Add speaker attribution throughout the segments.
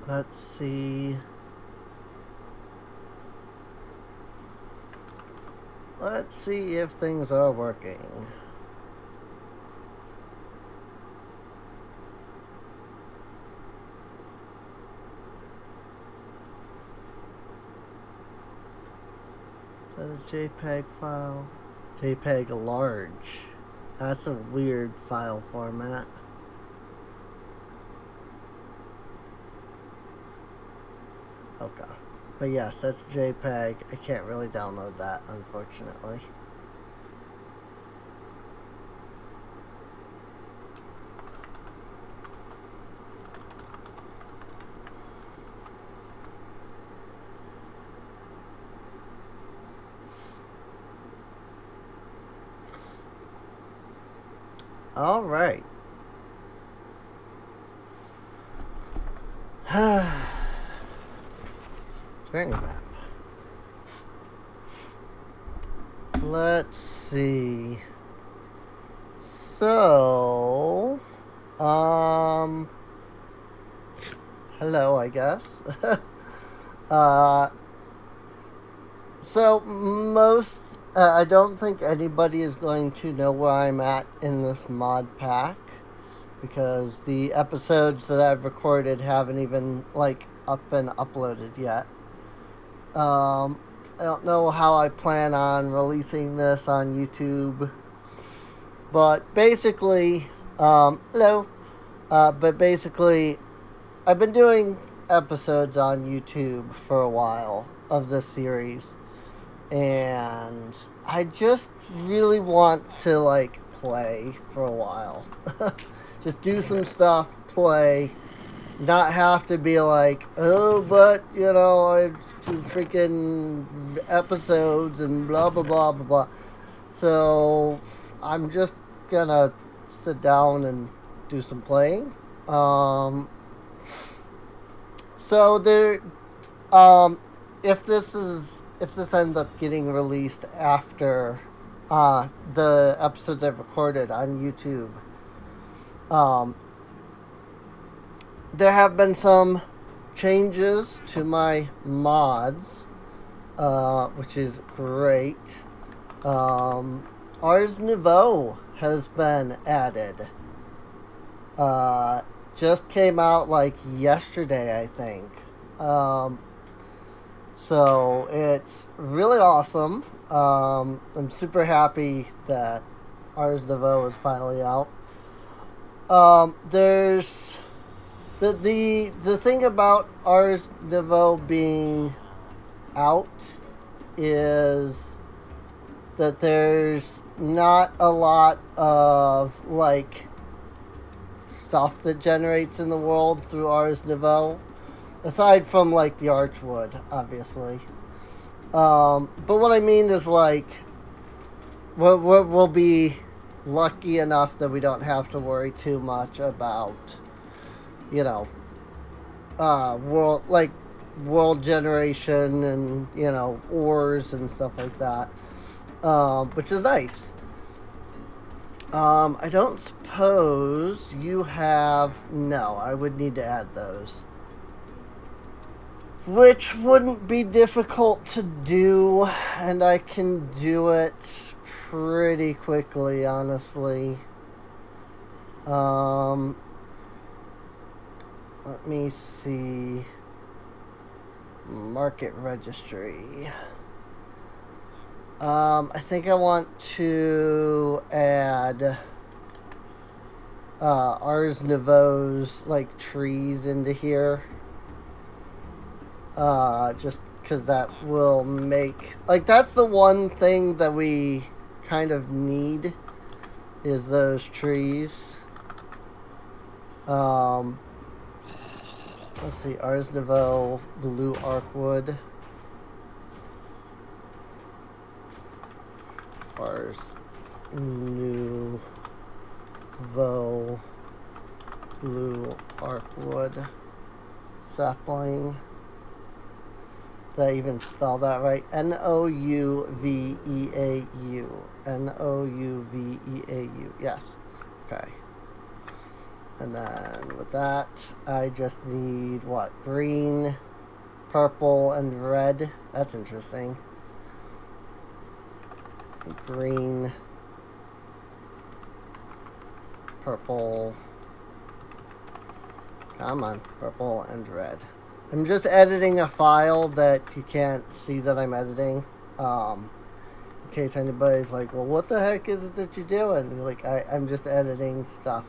Speaker 1: Let's see. Let's see if things are working. Is that a JPEG file? JPEG large. That's a weird file format. Okay. But yes, that's JPEG. I can't really download that, unfortunately. All right. Journey map. Let's see. So, hello, I guess. uh, so I don't think anybody is going to know where I'm at in this mod pack because the episodes that I've recorded haven't even been uploaded yet. I don't know how I plan on releasing this on YouTube, but basically, hello. But basically, I've been doing episodes on YouTube for a while of this series, and I just really want to play for a while. Just do some stuff, play, not have to be like, oh, but I do freaking episodes and blah blah blah blah blah. So I'm just gonna sit down and do some playing. So there, if this ends up getting released after the episodes I've recorded on YouTube, there have been some changes to my mods, which is great. Ars Nouveau has been added. Just came out yesterday, I think. So it's really awesome. I'm super happy that Ars Nouveau is finally out. There's the thing about Ars Nouveau being out is that there's not a lot of stuff that generates in the world through Ars Nouveau, aside from the Archwood, obviously. But what I mean is we'll be lucky enough that we don't have to worry too much about world generation and ores and stuff like that, which is nice. I don't suppose you have... No, I would need to add those. Which wouldn't be difficult to do, and I can do it pretty quickly, honestly. Let me see. Market registry. I think I want to add Ars Nouveau's trees into here. Just because that will make that's the one thing that we kind of need is those trees. Let's see, Ars Nouveau, Blue Arcwood. Ars Nouveau, Blue Arcwood, sapling. Did I even spell that right? Nouveau. Nouveau. Yes. Okay. And then with that, I just need what? Green, purple, and red. That's interesting. Green, purple. Come on, purple and red. I'm just editing a file that you can't see that I'm editing. In case anybody's like, well, what the heck is it that you're doing? And like, I'm just editing stuff.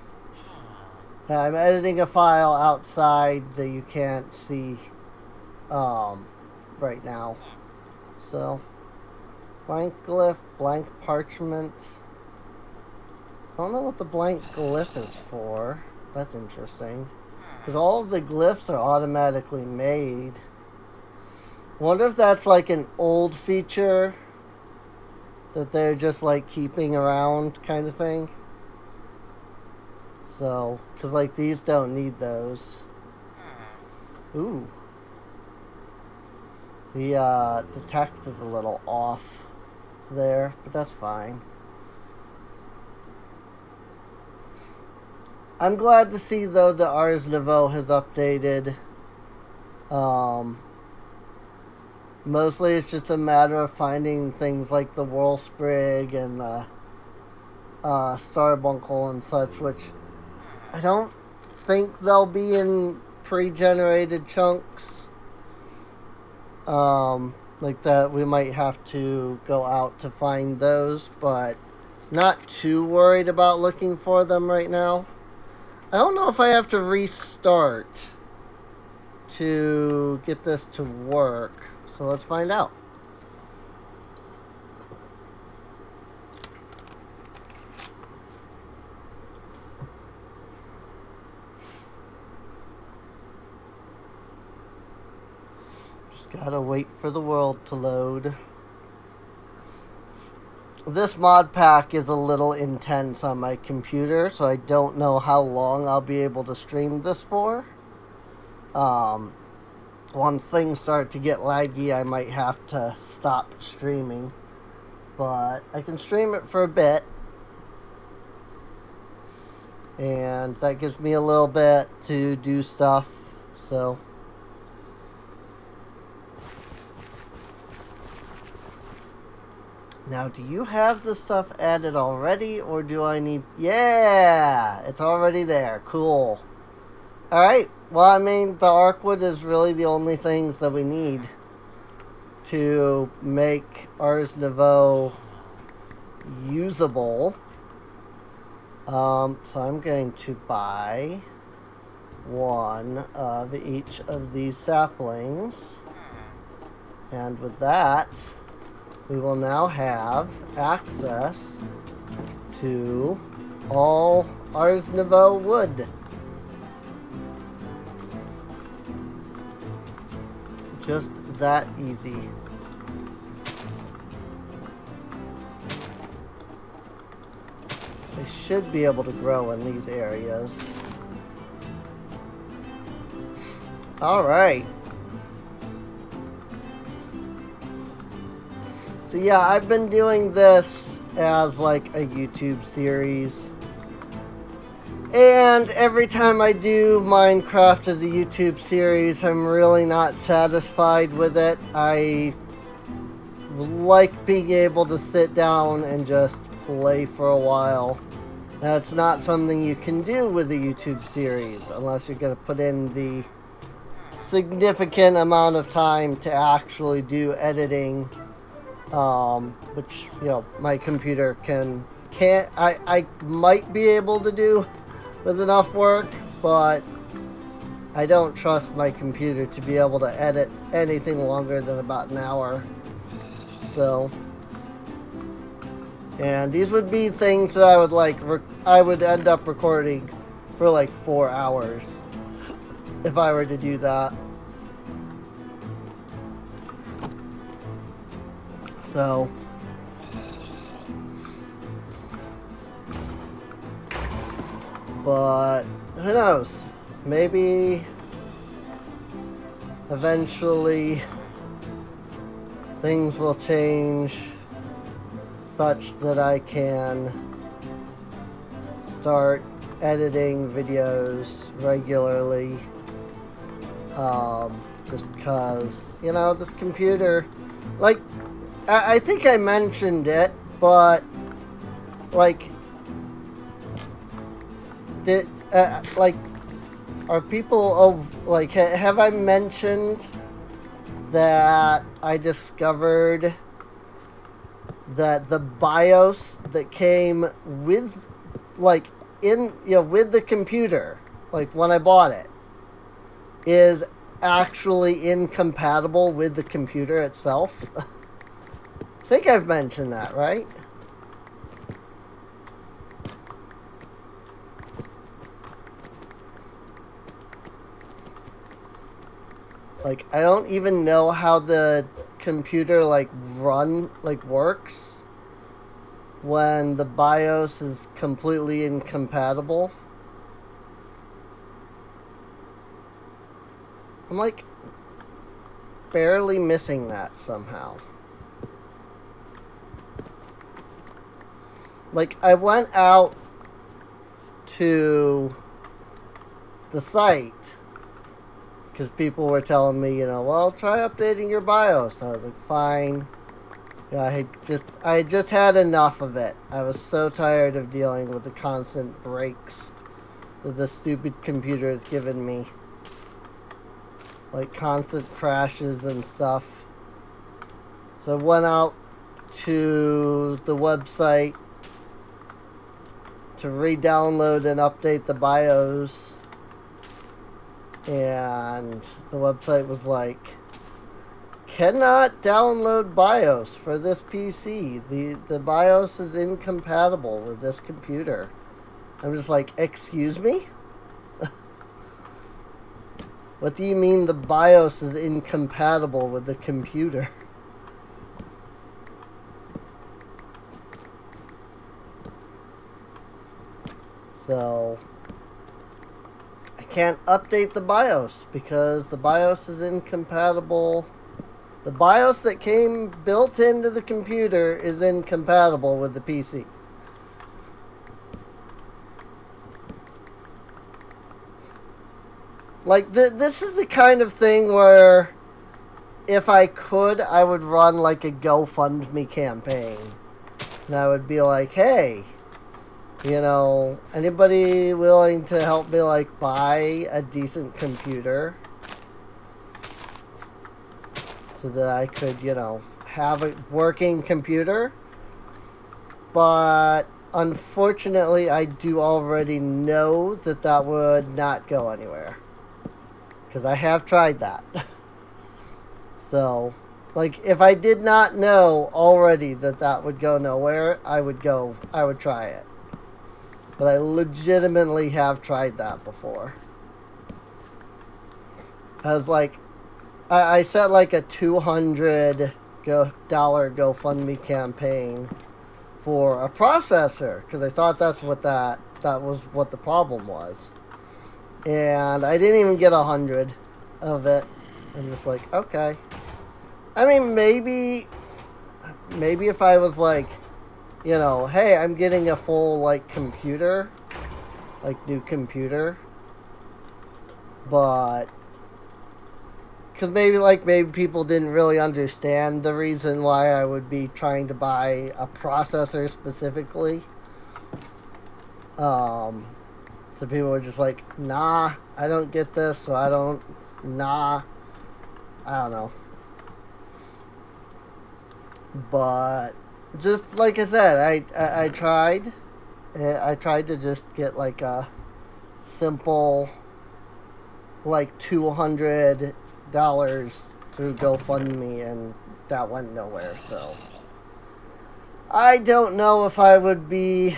Speaker 1: I'm editing a file outside that you can't see right now. So, blank glyph, blank parchment. I don't know what the blank glyph is for. That's interesting. Because all of the glyphs are automatically made. Wonder if that's like an old feature that they're just like keeping around kind of thing. So, because like these don't need those. Ooh. The text is a little off there, but that's fine. I'm glad to see though that Ars Nouveau has updated. Mostly it's just a matter of finding things like the Whirlsprig and the Starbuncle and such, which I don't think they'll be in pre-generated chunks. Like that, we might have to go out to find those, but not too worried about looking for them right now. I don't know if I have to restart to get this to work, so let's find out. Gotta wait for the world to load. This mod pack is a little intense on my computer, so I don't know how long I'll be able to stream this for. Once things start to get laggy, I might have to stop streaming. But I can stream it for a bit. And that gives me a little bit to do stuff, so... Now, do you have the stuff added already, or do I need... Yeah! It's already there. Cool. Alright. Well, I mean, the Arcwood is really the only things that we need to make Ars Nouveau usable. So I'm going to buy one of each of these saplings. And with that... we will now have access to all Ars Nouveau wood. Just that easy. They should be able to grow in these areas. Alright. So yeah, I've been doing this as like a YouTube series. And every time I do Minecraft as a YouTube series, I'm really not satisfied with it. I like being able to sit down and just play for a while. That's not something you can do with a YouTube series unless you're going to put in the significant amount of time to actually do editing. Which, you know, my computer I might be able to do with enough work, but I don't trust my computer to be able to edit anything longer than about an hour. So, and these would be things that I would I would end up recording for like 4 hours if I were to do that. So, but who knows? Maybe eventually things will change such that I can start editing videos regularly. Just because, you know, this computer, like, I think I mentioned it, but, like, like, are people, like, have I mentioned that I discovered that the BIOS that came with, like, with the computer, like, when I bought it, is actually incompatible with the computer itself? I think I've mentioned that, right? Like, I don't even know how the computer, like, works when the BIOS is completely incompatible. I'm, like, barely missing that somehow. Like, I went out to the site because people were telling me, you know, well, try updating your BIOS. I was like, fine. Yeah, I just had enough of it. I was so tired of dealing with the constant breaks that the stupid computer has given me. Like constant crashes and stuff. So I went out to the website to re-download and update the BIOS. And the website was like, cannot download BIOS for this PC. The BIOS is incompatible with this computer. I'm just like, excuse me? What do you mean the BIOS is incompatible with the computer? So I can't update the BIOS because the BIOS is incompatible. The BIOS that came built into the computer is incompatible with the PC. Like, this is the kind of thing where if I could, I would run like a GoFundMe campaign. And I would be like, hey, you know, anybody willing to help me, like, buy a decent computer so that I could, you know, have a working computer? But unfortunately, I do already know that that would not go anywhere. Because I have tried that. So, like, if I did not know already that that would go nowhere, I would try it. But I legitimately have tried that before. I was like, I set like a $200 GoFundMe campaign for a processor because I thought that was what the problem was, and I didn't even get 100 of it. I'm just like, okay. I mean, maybe if I was like, you know, hey, I'm getting a full, like, computer, like, new computer, but because maybe people didn't really understand the reason why I would be trying to buy a processor specifically. So people were just like, nah, I don't get this, so I don't know. But just like I said, I tried. I tried to just get like a simple, like, $200 through GoFundMe, and that went nowhere. So I don't know if I would be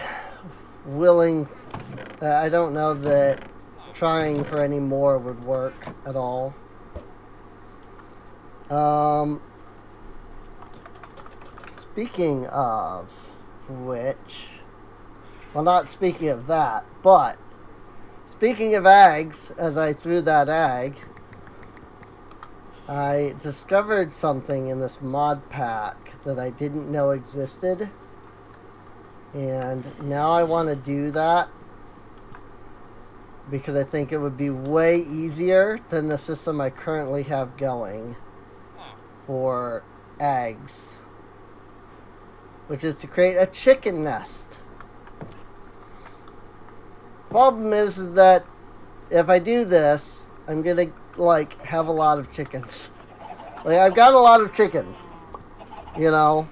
Speaker 1: willing. I don't know that trying for any more would work at all. Speaking of which, well, not speaking of that, but speaking of eggs, as I threw that egg, I discovered something in this mod pack that I didn't know existed, and now I want to do that. because I think it would be way easier than the system I currently have going for eggs, which is to create a chicken nest. Problem is that if I do this, I'm gonna like have a lot of chickens. Like I've got a lot of chickens, you know,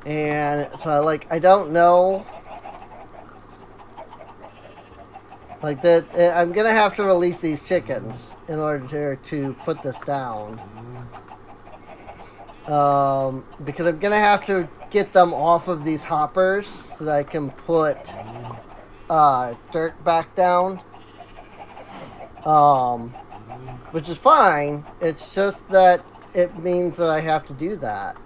Speaker 1: and so I don't know. Like that, I'm gonna have to release these chickens in order to put this down. Because I'm gonna have to get them off of these hoppers so that I can put dirt back down. Which is fine. It's just that it means that I have to do that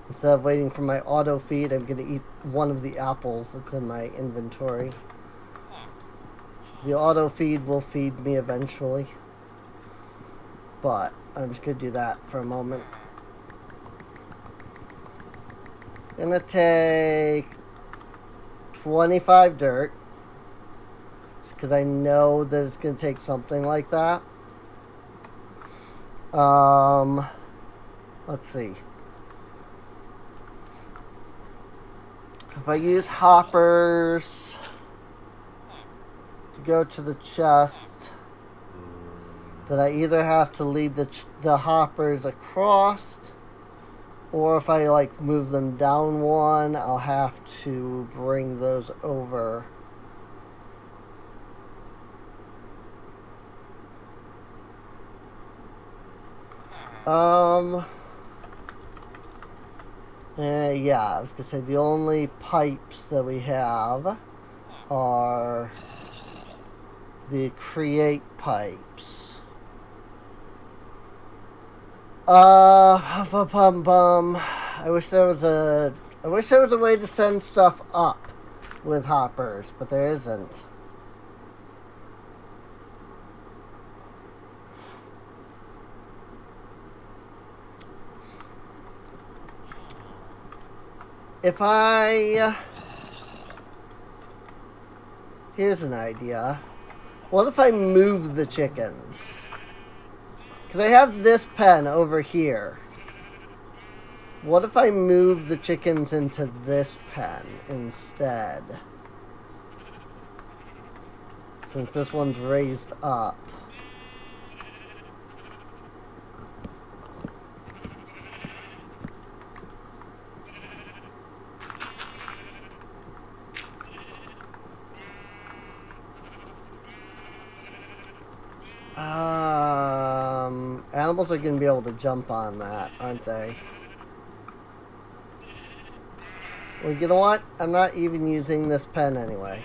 Speaker 1: instead of waiting for my auto feed. I'm gonna eat one of the apples that's in my inventory. The auto feed will feed me eventually, but I'm just gonna do that for a moment. Gonna take 25 dirt, just because I know that it's gonna take something like that. Let's see. So if I use hoppers to go to the chest, then I either have to lead the hoppers across, or if I like move them down one, I'll have to bring those over. Yeah, I was gonna say the only pipes that we have are the create pipes. I wish there was a way to send stuff up with hoppers, but there isn't. Here's an idea. What if I move the chickens? Because I have this pen over here. What if I move the chickens into this pen instead? Since this one's raised up. Animals are going to be able to jump on that, aren't they? Well, you know what? I'm not even using this pen anyway.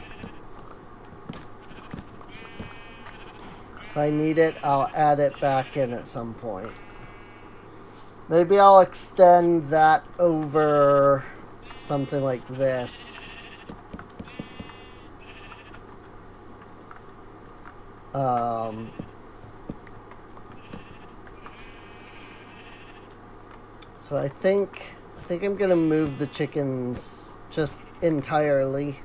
Speaker 1: If I need it, I'll add it back in at some point. Maybe I'll extend that over something like this. So I think I'm gonna move the chickens just entirely,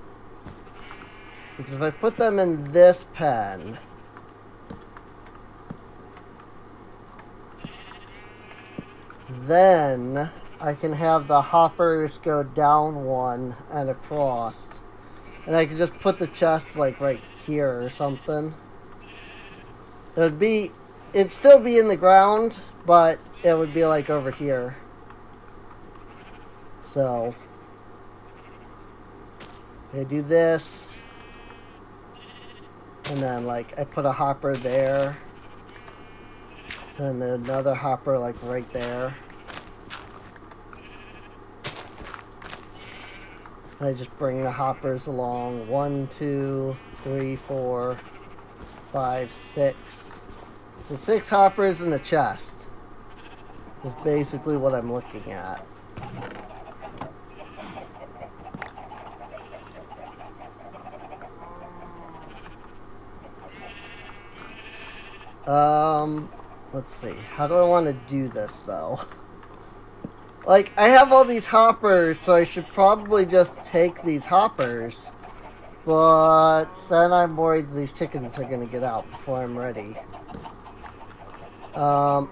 Speaker 1: because if I put them in this pen, then I can have the hoppers go down one and across, and I can just put the chest like right here or something. It'd still be in the ground, but it would be like over here. So I do this, and then like I put a hopper there, and then another hopper like right there. I just bring the hoppers along. 1, 2, 3, 4, 5, 6. So 6 hoppers in a chest is basically what I'm looking at. Let's see. How do I want to do this, though? Like, I have all these hoppers, so I should probably just take these hoppers. But then I'm worried these chickens are going to get out before I'm ready. I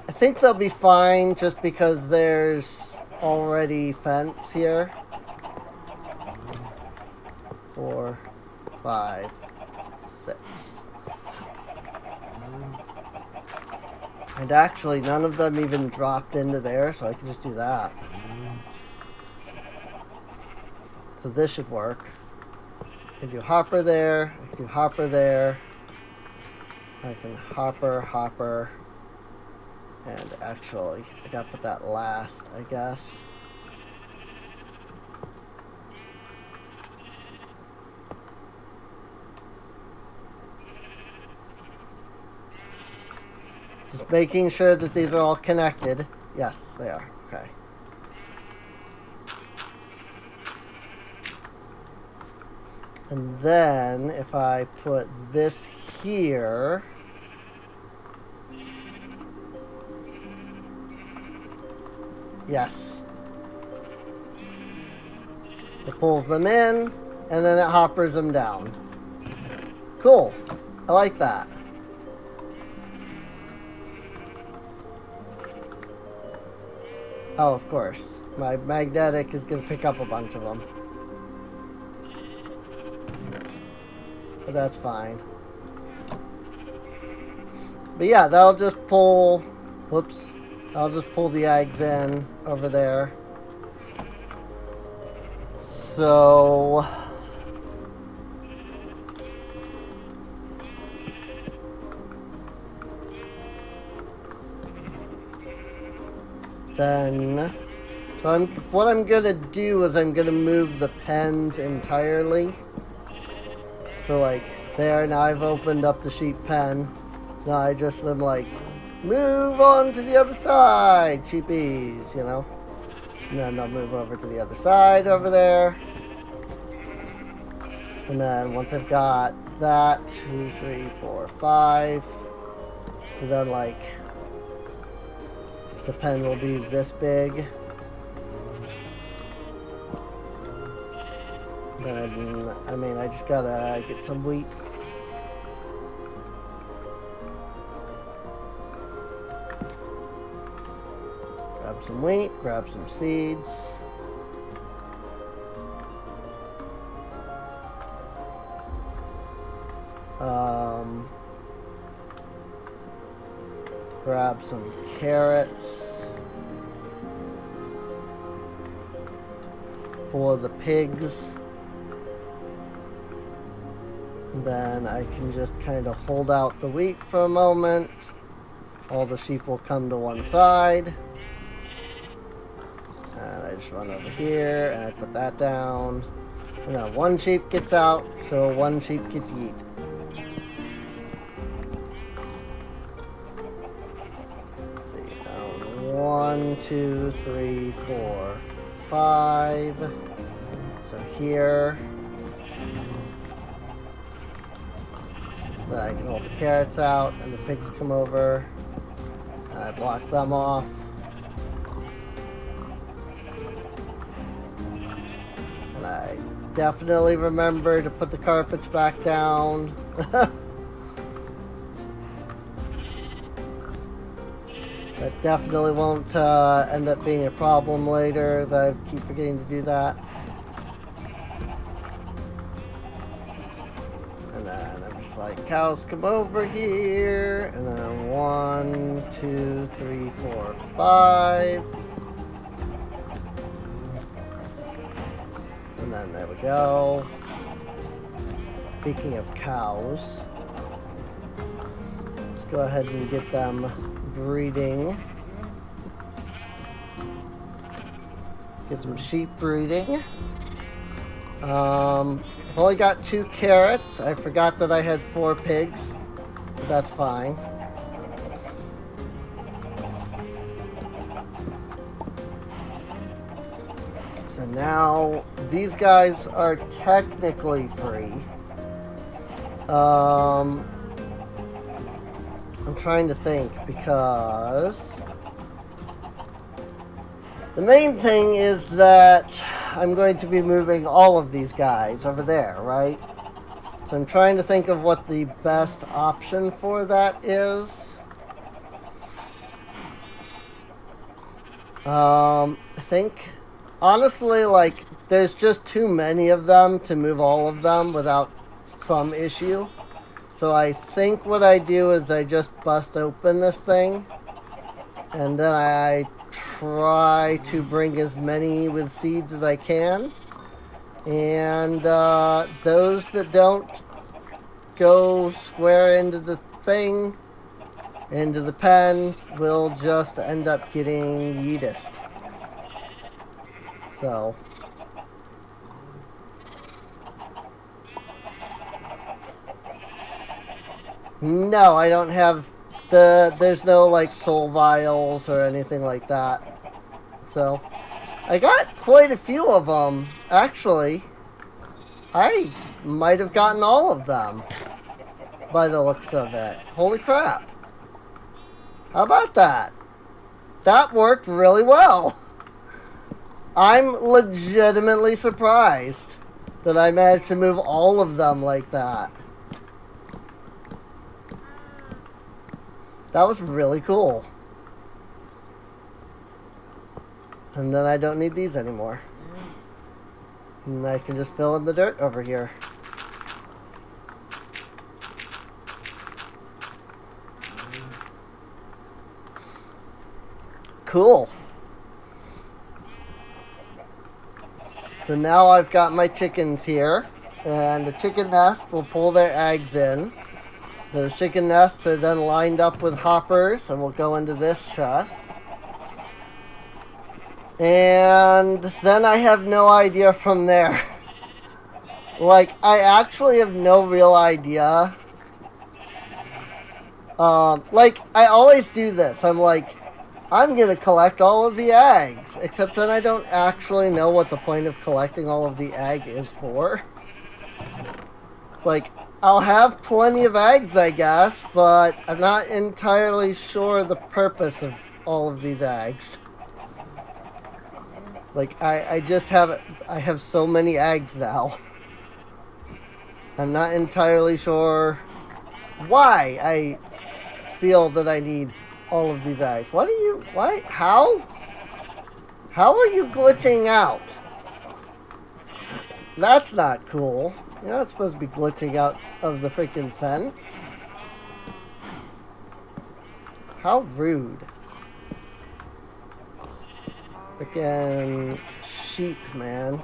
Speaker 1: think they'll be fine just because there's already fence here. 4, 5, 6. And actually, none of them even dropped into there, so I can just do that. So this should work. I can do hopper there. I can do hopper there. I can hopper. And actually, I gotta put that last, I guess. Just making sure that these are all connected. Yes, they are. Okay. And then if I put this here, yes, it pulls them in and then it hoppers them down. Cool. I like that. Oh, of course. My magnetic is going to pick up a bunch of them. But that's fine. But yeah, that'll just pull... Whoops. I'll just pull the eggs in over there. So... then... So what I'm going to do is I'm going to move the pens entirely. So like, there, now I've opened up the sheep pen. So now I just am like, move on to the other side, sheepies, you know? And then they'll move over to the other side over there. And then once I've got that, 2, 3, 4, 5. So then like, the pen will be this big. Then, I mean, I just gotta get some wheat. Grab some wheat, grab some seeds. Grab some carrots for the pigs. And then I can just kind of hold out the wheat for a moment. All the sheep will come to one side. And I just run over here and I put that down. And then one sheep gets out, so one sheep gets eat. Let's see, 1, 2, 3, 4, 5. So here. Then I can hold the carrots out and the pigs come over. And I block them off. And I definitely remember to put the carpets back down. That definitely won't end up being a problem later, that I keep forgetting to do that. And then I'm just like, cows come over here. And then 1, 2, 3, 4, 5. And then there we go. Speaking of cows, let's go ahead and get them breeding. Get some sheep breeding. I've only got 2 carrots. I forgot that I had 4 pigs, but that's fine. So now these guys are technically free. I'm trying to think because The main thing is that I'm going to be moving all of these guys over there, right? So I'm trying to think of what the best option for that is. I think, honestly, like, there's just too many of them to move all of them without some issue. So I think what I do is I just bust open this thing, and then I try to bring as many with seeds as I can. And those that don't go square into the thing, into the pen, will just end up getting yeeted. So. No, I don't have there's no like soul vials or anything like that. So, I got quite a few of them, actually. I might have gotten all of them by the looks of it. Holy crap. How about that? That worked really well. I'm legitimately surprised that I managed to move all of them like that. That was really cool. And then I don't need these anymore. And I can just fill in the dirt over here. Cool. So now I've got my chickens here. And the chicken nest will pull their eggs in. Those chicken nests are then lined up with hoppers and will go into this chest. And then I have no idea from there. Like, I actually have no real idea. Like, I always do this. I'm like, I'm going to collect all of the eggs. Except then I don't actually know what the point of collecting all of the egg is for. It's like, I'll have plenty of eggs, I guess, but I'm not entirely sure the purpose of all of these eggs. Like, I just have, I have so many eggs now. I'm not entirely sure why I feel that I need all of these eggs. What are you, why, how? How are you glitching out? That's not cool. You're not supposed to be glitching out of the freaking fence. How rude. Freaking sheep, man.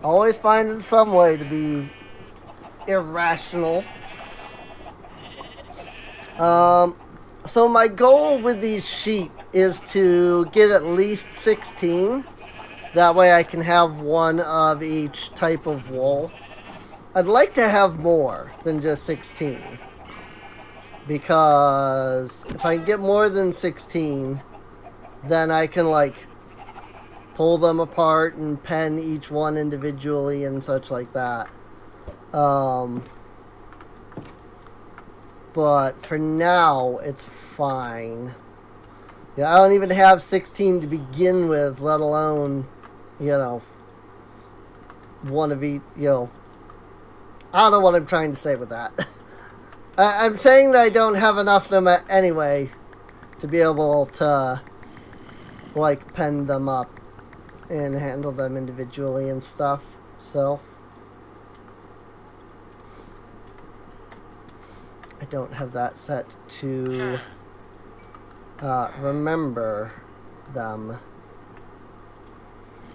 Speaker 1: Always finding some way to be irrational. So my goal with these sheep is to get at least 16. That way I can have one of each type of wool. I'd like to have more than just 16. Because if I get more than 16, then I can like pull them apart and pen each one individually and such like that. But for now, it's fine. Yeah, I don't even have 16 to begin with, let alone, you know, one of each, you know. I don't know what I'm trying to say with that. I'm saying that I don't have enough of them anyway to be able to, like, pen them up and handle them individually and stuff, so. I don't have that set to remember them.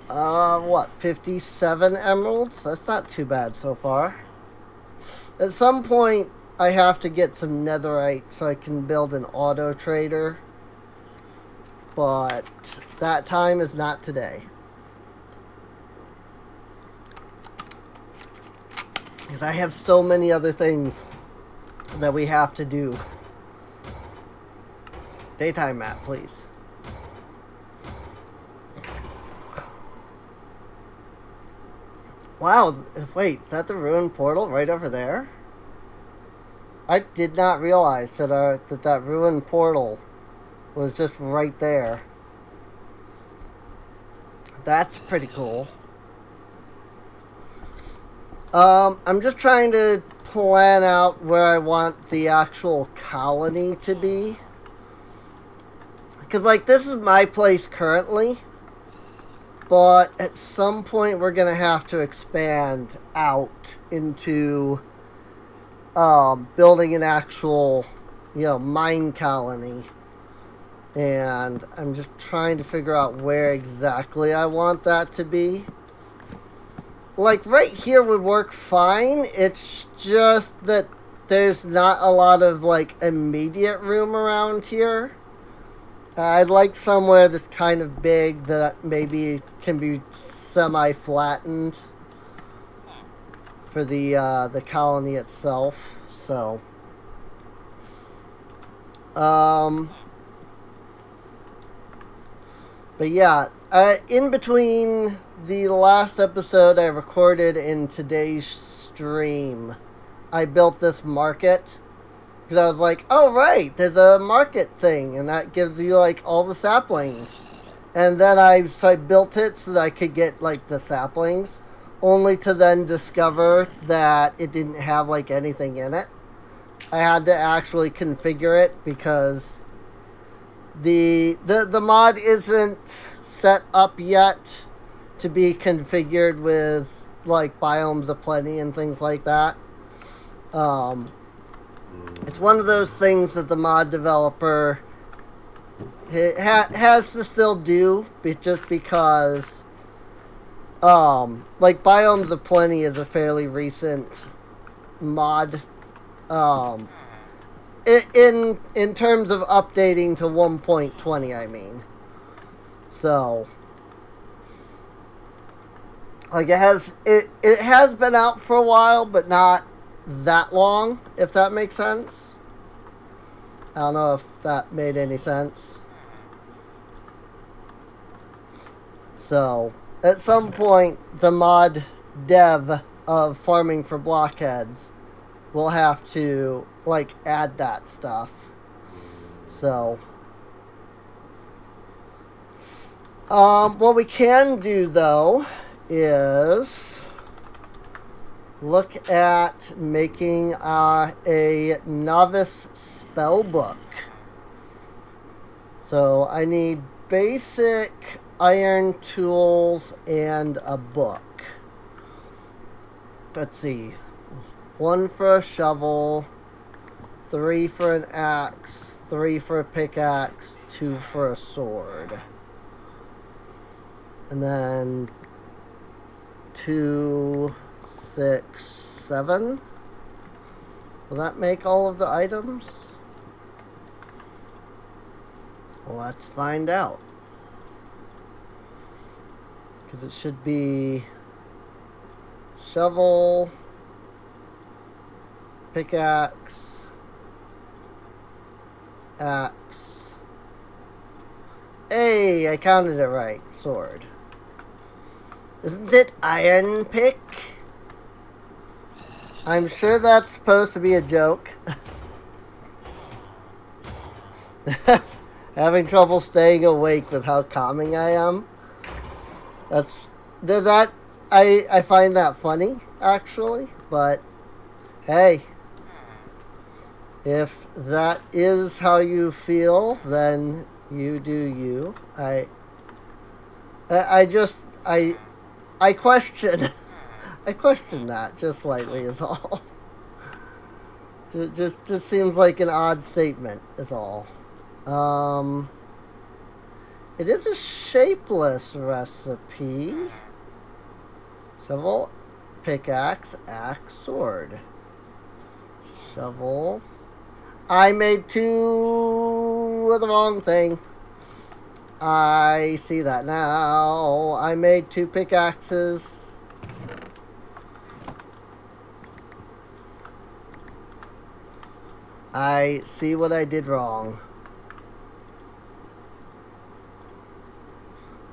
Speaker 1: What, 57 emeralds? That's not too bad so far. At some point, I have to get some netherite so I can build an auto trader. But that time is not today. Because I have so many other things that we have to do. Daytime map, please. Wow, wait, is that the ruined portal right over there? I did not realize that that ruined portal was just right there. That's pretty cool. I'm just trying to plan out where I want the actual colony to be. Because, like, this is my place currently. But at some point, we're going to have to expand out into building an actual, mine colony. And I'm just trying to figure out where exactly I want that to be. Like, right here would work fine. It's just that there's not a lot of, like, immediate room around here. I'd like somewhere that's kind of big that maybe can be semi-flattened for the colony itself. So, but yeah, in between the last episode I recorded in today's stream, I built this market. Because I was like, oh, right, there's a market thing, and that gives you, like, all the saplings. And then I built it so that I could get, like, the saplings, only to then discover that it didn't have, like, anything in it. I had to actually configure it because the mod isn't set up yet to be configured with, like, biomes of plenty and things like that. It's one of those things that the mod developer has to still do, just because, like, Biomes of Plenty is a fairly recent mod, in terms of updating to 1.20, I mean. So, like, it has been out for a while, but not that long, if that makes sense. I don't know if that made any sense. So, at some point, the mod dev of Farming for Blockheads will have to, like, add that stuff. So, what we can do, though, is look at making a novice spell book. So I need basic iron tools and a book. Let's see. 1 for a shovel, 3 for an axe, 3 for a pickaxe, 2 for a sword. And then 2, 6, 7. Will that make all of the items? Let's find out. Because it should be shovel, pickaxe, axe. Hey, I counted it right. Sword. Isn't it iron pick? I'm sure that's supposed to be a joke. Having trouble staying awake with how calming I am. I find that funny, actually. But, hey. If that is how you feel, then you do you. I question... I question that just slightly is all. Just seems like an odd statement is all. It is a shapeless recipe. Shovel, pickaxe, axe, sword. Shovel. I made 2 of the wrong thing. I see that now. I made 2 pickaxes. I see what I did wrong.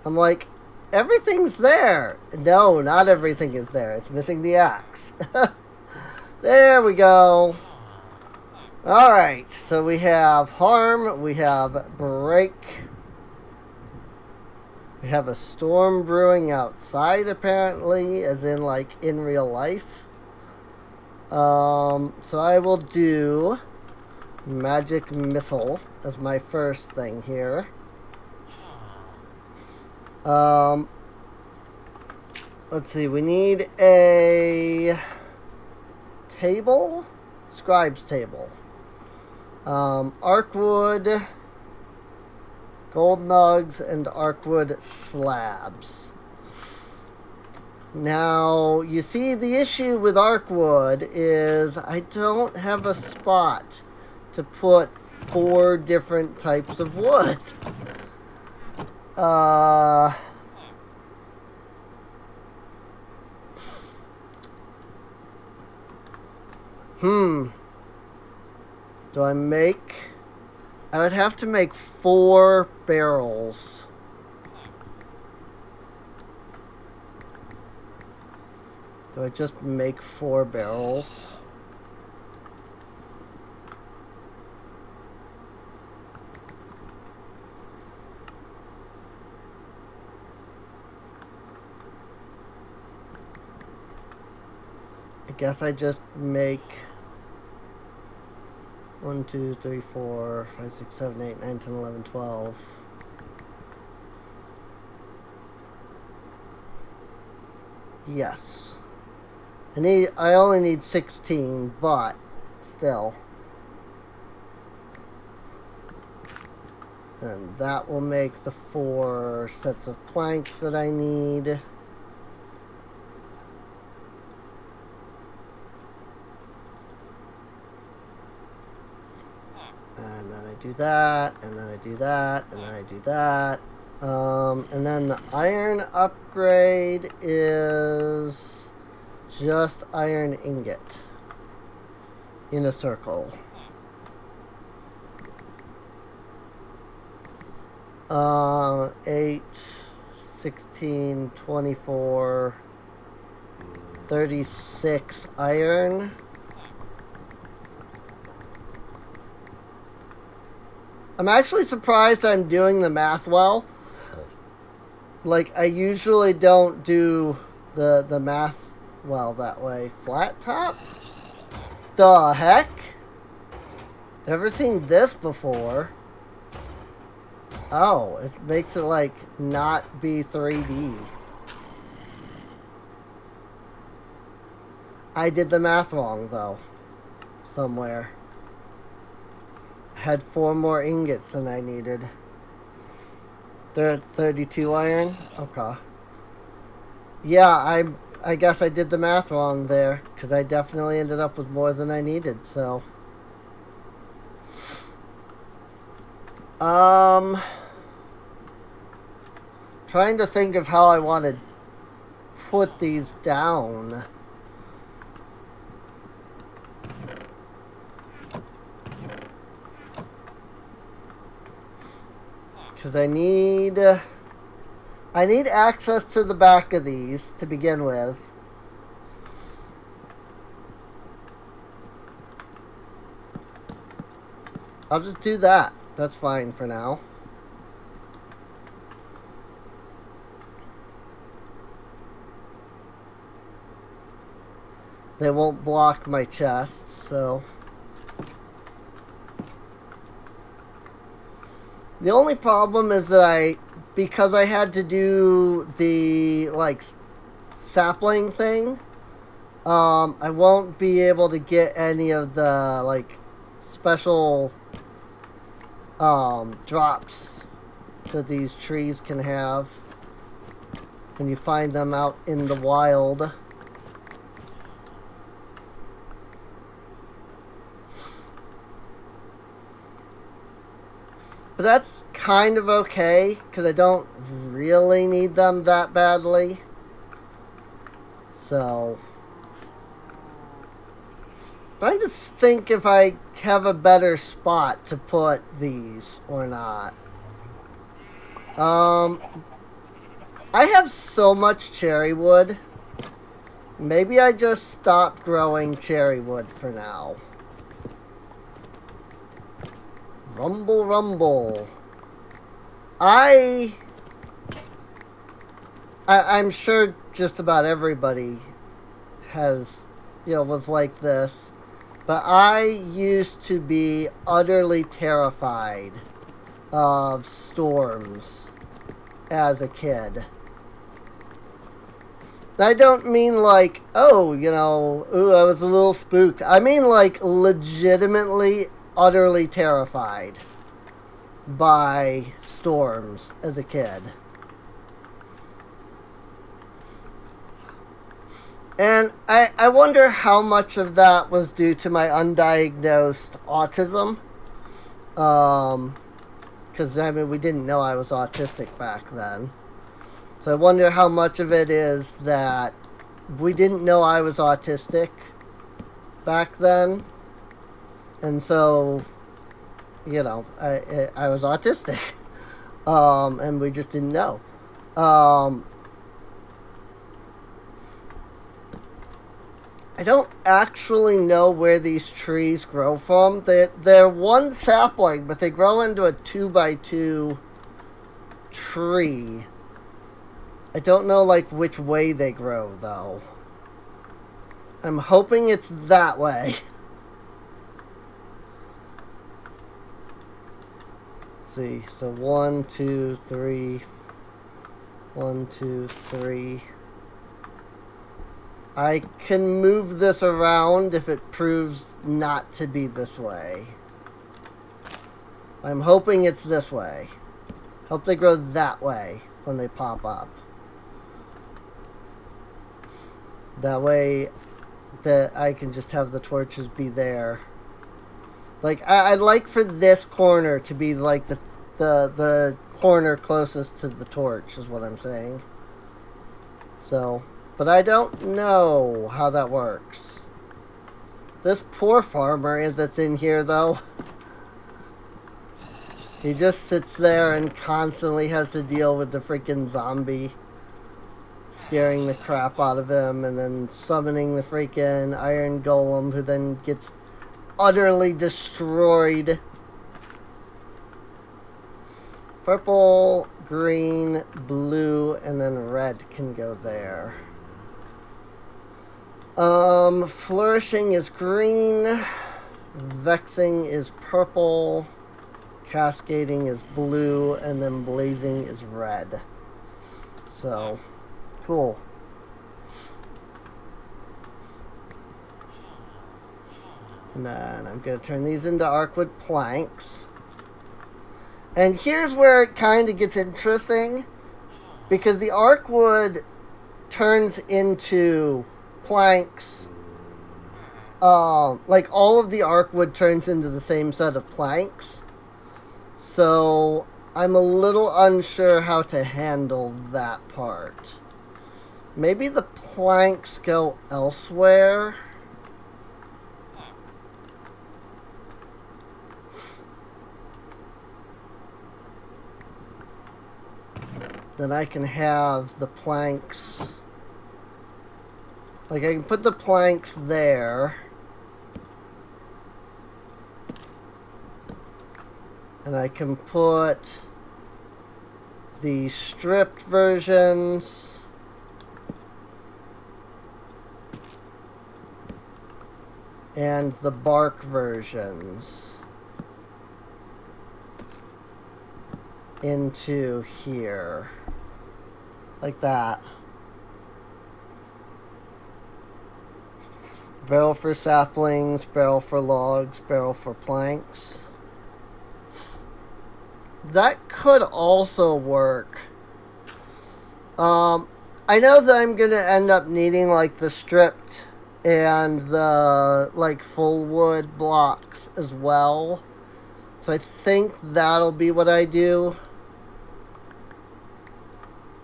Speaker 1: I'm like, everything's there. No, not everything is there. It's missing the axe. There we go. Alright, so we have harm, we have break, we We have a storm brewing outside, apparently, as in, like, in real life. So I will do magic missile as my first thing here. Let's see, we need a table? Scribe's table. Arcwood, gold nugs, and arcwood slabs. Now, you see, the issue with arcwood is I don't have a spot to put 4 different types of wood. Do I make... I would have to make 4 barrels. Do I just make 4 barrels? I guess I just make 1, 2, 3, 4, 5, 6, 7, 8, 9, 10, 11, 12. Yes. I only need 16, but still. And that will make the 4 sets of planks that I need. And then I do that, and then I do that, and then I do that. And then the iron upgrade is just iron ingot in a circle. 8, 16, 24, 36 iron. I'm actually surprised I'm doing the math well. Like, I usually don't do the math well that way. Flat top? The heck? Never seen this before. Oh, it makes it, like, not be 3D. I did the math wrong, though. Somewhere. Had 4 more ingots than I needed. They're at 32 iron? Okay. Yeah, I guess I did the math wrong there, because I definitely ended up with more than I needed, so. Trying to think of how I want to put these down. Because I need access to the back of these to begin with. I'll just do that. That's fine for now. They won't block my chest, so. The only problem is that because I had to do the, like, sapling thing, I won't be able to get any of the, like, special, drops that these trees can have when you find them out in the wild. But that's kind of okay, because I don't really need them that badly. So. I just think if I have a better spot to put these or not. I have so much cherry wood. Maybe I just stop growing cherry wood for now. Rumble, rumble. I I'm sure just about everybody has, was like this. But I used to be utterly terrified of storms as a kid. I don't mean like, oh, ooh, I was a little spooked. I mean like legitimately, utterly terrified by storms as a kid. And I wonder how much of that was due to my undiagnosed autism. Because, we didn't know I was autistic back then. So I wonder how much of it is that we didn't know I was autistic back then. And so, I was autistic. And we just didn't know. I don't actually know where these trees grow from. They're one sapling, but they grow into a 2x2 tree. I don't know, which way they grow, though. I'm hoping it's that way. Let's see, so 1, 2, 3. 1, 2, 3. I can move this around if it proves not to be this way. I'm hoping it's this way. Hope they grow that way when they pop up. That way that I can just have the torches be there. I'd like for this corner to be like the corner closest to the torch is what I'm saying. So, but I don't know how that works. This poor farmer that's in here, though. He just sits there and constantly has to deal with the freaking zombie. Scaring the crap out of him and then summoning the freaking iron golem who then gets utterly destroyed. Purple, green, blue, and then red can go there. Flourishing is green. Vexing is purple. Cascading is blue. And then blazing is red. So, cool. And then I'm going to turn these into arcwood planks. And here's where it kind of gets interesting. Because the arcwood turns into planks. Like all of the arcwood turns into the same set of planks. So I'm a little unsure how to handle that part. Maybe the planks go elsewhere. Then I can have the planks. Like I can put the planks there. And I can put the stripped versions and the bark versions into here. Like that. Barrel for saplings, barrel for logs, barrel for planks. That could also work. I know that I'm going to end up needing like the stripped and the like full wood blocks as well. So I think that'll be what I do.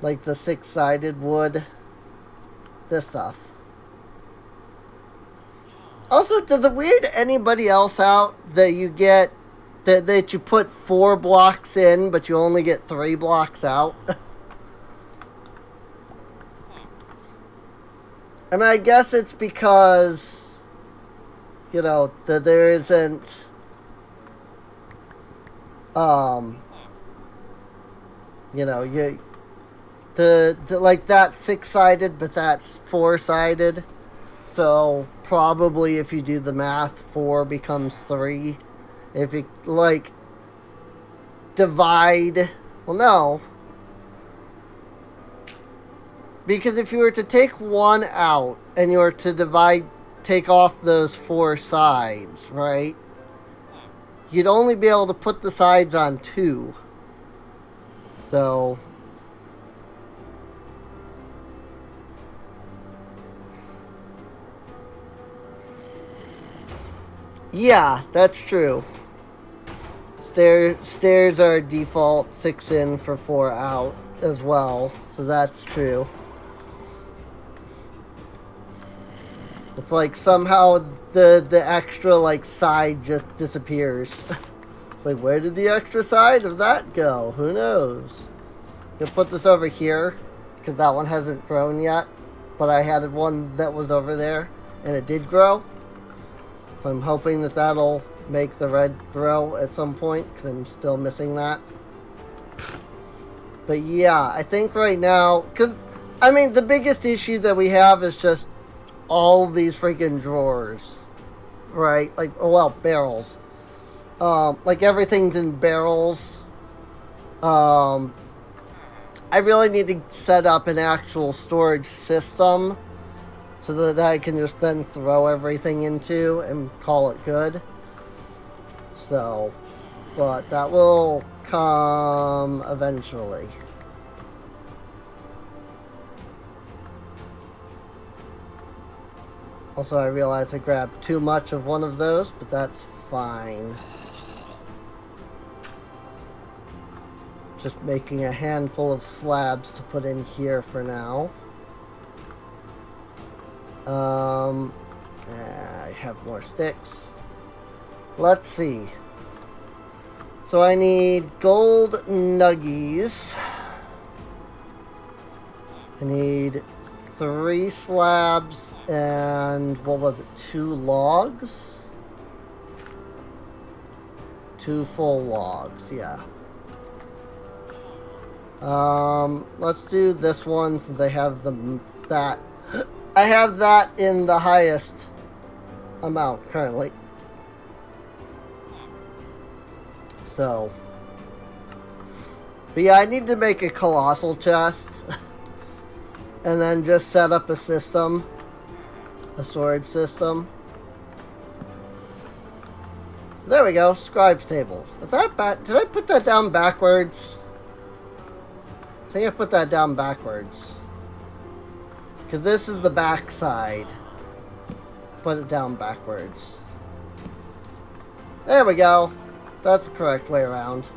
Speaker 1: Like the 6-sided wood. This stuff. Also, does it weird anybody else out that you get that you put 4 blocks in, but you only get 3 blocks out? I mean, I guess it's because, that there isn't, like that's 6-sided, but that's 4-sided. So probably if you do the math, 4 becomes 3. If you like divide, well, no, because if you were to take 1 out and you were to divide, take off those 4 sides, right? You'd only be able to put the sides on 2. So yeah, that's true. Stairs are default 6 in for 4 out as well, so that's true. It's like somehow the extra like side just disappears. It's like, where did the extra side of that go? Who knows? I'm gonna put this over here because that one hasn't grown yet, but I had one that was over there and it did grow. So I'm hoping that that'll make the red grow at some point because I'm still missing that. But yeah, I think right now, because I mean the biggest issue that we have is just all these freaking drawers, right? Like, oh well, barrels. Like everything's in barrels. I really need to set up an actual storage system so that I can just then throw everything into and call it good. So, but that will come eventually. Also, I realized I grabbed too much of one of those, but that's fine. Just making a handful of slabs to put in here for now. I have more sticks. Let's see. So I need gold nuggies. I need 3 slabs and what was it? 2 logs? 2 full logs, yeah. Let's do this one since I have that. I have that in the highest amount currently. So, but yeah, I need to make a colossal chest and then just set up a system, a storage system. So there we go, scribe's table. Is that bad? Did I put that down backwards? I think I put that down backwards. Because this is the back side. Put it down backwards. There we go. That's the correct way around.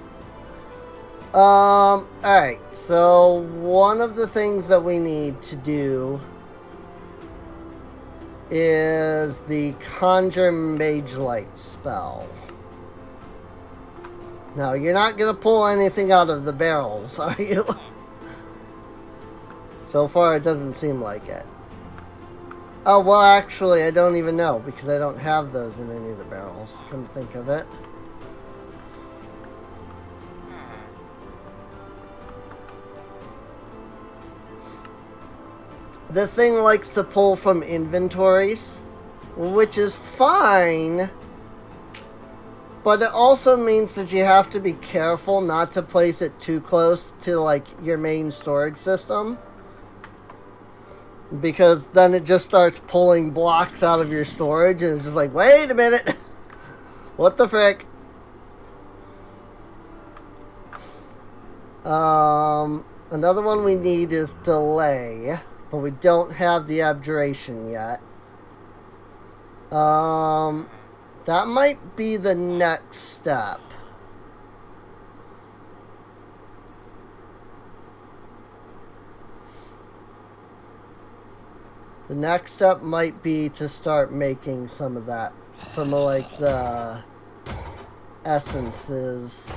Speaker 1: Alright. So, one of the things that we need to do is the Conjure Mage Light spell. Now, you're not going to pull anything out of the barrels, are you? So far, it doesn't seem like it. Oh, well, actually, I don't even know, because I don't have those in any of the barrels, come to think of it. This thing likes to pull from inventories, which is fine, but it also means that you have to be careful not to place it too close to, like, your main storage system. Because then it just starts pulling blocks out of your storage and it's just like, wait a minute. What the frick? Another one we need is delay. But we don't have the abjuration yet. That might be the next step. The next step might be to start making some of that. Some of like the essences.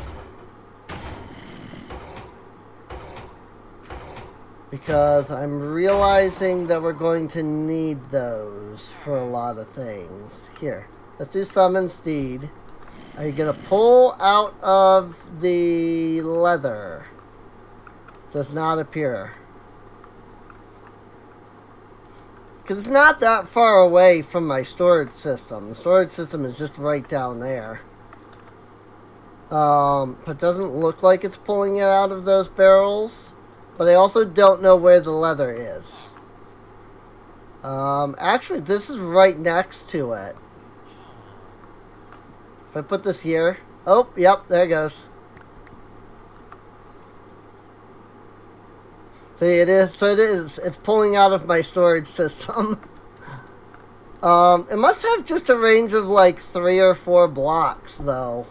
Speaker 1: Because I'm realizing that we're going to need those for a lot of things. Here, let's do summon steed. Are you going to pull out of the leather? Does not appear. Because it's not that far away from my storage system. The storage system is just right down there. But it doesn't look like it's pulling it out of those barrels. But I also don't know where the leather is. Actually, this is right next to it. If I put this here... Oh, yep, there it goes. See, it is. So it is. It's pulling out of my storage system. It must have just a range of like 3 or 4 blocks, though.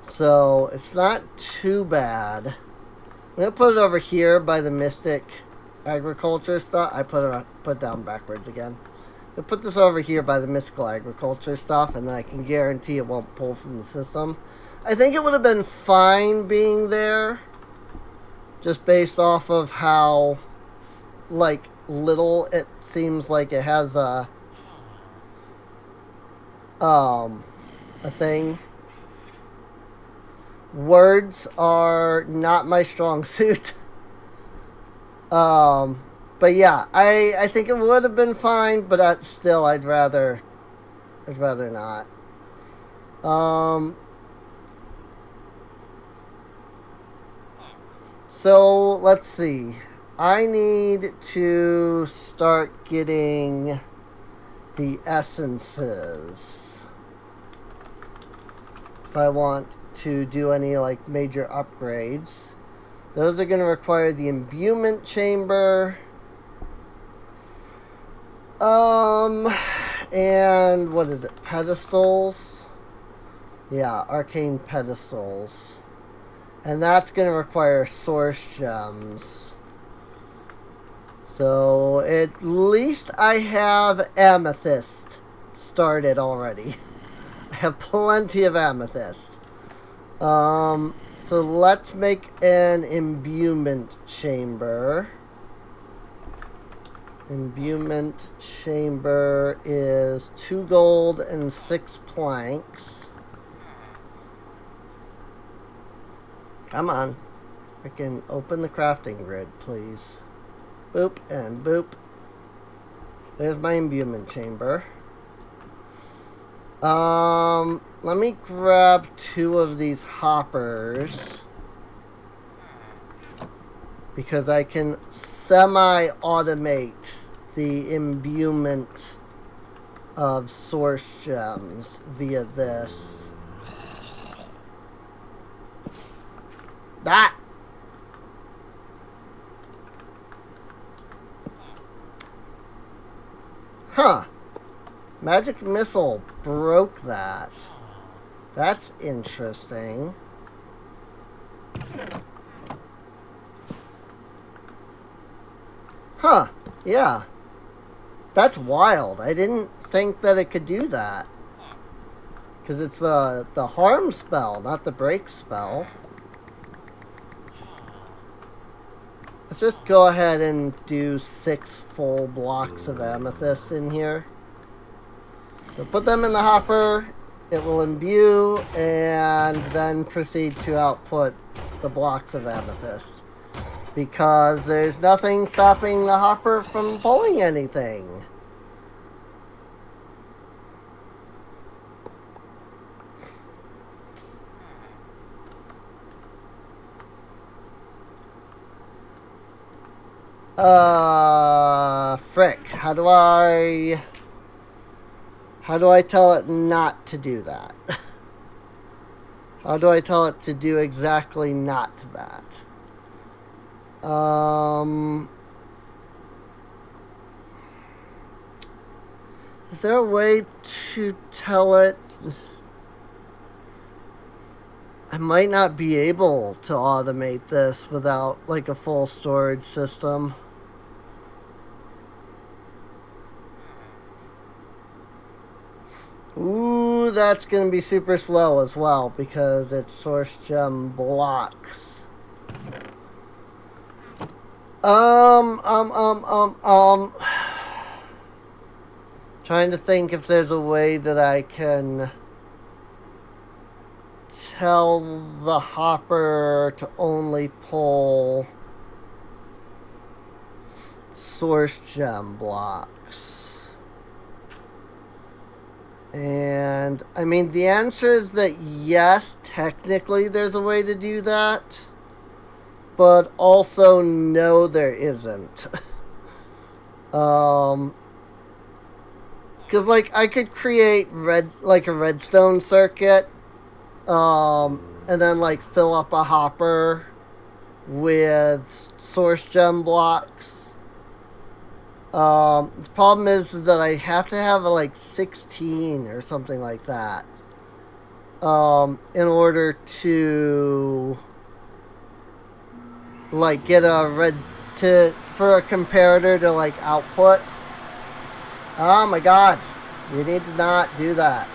Speaker 1: So it's not too bad. I'm gonna put it over here by the Mystic Agriculture stuff. I put it down backwards again. I'll put this over here by the Mystical Agriculture stuff, and I can guarantee it won't pull from the system. I think it would have been fine being there, just based off of how, like, little it seems like it has a thing. Words are not my strong suit. But yeah, I think it would have been fine, but still, I'd rather not. So let's see. I need to start getting the essences if I want to do any like major upgrades. Those are going to require the imbuement chamber. And what is it? Pedestals? Yeah, arcane pedestals. And that's going to require source gems. So at least I have amethyst started already. I have plenty of amethyst. So let's make an imbuement chamber. Imbuement chamber is 2 gold and 6 planks. Come on. Freaking open the crafting grid, please. Boop and boop. There's my imbuement chamber. Let me grab 2 of these hoppers, because I can semi-automate the imbuement of source gems via this. That! Huh. Magic missile broke that. That's interesting. Huh. Yeah. That's wild. I didn't think that it could do that. Because it's the harm spell, not the break spell. Let's just go ahead and do 6 full blocks of amethyst in here. So put them in the hopper, it will imbue, and then proceed to output the blocks of amethyst. Because there's nothing stopping the hopper from pulling anything. Frick, how do I tell it not to do that? How do I tell it to do exactly not that? Is there a way to tell it? I might not be able to automate this without like a full storage system. Ooh, that's going to be super slow as well because it's source gem blocks. Trying to think if there's a way that I can tell the hopper to only pull source gem blocks. And I mean, the answer is that yes, technically there's a way to do that, but also no, there isn't. Because like I could create a redstone circuit, and then like fill up a hopper with source gem blocks. The problem is that I have to have like 16 or something like that, in order to like get for a comparator to like output. Oh my god, you need to not do that.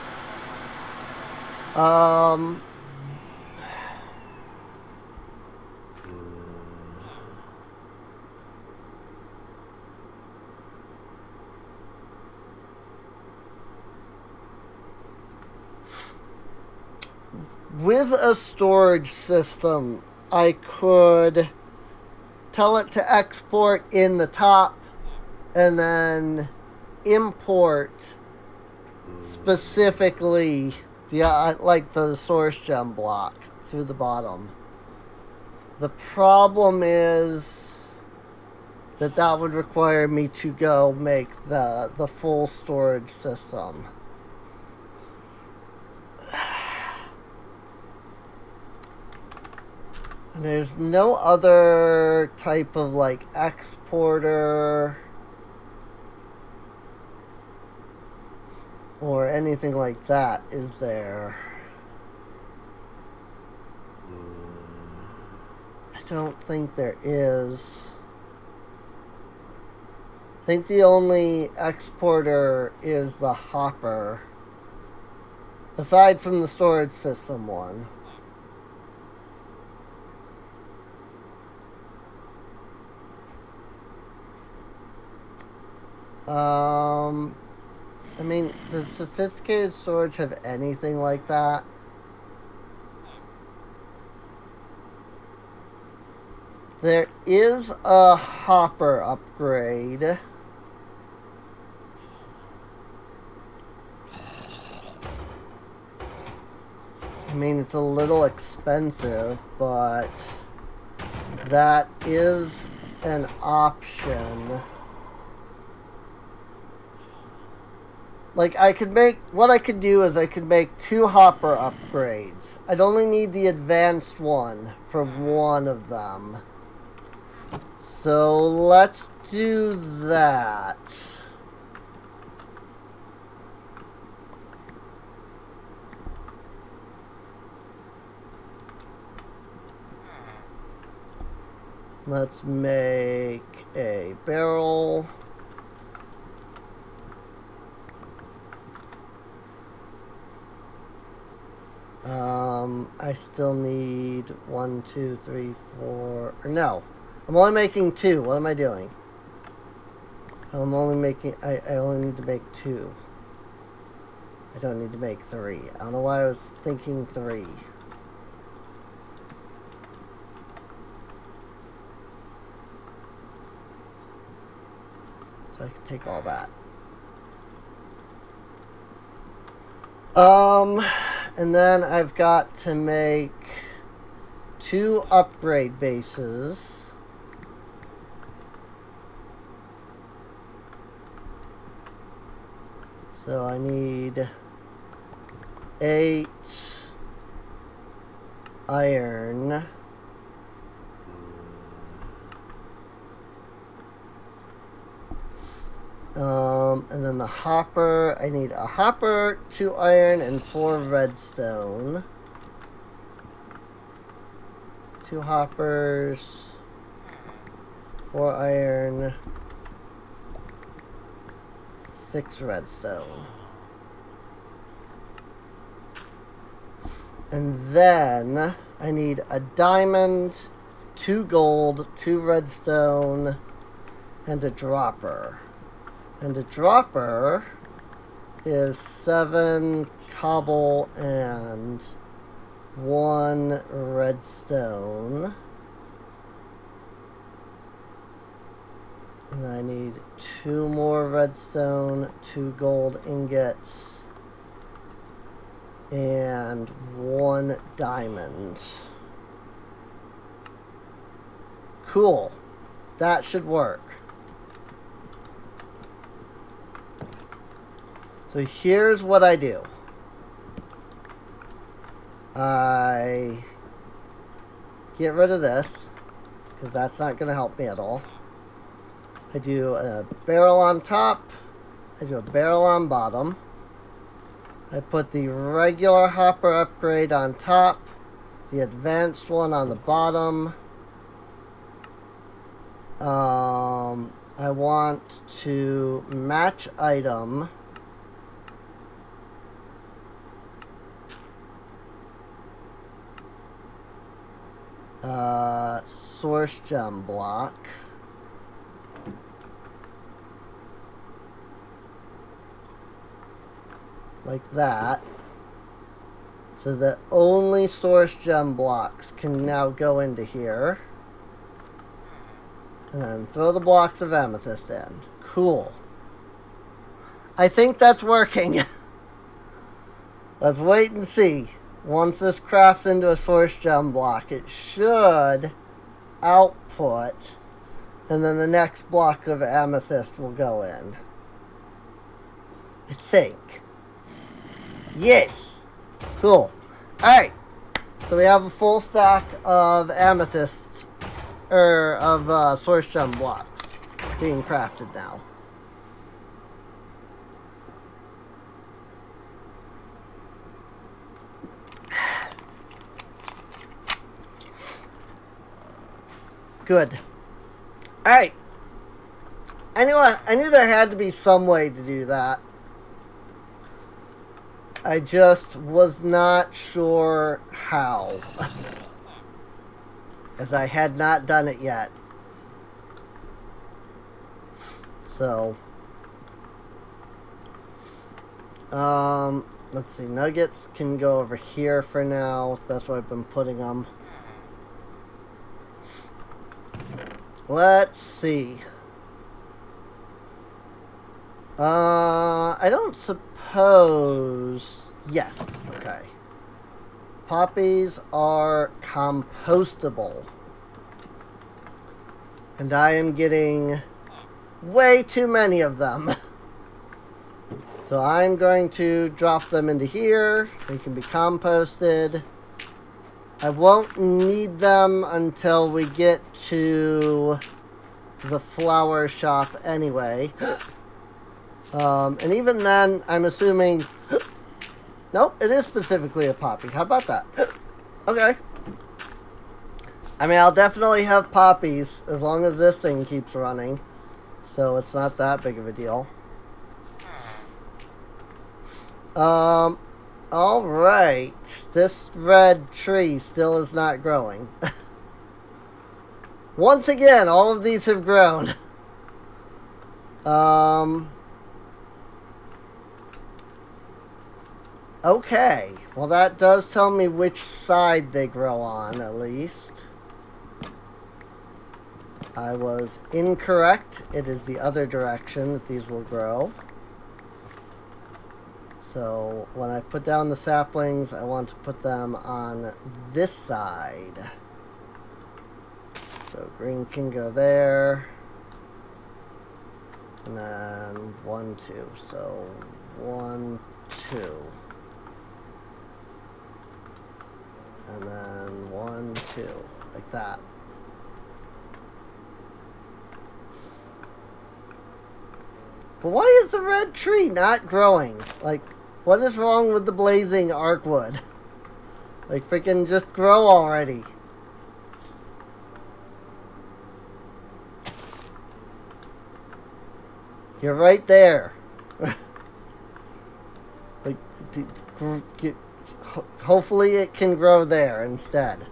Speaker 1: With a storage system, I could tell it to export in the top and then import specifically the source gem block through the bottom. The problem is that would require me to go make the full storage system. There's no other type of like exporter or anything like that, is there? I don't think there is. I think the only exporter is the hopper, aside from the storage system one. I mean, does sophisticated storage have anything like that? There is a hopper upgrade. I mean, it's a little expensive, but that is an option. Like, what I could do is I could make 2 hopper upgrades. I'd only need the advanced one for one of them. So let's do that. Let's make a barrel. I still need 1, 2, 3, 4. Or no, I'm only making 2. What am I doing? I'm only making. I only need to make 2. I don't need to make 3. I don't know why I was thinking 3. So I can take all that. And then I've got to make 2 upgrade bases. So I need 8 iron. And then the hopper, I need a hopper, 2 iron, and 4 redstone. 2 hoppers, 4 iron, 6 redstone. And then I need a diamond, 2 gold, 2 redstone, and a dropper. And a dropper is 7 cobble and 1 redstone. And I need 2 more redstone, 2 gold ingots, and 1 diamond. Cool. That should work. So here's what I do. I get rid of this, because that's not going to help me at all. I do a barrel on top. I do a barrel on bottom. I put the regular hopper upgrade on top. The advanced one on the bottom. I want to match item. Source gem block. Like that. So that only source gem blocks can now go into here. And then throw the blocks of amethyst in. Cool. I think that's working. Let's wait and see. Once this crafts into a source gem block, it should output. And then the next block of amethyst will go in. I think. Yes. Cool. Alright. So we have a full stack of amethyst, of source gem blocks being crafted now. Good. Alright. I knew there had to be some way to do that. I just was not sure how. As I had not done it yet. So. Let's see. Nuggets can go over here for now. That's where I've been putting them. Let's see. I don't suppose... Yes, okay. Poppies are compostable. And I am getting way too many of them. So I'm going to drop them into here. They can be composted. I won't need them until we get to the flower shop anyway. And even then, I'm assuming... Nope, it is specifically a poppy. How about that? Okay. I mean, I'll definitely have poppies as long as this thing keeps running. So it's not that big of a deal. Alright. This red tree still is not growing. Once again, all of these have grown. Okay. Well, that does tell me which side they grow on, at least. I was incorrect. It is the other direction that these will grow. So, when I put down the saplings, I want to put them on this side. So, green can go there. And then 1, 2. So, 1, 2. And then 1, 2. Like that. But why is the red tree not growing? Like, what is wrong with the blazing arcwood? Like, freaking just grow already. You're right there. Like, hopefully it can grow there instead.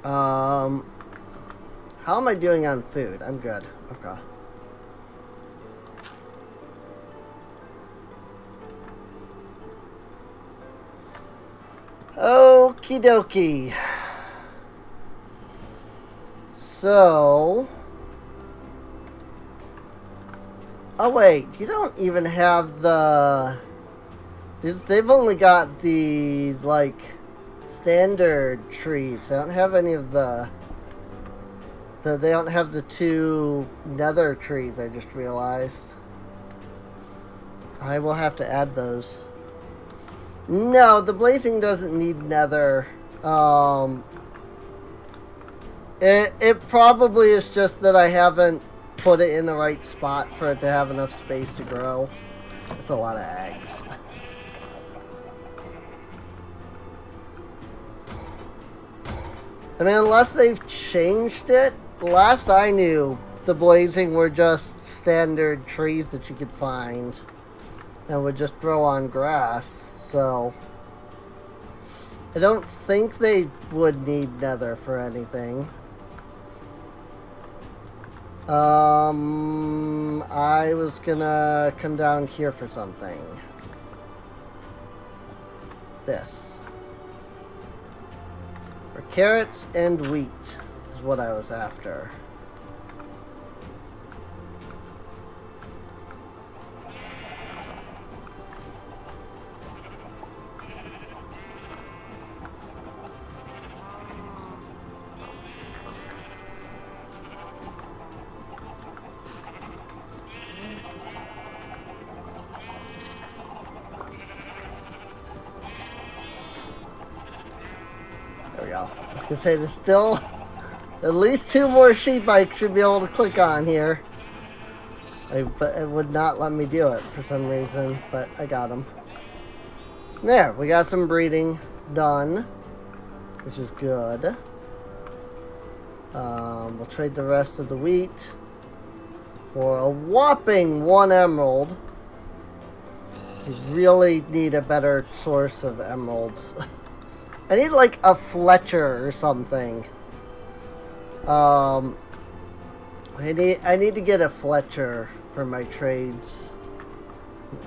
Speaker 1: How am I doing on food? I'm good. Okay. Okie dokie. So... Oh wait, you don't even have the... They've only got these, like, standard trees. They don't have any of the... They don't have the 2 nether trees, I just realized. I will have to add those. No, the blazing doesn't need nether. It probably is just that I haven't put it in the right spot for it to have enough space to grow. It's a lot of eggs. I mean, unless they've changed it, last I knew, the blazing were just standard trees that you could find and would just grow on grass. So I don't think they would need nether for anything. I was gonna come down here for something. This. For carrots and wheat is what I was after. I was gonna say there's still at least 2 more sheep I should be able to click on here. But it would not let me do it for some reason, but I got them. There, we got some breeding done, which is good. We'll trade the rest of the wheat for a whopping 1 emerald. We really need a better source of emeralds. I need like a Fletcher or something. I need to get a Fletcher for my trades,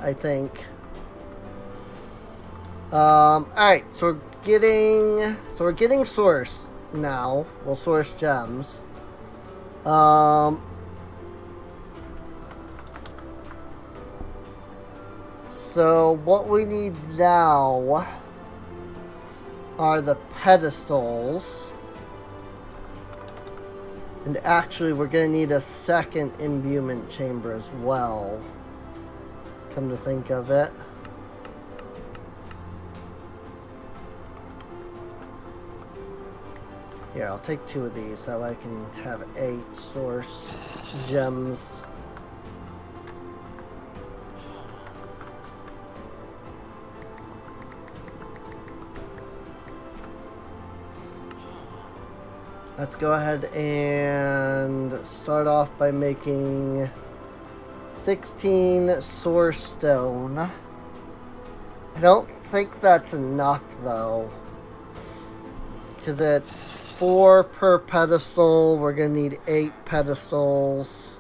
Speaker 1: I think. Alright, so we're getting source now. We'll source gems. So what we need now are the pedestals. And actually, we're going to need a second imbuement chamber as well. Come to think of it. Here, I'll take 2 of these so I can have 8 source gems. Let's go ahead and start off by making 16 source stone. I don't think that's enough though, because it's 4 per pedestal. We're gonna need 8 pedestals.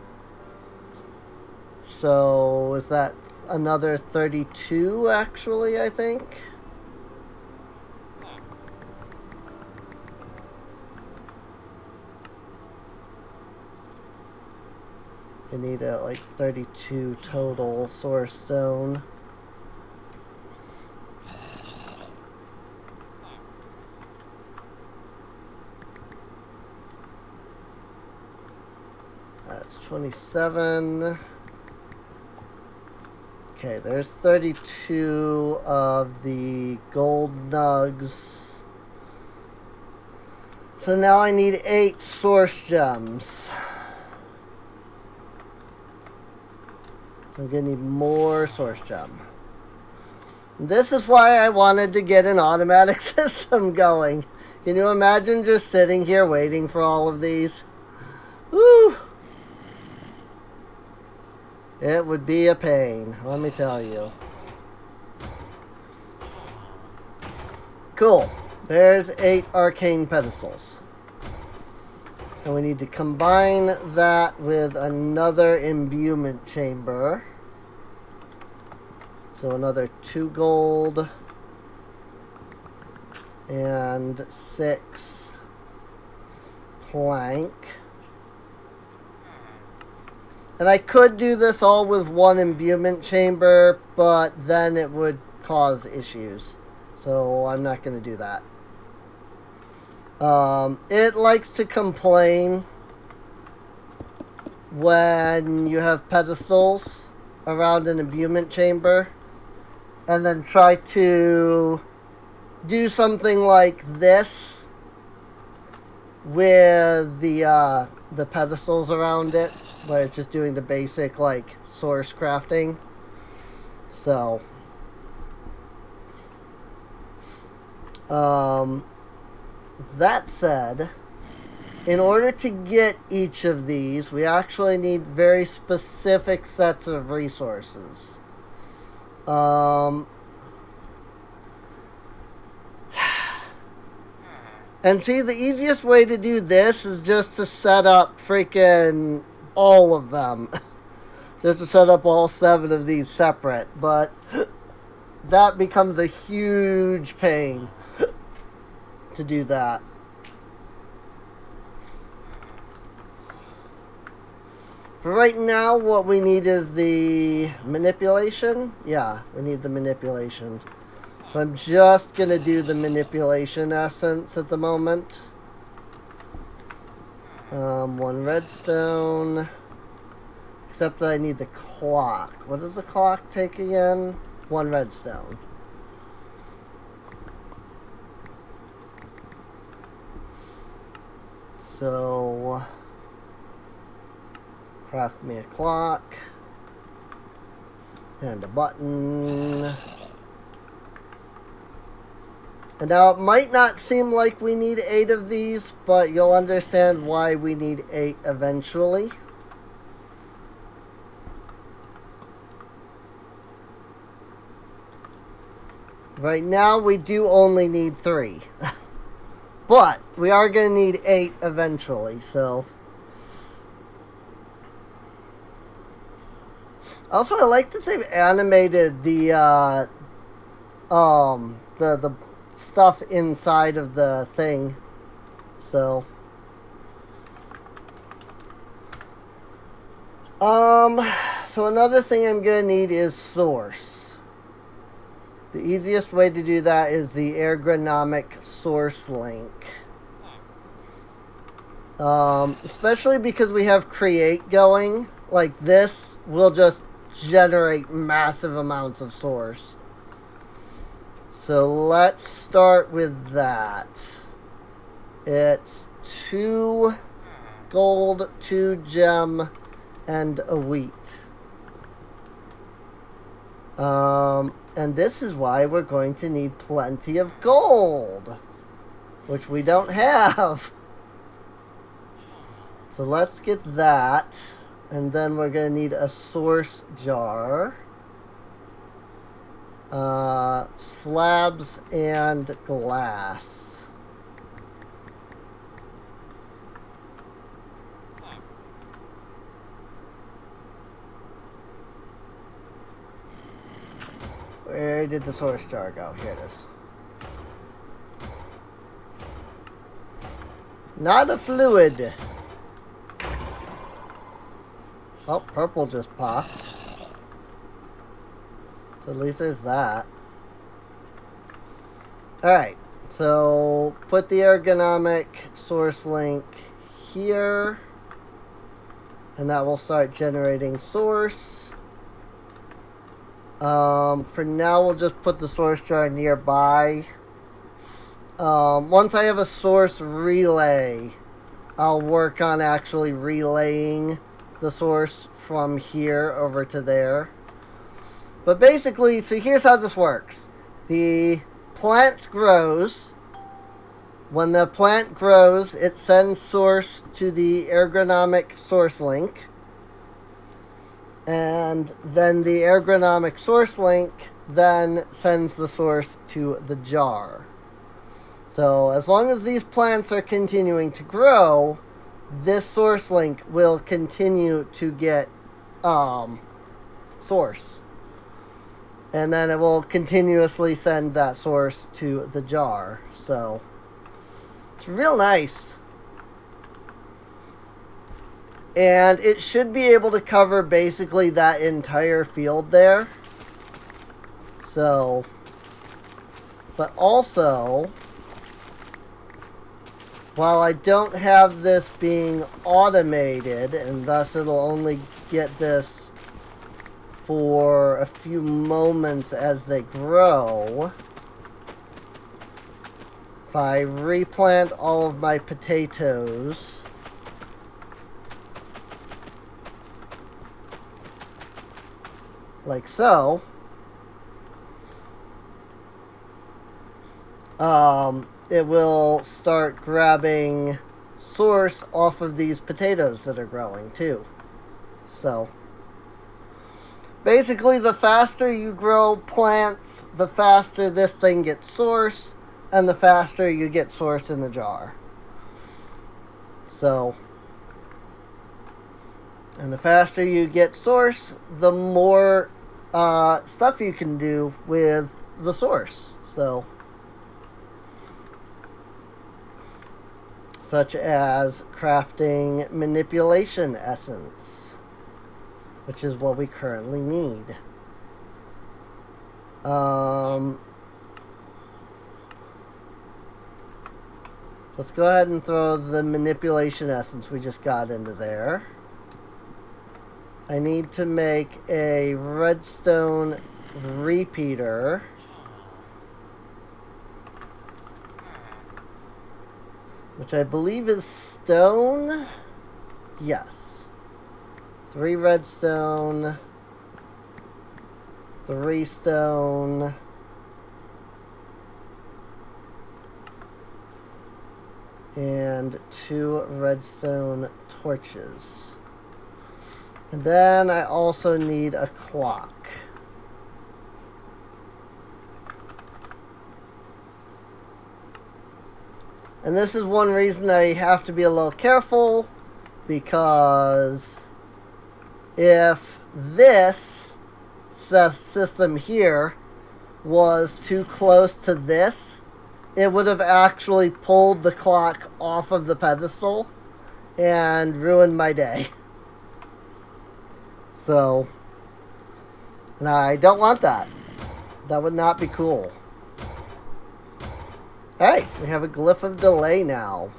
Speaker 1: So is that another 32 actually, I think? You need like 32 total source stone. That's 27. Okay, there's 32 of the gold nugs. So now I need 8 source gems. I'm going to need more source gem. This is why I wanted to get an automatic system going. Can you imagine just sitting here waiting for all of these? Woo! It would be a pain, let me tell you. Cool. There's 8 arcane pedestals. And we need to combine that with another imbuement chamber. So another 2 gold and 6 plank. And I could do this all with one imbuement chamber, but then it would cause issues. So I'm not going to do that. It likes to complain when you have pedestals around an imbuement chamber and then try to do something like this with the pedestals around it, where it's just doing the basic like source crafting. So that said, in order to get each of these, we actually need very specific sets of resources. And see, the easiest way to do this is just to set up freaking all of them. Just to set up all 7 of these separate. But that becomes a huge pain to do that. For right now, what we need is the manipulation. Yeah, we need the manipulation. So I'm just going to do the manipulation essence at the moment. 1 redstone. Except that I need the clock. What does the clock take again? 1 redstone. So craft me a clock. And a button. And now it might not seem like we need 8 of these, but you'll understand why we need 8 eventually. Right now we do only need 3. But we are going to need 8 eventually, so. Also, I like that they've animated the stuff inside of the thing. So so another thing I'm gonna need is source. The easiest way to do that is the ergonomic source link. Especially because we have create going, like this will just generate massive amounts of source. So let's start with that. It's 2 gold, 2 gem, and a wheat. And this is why we're going to need plenty of gold, which we don't have. So let's get that, and then we're going to need a source jar. Slabs and glass. Where did the source jar go? Here it is. Not a fluid. Oh, purple just popped. So at least there's that. Alright, so put the ergonomic source link here. And that will start generating source. For now, we'll just put the source jar nearby. Once I have a source relay, I'll work on actually relaying the source from here over to there. But basically, so here's how this works. The plant grows. When the plant grows, it sends source to the ergonomic source link. And then the ergonomic source link then sends the source to the jar. So as long as these plants are continuing to grow, this source link will continue to get source. And then it will continuously send that source to the jar. So it's real nice. And it should be able to cover basically that entire field there. So, but also, while I don't have this being automated, and thus it'll only get this for a few moments as they grow, if I replant all of my potatoes, like so, it will start grabbing source off of these potatoes that are growing too. So basically, the faster you grow plants, the faster this thing gets source, and the faster you get source in the jar. So, and the faster you get source, the more stuff you can do with the source. So, such as crafting manipulation essence, which is what we currently need. So let's go ahead and throw the manipulation essence we just got into there. I need to make a redstone repeater. Which I believe is stone. Yes. 3 redstone. 3 stone. And 2 redstone torches. And then I also need a clock. And this is one reason I have to be a little careful, because if this system here was too close to this, it would have actually pulled the clock off of the pedestal and ruined my day. So, and I don't want that. That would not be cool. Alright, we have a glyph of delay now.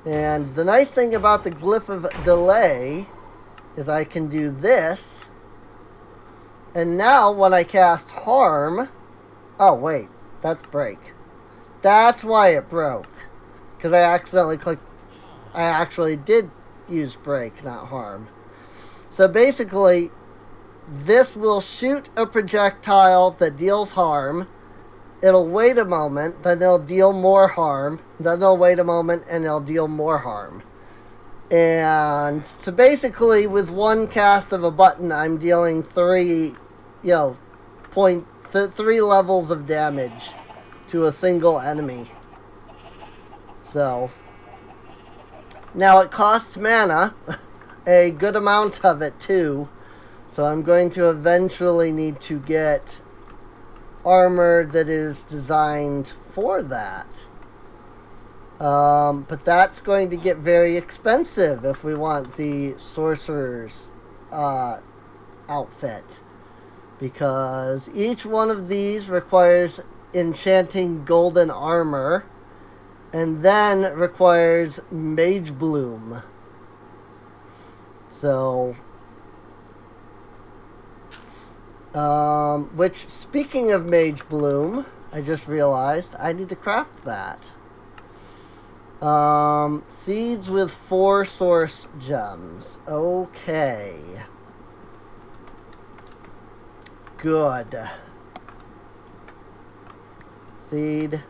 Speaker 1: And the nice thing about the glyph of delay is I can do this. And now when I cast harm... Oh, wait. That's break. That's why it broke. Because I accidentally clicked... I actually did use break, not harm. So basically, this will shoot a projectile that deals harm. It'll wait a moment, then it'll deal more harm. Then it'll wait a moment, and it'll deal more harm. And so basically, with one cast of a button, I'm dealing 3 levels of damage to a single enemy. So, now it costs mana, a good amount of it too. So I'm going to eventually need to get armor that is designed for that. But that's going to get very expensive if we want the sorcerer's outfit, because each one of these requires enchanting golden armor and then requires mage bloom. So which, speaking of mage bloom, I just realized I need to craft that. Seeds with 4 source gems. Okay. Good. Seed.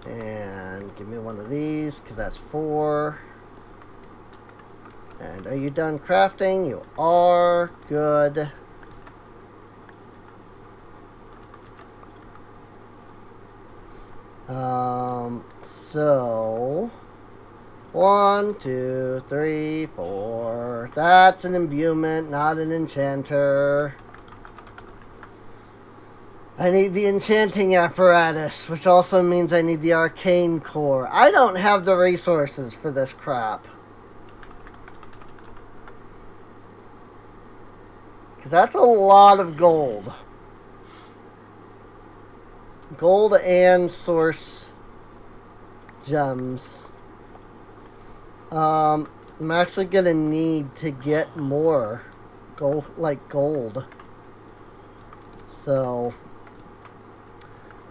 Speaker 1: And give me one of these, because that's 4. And are you done crafting? You are. Good. So 1, 2, 3, 4. That's an imbuement, not an enchanter. I need the enchanting apparatus, which also means I need the arcane core. I don't have the resources for this crap. Because that's a lot of gold. Gold and source gems. I'm actually going to need to get more gold, like gold. So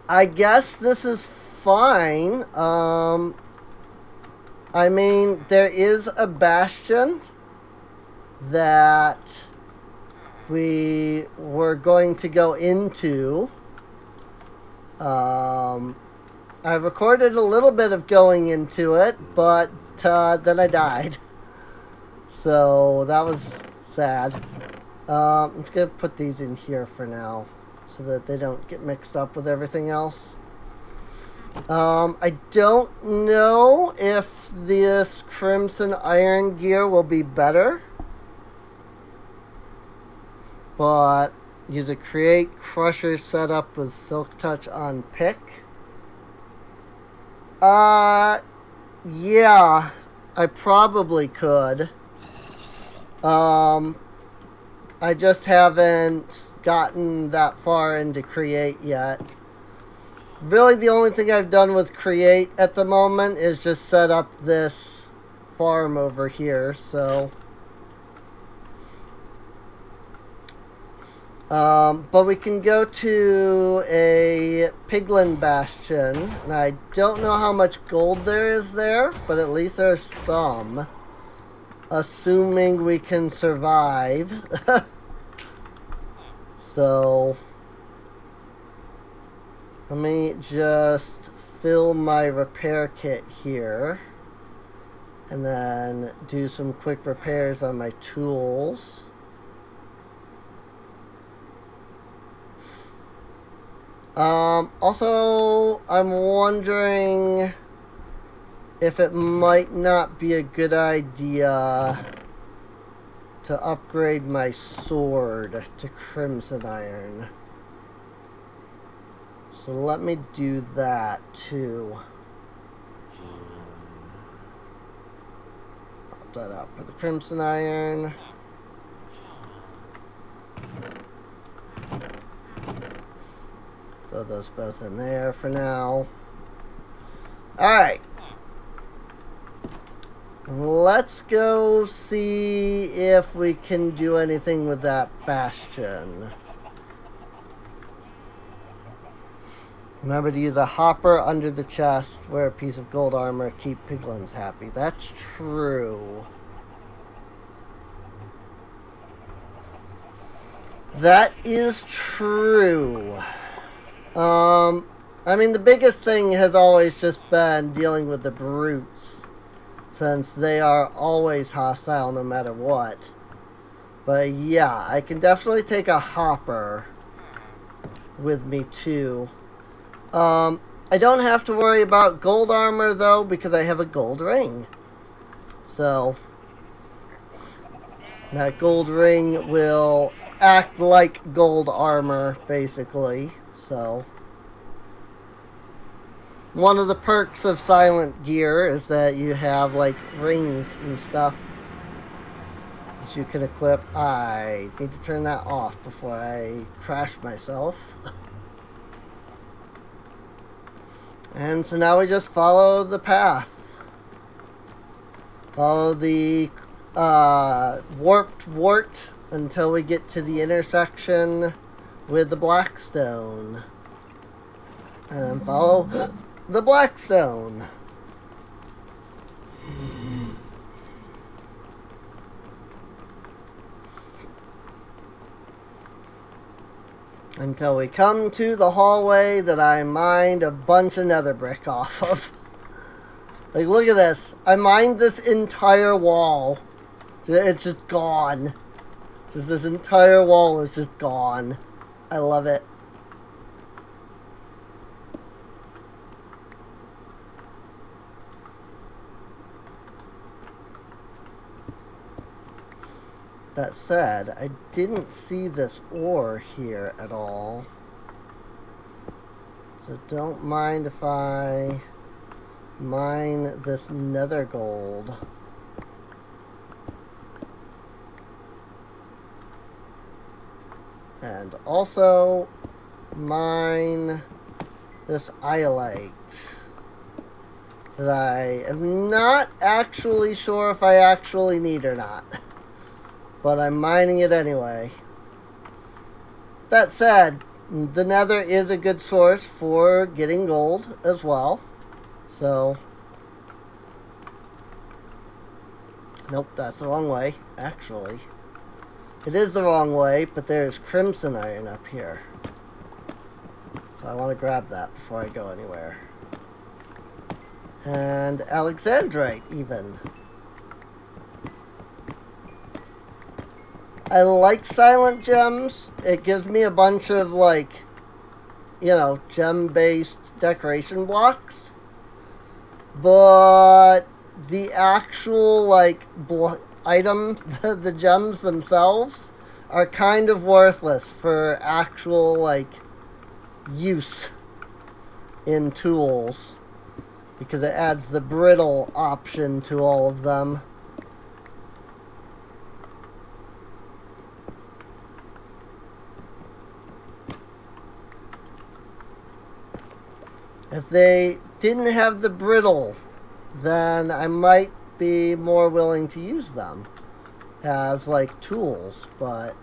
Speaker 1: I guess this is fine. I mean, there is a bastion that we were going to go into. I recorded a little bit of going into it, but then I died. So that was sad. I'm just going to put these in here for now so that they don't get mixed up with everything else. I don't know if this Crimson Iron gear will be better. But use a create crusher setup with Silk Touch on pick. Yeah, I probably could. I just haven't gotten that far into create yet. Really, the only thing I've done with create at the moment is just set up this farm over here, so. But we can go to a Piglin Bastion, and I don't know how much gold there is there, but at least there's some. Assuming we can survive. So, let me just fill my repair kit here. And then do some quick repairs on my tools. Also, I'm wondering if it might not be a good idea to upgrade my sword to Crimson Iron. So let me do that too. Pop that out for the Crimson Iron. Throw those both in there for now. Alright. Let's go see if we can do anything with that bastion. Remember to use a hopper under the chest, wear a piece of gold armor, keep piglins happy. That's true. That is true. I mean, the biggest thing has always just been dealing with the brutes, since they are always hostile no matter what. But yeah, I can definitely take a hopper with me too. I don't have to worry about gold armor though, because I have a gold ring. So, that gold ring will act like gold armor, basically. So, one of the perks of silent gear is that you have like rings and stuff that you can equip. I need to turn that off before I crash myself. And so now we just follow the path. Follow the warped wart until we get to the intersection with the Blackstone. And then follow the Blackstone. Until we come to the hallway that I mined a bunch of nether brick off of. Like, look at this. I mined this entire wall. It's just gone. Just this entire wall is just gone. I love it. That said, I didn't see this ore here at all. So don't mind if I mine this nether gold. And also mine this iolite that I am not actually sure if I actually need or not. But I'm mining it anyway. That said, the nether is a good source for getting gold as well. So, nope, that's the wrong way, actually. It is the wrong way, but there's crimson iron up here. So I want to grab that before I go anywhere. And alexandrite, even. I like silent gems. It gives me a bunch of, like, you know, gem-based decoration blocks. But the actual, like, item, the gems themselves, are kind of worthless for actual, like, use in tools. Because it adds the brittle option to all of them. If they didn't have the brittle, then I might be more willing to use them as like tools, but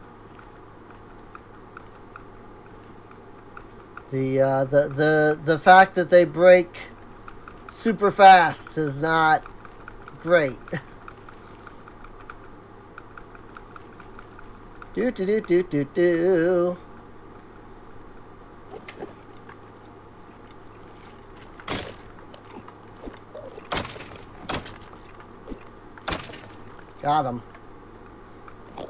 Speaker 1: the fact that they break super fast is not great. do. Got him.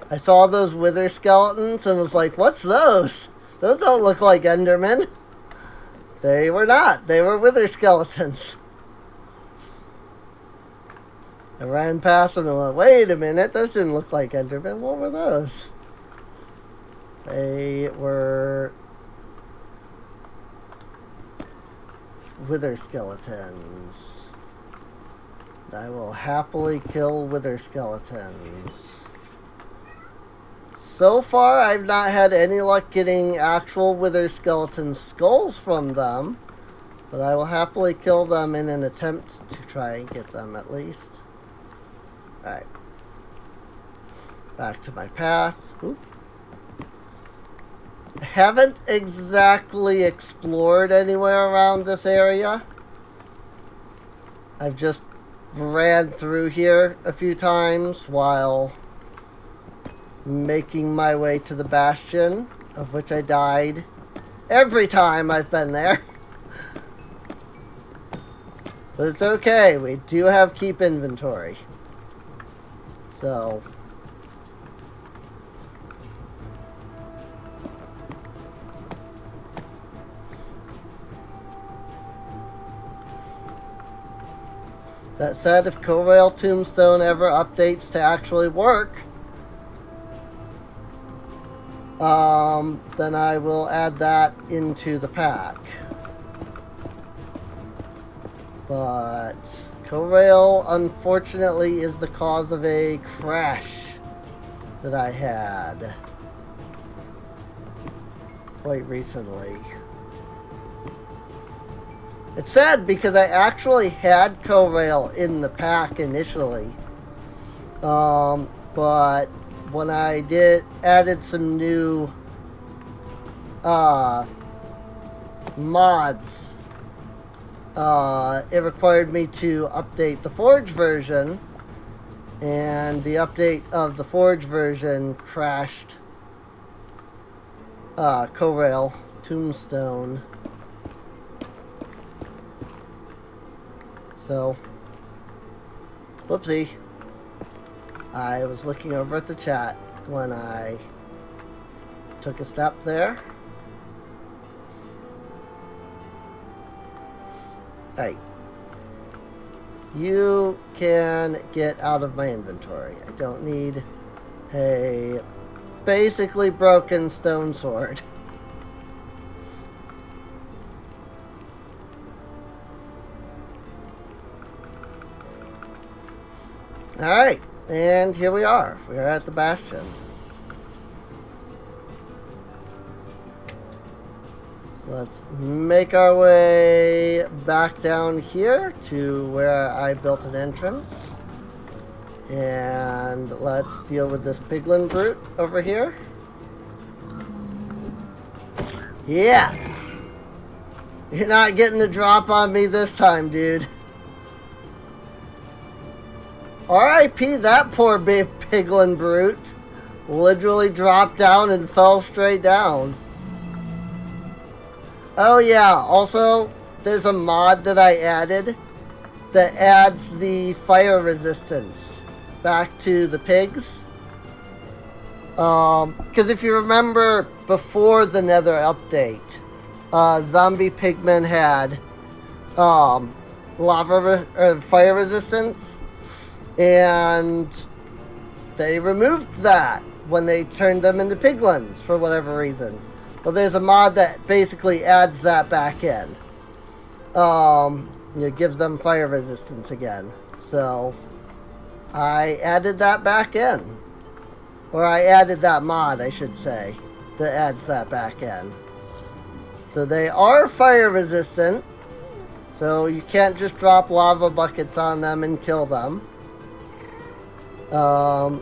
Speaker 1: I saw those wither skeletons and was like, what's those? Those don't look like Endermen. They were not. They were wither skeletons. I ran past them and went, wait a minute, those didn't look like Endermen. What were those? They were wither skeletons. I will happily kill wither skeletons. So far, I've not had any luck getting actual wither skeleton skulls from them, but I will happily kill them in an attempt to try and get them at least. Alright. Back to my path. Oop. Haven't exactly explored anywhere around this area. I've just ran through here a few times while making my way to the bastion, of which I died every time I've been there. But it's okay, we do have keep inventory. So that said, if Corail Tombstone ever updates to actually work, then I will add that into the pack. But Corail, unfortunately, is the cause of a crash that I had quite recently. It's sad because I actually had Corail in the pack initially. But when I added some new mods, it required me to update the Forge version, and the update of the Forge version crashed Corail Tombstone. So, whoopsie. I was looking over at the chat when I took a step there. Hey, you can get out of my inventory. I don't need a basically broken stone sword. Alright, and here we are. We are at the Bastion. So let's make our way back down here to where I built an entrance. And let's deal with this piglin brute over here. Yeah! You're not getting the drop on me this time, dude. R.I.P. that poor big piglin brute. Literally dropped down and fell straight down. Oh yeah, also, there's a mod that I added that adds the fire resistance back to the pigs. Because if you remember, before the Nether update, zombie pigmen had fire resistance, and they removed that when they turned them into piglins for whatever reason. Well, there's a mod that basically adds that back in. It gives them fire resistance again. So I added that back in. Or I added that mod, I should say, that adds that back in. So they are fire resistant. So you can't just drop lava buckets on them and kill them.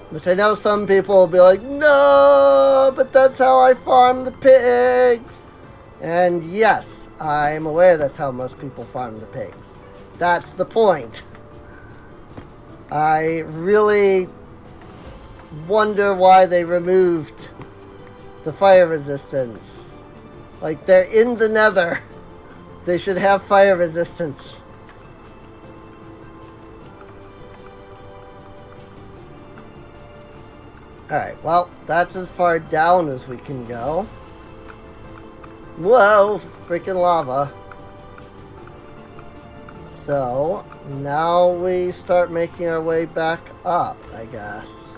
Speaker 1: Which I know some people will be like, no, but that's how I farm the pigs. And yes, I'm aware that's how most people farm the pigs. That's the point. I really wonder why they removed the fire resistance. Like, they're in the Nether. They should have fire resistance. Alright, well, that's as far down as we can go. Whoa, freaking lava. So, now we start making our way back up, I guess.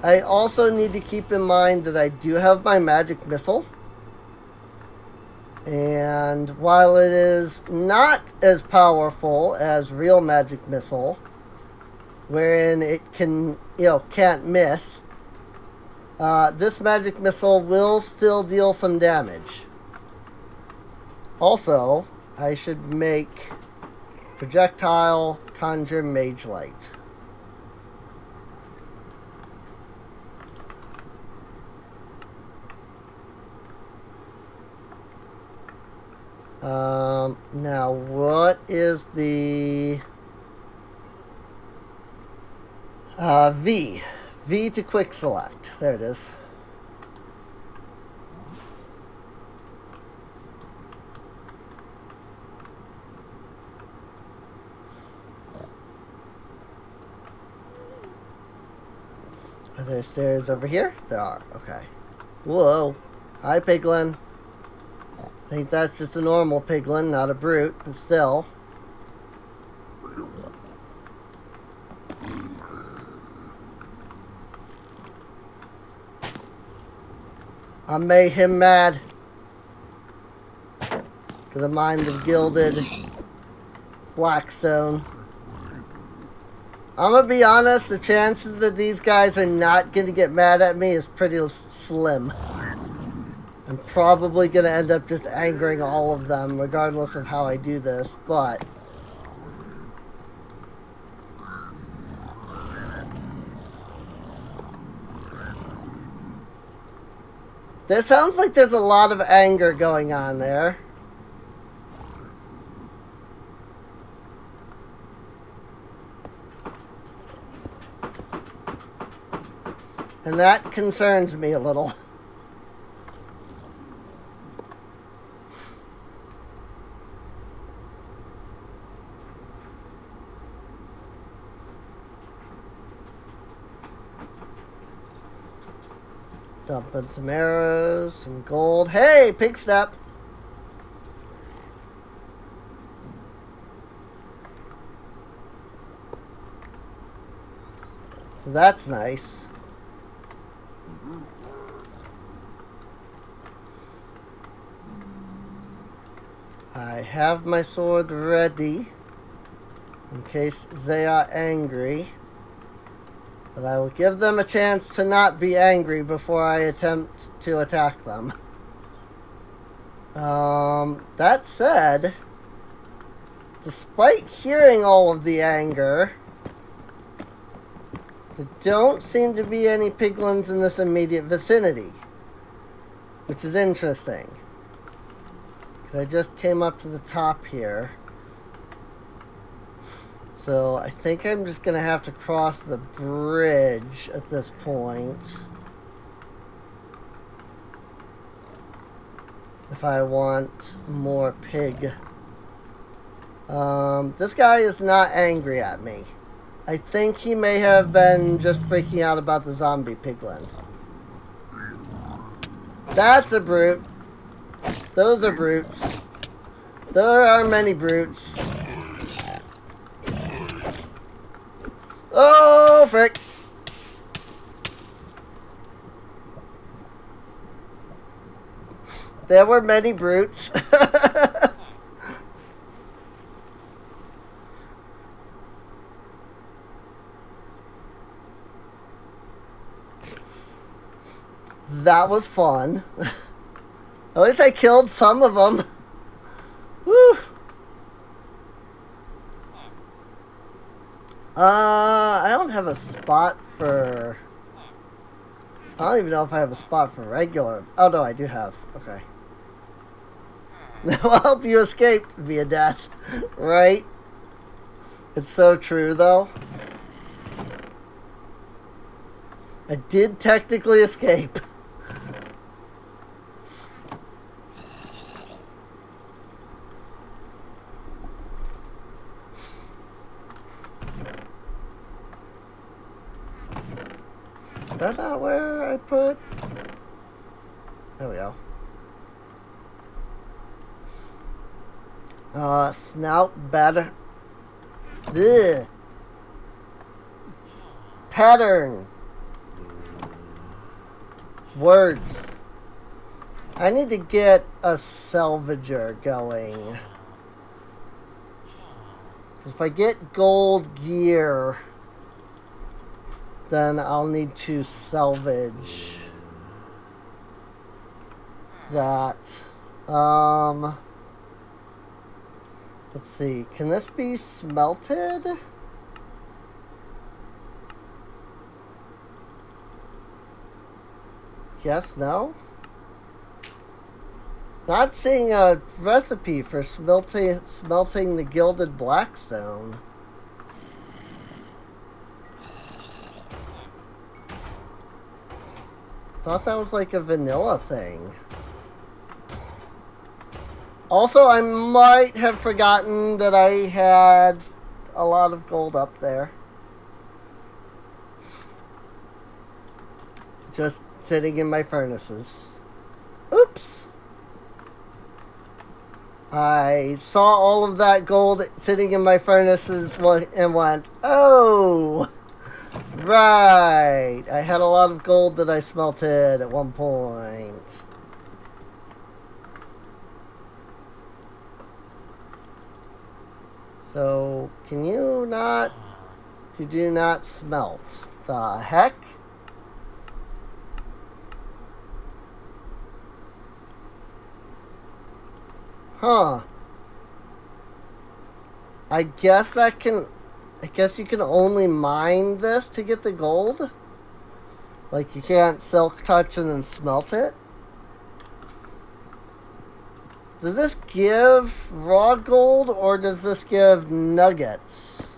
Speaker 1: I also need to keep in mind that I do have my magic missile. And while it is not as powerful as real magic missile, wherein it can, can't miss, this magic missile will still deal some damage. Also, I should make projectile conjure mage light. Now what is the V to quick select? There it is. Are there stairs over here? There are. Okay. Whoa. Hi, piglin. I think that's just a normal piglin, not a brute, but still. I made him mad. Because I mined the gilded blackstone. I'm going to be honest, the chances that these guys are not going to get mad at me is pretty slim. I'm probably going to end up just angering all of them, regardless of how I do this, but... There sounds like there's a lot of anger going on there. And that concerns me a little. Dumping some arrows, some gold. Hey, pig step! So that's nice. I have my sword ready in case they are angry. But I will give them a chance to not be angry before I attempt to attack them. That said, despite hearing all of the anger, there don't seem to be any piglins in this immediate vicinity, which is interesting. Because I just came up to the top here. So I think I'm just going to have to cross the bridge at this point if I want more pig. This guy is not angry at me. I think he may have been just freaking out about the zombie piglin. That's a brute. Those are brutes. There are many brutes. Oh, frick. There were many brutes. That was fun. At least I killed some of them. Whew. I don't have a spot for... I don't even know if I have a spot for regular. Oh, no, I do have. Okay. That will help you escape via death. Right? It's so true, though. I did technically escape. Is that not where I put? There we go. Snout better. Ugh. Pattern. Words. I need to get a salvager going. If I get gold gear, then I'll need to salvage that. Let's see. Can this be smelted? Yes, no? Not seeing a recipe for smelting the gilded blackstone. Thought that was like a vanilla thing. Also, I might have forgotten that I had a lot of gold up there. Just sitting in my furnaces. Oops. I saw all of that gold sitting in my furnaces and went, oh, right. I had a lot of gold that I smelted at one point. So, can you not... You do not smelt. The heck? Huh. I guess that can... I guess you can only mine this to get the gold? Like, you can't silk touch and then smelt it? Does this give raw gold, or does this give nuggets?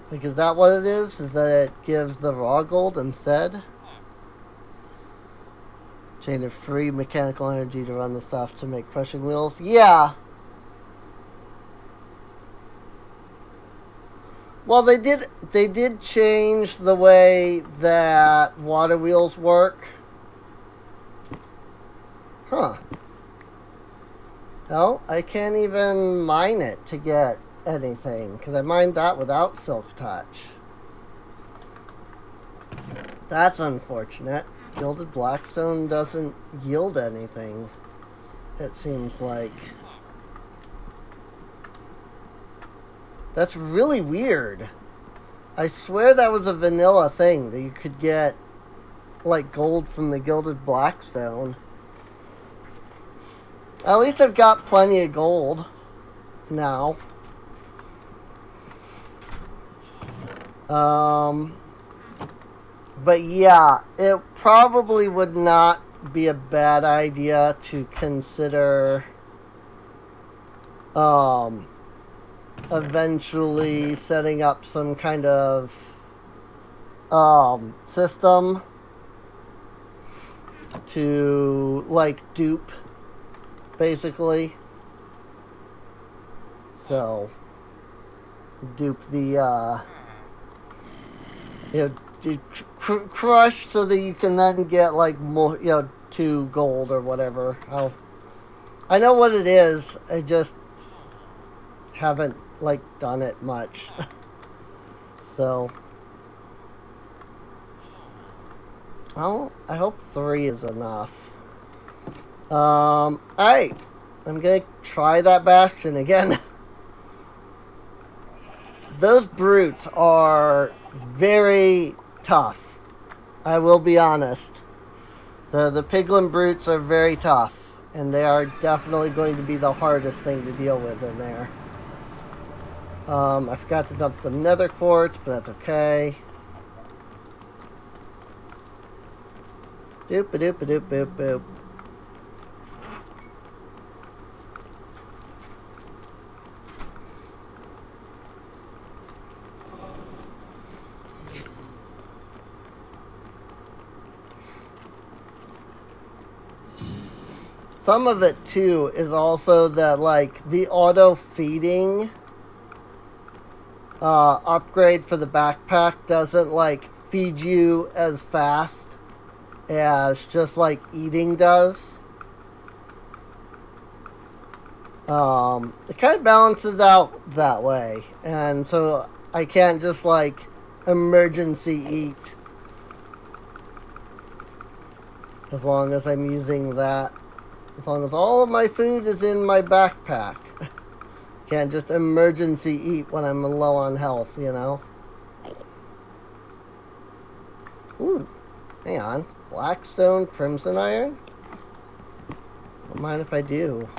Speaker 1: Like, is that what it is? Is that it gives the raw gold instead? Chain of free mechanical energy to run the stuff to make crushing wheels? Yeah. Well, they did change the way that water wheels work. Huh. No, I can't even mine it to get anything, because I mined that without silk touch. That's unfortunate. Gilded blackstone doesn't yield anything. it seems like. That's really weird. I swear that was a vanilla thing, that you could get, like, gold from the Gilded Blackstone. At least I've got plenty of gold now. But yeah, it probably would not be a bad idea to consider eventually setting up some kind of system to, like, dupe, basically. So dupe the crush so that you can then get, like, more, 2 gold or whatever. I know what it is, I just haven't, like, done it much. So, well, I hope 3 is enough. Alright, I'm gonna try that bastion again. Those brutes are very tough, I will be honest. The piglin brutes are very tough, and they are definitely going to be the hardest thing to deal with in there. I forgot to dump the nether quartz, but that's okay. Doop a doop a doop boop boop. Some of it, too, is also that, like, the auto-feeding upgrade for the backpack doesn't, like, feed you as fast as just, like, eating does. It kind of balances out that way. And so I can't just, like, emergency eat as long as I'm using that. As long as all of my food is in my backpack. Can't just emergency eat when I'm low on health, you know? Ooh, hang on. Blackstone, crimson iron? Don't mind if I do.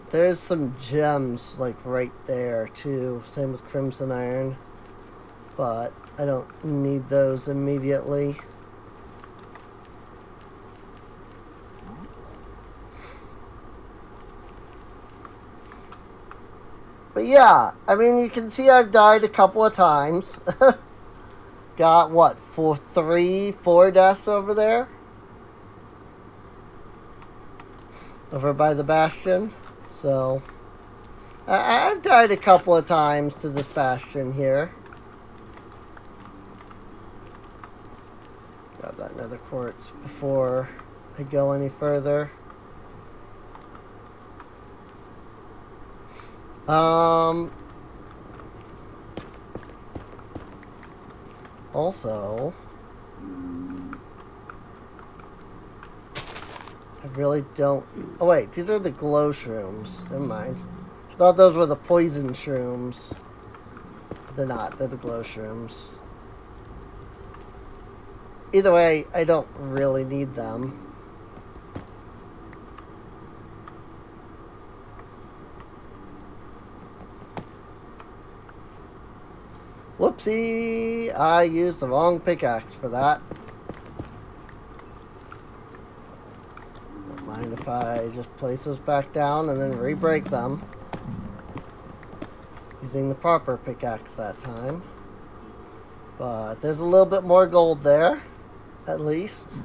Speaker 1: There's some gems, like, right there, too. Same with crimson iron. But I don't need those immediately. But yeah, I mean, you can see I've died a couple of times. Got, what, 4 deaths over there? Over by the bastion. So, I've died a couple of times to this bastion here. Grab that nether quartz before I go any further. Also, I really don't... Oh, wait. These are the glow shrooms. Never mind. I thought those were the poison shrooms. But they're not. They're the glow shrooms. Either way, I don't really need them. Whoopsie! I used the wrong pickaxe for that. Don't mind if I just place those back down and then re-break them. Using the proper pickaxe that time. But there's a little bit more gold there, at least.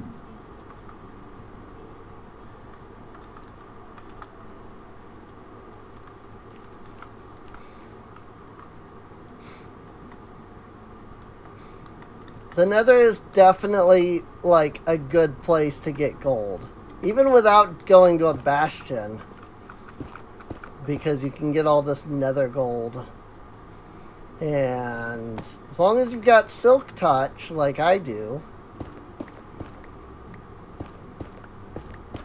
Speaker 1: The Nether is definitely, like, a good place to get gold. Even without going to a bastion. because you can get all this nether gold. And as long as you've got silk touch, like I do,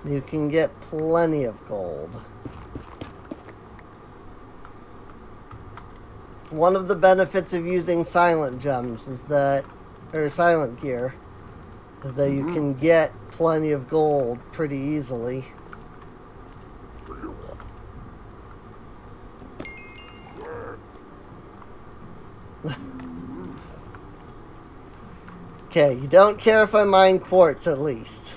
Speaker 1: you can get plenty of gold. One of the benefits of using silent gems is that, or silent gear, is that you can get plenty of gold pretty easily. Okay, you don't care if I mine quartz at least.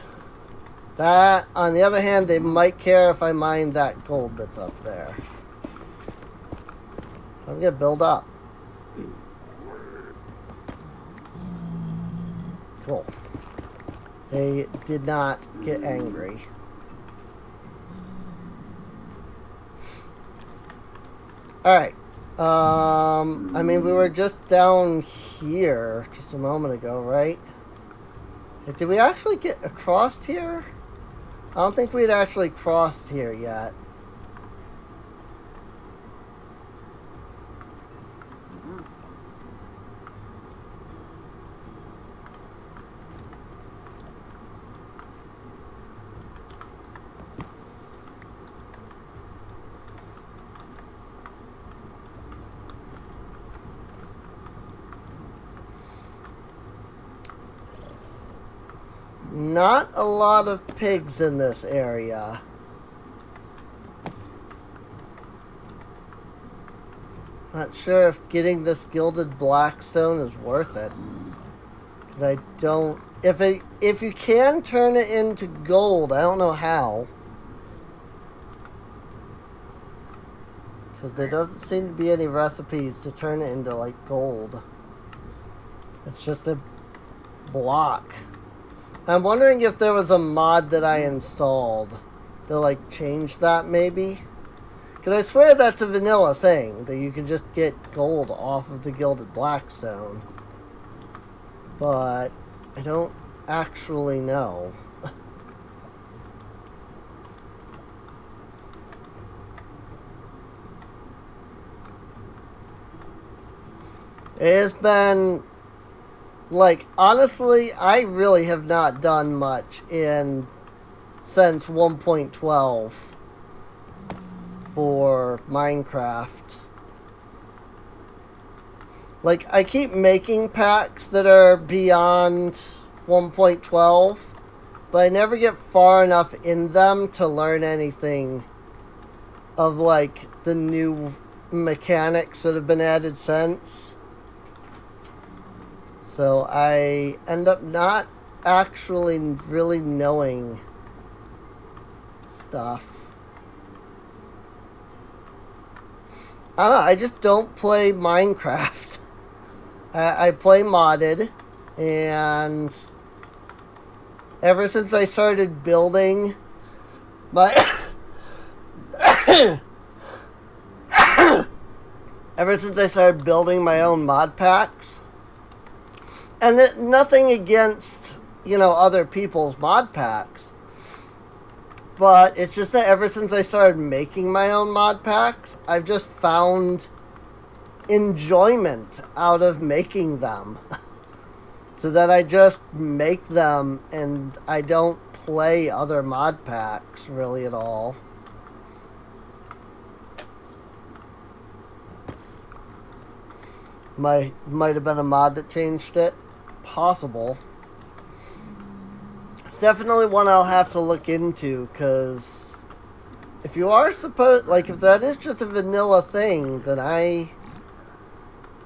Speaker 1: That, on the other hand, they might care if I mine that gold that's up there. So I'm going to build up. Cool. They did not get angry. Alright. I mean, we were just down here just a moment ago, right? Did we actually get across here? I don't think we'd actually crossed here yet. Not a lot of pigs in this area. Not sure if getting this gilded blackstone is worth it. Because I don't... If you can turn it into gold, I don't know how. Because there doesn't seem to be any recipes to turn it into, like, gold. It's just a block. I'm wondering if there was a mod that I installed to, like, change that, maybe? Because I swear that's a vanilla thing, that you can just get gold off of the gilded blackstone. But I don't actually know. It has been... Like, honestly, I really have not done much since 1.12 for Minecraft. Like, I keep making packs that are beyond 1.12, but I never get far enough in them to learn anything of, like, the new mechanics that have been added since. So I end up not actually really knowing stuff. I don't know, I just don't play Minecraft. I play modded, and ever since I started building my... ever since I started building my own mod packs, and nothing against, you know, other people's mod packs. But it's just that ever since I started making my own mod packs, I've just found enjoyment out of making them. So that I just make them and I don't play other mod packs really at all. Might have been a mod that changed it. Possible. It's definitely one I'll have to look into, because if you are supposed, like, if that is just a vanilla thing, then I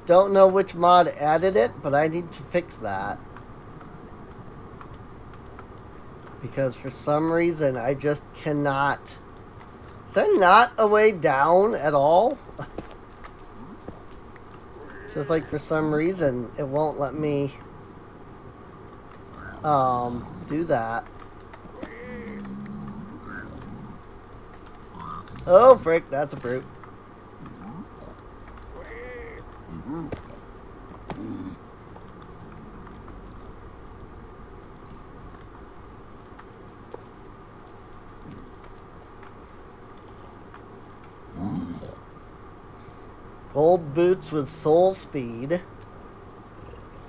Speaker 1: don't know which mod added it, but I need to fix that. Because for some reason, I just cannot... Is there not a way down at all? Just like for some reason, it won't let me do that. Oh, frick, that's a brute. Gold boots with soul speed.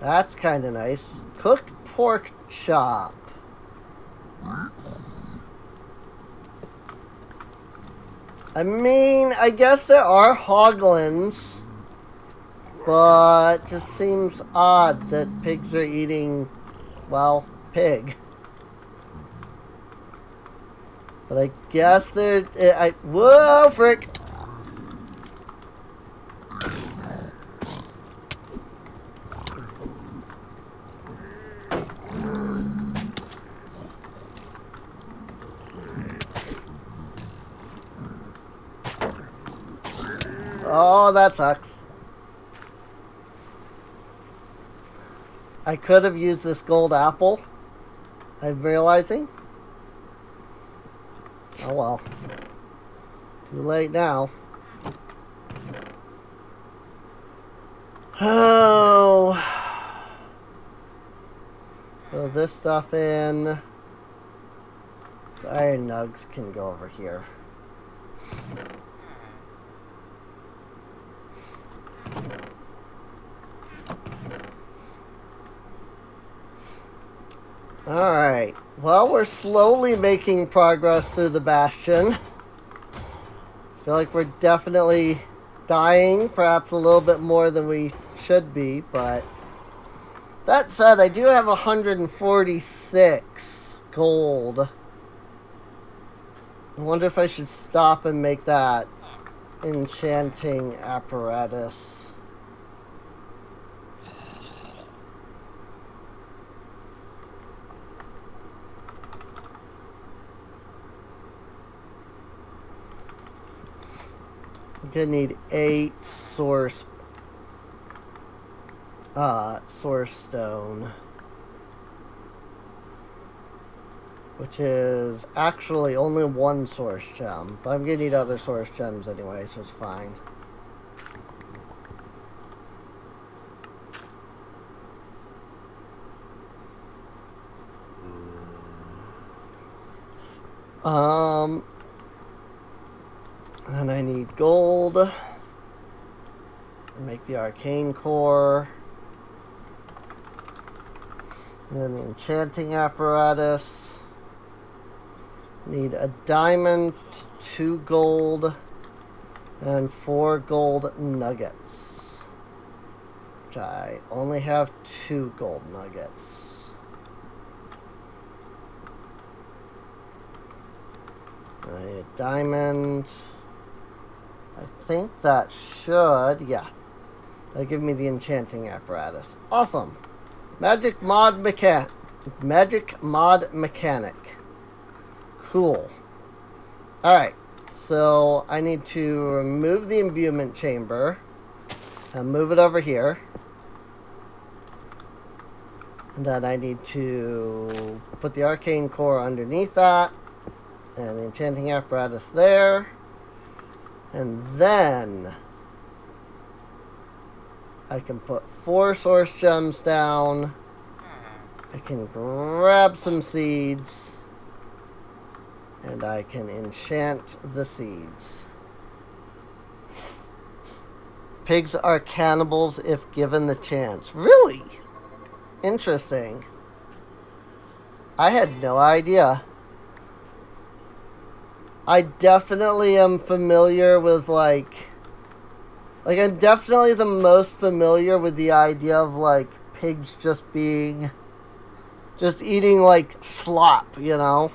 Speaker 1: That's kind of nice. Cooked pork chop. I mean, I guess there are hoglins, but just seems odd that pigs are eating, well, pig. But I guess they're... whoa, frick! Oh, that sucks. I could have used this gold apple. I'm realizing. Oh well. Too late now. Oh. Throw this stuff in. The iron nugs can go over here. Alright. Well, we're slowly making progress through the bastion. I feel like we're definitely dying, perhaps a little bit more than we should be, but that said, I do have 146 gold. I wonder if I should stop and make that enchanting apparatus. I'm gonna need 8 source stone, which is actually only 1 source gem, but I'm gonna need other source gems anyway, so it's fine. Then I need gold to make the arcane core. And then the enchanting apparatus. Need a diamond, 2 gold, and 4 gold nuggets. Which I only have 2 gold nuggets. I need a diamond. I think that should, yeah. That'll give me the enchanting apparatus. Awesome. Magic mod mechanic. Cool. Alright. So I need to remove the imbuement chamber and move it over here. And then I need to put the arcane core underneath that. And the enchanting apparatus there. And then I can put 4 source gems down. I can grab some seeds. And I can enchant the seeds. Pigs are cannibals if given the chance. Really? Interesting. I had no idea. I definitely am familiar with, like, I'm definitely the most familiar with the idea of, like, pigs just eating, like, slop, you know?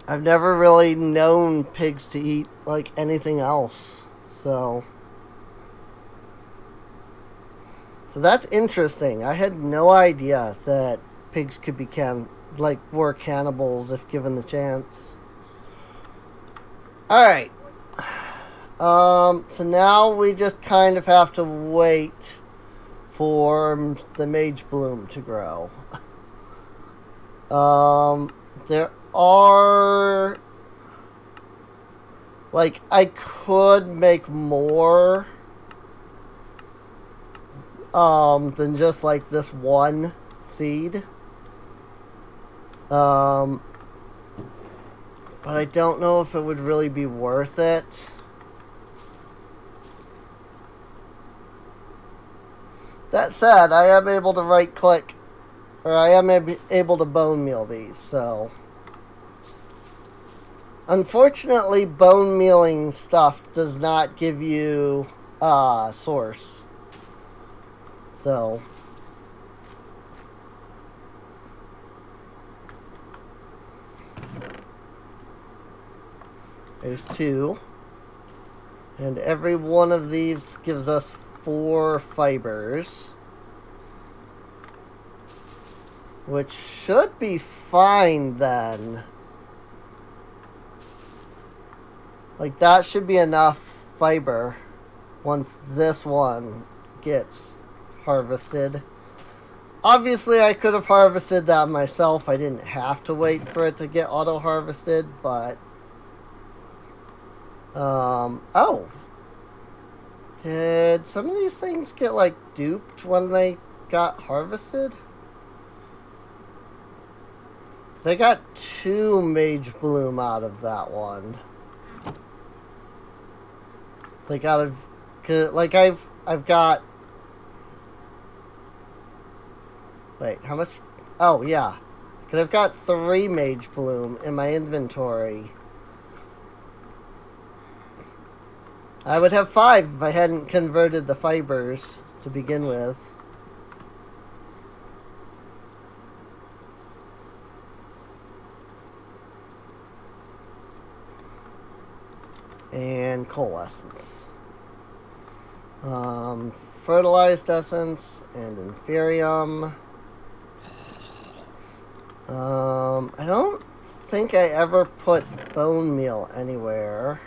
Speaker 1: I've never really known pigs to eat, like, anything else, so that's interesting. I had no idea that pigs could be were cannibals if given the chance. Alright. So now we just kind of have to wait for the mage bloom to grow. There are... Like, I could make more than just, like, this one seed. But I don't know if it would really be worth it. That said, I am able to right click, or I am able to bone meal these, so. Unfortunately, bone mealing stuff does not give you source. So. There's 2. And every one of these gives us 4 fibers. Which should be fine then. Like, that should be enough fiber once this one gets harvested. Obviously, I could have harvested that myself. I didn't have to wait for it to get auto-harvested, but... oh. Did some of these things get, like, duped when they got harvested? They got 2 Mage Bloom out of that one. Like, out of... Like, I've got... Wait, how much? Oh, yeah. Because I've got 3 Mage Bloom in my inventory. I would have 5 if I hadn't converted the fibers to begin with. And coalescence. Fertilized essence and inferium. I don't think I ever put bone meal anywhere.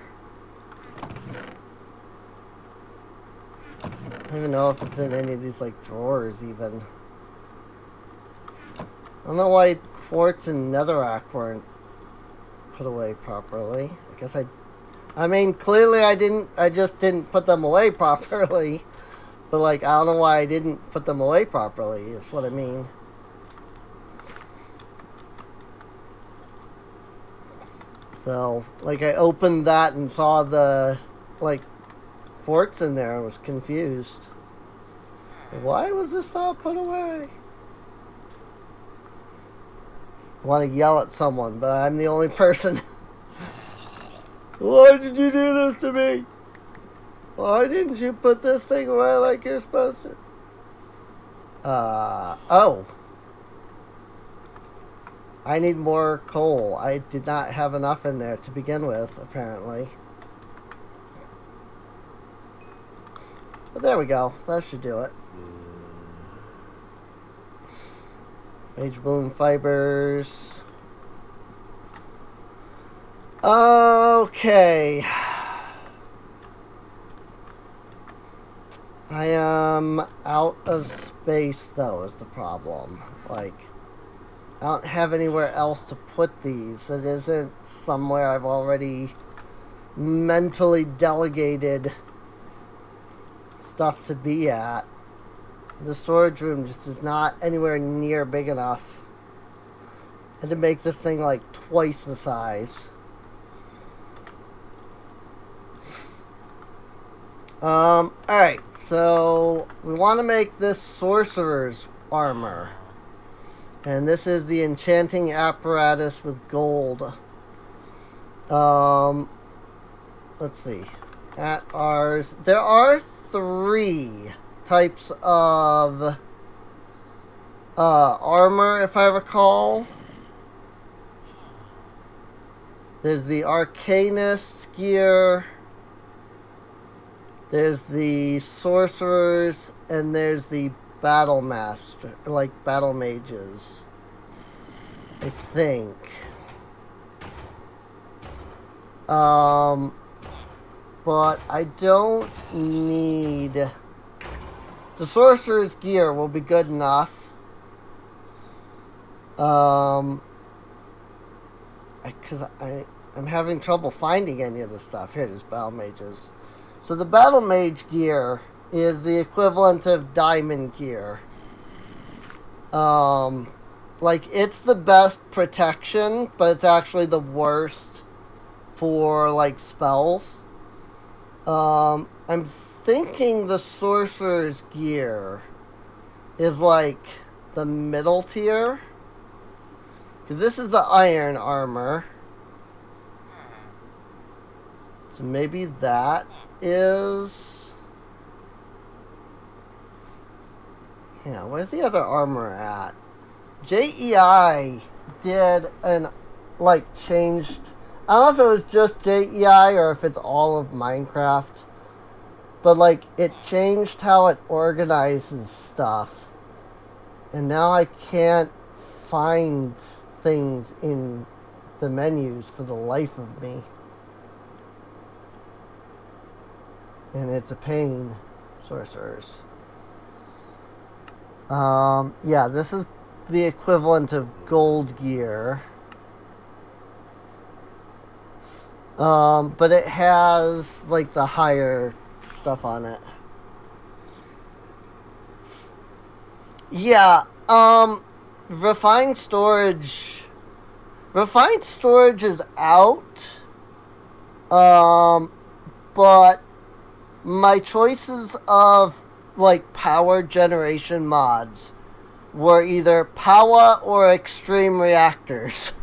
Speaker 1: I don't even know if it's in any of these, like, drawers, even. I don't know why quartz and netherrack weren't put away properly. I mean, clearly I just didn't put them away properly. But, like, I don't know why I didn't put them away properly, is what I mean. So, like, I opened that and saw the, like, quartz in there and was confused. Why was this not put away? I want to yell at someone, but I'm the only person. Why did you do this to me? Why didn't you put this thing away like you're supposed to? Oh. I need more coal. I did not have enough in there to begin with, apparently. But there we go. That should do it. Mage Bloom fibers. Okay. I am out of space, though, is the problem. Like, I don't have anywhere else to put these. It isn't somewhere I've already mentally delegated stuff to be at. The storage room just is not anywhere near big enough. I had to make this thing like twice the size. Alright, so we want to make this sorcerer's armor. And this is the enchanting apparatus with gold. Let's see. At ours, there are 3 types of armor, if I recall. There's the Arcanist's gear. There's the sorcerers, and there's the battle master, like battle mages, I think. But I don't need... The sorcerer's gear will be good enough. Because I'm having trouble finding any of this stuff. Here it is, battle mages. So the battle mage gear is the equivalent of diamond gear. Like, it's the best protection, but it's actually the worst for, like, spells. I'm thinking the sorcerer's gear is like the middle tier. Because this is the iron armor. So maybe that is... Yeah, where's the other armor at? JEI did an, like, changed... I don't know if it was just JEI or if it's all of Minecraft. But, like, it changed how it organizes stuff. And now I can't find things in the menus for the life of me. And it's a pain. Sorcerers. Yeah, this is the equivalent of gold gear. But it has, like, the higher stuff on it. Yeah, refined storage is out. But my choices of, like, power generation mods were either power or extreme reactors.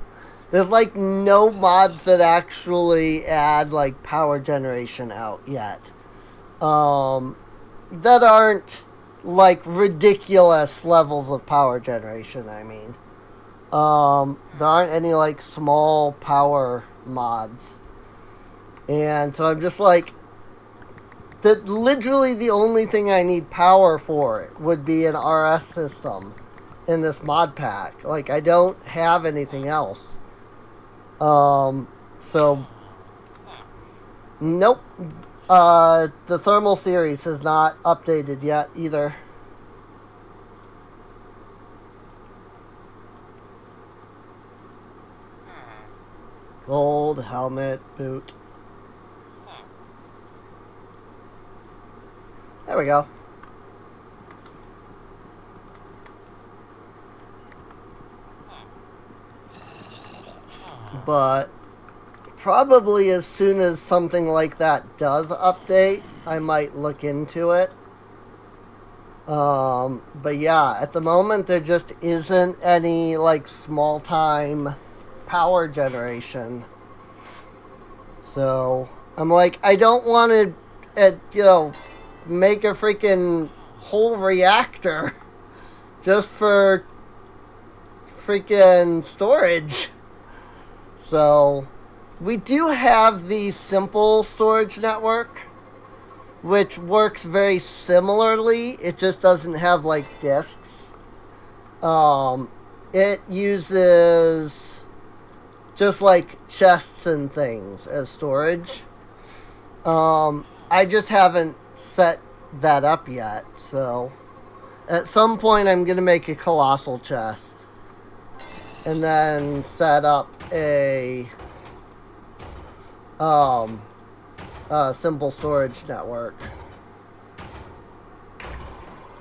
Speaker 1: There's, like, no mods that actually add, like, power generation out yet. That aren't, like, ridiculous levels of power generation, I mean. There aren't any, like, small power mods. And so I'm just like, literally the only thing I need power for would be an RS system in this mod pack. Like, I don't have anything else. So, nope. The thermal series has not updated yet either. Gold, helmet, boot. There we go. But probably as soon as something like that does update, I might look into it. But yeah, at the moment there just isn't any, like, small time power generation. So I'm like, I don't want to, make a freaking whole reactor just for freaking storage. So we do have the simple storage network, which works very similarly. It just doesn't have, like, disks. It uses just, like, chests and things as storage. I just haven't set that up yet, so at some point I'm gonna make a colossal chest and then set up a simple storage network.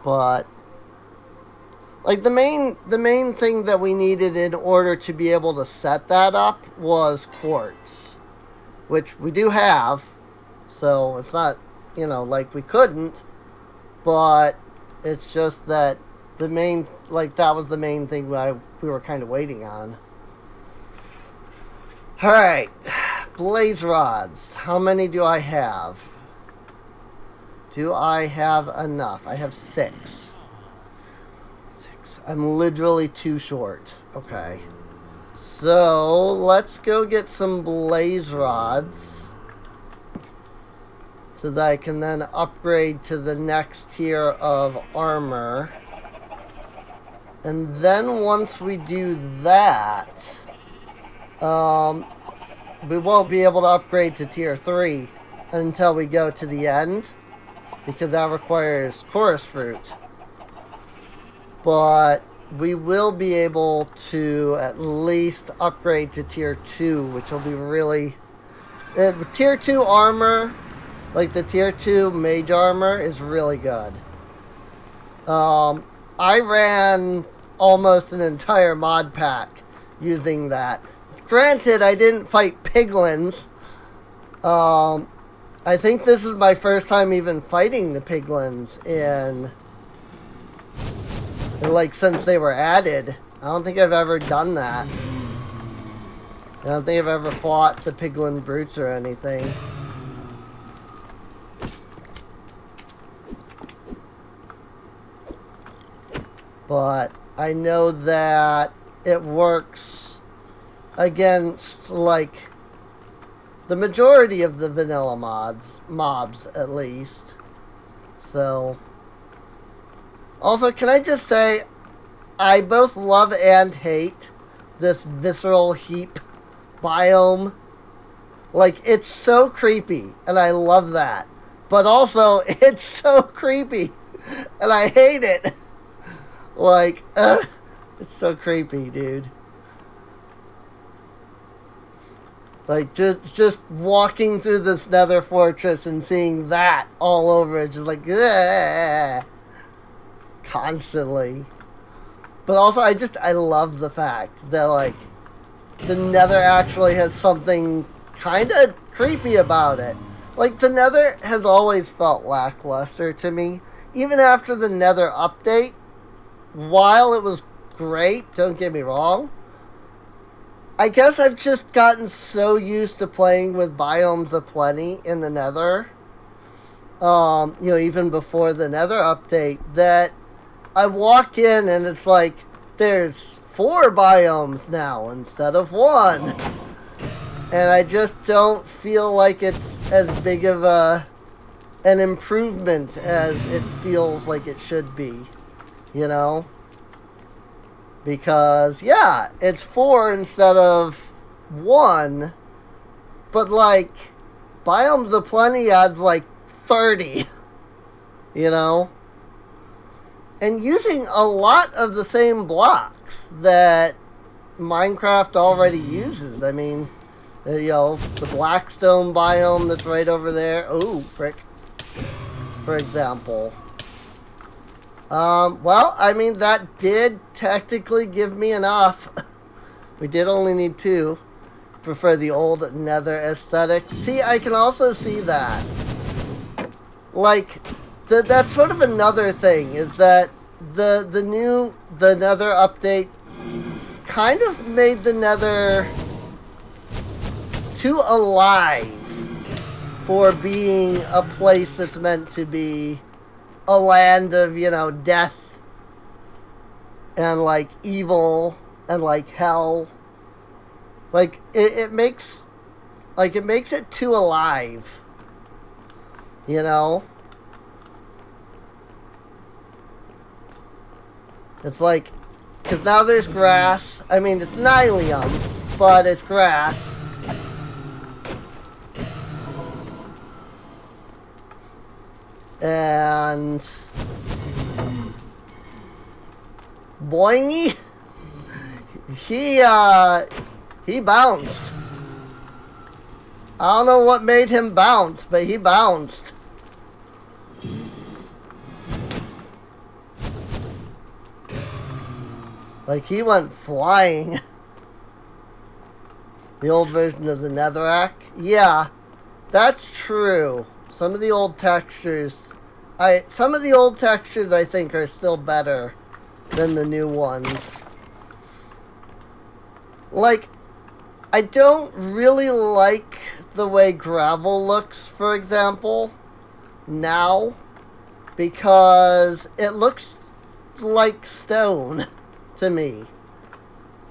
Speaker 1: But, like, the main thing that we needed in order to be able to set that up was quartz, which we do have, so it's not, like, we couldn't, but it's just that that was the main thing we were kind of waiting on. Alright, blaze rods. How many do I have? Do I have enough? I have 6. I'm literally too short. Okay. So, let's go get some blaze rods so that I can then upgrade to the next tier of armor. And then once we do that, we won't be able to upgrade to tier 3 until we go to the end, because that requires chorus fruit. But we will be able to at least upgrade to tier 2, which will be really... tier 2 armor, like the tier 2 mage armor, is really good. I ran almost an entire mod pack using that. Granted, I didn't fight piglins. I think this is my first time even fighting the piglins in like, since they were added. I don't think I've ever done that. I don't think I've ever fought the piglin brutes or anything. But I know that it works against, like, the majority of the vanilla mobs at least. So, also, can I just say, I both love and hate this visceral heap biome. Like, it's so creepy, and I love that. But also, it's so creepy, and I hate it. Like, it's so creepy, dude. Like, just walking through this nether fortress and seeing that all over, it's just like, constantly. But also, I love the fact that, like, the nether actually has something kind of creepy about it. Like, the nether has always felt lackluster to me. Even after the nether update, while it was great, don't get me wrong, I guess I've just gotten so used to playing with biomes aplenty in the nether, even before the nether update, that I walk in and it's like, there's 4 biomes now instead of 1. And I just don't feel like it's as big of an improvement as it feels like it should be, you know? Because, yeah, it's 4 instead of 1, but, like, Biomes Aplenty adds, like, 30, you know? And using a lot of the same blocks that Minecraft already uses. I mean, the Blackstone biome that's right over there. Oh, frick. For example. Well, I mean, that did technically give me enough. We did only need 2. Prefer the old nether aesthetic. See, I can also see that. Like, that's sort of another thing, is that the nether update kind of made the nether too alive for being a place that's meant to be a land of, death and, like, evil and, like, hell. Like, it makes it too alive, you know? It's like, because now there's grass. I mean, it's Nylium, but it's grass. And Boingy, he bounced. I don't know what made him bounce, but he bounced. Like, he went flying. The old version of the Netherrack? Yeah, that's true. Some of the old textures, I think are still better than the new ones. Like, I don't really like the way gravel looks, for example, now, because it looks like stone to me.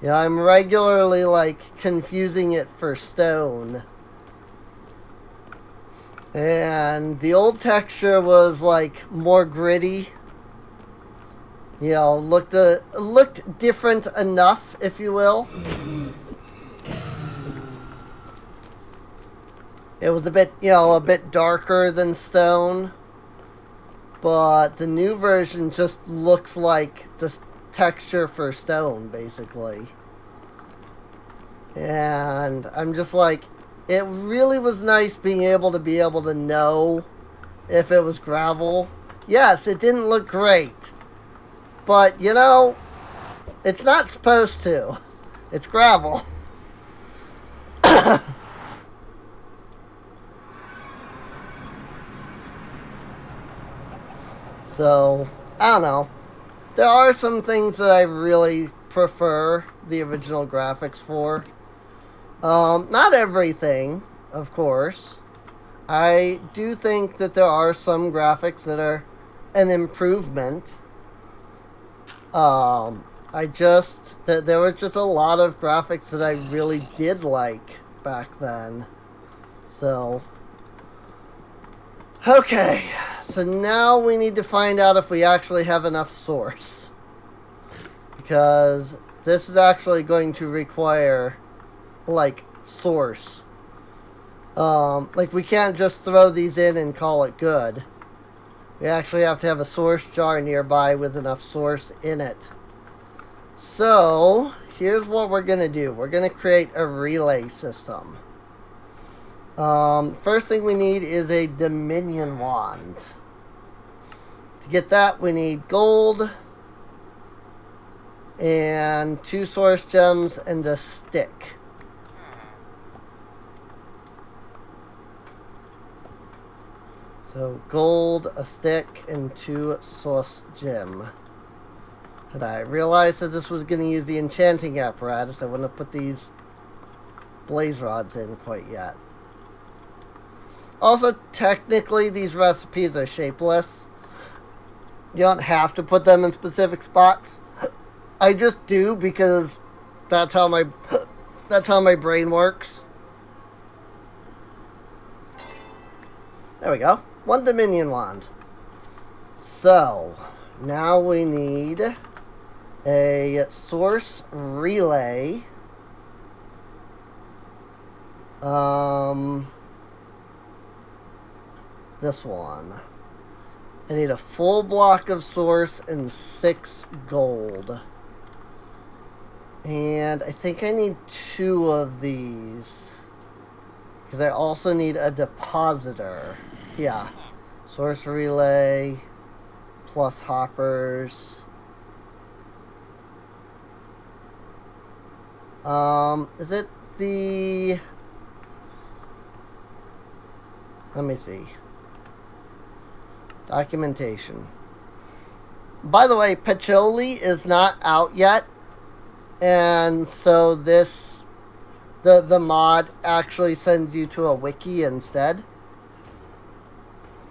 Speaker 1: I'm regularly, like, confusing it for stone. And the old texture was, like, more gritty. Looked different enough, if you will. It was a bit darker than stone. But the new version just looks like the texture for stone, basically. And I'm just like, it really was nice being able to know if it was gravel. Yes, it didn't look great. But, it's not supposed to. It's gravel. So, I don't know. There are some things that I really prefer the original graphics for. Not everything, of course. I do think that there are some graphics that are an improvement. There was just a lot of graphics that I really did like back then. So, okay. So now we need to find out if we actually have enough source. Because this is actually going to require, like, source. Like, we can't just throw these in and call it good. We actually have to have a source jar nearby with enough source in it. So, here's what we're going to do. We're going to create a relay system. First thing we need is a Dominion wand. To get that, we need gold and 2 source gems and a stick. So gold, a stick, and 2 source gem. And I realized that this was going to use the enchanting apparatus. I wouldn't have put these blaze rods in quite yet. Also, technically, these recipes are shapeless. You don't have to put them in specific spots. I just do because that's how my brain works. There we go. 1 Dominion wand. So, now we need a source relay. This one. I need a full block of source and 6 gold. And I think I need 2 of these. Because I also need a depositor. Yeah. Source relay plus hoppers. Is it the... Let me see. Documentation. By the way, Patchouli is not out yet. And so this... The mod actually sends you to a wiki instead.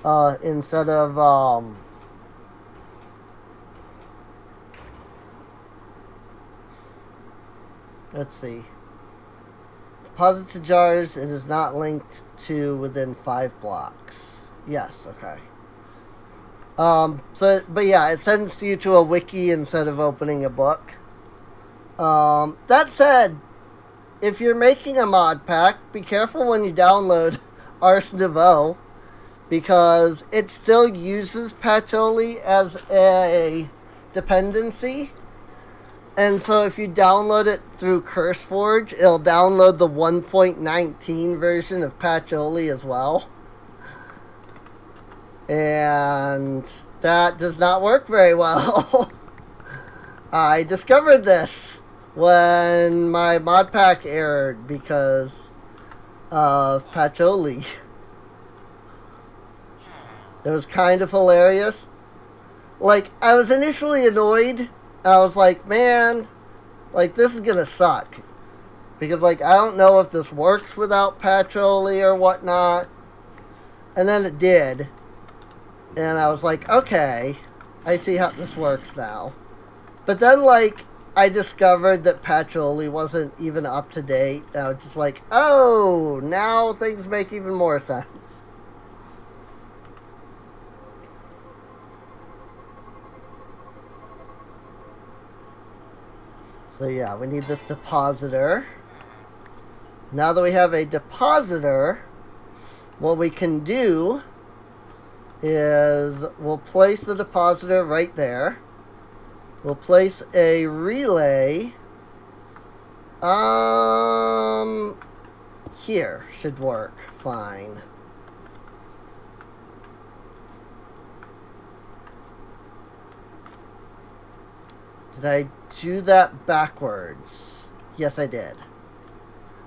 Speaker 1: Instead of, let's see. Deposit to jars, it is not linked to within 5 blocks. Yes, okay. But yeah, it sends you to a wiki instead of opening a book. That said, if you're making a mod pack, be careful when you download Ars Nouveau, because it still uses Patchouli as a dependency. And so if you download it through CurseForge, it'll download the 1.19 version of Patchouli as well. And that does not work very well. I discovered this when my mod pack errored because of Patchouli. It was kind of hilarious. Like, I was initially annoyed. I was like, man, like, this is gonna suck. Because, like, I don't know if this works without Patchouli or whatnot. And then it did. And I was like, okay, I see how this works now. But then, like, I discovered that Patchouli wasn't even up to date. And I was just like, oh, now things make even more sense. So yeah, we need this depositor. Now that we have a depositor, what we can do is we'll place the depositor right there. We'll place a relay here. Should work fine. Did I do that backwards? Yes, I did.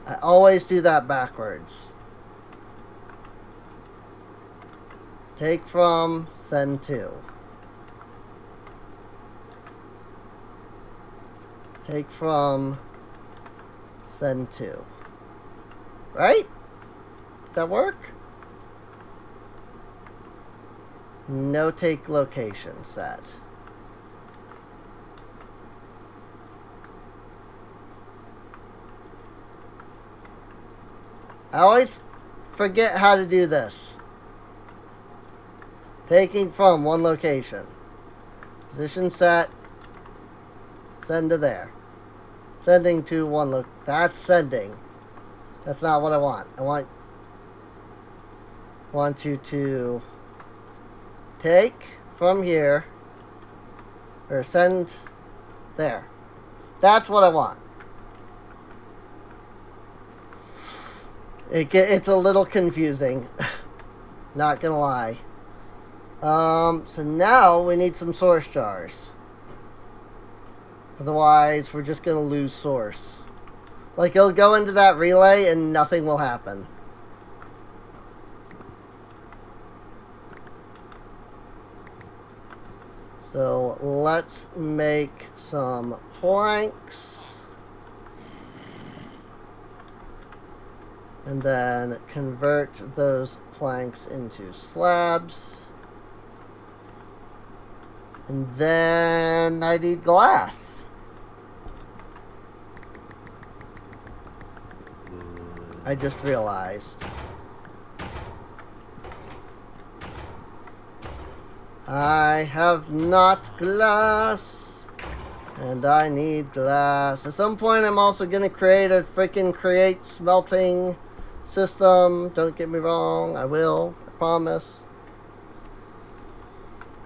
Speaker 1: I always do that backwards. Take from, send to. Take from, send to. Right? Does that work? No take location set. I always forget how to do this. Taking from one location. Position set. Send to there. Sending to one look. That's sending. That's not what I want. I want you to take from here or send there. That's what I want. It's a little confusing. Not gonna lie. So now we need some source jars. Otherwise, we're just gonna lose source. Like, it'll go into that relay and nothing will happen. So let's make some planks. And then convert those planks into slabs. And then I need glass. I just realized. I have not glass. And I need glass. At some point I'm also going to create a create smelting system. Don't get me wrong. I will. I promise.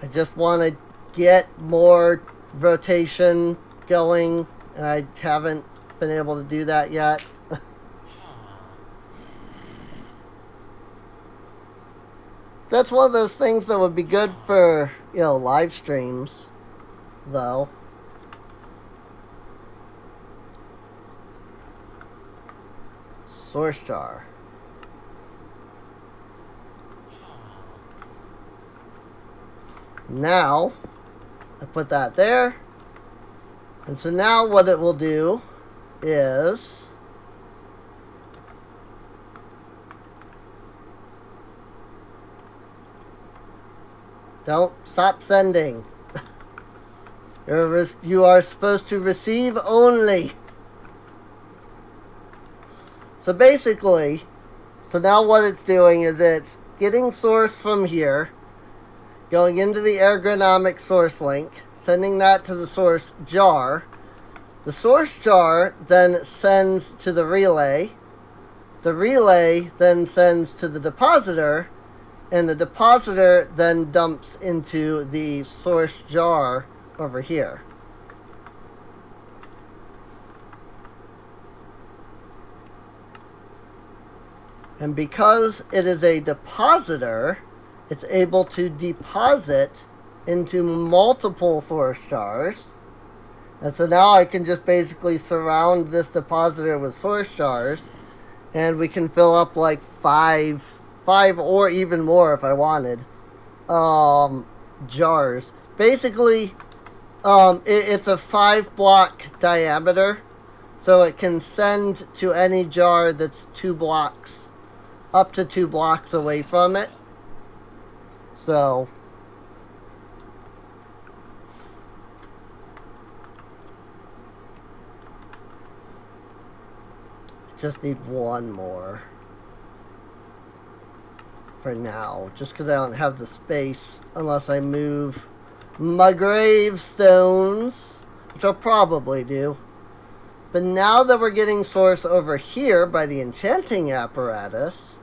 Speaker 1: I just want to get more rotation going. And I haven't been able to do that yet. That's one of those things that would be good for, live streams, though. Source jar. Now, I put that there. And so now what it will do is... Don't stop sending. You are supposed to receive only. So basically, now what it's doing is it's getting source from here, going into the ergonomic source link, sending that to the source jar. The source jar then sends to the relay. The relay then sends to the depositor. And the depositor then dumps into the source jar over here. And because it is a depositor, it's able to deposit into multiple source jars. And so now I can just basically surround this depositor with source jars. And we can fill up like five or even more if I wanted, jars. Basically, it's a 5-block diameter, so it can send to any jar that's 2 blocks, up to 2 blocks away from it. So, I just need one more. For now, just because I don't have the space unless I move my gravestones, which I'll probably do. But now that we're getting source over here by the enchanting apparatus,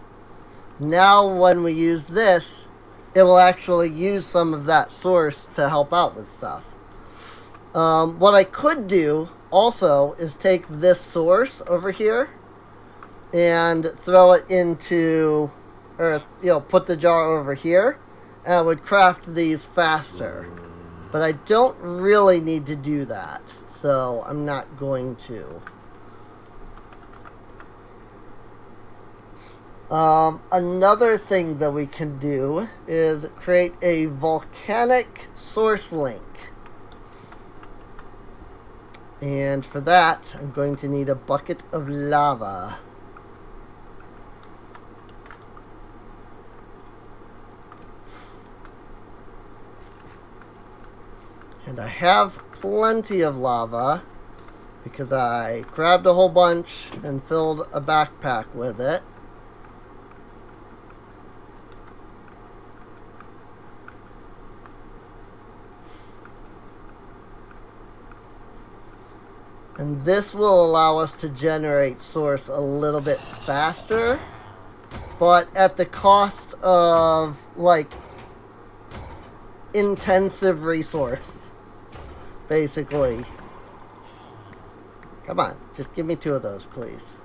Speaker 1: now when we use this, it will actually use some of that source to help out with stuff. What I could do also is take this source over here and throw it into... or, put the jar over here, and I would craft these faster. But I don't really need to do that, so I'm not going to. Another thing that we can do is create a volcanic source link. And for that, I'm going to need a bucket of lava. And I have plenty of lava because I grabbed a whole bunch and filled a backpack with it. And this will allow us to generate source a little bit faster, but at the cost of, like, intensive resource, basically. Come on, just give me 2 of those, please.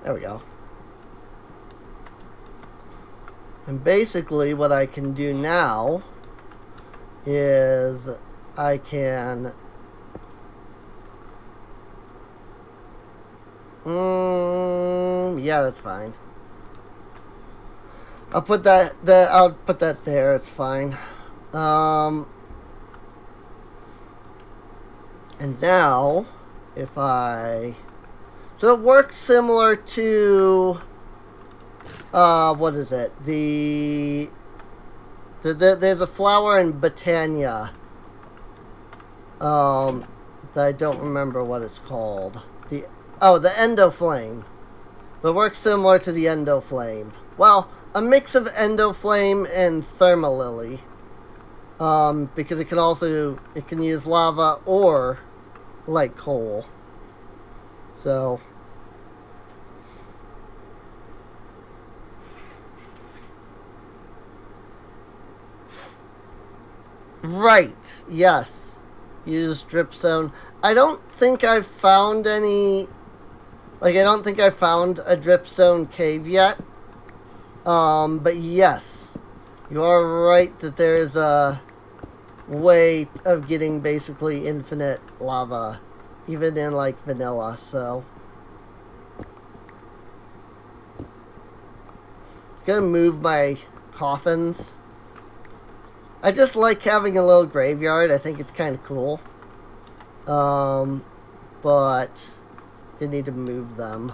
Speaker 1: There we go. And basically what I can do now is I can yeah, that's fine. I'll put that there, it's fine. And now if I, so it works similar to what is it? There's a flower in Botania. That I don't remember what it's called. The Endoflame. But it works similar to the Endoflame. Well, a mix of Endoflame and Thermalily. Because it can use lava or like coal. So right, yes. Use dripstone. I don't think I've found any, like, I don't think I found a dripstone cave yet. But yes, you are right that there is a way of getting basically infinite lava, even in, like, vanilla, so. Gonna move my coffins. I just like having a little graveyard. I think it's kind of cool. But you need to move them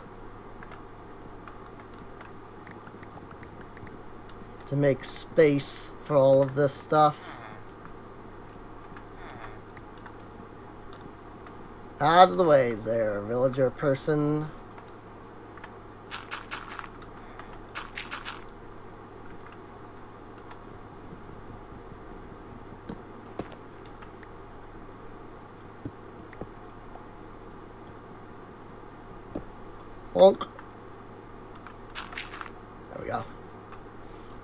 Speaker 1: to make space for all of this stuff. Out of the way there, villager person. Bonk. There we go.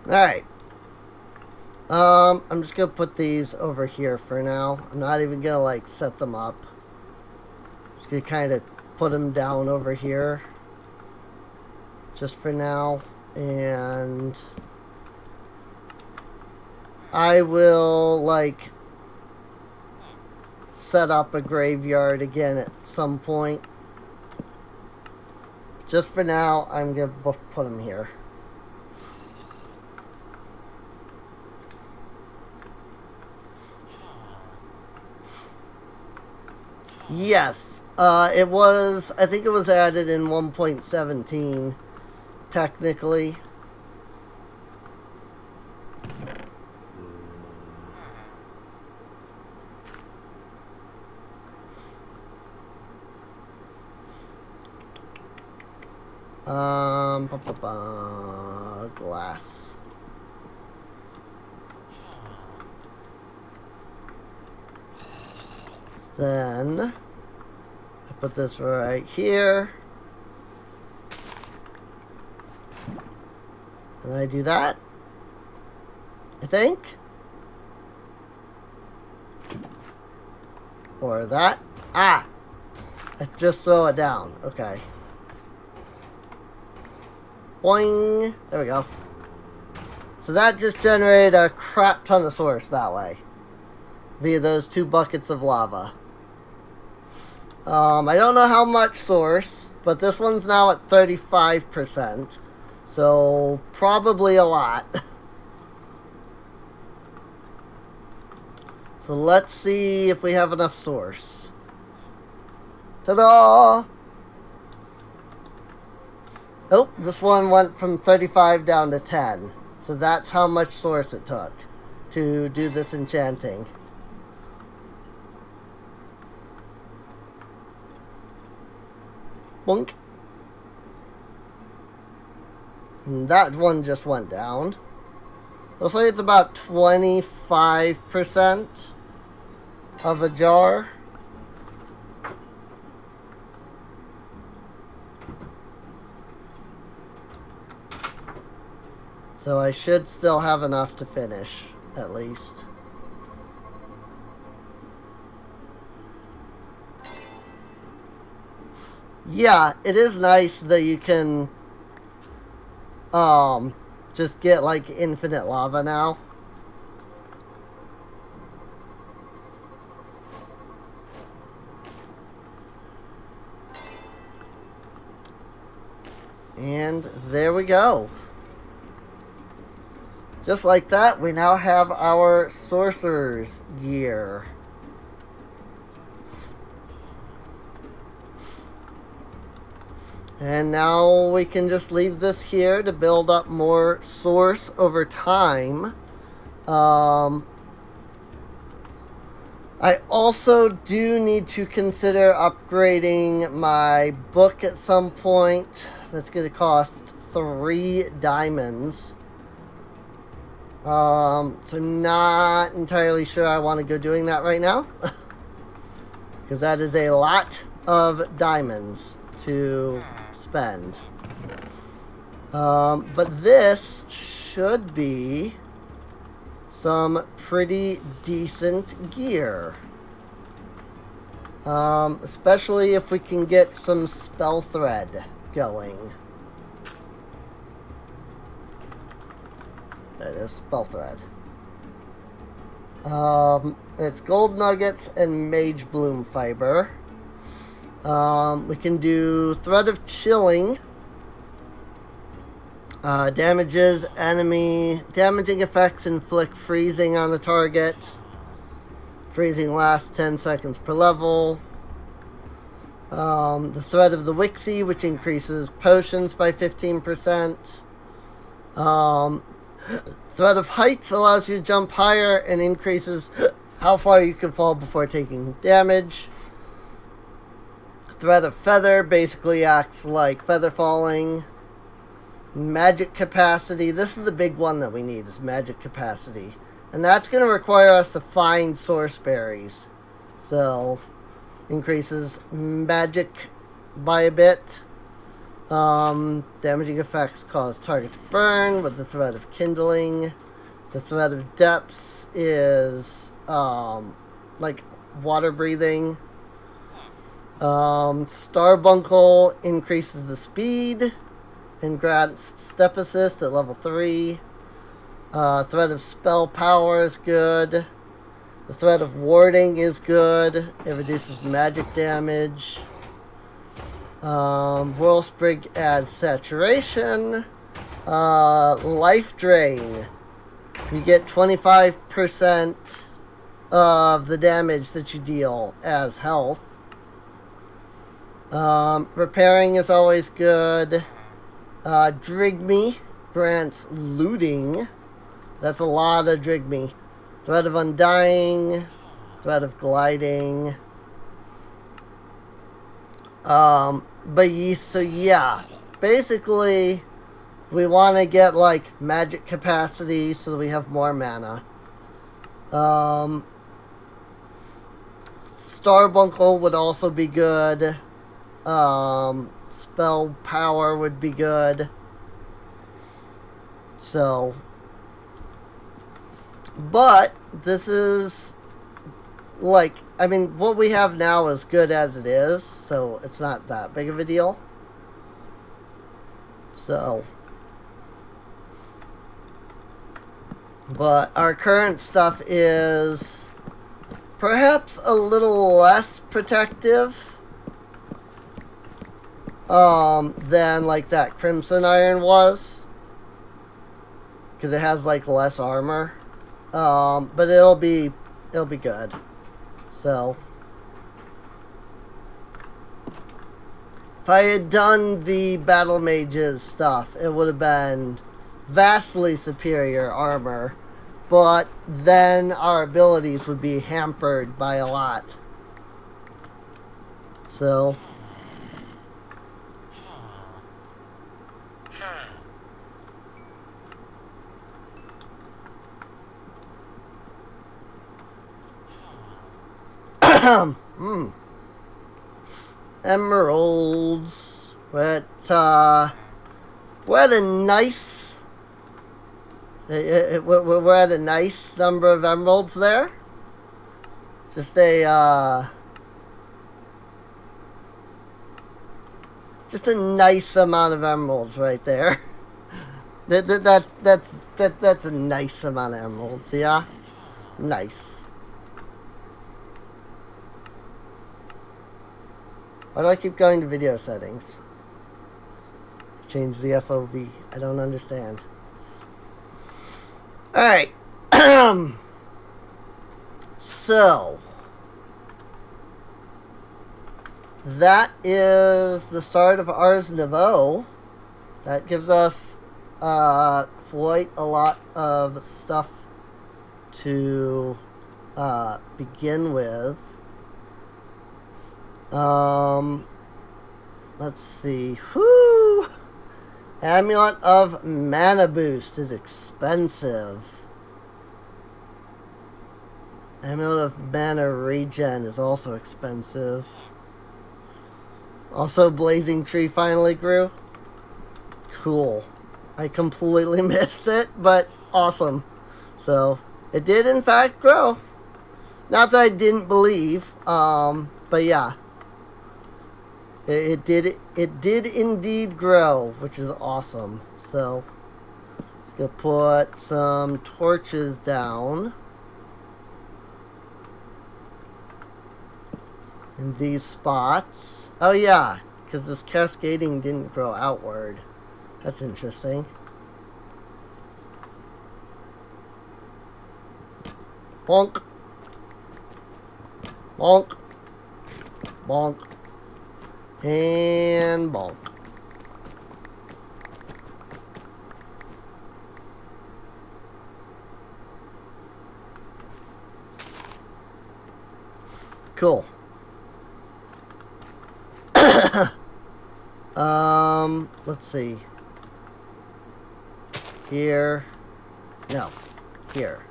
Speaker 1: Alright. I'm just gonna put these over here for now. I'm not even gonna, like, set them up. Just gonna kind of put them down over here. Just for now. And I will, like, set up a graveyard again at some point. Just for now, I'm going to put them here. Yes, it was, I think it was added in 1.17, technically. Glass. Then I put this right here. And I do that, I think. Or that. Ah! I just throw it down. Okay. Boing. There we go. So that just generated a crap ton of source that way. Via those 2 buckets of lava. I don't know how much source, but this one's now at 35%. So, probably a lot. So let's see if we have enough source. Ta-da! Oh, this one went from 35 down to 10. So that's how much source it took to do this enchanting. Boink. And that one just went down. Looks like it's about 25% of a jar. So I should still have enough to finish, at least. Yeah, it is nice that you can just get like infinite lava now. And there we go. Just like that, we now have our sorcerer's gear. And now we can just leave this here to build up more source over time. I also do need to consider upgrading my book at some point. That's going to cost 3 diamonds. So I'm not entirely sure I want to go doing that right now. Because that is a lot of diamonds to spend. But this should be some pretty decent gear. Especially if we can get some spell thread going. There it is, spell thread. It's gold nuggets and mage bloom fiber. We can do thread of chilling. Damages enemy. Damaging effects inflict freezing on the target. Freezing lasts 10 seconds per level. The thread of the Wixie, which increases potions by 15%. Thread of heights allows you to jump higher and increases how far you can fall before taking damage. Thread of feather basically acts like feather falling. Magic capacity. This is the big one that we need, is magic capacity. And that's going to require us to find source berries. So, increases magic by a bit. Damaging effects cause target to burn with the thread of kindling. The thread of depths is like water breathing. Starbuncle increases the speed and grants step assist at level 3. Thread of spell power is good. The thread of warding is good. It reduces magic damage. Whirl Sprig adds saturation. Life Drain. You get 25% of the damage that you deal as health. Repairing is always good. Drigme grants looting. That's a lot of Drigme. Thread of Undying. Thread of Gliding. So yeah, basically, we want to get, like, magic capacity so that we have more mana. Starbuncle would also be good. Spell power would be good. So, but this is, like, I mean, what we have now is good as it is, so it's not that big of a deal. So, but our current stuff is perhaps a little less protective than, like, that Crimson Iron was. because it has like less armor. But it'll be good. So if I had done the battle mages stuff, it would have been vastly superior armor, but then our abilities would be hampered by a lot. So emeralds. We're at a nice. We're at a nice number of emeralds there. Just a nice amount of emeralds right there. That's a nice amount of emeralds. Yeah, nice. Why do I keep going to video settings? Change the FOV. I don't understand. Alright. So, that is the start of Ars Nouveau. That gives us quite a lot of stuff to begin with. Let's see. Whoo! Amulet of Mana Boost is expensive. Amulet of Mana Regen is also expensive. Also, Blazing Tree finally grew. Cool. I completely missed it, but awesome. So, it did in fact grow. Not that I didn't believe, but yeah. It did indeed grow, which is awesome. So, just gonna put some torches down in these spots. Oh yeah, because this cascading didn't grow outward. That's interesting. Bonk. Bonk. Bonk. And bonk. Cool. Let's see. Here. No. Here.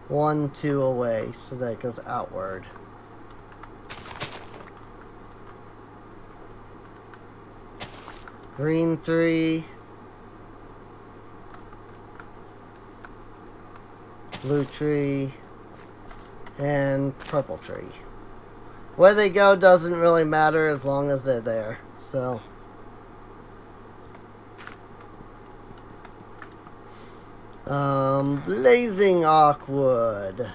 Speaker 1: 1, 2 away, so that goes outward. Green 3. Blue tree. And purple tree. Where they go doesn't really matter as long as they're there. So. Blazing Awkwood.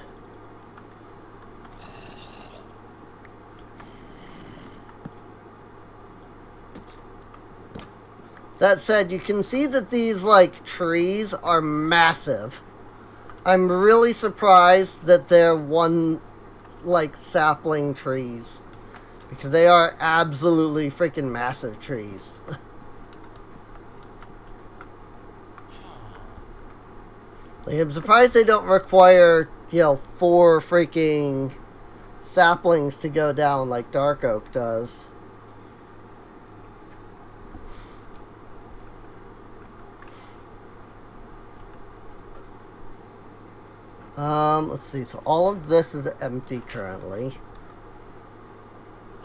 Speaker 1: That said, you can see that these, like, trees are massive. I'm really surprised that they're one, like, sapling trees. Because they are absolutely freaking massive trees. Like, I'm surprised they don't require, 4 freaking saplings to go down like Dark Oak does. Let's see. So all of this is empty currently.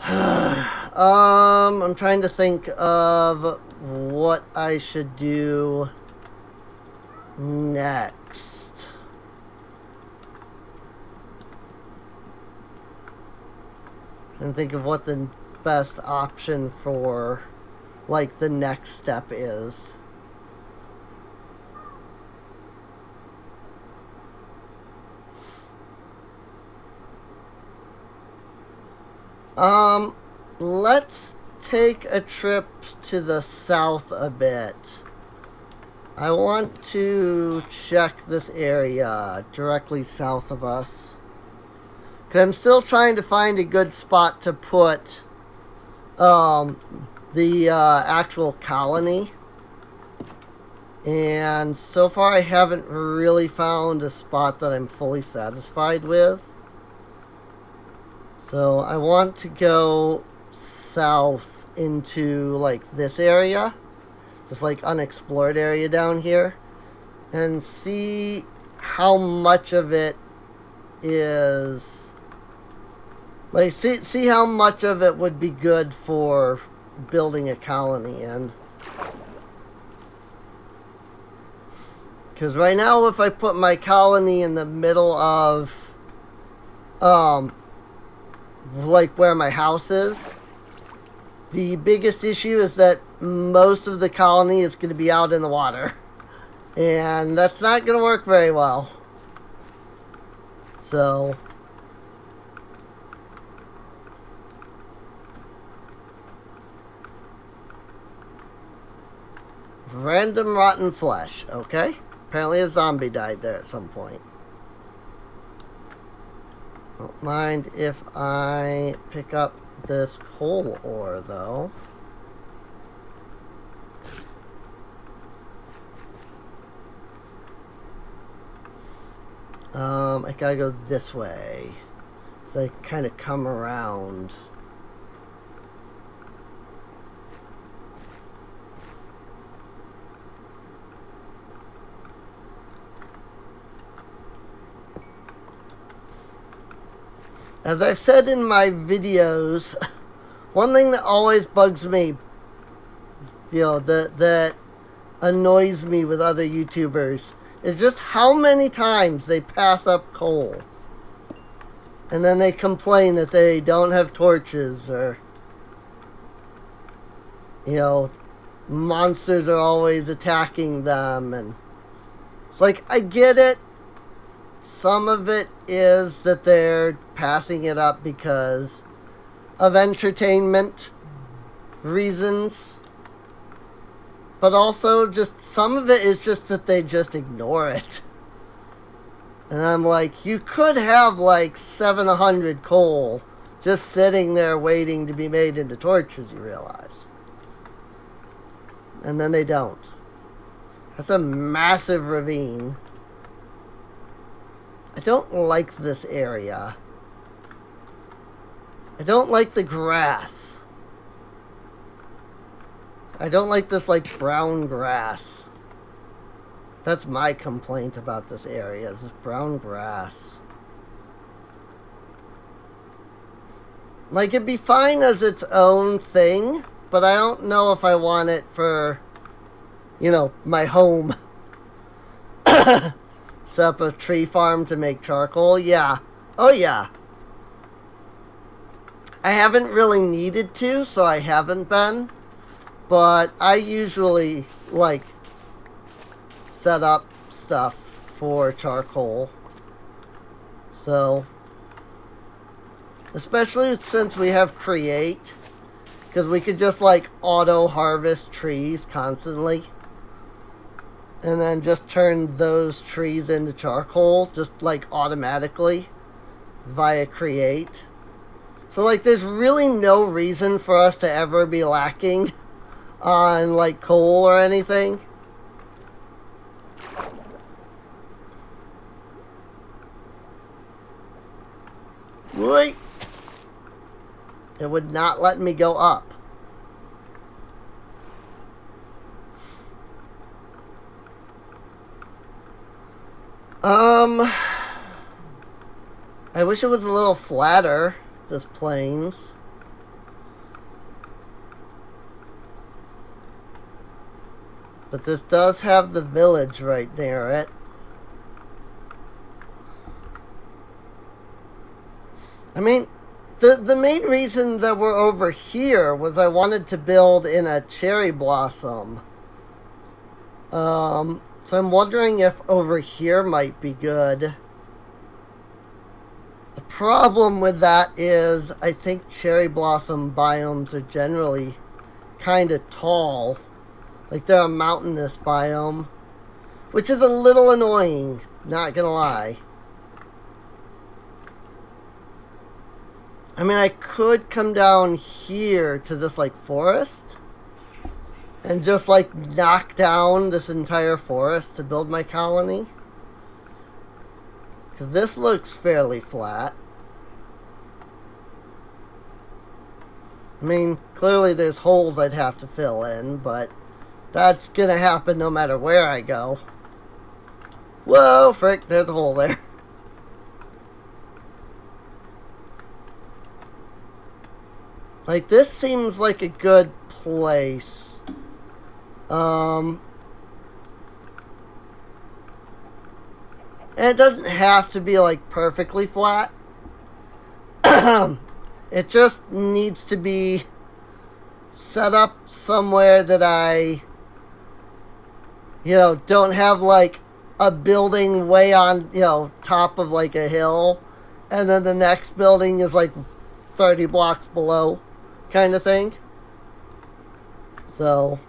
Speaker 1: I'm trying to think of what I should do next. And think of what the best option for, like, the next step is. Let's take a trip to the south a bit. I want to check this area directly south of us. Because I'm still trying to find a good spot to put the actual colony. And so far I haven't really found a spot that I'm fully satisfied with. So I want to go south into like this area. This like unexplored area down here. And see how much of it is... Like, see how much of it would be good for building a colony in. Because right now, if I put my colony in the middle of, like where my house is, the biggest issue is that most of the colony is going to be out in the water. And that's not going to work very well. So... Random rotten flesh, okay? Apparently a zombie died there at some point. Don't mind if I pick up this coal ore, though. I gotta go this way. So I kind of come around. As I've said in my videos, one thing that always bugs me, that annoys me with other YouTubers, is just how many times they pass up coal. And then they complain that they don't have torches, or, monsters are always attacking them. And it's like, I get it. Some of it is that they're passing it up because of entertainment reasons. But also, just some of it is just that they just ignore it. And I'm like, you could have like 700 coal just sitting there waiting to be made into torches, you realize. And then they don't. That's a massive ravine. I don't like this area. I don't like the grass. I don't like this, like, brown grass. That's my complaint about this area, is this brown grass. Like, it'd be fine as its own thing, but I don't know if I want it for, my home. Set up a tree farm to make charcoal. Yeah. Oh, yeah. I haven't really needed to, so I haven't been. But I usually, set up stuff for charcoal. So, especially since we have Create, because we could just, auto-harvest trees constantly. And then just turn those trees into charcoal, just automatically via Create. So there's really no reason for us to ever be lacking on coal or anything. Wait. It would not let me go up. I wish it was a little flatter, this plains. But this does have the village right near it. I mean, the main reason that we're over here was I wanted to build in a cherry blossom. So I'm wondering if over here might be good. The problem with that is I think cherry blossom biomes are generally kind of tall. They're a mountainous biome. which is a little annoying, not gonna lie. I mean, I could come down here to this, like, forest and just, like, knock down this entire forest to build my colony. Because this looks fairly flat. I mean, clearly there's holes I'd have to fill in, but that's gonna happen no matter where I go. Whoa, frick, there's a hole there. Like, this seems like a good place. And it doesn't have to be, like, perfectly flat. It just needs to be set up somewhere that I, you know, don't have, like, a building way on, you know, top of, like, a hill, and then the next building is, like, 30 blocks below, kind of thing. So,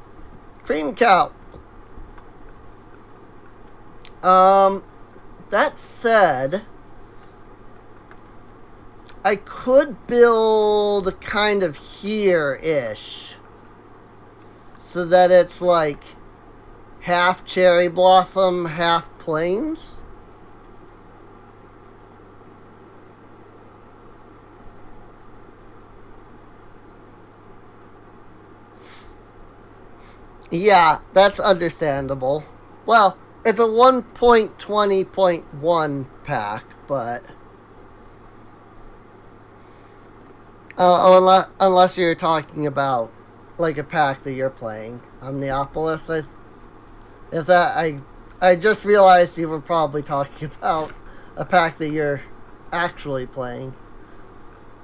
Speaker 1: cream cow. That said, I could build kind of here-ish, so that it's like half cherry blossom, half plains. Yeah, that's understandable. Well, it's a 1.20.1 pack, but unless you're talking about like a pack that you're playing, Omniopolis. I just realized you were probably talking about a pack that you're actually playing,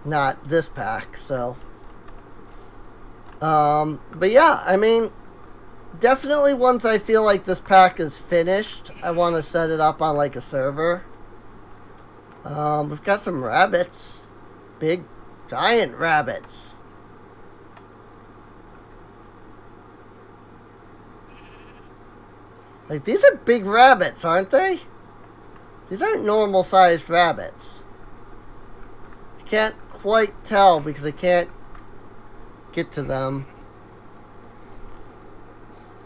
Speaker 1: not this pack. So, but yeah, I mean, definitely once I feel like this pack is finished, I want to set it up on like a server. We've got some rabbits, big, giant rabbits. Like, these are big rabbits, aren't they? These aren't normal sized rabbits. I can't quite tell because I can't get to them.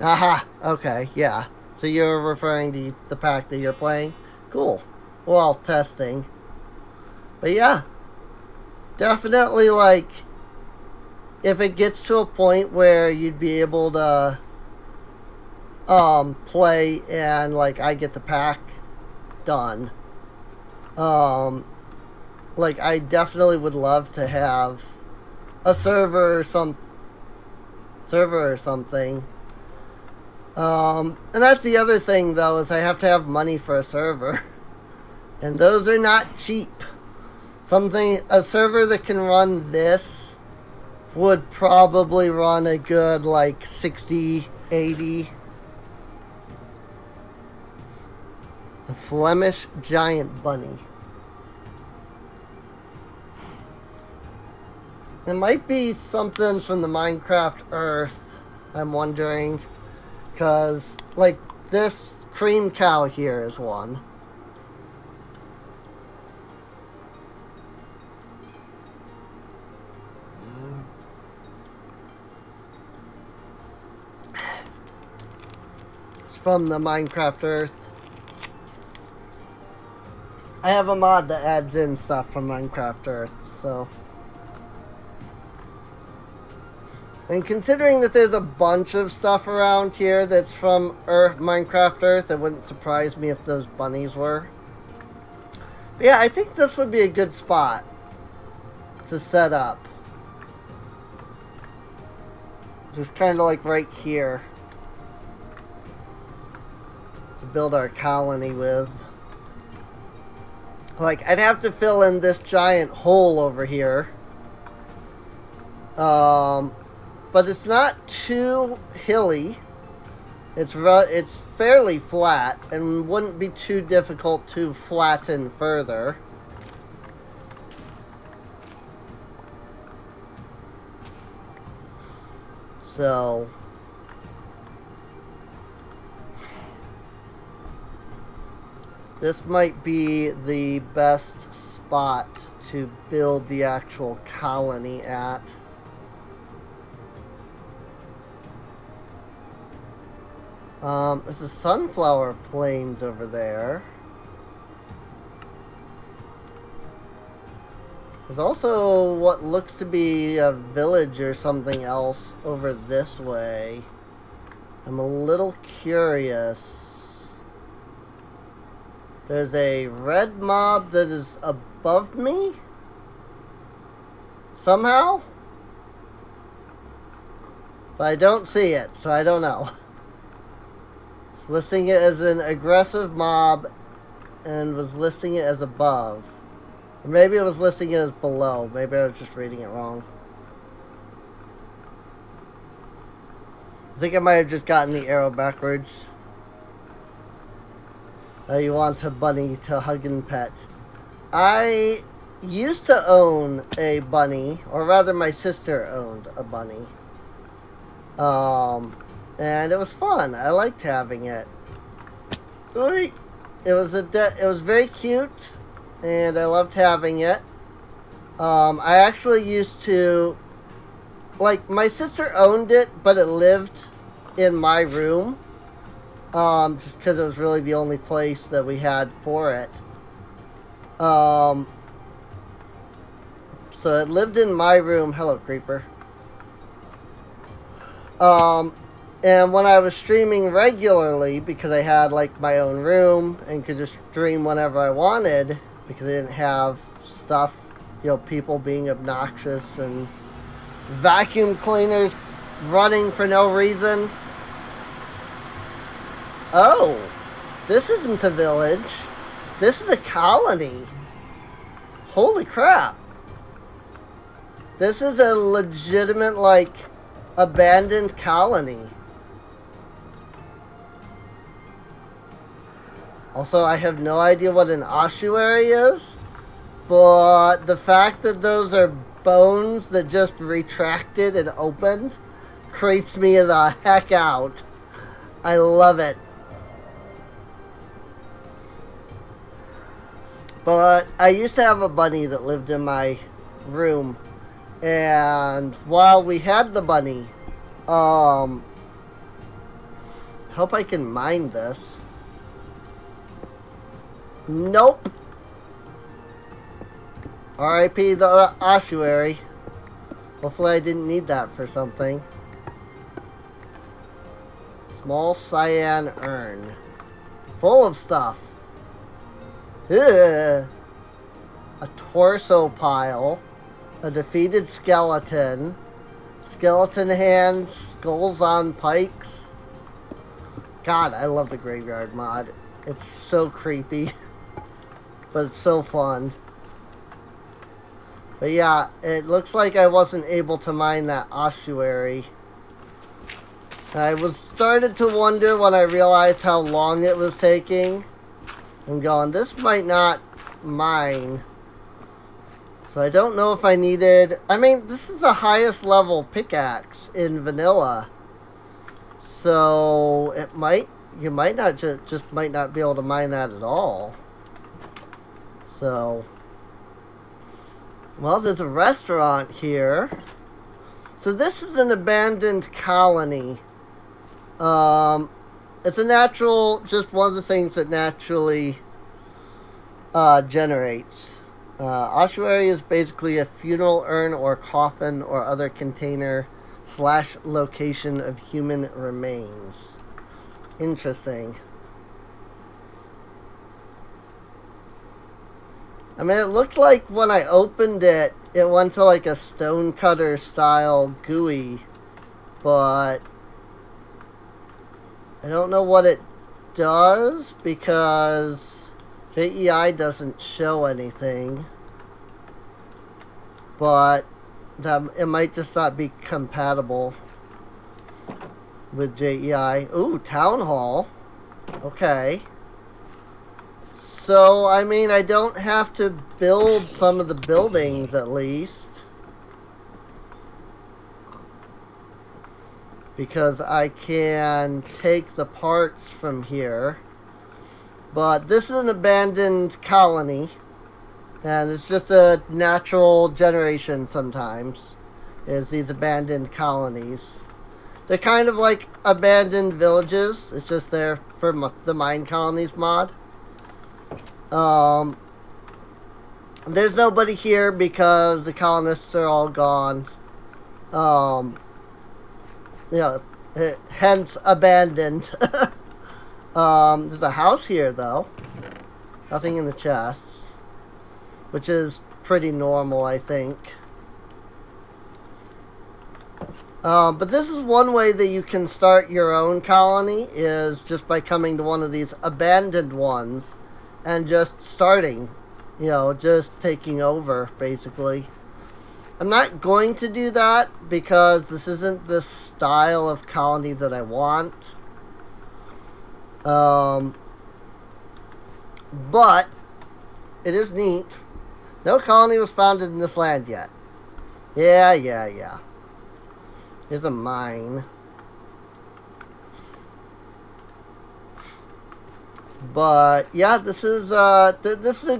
Speaker 1: Aha, okay, yeah. So you're referring to the pack that you're playing? Cool. Well, testing. But yeah, definitely, like, if it gets to a point where you'd be able to play and, like, I get the pack done, like, I definitely would love to have a server or something. And that's the other thing, though, is I have to have money for a server. And those are not cheap. A server that can run this would probably run a good, like, 60, 80. A Flemish giant bunny. It might be something from the Minecraft Earth, I'm wondering. Because, like, this cream cow here is one. It's from the Minecraft Earth. I have a mod that adds in stuff from Minecraft Earth, so. And considering that there's a bunch of stuff around here that's from Minecraft Earth, it wouldn't surprise me if those bunnies were. But yeah, I think this would be a good spot to set up. Just kind of like right here. To build our colony with. Like, I'd have to fill in this giant hole over here. But it's not too hilly. It's fairly flat and wouldn't be too difficult to flatten further. So This might be the best spot to build the actual colony at. There's a sunflower plains over there. There's also what looks to be a village or something else over this way. I'm a little curious. There's a red mob that is above me? Somehow? But I don't see it, so I don't know. It's listing it as an aggressive mob and was listing it as above. Or maybe it was listing it as below. Maybe I was just reading it wrong. I think I might have just gotten the arrow backwards. You want a bunny to hug and pet. I used to own a bunny, or rather my sister owned a bunny. And it was fun. I liked having it. It was very cute, and I loved having it. I actually used to, like, my sister owned it, but it lived in my room. Just because it was really the only place that we had for it. So it lived in my room. Hello, creeper. And when I was streaming regularly, because I had like my own room and could just stream whenever I wanted, because I didn't have stuff, people being obnoxious and vacuum cleaners running for no reason. Oh, this isn't a village. This is a colony. Holy crap. This is a legitimate, like, abandoned colony. Also, I have no idea what an ossuary is, but the fact that those are bones that just retracted and opened creeps me the heck out. I love it. But I used to have a bunny that lived in my room. And while we had the bunny, I hope I can mine this. Nope. R.I.P. the ossuary. Hopefully I didn't need that for something. Small cyan urn. Full of stuff. Ugh. A torso pile. A defeated skeleton. Skeleton hands. Skulls on pikes. God, I love the graveyard mod. It's so creepy. But it's so fun. But yeah, it looks like I wasn't able to mine that ossuary. I started to wonder when I realized how long it was taking. I'm going, this might not mine. So I don't know if I needed... I mean, this is the highest level pickaxe in vanilla. So it might... You might not just might not be able to mine that at all. So... Well, there's a restaurant here. So this is an abandoned colony. It's a natural, just one of the things that naturally generates. Ossuary is basically a funeral urn or coffin or other container / location of human remains. Interesting. I mean, it looked like when I opened it, it went to like a stonecutter style GUI, but I don't know what it does because JEI doesn't show anything, but it might just not be compatible with JEI. Ooh, Town Hall. Okay. So, I mean, I don't have to build some of the buildings, at least. Because I can take the parts from here But this is an abandoned colony, and it's just a natural generation sometimes, is these abandoned colonies. They're kind of like abandoned villages. It's just there for the Mine Colonies mod. There's nobody here because the colonists are all gone. Hence abandoned. There's a house here though. Nothing in the chests, which is pretty normal, I think. But this is one way that you can start your own colony, is just by coming to one of these abandoned ones and just starting, just taking over, basically. I'm not going to do that because this isn't the style of colony that I want. But it is neat. No colony was founded in this land yet. Yeah. Here's a mine. But yeah, this is a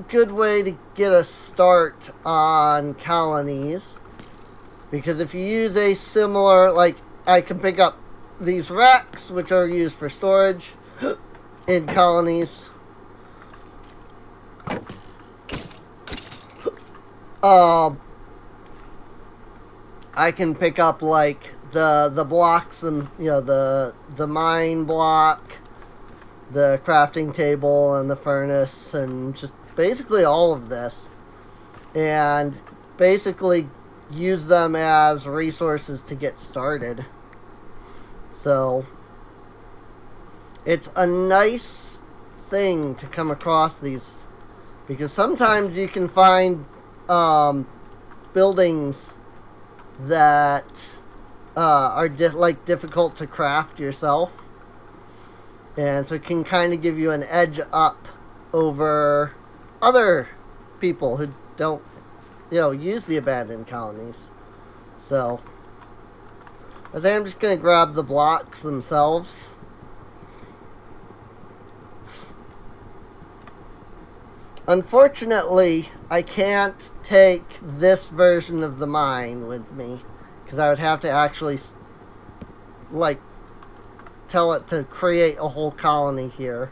Speaker 1: good way to get a start on colonies, because if you use a similar, like, I can pick up these racks, which are used for storage in colonies. I can pick up like the blocks and the mine block, the crafting table, and the furnace, and just basically all of this, and basically use them as resources to get started. So it's a nice thing to come across these, because sometimes you can find buildings that are difficult to craft yourself, and so it can kind of give you an edge up over other people who don't use the abandoned colonies. So I think I'm just going to grab the blocks themselves. Unfortunately, I can't take this version of the mine with me, because I would have to actually tell it to create a whole colony here,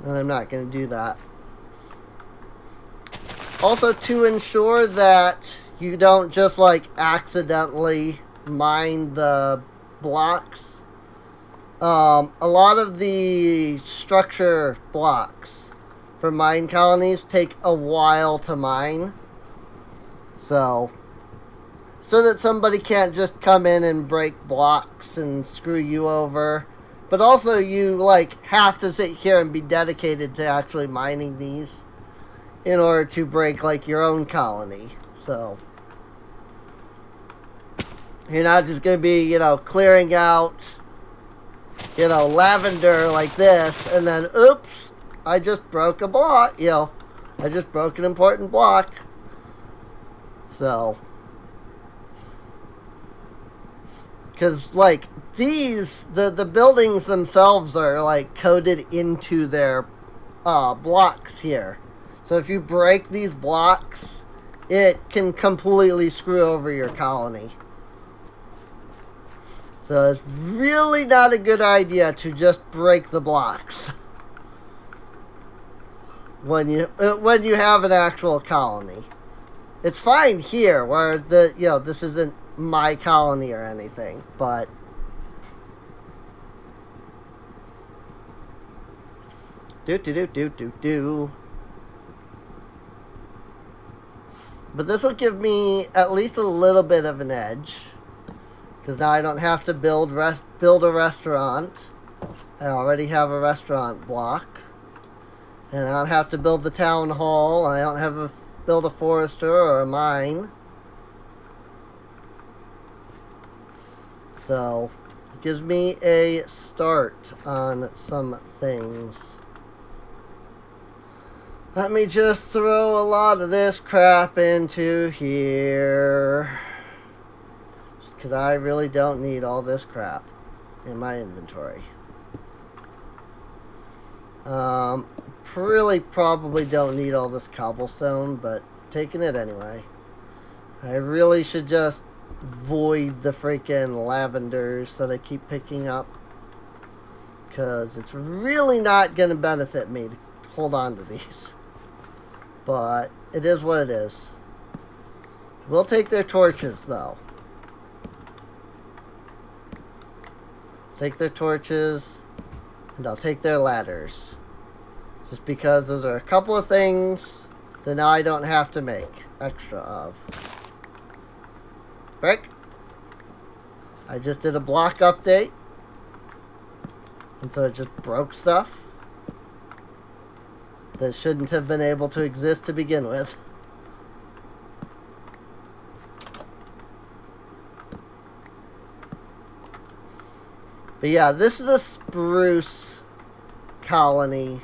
Speaker 1: and I'm not going to do that. Also, to ensure that you don't just accidentally mine the blocks, a lot of the structure blocks for mine colonies take a while to mine. So that somebody can't just come in and break blocks and screw you over. But also you have to sit here and be dedicated to actually mining these in order to break your own colony. So you're not just going to be, clearing out lavender like this, and then, oops, I just broke a block, I just broke an important block. So, because, these, the buildings themselves are, coded into their, blocks here. So if you break these blocks, it can completely screw over your colony. So it's really not a good idea to just break the blocks when you have an actual colony. It's fine here where this isn't my colony or anything, but But this will give me at least a little bit of an edge, because now I don't have to build a restaurant. I already have a restaurant block. And I don't have to build the town hall. I don't have to build a forester or a mine. So, it gives me a start on some things. Let me just throw a lot of this crap into here, because I really don't need all this crap in my inventory. Um, really probably don't need all this cobblestone, but taking it anyway. I really should just void the freaking lavenders that I keep picking up. Because it's really not going to benefit me to hold on to these. But it is what it is. We'll take their torches, though. Take their torches, and I'll take their ladders. Just because those are a couple of things that now I don't have to make extra of. Frick. I just did a block update. And so it just broke stuff that shouldn't have been able to exist to begin with. But yeah, this is a spruce colony.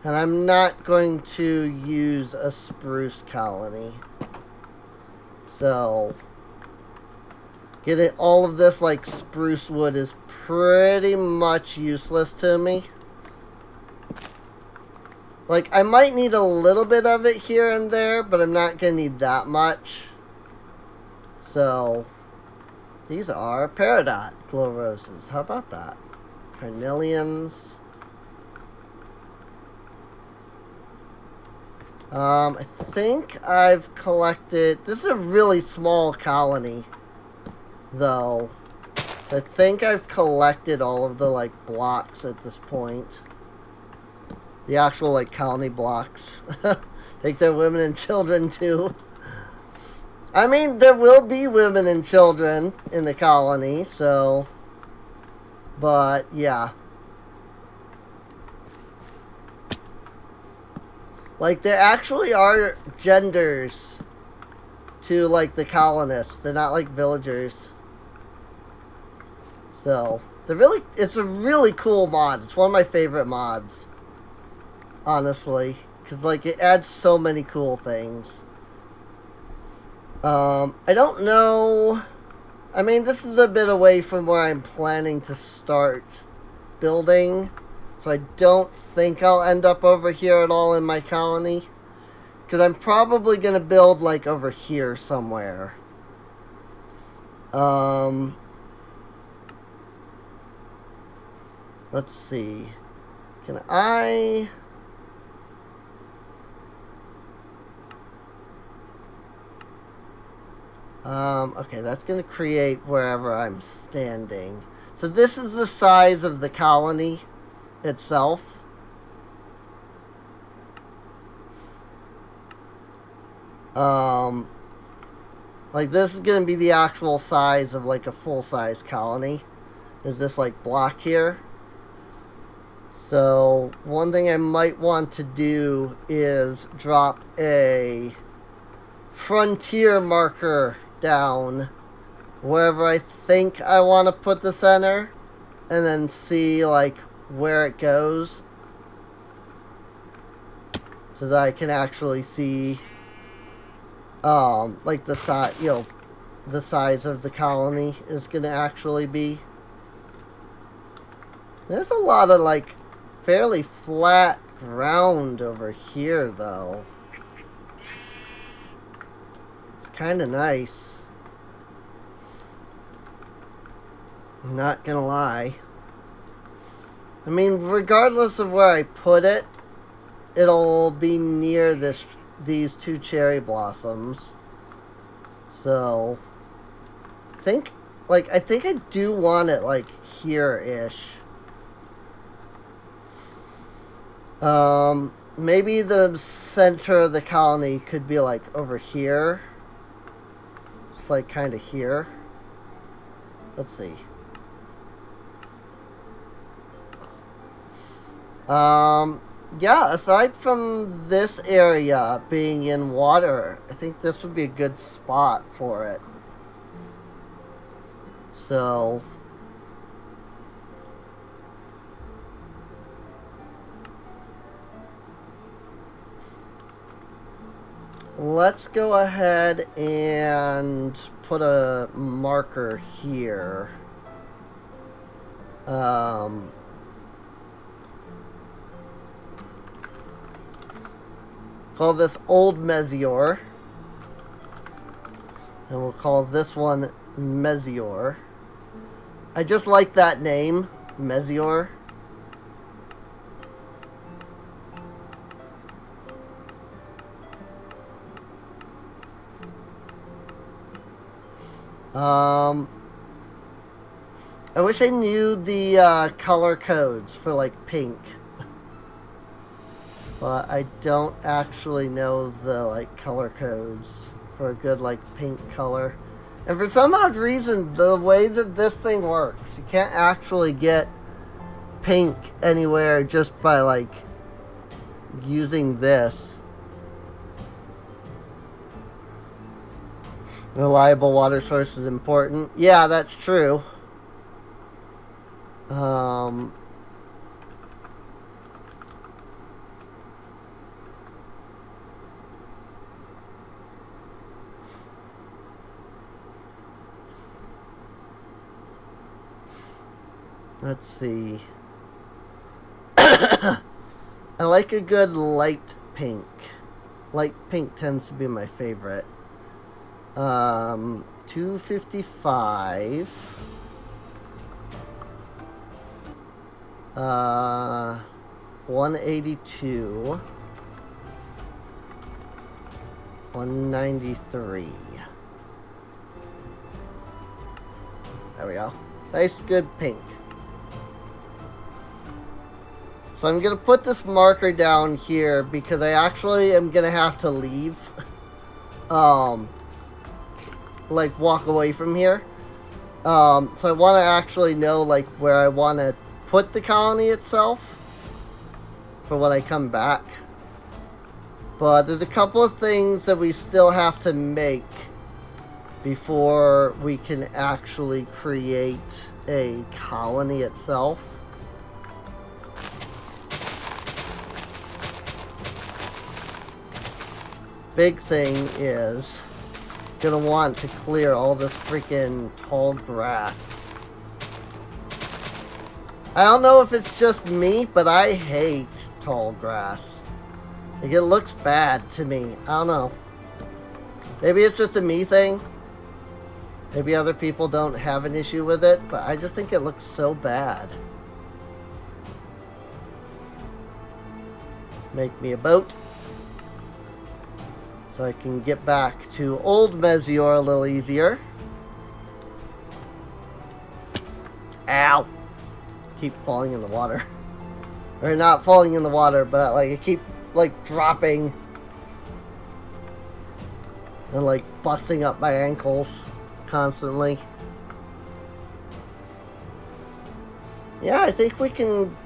Speaker 1: And I'm not going to use a spruce colony. So getting all of this like spruce wood is pretty much useless to me. Like, I might need a little bit of it here and there, but I'm not going to need that much. So, these are peridot glow roses. How about that? Carnelians. I think I've collected... This is a really small colony, though. So I think I've collected all of the, like, blocks at this point. The actual, like, colony blocks. Take their women and children, too. I mean, there will be women and children in the colony, so... But, yeah. Like, there actually are genders to, like, the colonists. They're not, like, villagers. So, it's a really cool mod. It's one of my favorite mods. Honestly. Because, like, it adds so many cool things. I don't know... I mean, this is a bit away from where I'm planning to start building. So I don't think I'll end up over here at all in my colony. Because I'm probably going to build, like, over here somewhere. Let's see. Can I... Okay, that's going to create wherever I'm standing. So this is the size of the colony itself. Like, this is going to be the actual size of, like, a full-size colony. Is this, like, block here. So, one thing I might want to do is drop a frontier marker down wherever I think I want to put the center, and then see, like, where it goes, so that I can actually see, like, the size, you know, the size of the colony is going to actually be. There's a lot of, like, fairly flat ground over here, though. It's kind of nice. I'm not gonna lie. I mean, regardless of where I put it, it'll be near these two cherry blossoms. So, I think I do want it, like, here-ish. Maybe the center of the colony could be, like, over here. Just, like, kind of here. Let's see. Yeah, aside from this area being in water, I think this would be a good spot for it. So... let's go ahead and put a marker here. Call this Old Mezior. And we'll call this one Mezior. I just like that name, Mezior. I wish I knew the color codes for like pink, but I don't actually know the like color codes for a good like pink color. And for some odd reason, the way that this thing works, you can't actually get pink anywhere just by like using this. Reliable water source is important. Yeah, that's true. Let's see. I like a good light pink. Light pink tends to be my favorite. 255. 182. 193. There we go. Nice, good pink. So I'm going to put this marker down here because I actually am going to have to leave. Like, walk away from here. So I want to actually know, like, where I want to put the colony itself for when I come back. But there's a couple of things that we still have to make before we can actually create a colony itself. Big thing is gonna want to clear all this freaking tall grass. I don't know if it's just me, but I hate tall grass. Like, it looks bad to me. I don't know. Maybe it's just a me thing. Maybe other people don't have an issue with it, but I just think it looks so bad. Make me a boat, so I can get back to Old Mezior a little easier. Ow! Keep falling in the water. Or not falling in the water, but like I keep like dropping and like busting up my ankles constantly. Yeah, I think we can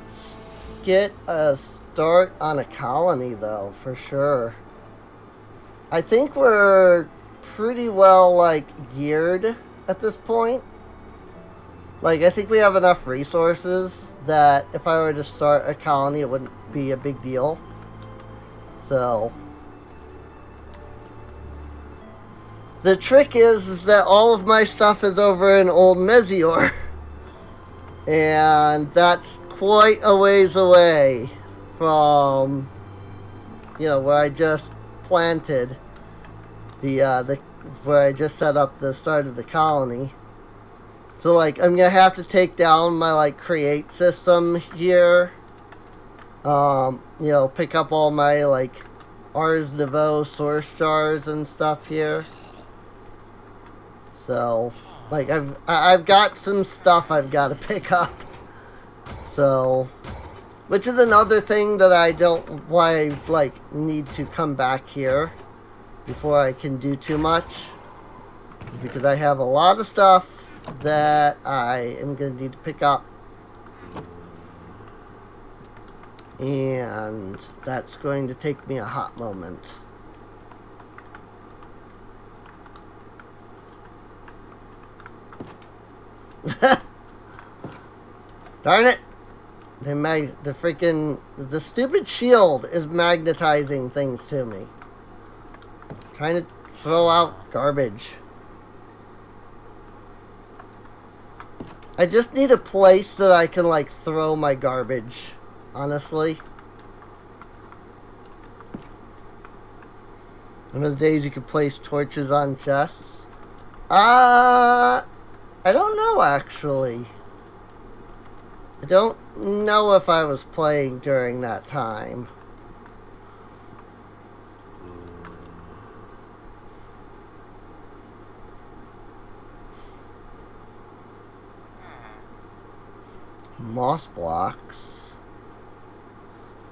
Speaker 1: get a start on a colony though, for sure. I think we're pretty well, like, geared at this point. Like, I think we have enough resources that if I were to start a colony, it wouldn't be a big deal. So, the trick is that all of my stuff is over in Old Mezior. And that's quite a ways away from, you know, where I just planted the where I just set up the start of the colony. So like I'm gonna have to take down my like create system here. You know, pick up all my like Ars Nouveau source jars and stuff here. So like I've got some stuff I've got to pick up. So, which is another thing that I don't, why I like need to come back here before I can do too much, because I have a lot of stuff that I am going to need to pick up, and that's going to take me a hot moment. Darn it! The stupid shield is magnetizing things to me. Trying to throw out garbage. I just need a place that I can like throw my garbage, honestly. Remember the days you could place torches on chests? I don't know, actually. I don't know if I was playing during that time. Moss blocks.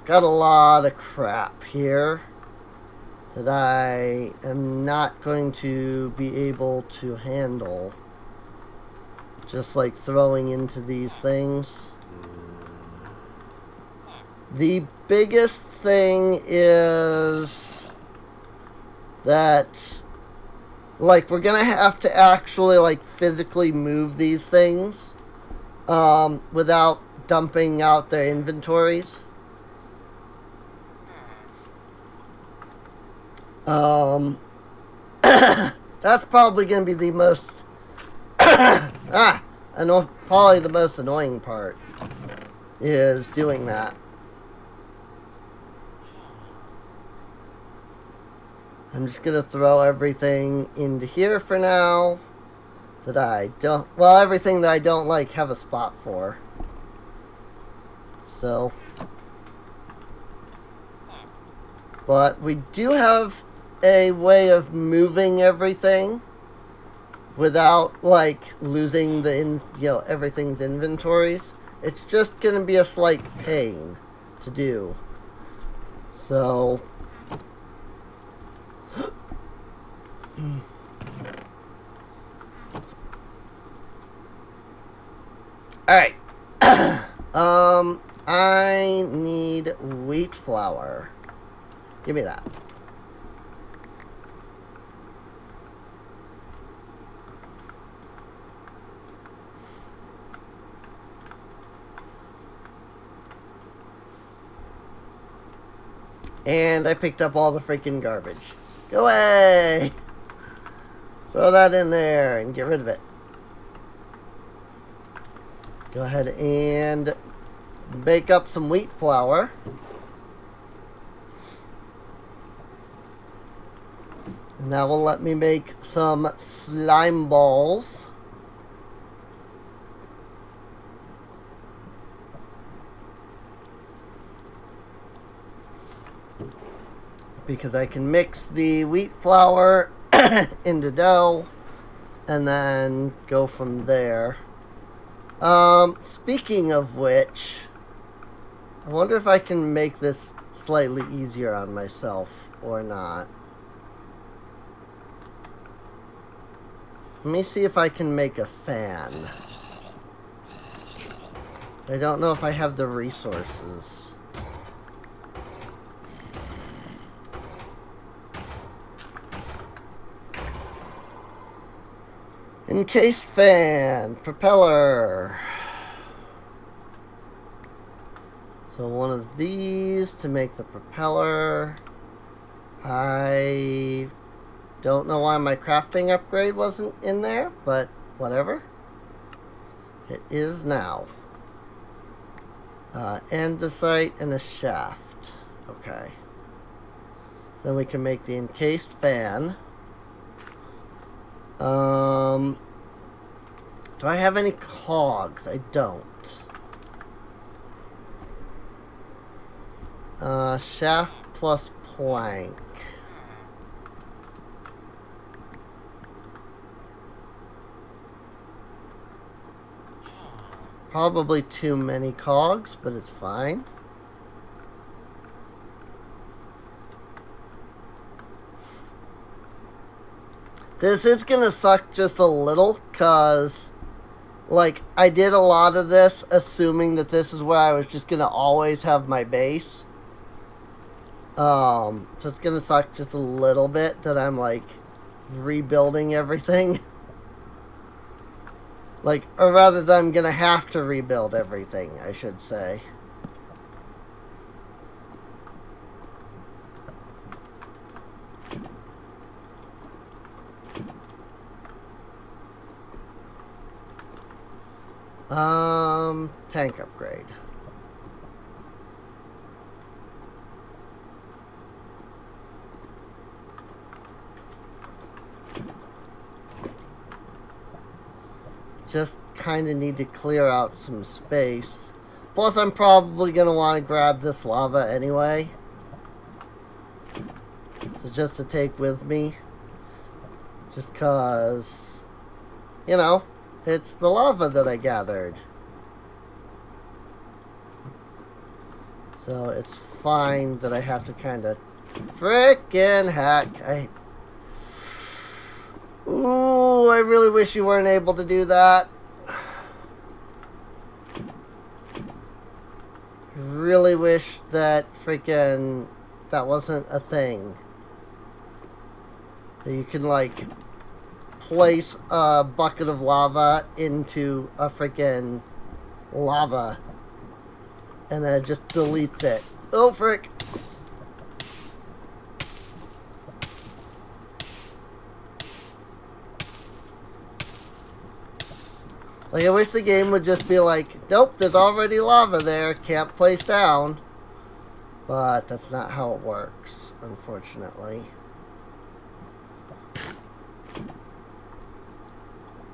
Speaker 1: Got a lot of crap here that I am not going to be able to handle. Just like throwing into these things. The biggest thing is that, like, we're gonna have to actually, like, physically move these things without dumping out their inventories. That's probably gonna be the most probably the most annoying part is doing that. I'm just gonna throw everything into here for now that I don't, well, everything that I don't like have a spot for. So, but we do have a way of moving everything without, like, losing the everything's inventories. It's just gonna be a slight pain to do. So alright. I need wheat flour. Give me that. And I picked up all the freaking garbage. Go away! Throw that in there and get rid of it. Go ahead and bake up some wheat flour. And that will let me make some slime balls. Because I can mix the wheat flour into dough and then go from there. Speaking of which, I wonder if I can make this slightly easier on myself or not. Let me see if I can make a fan. I don't know if I have the resources. Encased fan, propeller. So one of these to make the propeller. I don't know why my crafting upgrade wasn't in there, but whatever. It is now. Andesite and a shaft. Okay. Then we can make the encased fan. Do I have any cogs? I don't. Shaft plus plank. Probably too many cogs, but it's fine. This is gonna suck just a little, cause, like, I did a lot of this assuming that this is where I was just gonna always have my base. So it's gonna suck just a little bit that I'm, like, rebuilding everything. Like, or rather that I'm gonna have to rebuild everything, I should say. Tank upgrade. just kind of need to clear out some space. Plus, I'm probably going to want to grab this lava anyway. So just to take with me. Just because, you know, it's the lava that I gathered. So it's fine that I have to kind of frickin' hack. Ooh, I really wish you weren't able to do that. Really wish that freaking that wasn't a thing. That you can like place a bucket of lava into a freaking lava and then it just deletes it. Oh frick. Like, I wish the game would just be like, nope, there's already lava there, can't place down. But that's not how it works, unfortunately.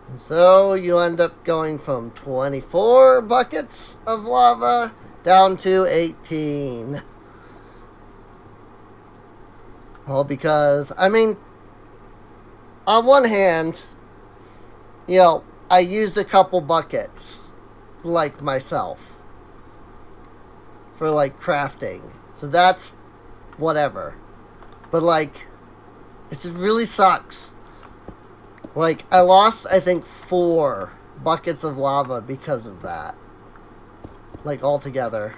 Speaker 1: And so you end up going from 24 buckets of lava down to 18. All because, I mean, on one hand, you know, I used a couple buckets, like myself, for like crafting. So that's whatever. But like, it just really sucks. Like, I lost, I think, 4 buckets of lava because of that. Like, altogether.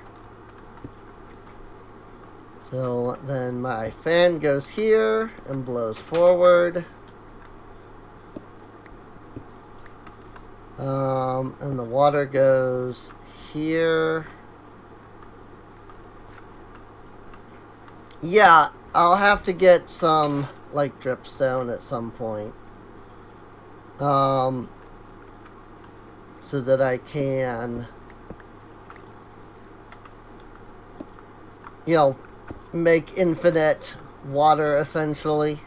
Speaker 1: So then my fan goes here and blows forward. And the water goes here. Yeah, I'll have to get some, like, dripstone at some point. So that I can, you know, make infinite water, essentially.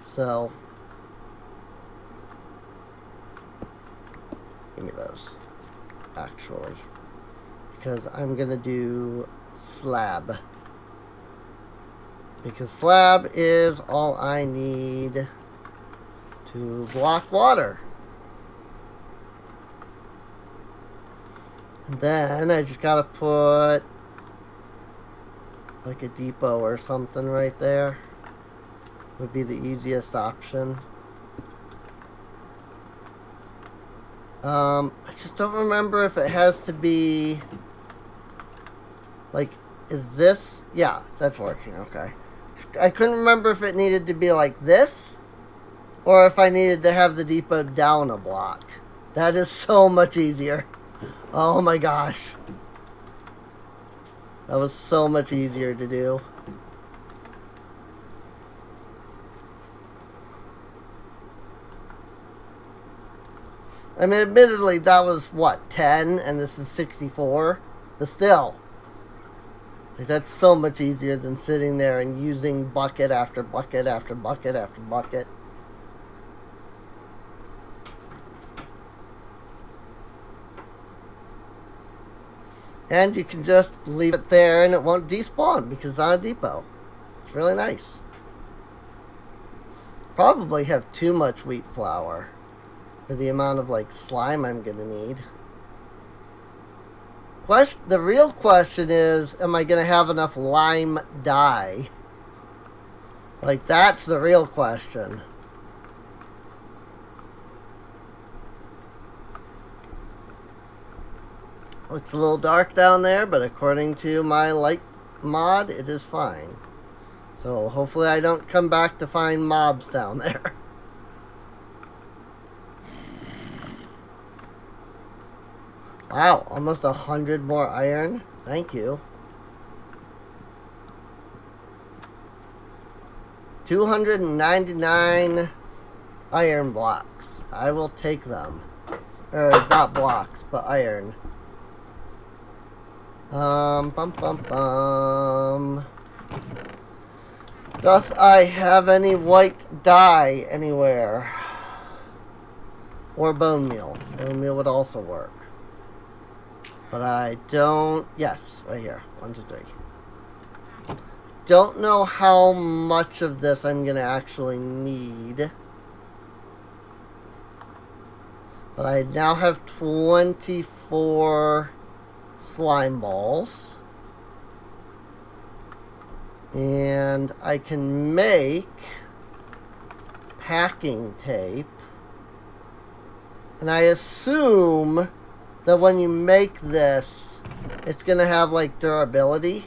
Speaker 1: So, give me those, actually. Because I'm going to do slab. Because slab is all I need to block water. And then I just gotta put like a depot or something right there. Would be the easiest option. I just don't remember if it has to be like, is this? Yeah, that's working, okay. I couldn't remember if it needed to be like this or if I needed to have the depot down a block. That is so much easier. Oh my gosh. That was so much easier to do. I mean, admittedly, that was, what, 10? And this is 64? But still. Like, that's so much easier than sitting there and using bucket after bucket after bucket after bucket. And you can just leave it there and it won't despawn because it's on a depot. It's really nice. Probably have too much wheat flour for the amount of like slime I'm going to need. The real question is, am I going to have enough lime dye? Like, that's the real question. Looks a little dark down there, but according to my light mod, it is fine. So hopefully I don't come back to find mobs down there. Wow, almost 100 more iron. Thank you. 299 iron blocks. I will take them. Or not blocks, but iron. Bum bum bum. Doth I have any white dye anywhere? Or bone meal. Bone meal would also work. But I don't... Yes, right here. 1, 2, 3. Don't know how much of this I'm going to actually need. But I now have 24 slime balls. And I can make packing tape. And I assume that when you make this, it's going to have like durability.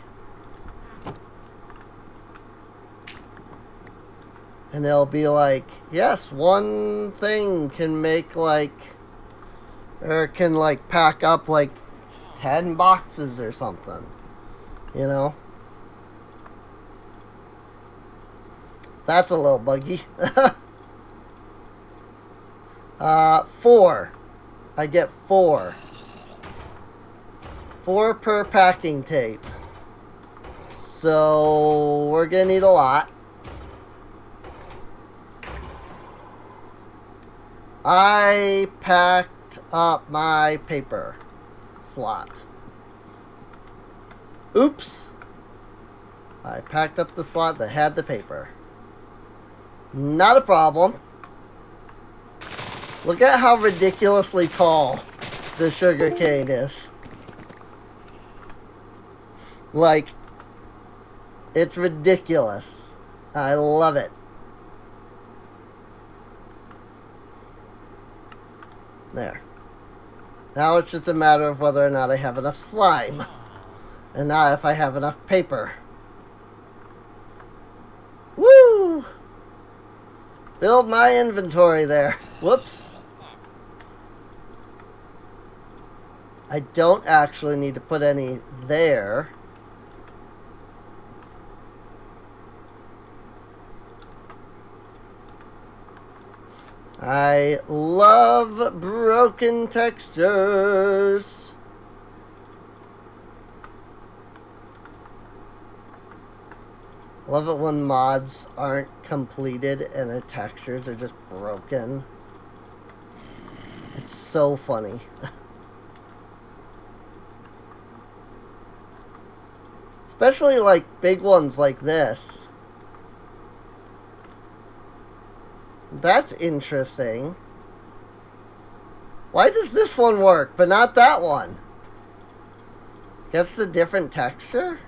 Speaker 1: And they'll be like, yes, one thing can make like, or can like pack up like 10 boxes or something, you know? That's a little buggy. 4. I get 4. 4 per packing tape. So we're gonna need a lot. I packed up my paper slot. Oops. I packed up the slot that had the paper. Not a problem. Look at how ridiculously tall the sugar cane is. Like, it's ridiculous. I love it. There. Now it's just a matter of whether or not I have enough slime. And not if I have enough paper. Woo! Filled my inventory there. Whoops. I don't actually need to put any there. I love broken textures. Love it when mods aren't completed and the textures are just broken. It's so funny. Especially like big ones like this. That's interesting. Why does this one work, but not that one? Guess the different texture?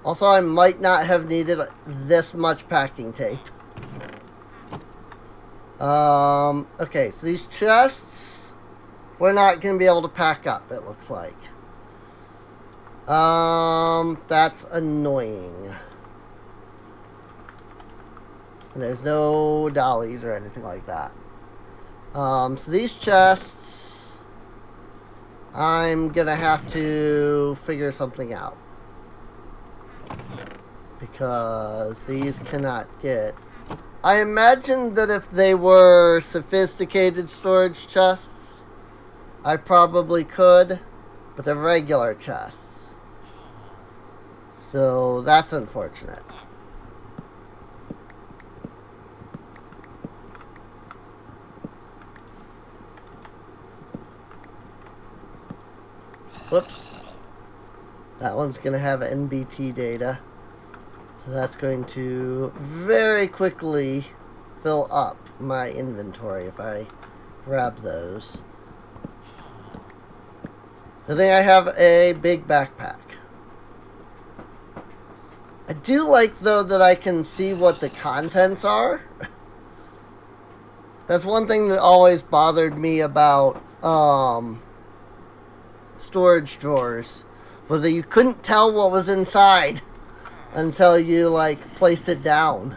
Speaker 1: Also, I might not have needed this much packing tape. Okay, so these chests, we're not going to be able to pack up, it looks like. That's annoying. And there's no dollies or anything like that. So these chests, I'm gonna have to figure something out. Because these cannot get... I imagine that if they were sophisticated storage chests, I probably could, but they're regular chests. So that's unfortunate. Whoops. That one's going to have NBT data. So that's going to very quickly fill up my inventory if I grab those. I think I have a big backpack. I do like, though, that I can see what the contents are. That's one thing that always bothered me about storage drawers, was that you couldn't tell what was inside until you, like, placed it down.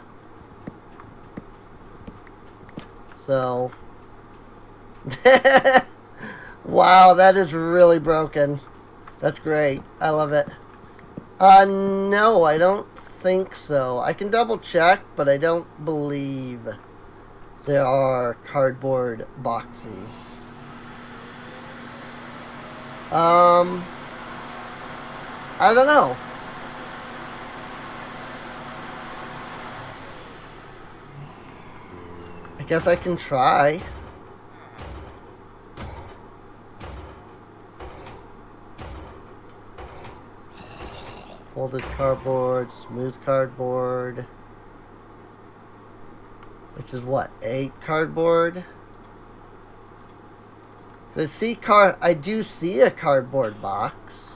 Speaker 1: So... Wow, that is really broken. That's great. I love it. No, I don't think so. I can double check, but I don't believe there are cardboard boxes. I don't know. I guess I can try. Folded cardboard, smooth cardboard. Which is what, 8 cardboard? I do see a cardboard box.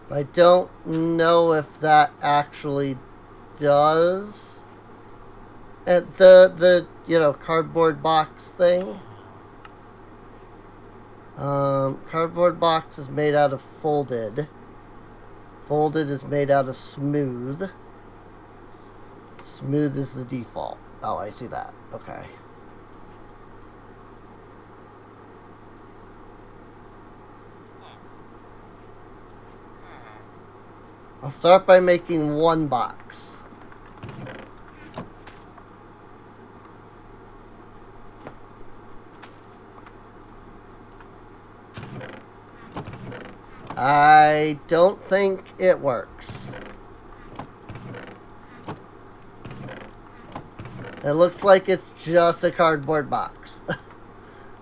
Speaker 1: I don't know if that actually does the cardboard box thing. Cardboard box is made out of folded. Folded is made out of smooth. Smooth is the default. Oh, I see that. Okay. I'll start by making 1 box. I don't think it works. It looks like it's just a cardboard box.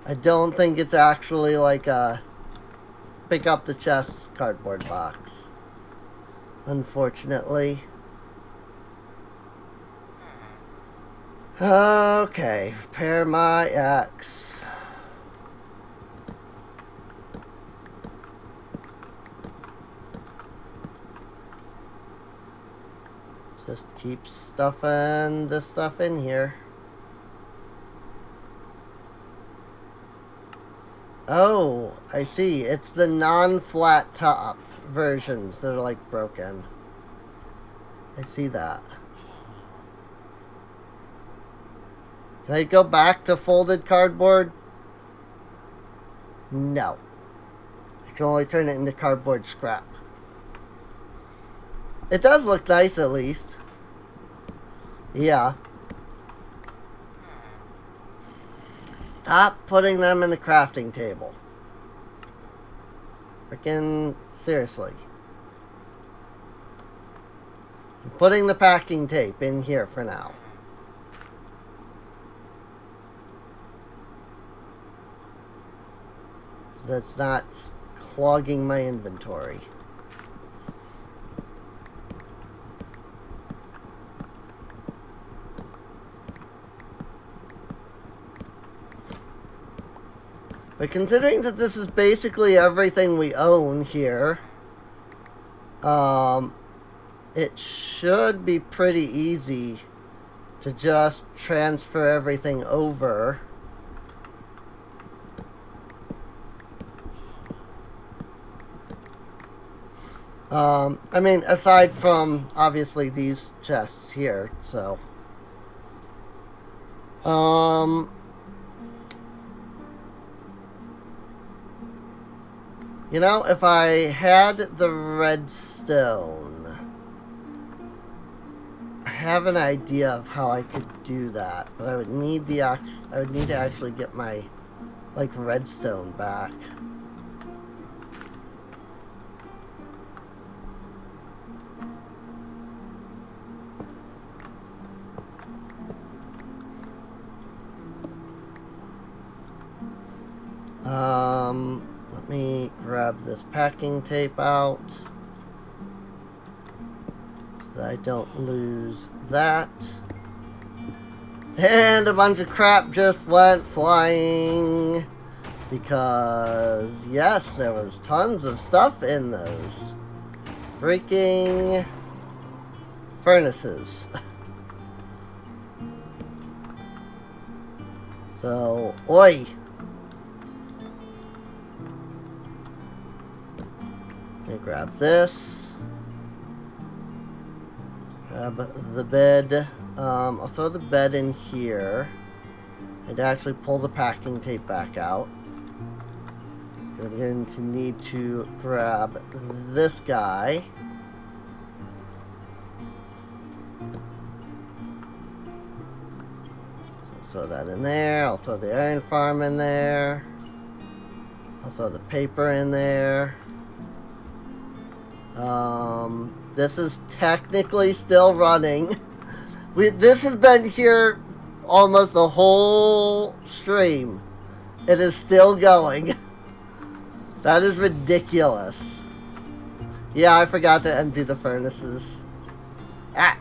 Speaker 1: I don't think it's actually like a pick up the chest cardboard box. Unfortunately. Okay, prepare my axe. Just keep stuffing this stuff in here. Oh, I see. It's the non-flat top versions that are like broken. I see that. Can I go back to folded cardboard? No. I can only turn it into cardboard scrap. It does look nice, at least. Yeah. Stop putting them in the crafting table. Freaking seriously. I'm putting the packing tape in here for now. So that's not clogging my inventory. But considering that this is basically everything we own here, it should be pretty easy to just transfer everything over. I mean, aside from, obviously, these chests here, so. You know, if I had the redstone, I have an idea of how I could do that, but I would need to actually get my, like, redstone back. Let me grab this packing tape out so that I don't lose that. And a bunch of crap just went flying because, yes, there was tons of stuff in those freaking furnaces. So, oi! Let me grab this. Grab the bed. I'll throw the bed in here. I'd actually pull the packing tape back out. I'm going to need to grab this guy. So throw that in there. I'll throw the iron farm in there. I'll throw the paper in there. This is technically still running. This has been here almost the whole stream. It is still going. That is ridiculous. Yeah, I forgot to empty the furnaces. Ah.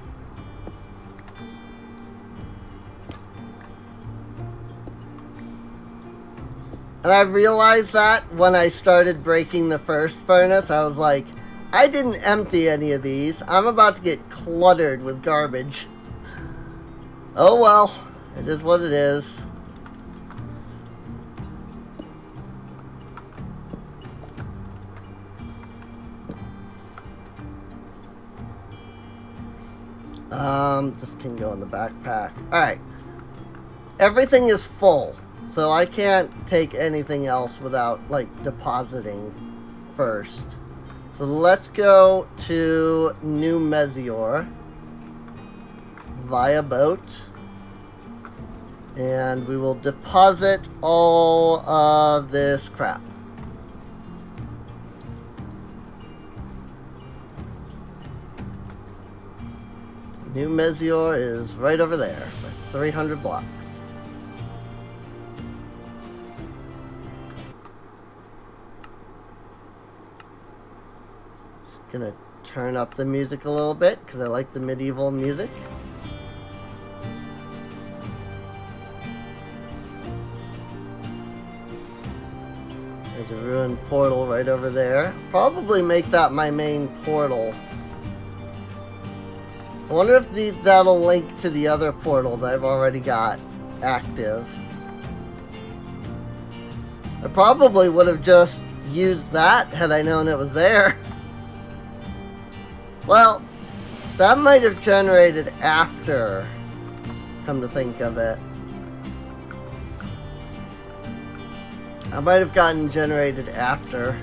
Speaker 1: And I realized that when I started breaking the first furnace, I was like, I didn't empty any of these. I'm about to get cluttered with garbage. Oh well, it is what it is. This can go in the backpack. Alright. Everything is full, so I can't take anything else without, like, depositing first. So let's go to New Mezior via boat. And we will deposit all of this crap. New Mezior is right over there, with 300 blocks. Just gonna turn up the music a little bit, because I like the medieval music. There's a ruined portal right over there. Probably make that my main portal. I wonder if that'll link to the other portal that I've already got active. I probably would have just used that had I known it was there. Well, that might have generated after, come to think of it. I might have gotten generated after.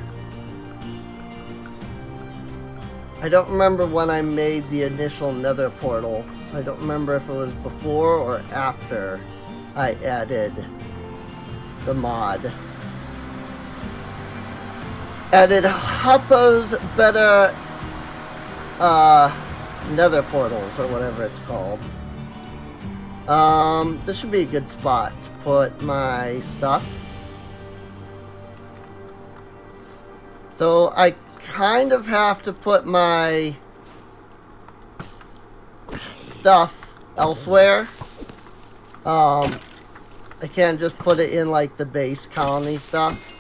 Speaker 1: I don't remember when I made the initial nether portal, so I don't remember if it was before or after I added the mod. Added Huppo's better nether portals, or whatever it's called. This should be a good spot to put my stuff. So I kind of have to put my stuff elsewhere. I can't just put it in like the base colony stuff,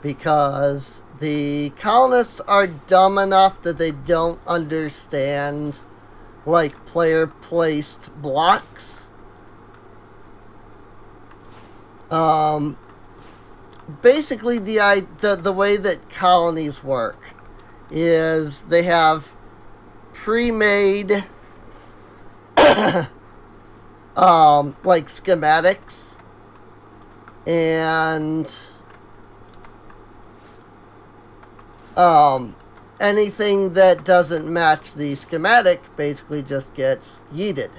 Speaker 1: because the colonists are dumb enough that they don't understand like player placed blocks. Basically, the way that colonies work is they have pre-made like schematics, and anything that doesn't match the schematic basically just gets yeeted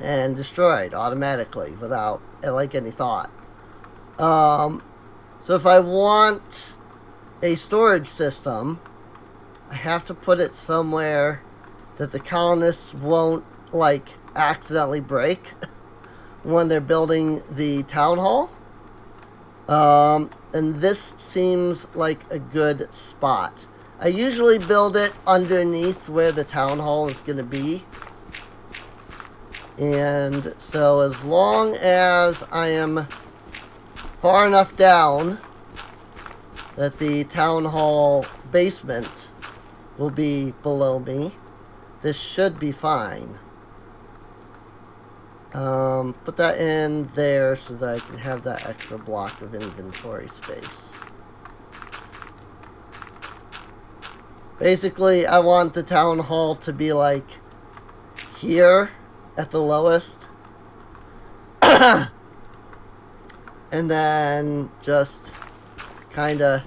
Speaker 1: and destroyed automatically without like any thought. So if I want a storage system, I have to put it somewhere that the colonists won't, like, accidentally break when they're building the town hall. And this seems like a good spot. I usually build it underneath where the town hall is going to be. And so as long as I am far enough down that the town hall basement will be below me, this should be fine. Put that in there so that I can have that extra block of inventory space. Basically, I want the town hall to be like here at the lowest. And then just kind of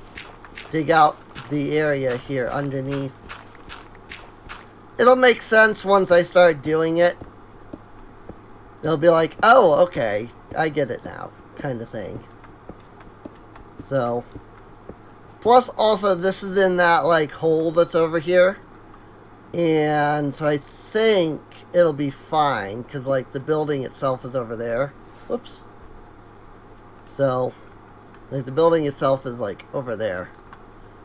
Speaker 1: dig out the area here underneath. It'll make sense once I start doing it. They'll be like, oh, okay, I get it now, kind of thing. So, plus also this is in that like hole that's over here. And so I think it'll be fine because, like, the building itself is over there. Whoops. So, like, the building itself is, like, over there.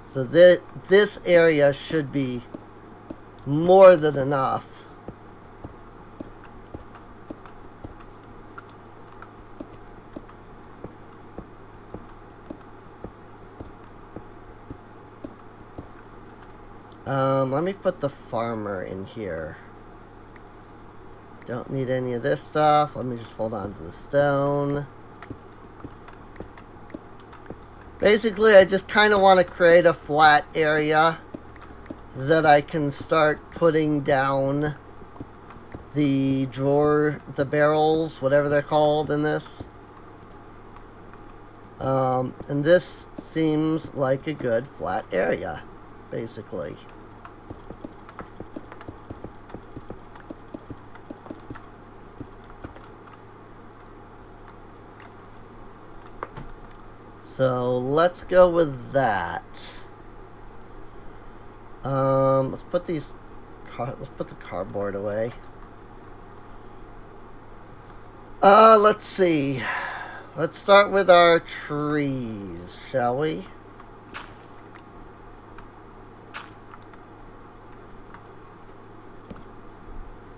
Speaker 1: So this area should be more than enough. Let me put the farmer in here. Don't need any of this stuff. Let me just hold on to the stone. Basically, I just kind of want to create a flat area that I can start putting down the barrels, whatever they're called in this. And this seems like a good flat area, basically. So let's go with that. Let's put the cardboard away. Let's see. Let's start with our trees, shall we?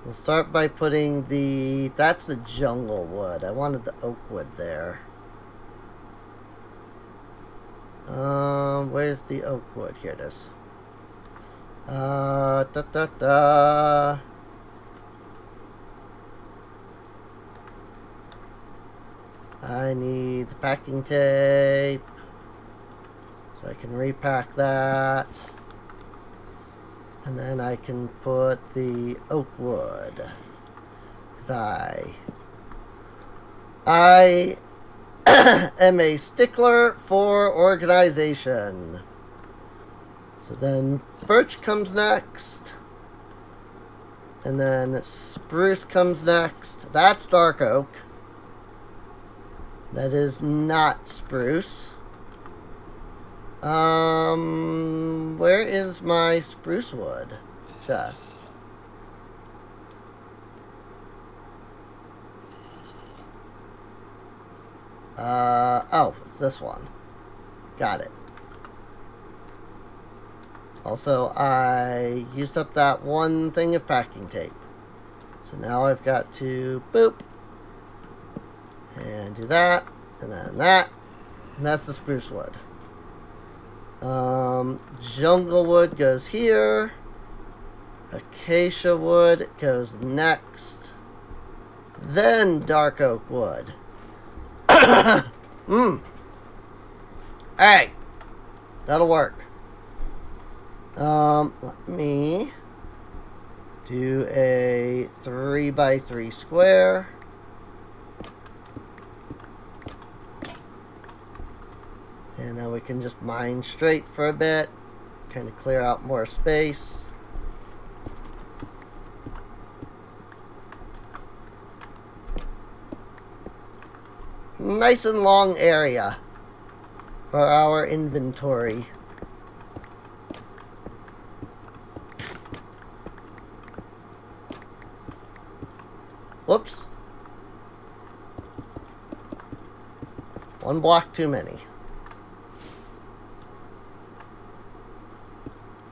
Speaker 1: We'll start by putting that's the jungle wood. I wanted the oak wood there. Where's the oak wood? Here it is. I need the packing tape so I can repack that. And then I can put the oak wood. 'Cause I am a stickler for organization. So then birch comes next. And then spruce comes next. That's dark oak. That is not spruce. Where is my spruce wood chest? Oh, it's this one. Got it. Also, I used up that one thing of packing tape. So now I've got to boop. And do that. And then that. And that's the spruce wood. Jungle wood goes here. Acacia wood goes next. Then dark oak wood. Alright. That'll work. Let me do a 3x3 square. And then we can just mine straight for a bit. Kind of clear out more space. Nice and long area for our inventory. Whoops. One block too many.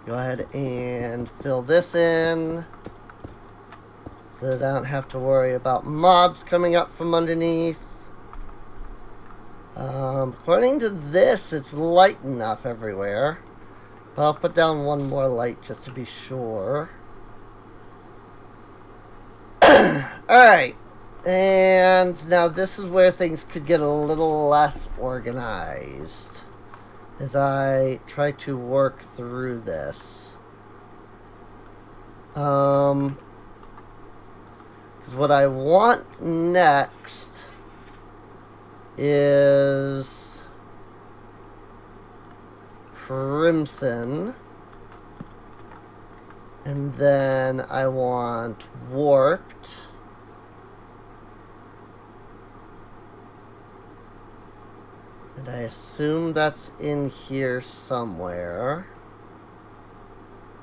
Speaker 1: Go ahead and fill this in so that I don't have to worry about mobs coming up from underneath. According to this, it's light enough everywhere. But I'll put down one more light just to be sure. Alright. And now this is where things could get a little less organized as I try to work through this. Because what I want next is crimson. And then I want warped. And I assume that's in here somewhere,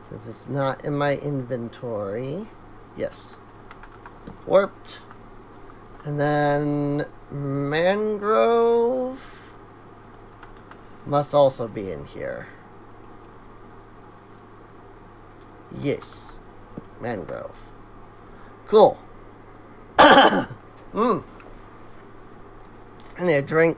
Speaker 1: since it's not in my inventory. Yes. Warped. And then mangrove must also be in here. Yes. Mangrove. Cool. I need a drink.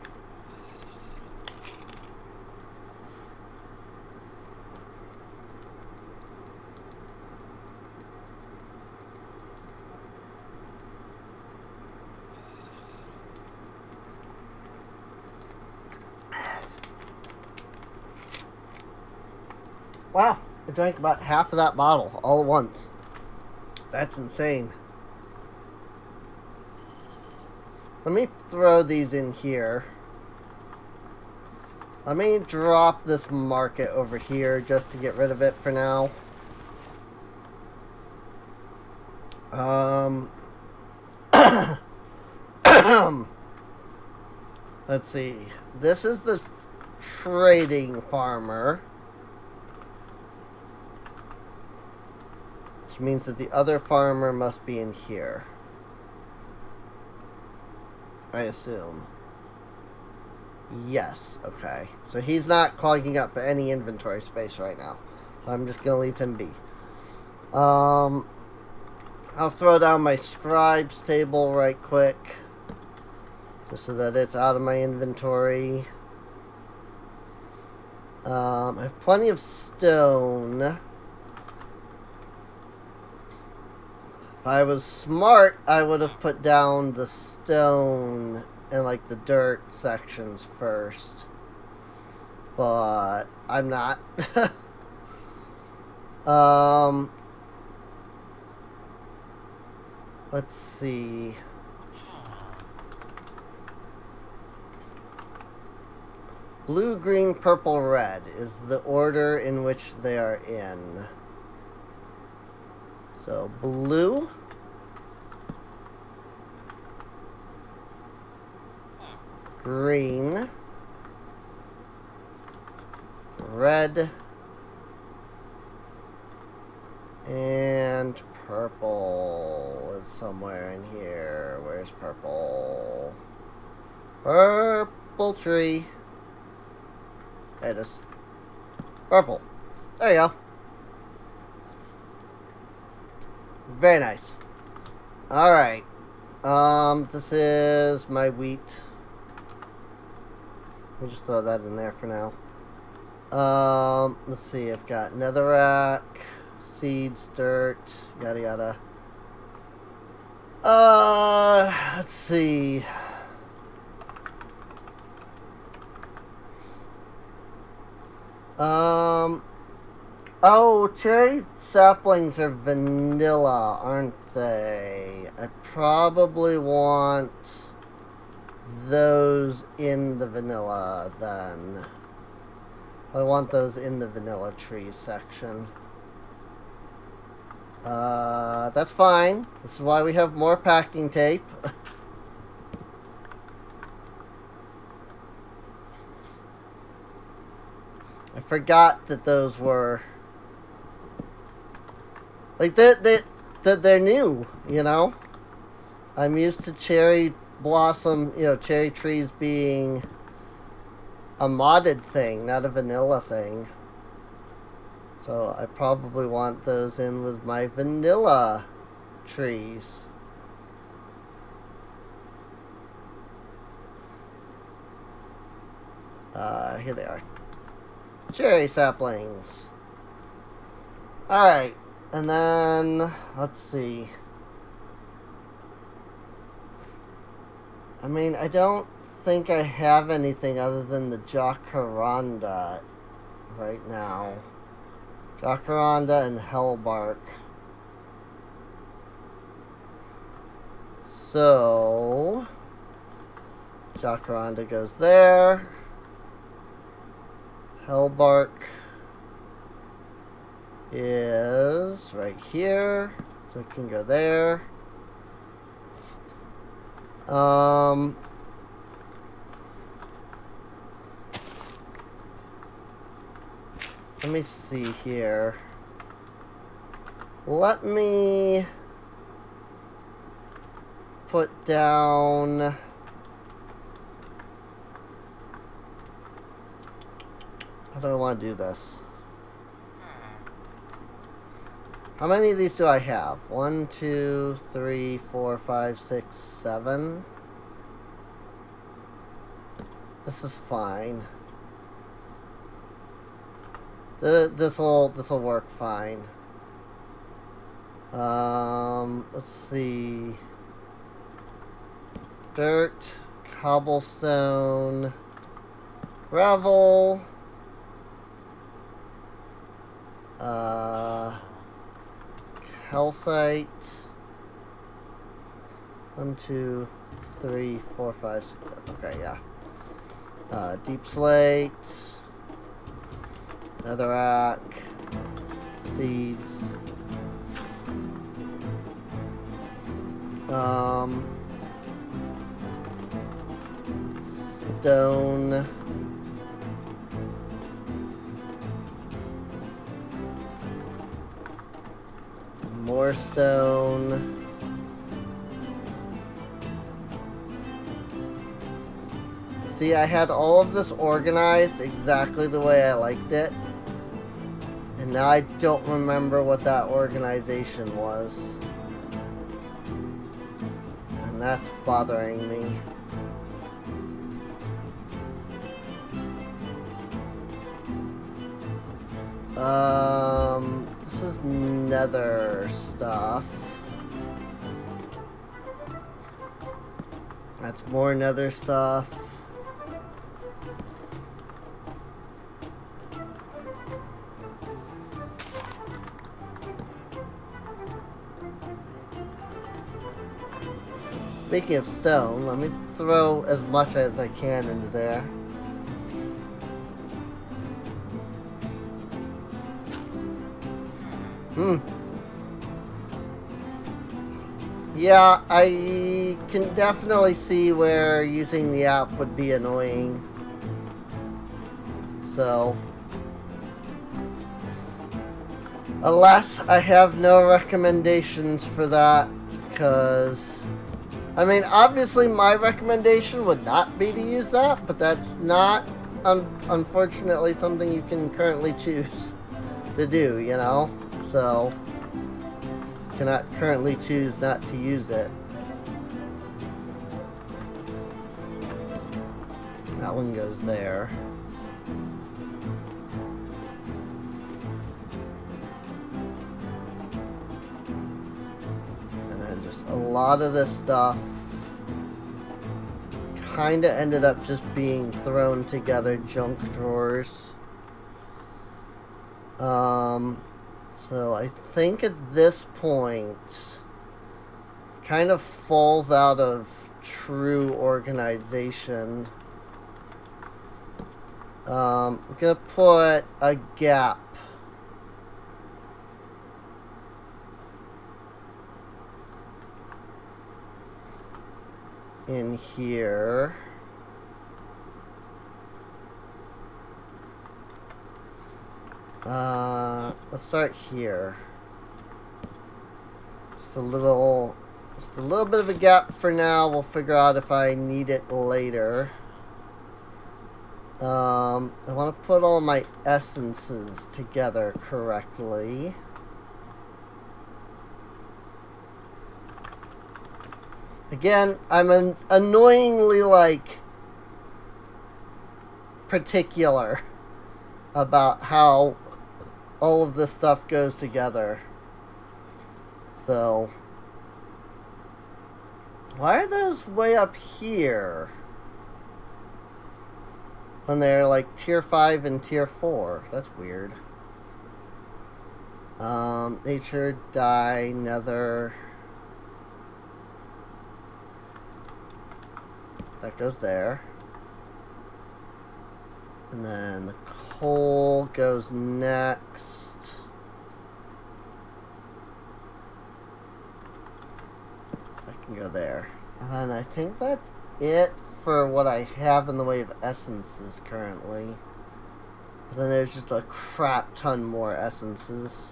Speaker 1: Wow, I drank about half of that bottle all at once. That's insane. Let me throw these in here. Let me drop this market over here just to get rid of it for now. Let's see. This is the trading farmer. Which means that the other farmer must be in here. I assume. Yes, okay. So he's not clogging up any inventory space right now. So I'm just going to leave him be. I'll throw down my scribes table right quick. Just so that it's out of my inventory. I have plenty of stone. If I was smart, I would have put down the stone and like the dirt sections first. But I'm not. Let's see. Blue, green, purple, red is the order in which they are in. So, blue. Green. Red. And purple is somewhere in here. Where's purple? Purple tree. There it is. Purple. There you go. Very nice. Alright. This is my wheat. Let me just throw that in there for now. Let's see. I've got netherrack, seeds, dirt, yada yada. Let's see. Oh, cherry saplings are vanilla, aren't they? I probably want those in the vanilla, then. I want those in the vanilla tree section. That's fine. This is why we have more packing tape. I forgot that those were... like, that they're new, you know? I'm used to cherry blossom, cherry trees being a modded thing, not a vanilla thing. So I probably want those in with my vanilla trees. Here they are. Cherry saplings. Alright. And then, let's see. I mean, I don't think I have anything other than the jacaranda right now. Jacaranda and hellbark. So, jacaranda goes there. Hellbark is right here, so it can go there. Let me see here. Let me put down... How do I want to do this? How many of these do I have? 1, 2, 3, 4, 5, 6, 7. This is fine. This'll work fine. Let's see. Dirt, cobblestone, gravel, calcite. 1, 2, 3, 4, 5, 6, 7. Okay, yeah. Deep slate, netherrack, seeds. Stone. More stone. See, I had all of this organized exactly the way I liked it. And now I don't remember what that organization was. And that's bothering me. This is nether stuff. That's more nether stuff. Speaking of stone, let me throw as much as I can into there. Yeah, I can definitely see where using the app would be annoying. So, alas, I have no recommendations for that, because, I mean, obviously my recommendation would not be to use that, but that's not, unfortunately, something you can currently choose to do, you know? So, cannot currently choose not to use it. That one goes there. And then just a lot of this stuff kind of ended up just being thrown together junk drawers. So I think at this point, kind of falls out of true organization. I'm gonna put a gap in here. Let's start here. Just a little bit of a gap for now. We'll figure out if I need it later. I want to put all my essences together correctly. Again, I'm annoyingly, like, particular about how all of this stuff goes together. So, why are those way up here when they're like tier 5 and tier 4? That's weird. Nature, dye, nether. That goes there. And then the coal goes next. That can go there. And I think that's it for what I have in the way of essences currently. But then there's just a crap ton more essences.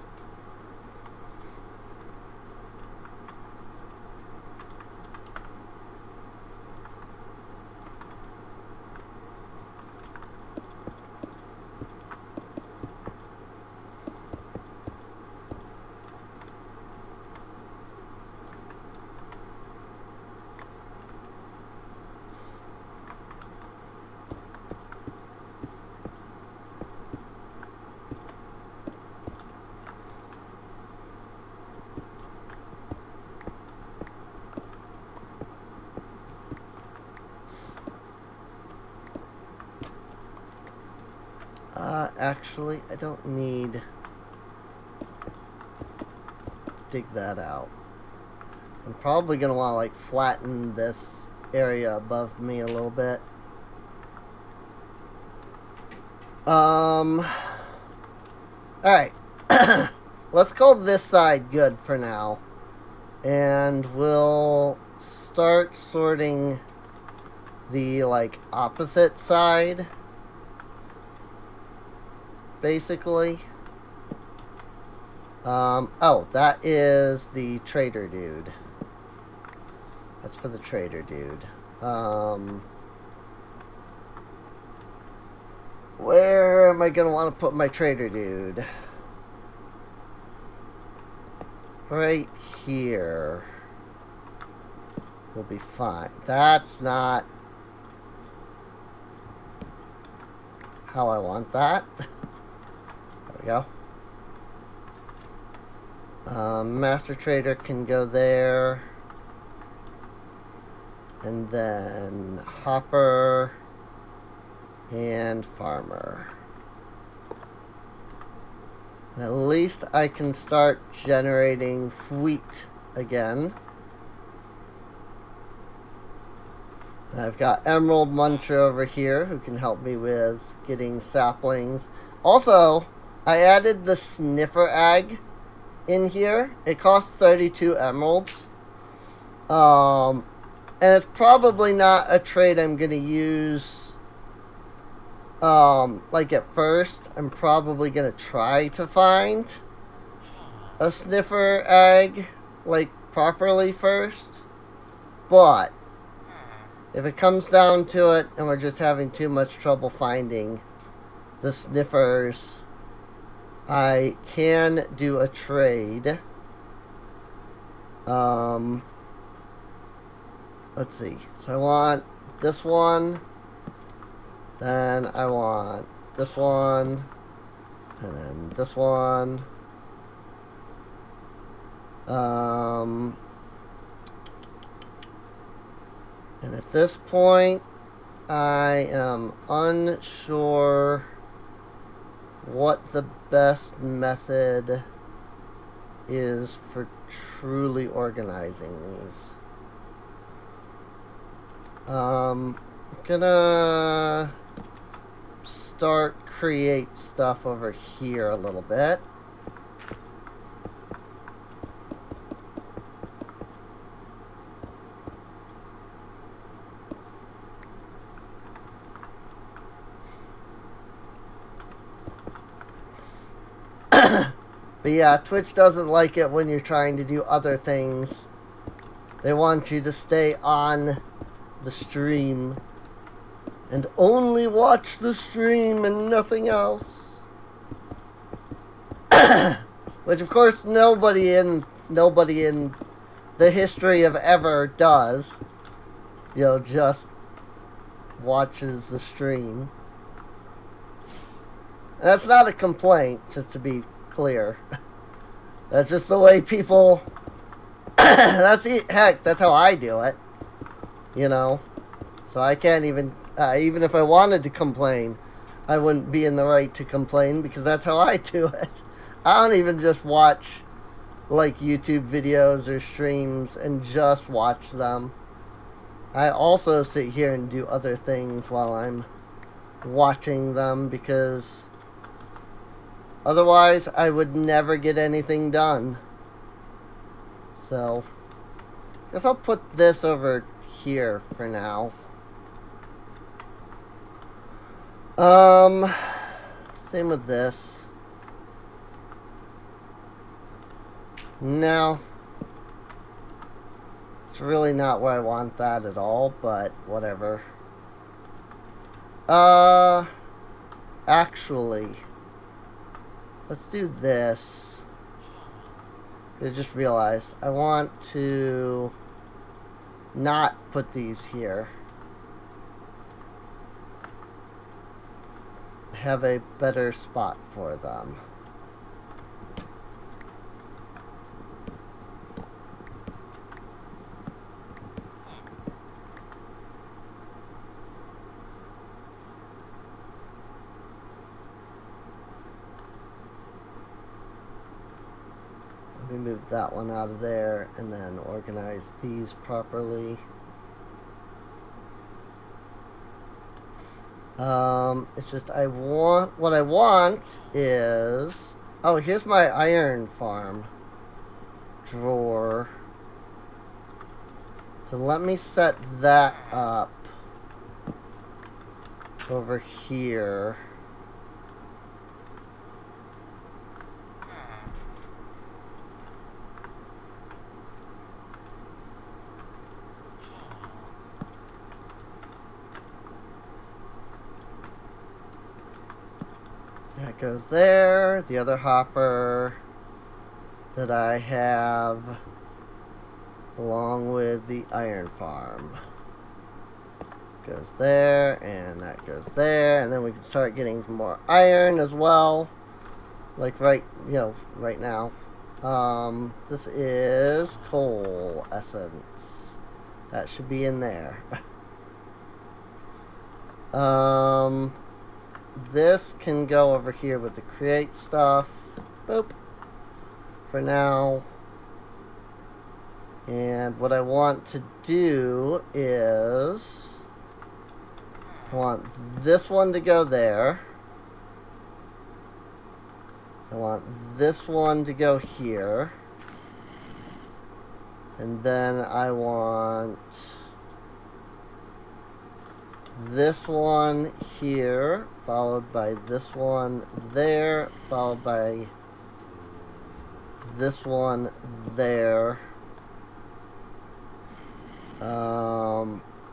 Speaker 1: actually, I don't need to dig that out. I'm probably going to want to, like, flatten this area above me a little bit. Alright. Let's call this side good for now. And we'll start sorting the, like, opposite side. Basically. Oh, that is the trader dude. That's for the trader dude. Where am I going to want to put my trader dude? Right here. Will be fine. That's not how I want that. There we go. Master Trader can go there. And then Hopper and Farmer. At least I can start generating wheat again. And I've got Emerald Muncher over here who can help me with getting saplings. Also, I added the sniffer egg in here. It costs 32 emeralds. And it's probably not a trade I'm going to use like at first. I'm probably going to try to find a sniffer egg like properly first. But if it comes down to it and we're just having too much trouble finding the sniffers, I can do a trade. Let's see. So I want this one. Then I want this one. And then this one. And at this point, I am unsure what the best method is for truly organizing these. I'm gonna start create stuff over here a little bit. But yeah, Twitch doesn't like it when you're trying to do other things. They want you to stay on the stream and only watch the stream and nothing else. Which of course nobody in the history of ever does. You know, just watches the stream. And that's not a complaint, just to be clear. That's just the way people that's how I do it, you know. So I can't even if I wanted to complain, I wouldn't be in the right to complain because that's how I do it. I don't even just watch like YouTube videos or streams and just watch them. I also sit here and do other things while I'm watching them because otherwise, I would never get anything done. So, I guess I'll put this over here for now. Same with this. No. It's really not where I want that at all, but whatever. Actually, let's do this. I just realized I want to not put these here. Have a better spot for them. move that one out of there and then organize these properly. It's just what I want is, oh, here's my iron farm drawer. So let me set that up over here. That goes there. The other hopper that I have along with the iron farm goes there, and that goes there, and then we can start getting more iron as well, like right now. This is coal essence. That should be in there. This can go over here with the create stuff. Boop. For now. And what I want to do is I want this one to go there. I want this one to go here. And then I want this one here, followed by this one there, followed by this one there.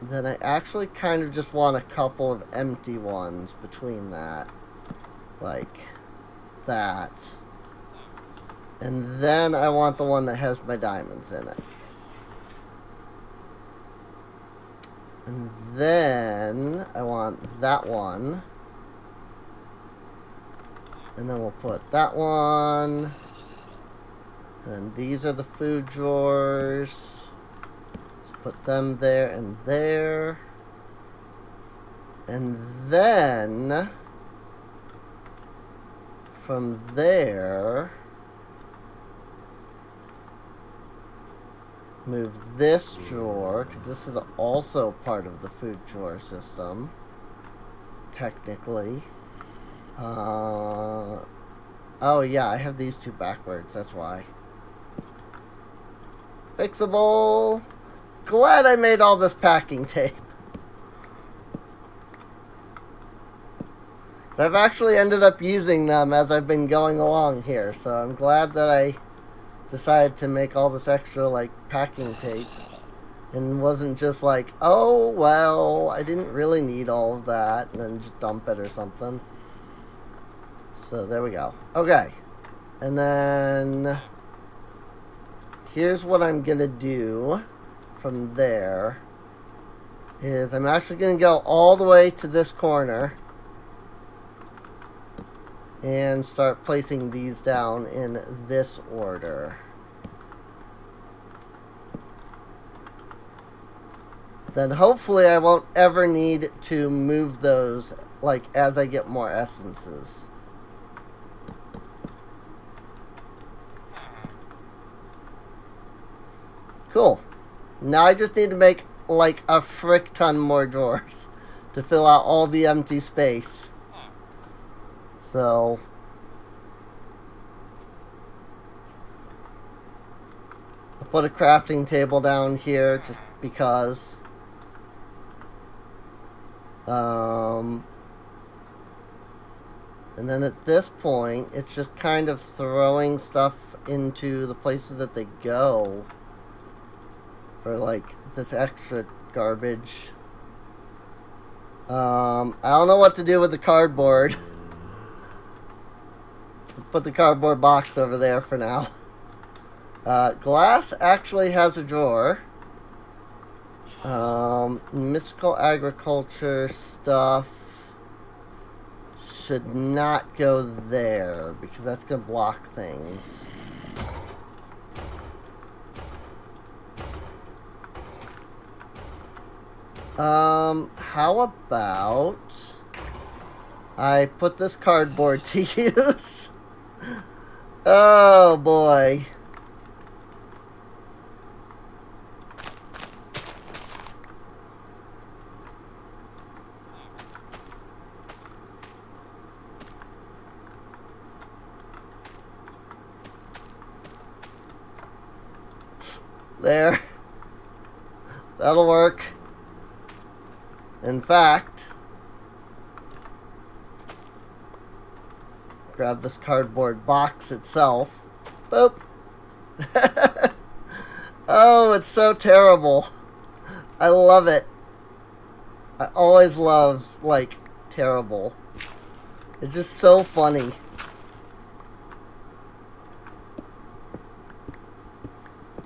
Speaker 1: Then I actually kind of just want a couple of empty ones between that. Like that. And then I want the one that has my diamonds in it. And then I want that one. And then we'll put that one. And these are the food drawers. So put them there and there. And then from there, move this drawer, because this is also part of the food drawer system, technically. Oh yeah, I have these two backwards, that's why. Fixable. Glad I made all this packing tape. I've actually ended up using them as I've been going along here, so I'm glad that I decided to make all this extra, like, packing tape, and wasn't just like, oh, well, I didn't really need all of that, and then just dump it or something. So, there we go. Okay. And then, here's what I'm gonna do from there, is I'm actually gonna go all the way to this corner, and start placing these down in this order. Then hopefully I won't ever need to move those, like, as I get more essences. Cool. Now I just need to make, like, a frick ton more drawers to fill out all the empty space. So, I'll put a crafting table down here just because. And then at this point, it's just kind of throwing stuff into the places that they go for, like, this extra garbage. I don't know what to do with the cardboard. Put the cardboard box over there for now. Glass actually has a drawer. Mystical agriculture stuff should not go there because that's going to block things. How about I put this cardboard to use? Oh boy. There. That'll work. In fact, grab this cardboard box itself. Boop. Oh, it's so terrible. I love it. I always love, like, terrible. It's just so funny.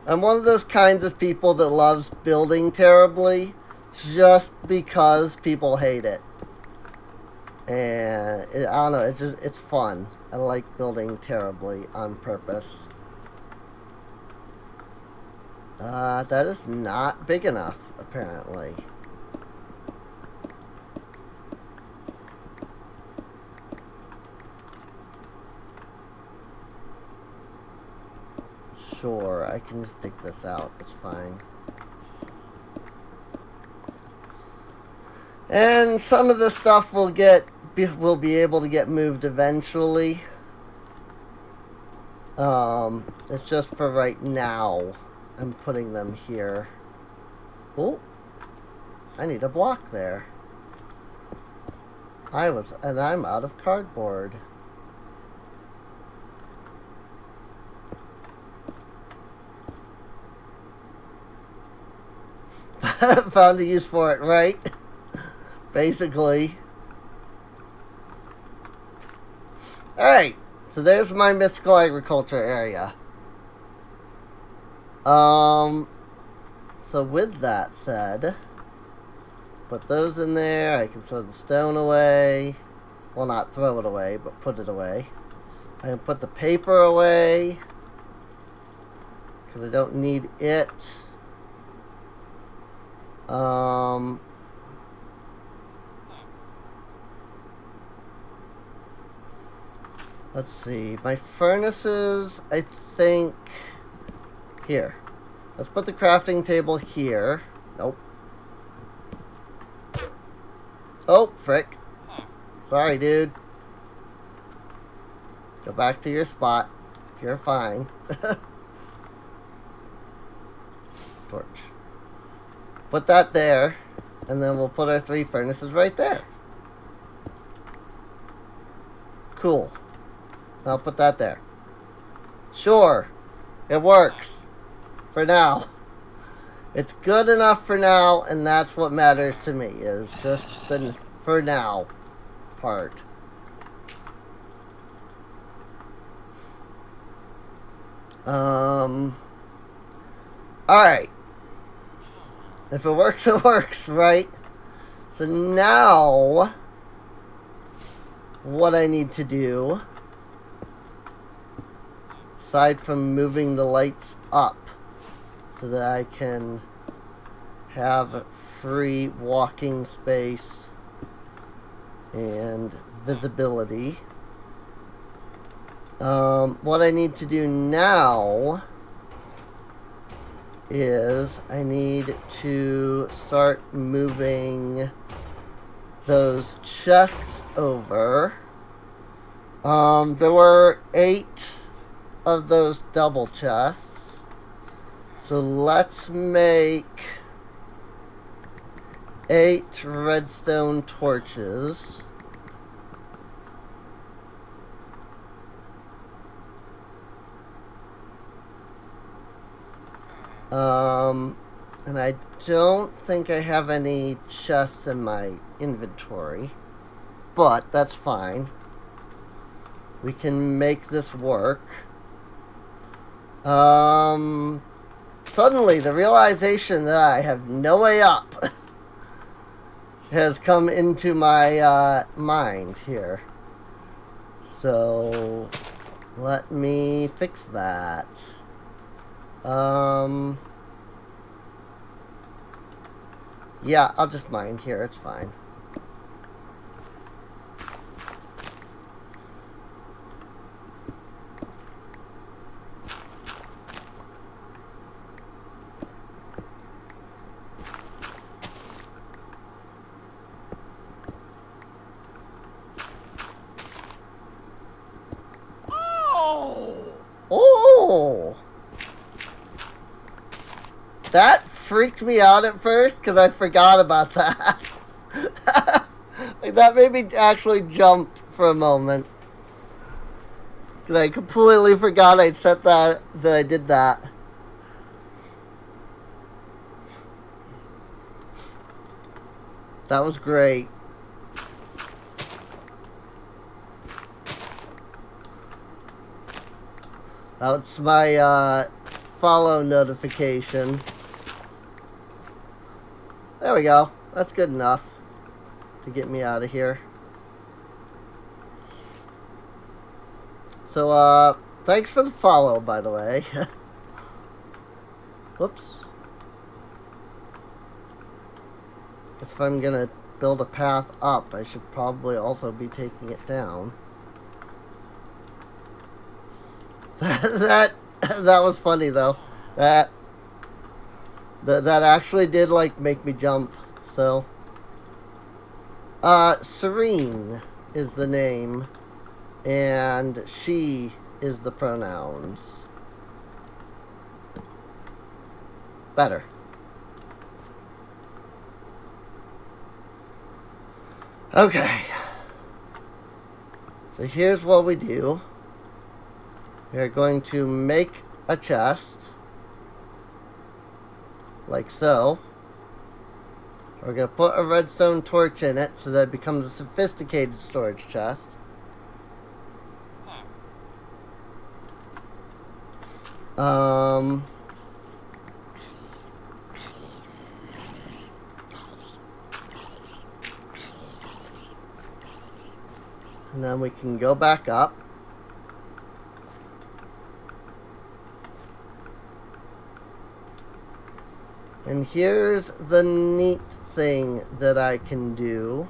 Speaker 1: I'm one of those kinds of people that loves building terribly just because people hate it. And I don't know, it's fun. I like building terribly on purpose. That is not big enough, apparently. Sure, I can just dig this out. It's fine. And some of the stuff will be able to get moved eventually. It's just for right now. I'm putting them here. Oh, I need a block there. And I'm out of cardboard. Found a use for it, right? Basically. Alright, so there's my mystical agriculture area. So with that said, put those in there. I can throw the stone away. Well, not throw it away, but put it away. I can put the paper away because I don't need it. Let's see. My furnaces, I think, here. Let's put the crafting table here. Nope. Oh, frick. Sorry, dude. Go back to your spot. You're fine. Torch. Put that there, and then we'll put our 3 furnaces right there. Cool. I'll put that there. Sure. It works. For now. It's good enough for now, and that's what matters to me, is just the for now part. Alright. If it works, it works, right? So now, what I need to do, aside from moving the lights up, so that I can have free walking space and visibility. What I need to do now is I need to start moving those chests over. There were 8 of those double chests. So let's make 8 redstone torches. And I don't think I have any chests in my inventory, but that's fine. We can make this work. Suddenly the realization that I have no way up has come into my mind here. So let me fix that. Yeah, I'll just mine here, it's fine. Oh! That freaked me out at first because I forgot about that. Like, that made me actually jump for a moment. Because I completely forgot I'd set that I did that. That was great. That's my follow notification. There we go. That's good enough to get me out of here. So, thanks for the follow, by the way. Whoops. Guess if I'm gonna build a path up, I should probably also be taking it down. That was funny though. That actually did like make me jump. So, Serene is the name, and she is the pronouns. Better. Okay. So here's what we do. We're going to make a chest, like so. We're going to put a redstone torch in it so that it becomes a sophisticated storage chest. And then we can go back up. And here's the neat thing that I can do.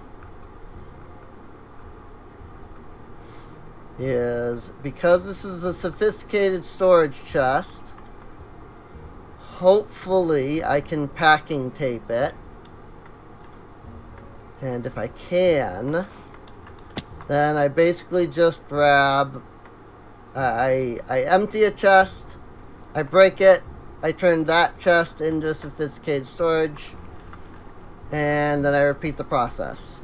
Speaker 1: Is because this is a sophisticated storage chest, hopefully I can packing tape it. And if I can, then I basically just grab, I empty a chest, I break it, I turn that chest into sophisticated storage, and then I repeat the process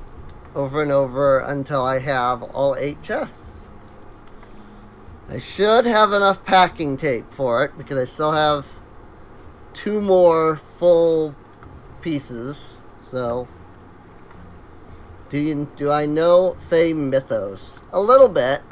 Speaker 1: over and over until I have all 8 chests. I should have enough packing tape for it because I still have 2 more full pieces. So, do I know Fey Mythos? A little bit.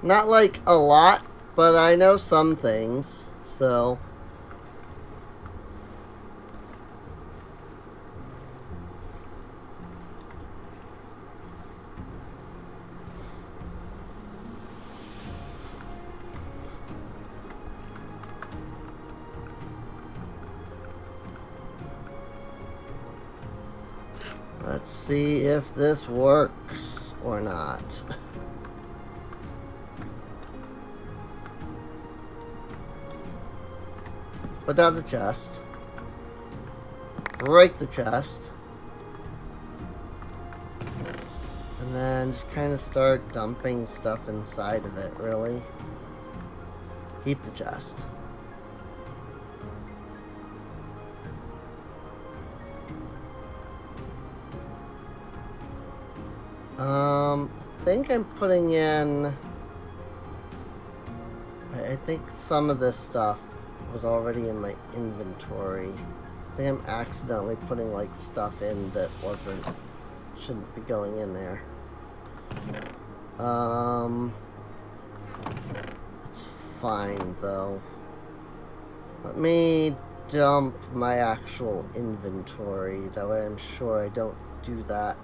Speaker 1: Not like a lot, but I know some things, so. Let's see if this works or not. Put down the chest. Break the chest. And then just kind of start dumping stuff inside of it, really. Keep the chest. I think I'm putting in... I think some of this stuff was already in my inventory. I think I'm accidentally putting like stuff in that shouldn't be going in there. It's fine though. Let me dump my actual inventory. That way I'm sure I don't do that.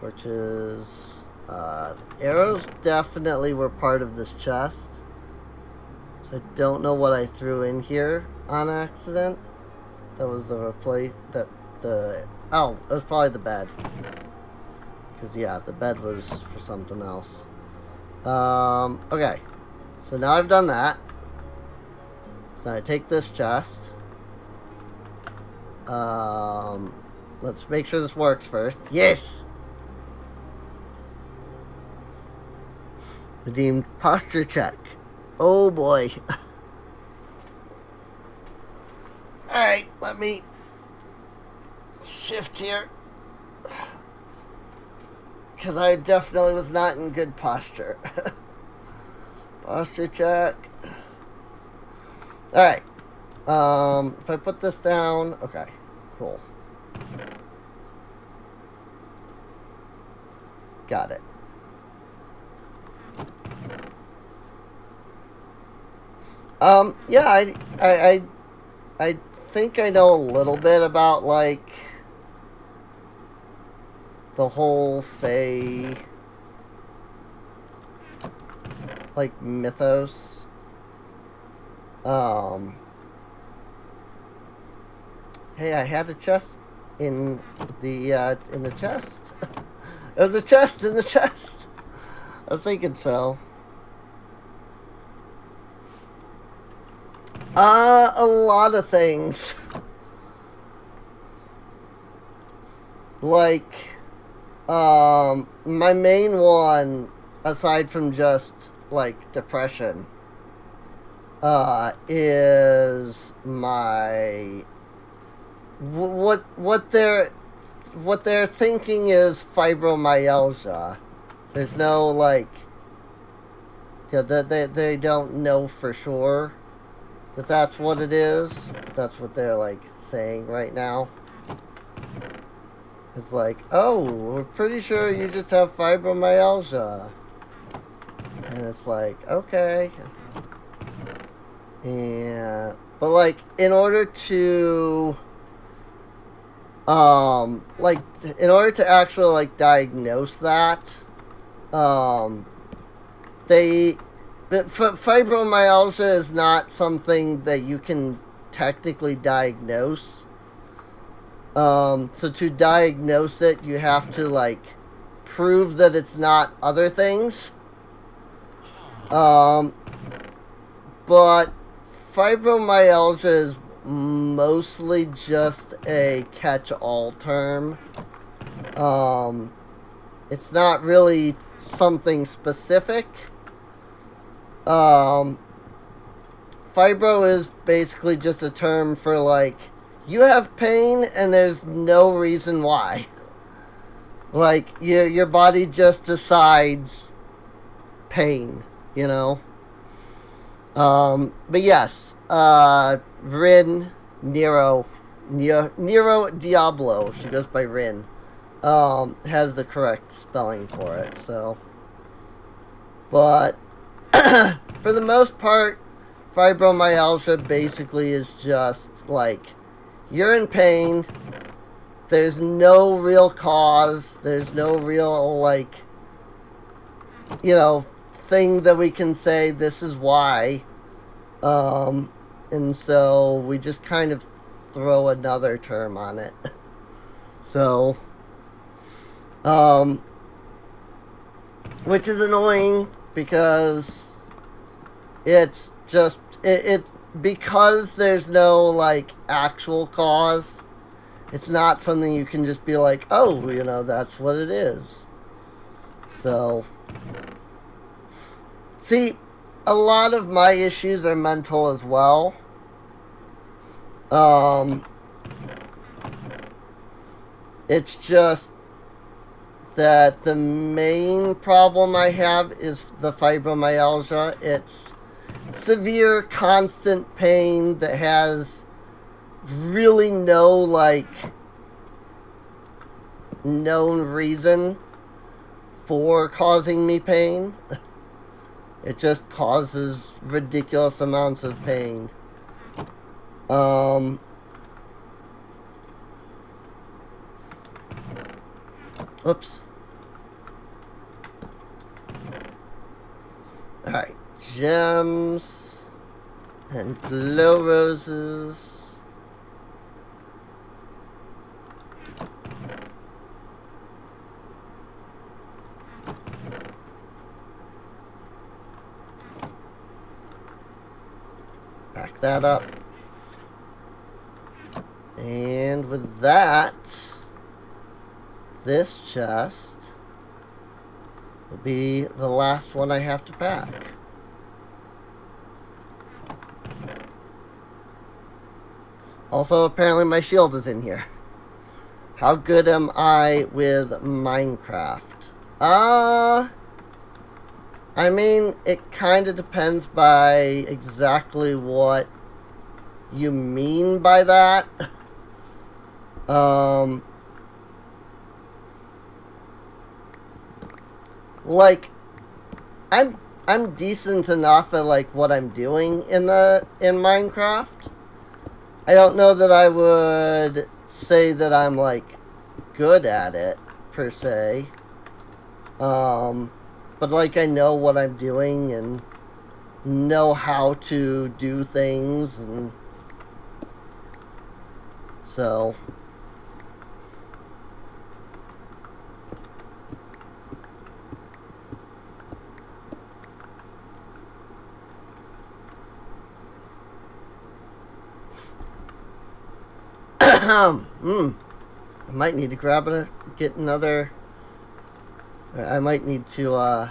Speaker 1: Torches. The arrows definitely were part of this chest. So I don't know what I threw in here on accident. That was the oh, it was probably the bed. Because yeah, the bed was for something else. Okay. So now I've done that. So I take this chest. Let's make sure this works first. Yes! Redeemed posture check. Oh boy. Alright, let me shift here. Because I definitely was not in good posture. Posture check. Alright. If I put this down, okay, cool. Got it. Yeah, I think I know a little bit about, like, the whole Fae, like, mythos. Hey, I had a chest in the chest. There was a chest in the chest. I was thinking so. A lot of things. Like, my main one, aside from just, like, depression, is my... What they're thinking is fibromyalgia. There's no, like... Yeah, they don't know for sure that that's what it is. That's what they're, like, saying right now. It's like, oh, we're pretty sure you just have fibromyalgia. And it's like, okay. And, but, like, in order to, in order to actually, like, diagnose that, fibromyalgia is not something that you can technically diagnose. So to diagnose it, you have to, like, prove that it's not other things. But fibromyalgia is mostly just a catch-all term. It's not really something specific. Fibro is basically just a term for, like, you have pain and there's no reason why. Like, your body just decides pain, you know? But yes, Rin, Nero Diablo, she goes by Rin, has the correct spelling for it, so. But, for the most part, fibromyalgia basically is just, like, you're in pain, there's no real cause, there's no real, like, you know, thing that we can say this is why, and so we just kind of throw another term on it. So, which is annoying because it's just, it because there's no, like, actual cause, it's not something you can just be like, oh, you know, that's what it is. So, see, a lot of my issues are mental as well. It's just that the main problem I have is the fibromyalgia. It's severe, constant pain that has really no, like, known reason for causing me pain. It just causes ridiculous amounts of pain. Oops. Alright. Gems and glow roses. Back that up. And with that, this chest will be the last one I have to pack. Also, apparently my shield is in here. How good am I with Minecraft? I mean, it kind of depends by exactly what you mean by that. Like, I'm decent enough at like what I'm doing in Minecraft. I don't know that I would say that I'm like good at it per se. But like I know what I'm doing and know how to do things, and so I might need to get another. I might need to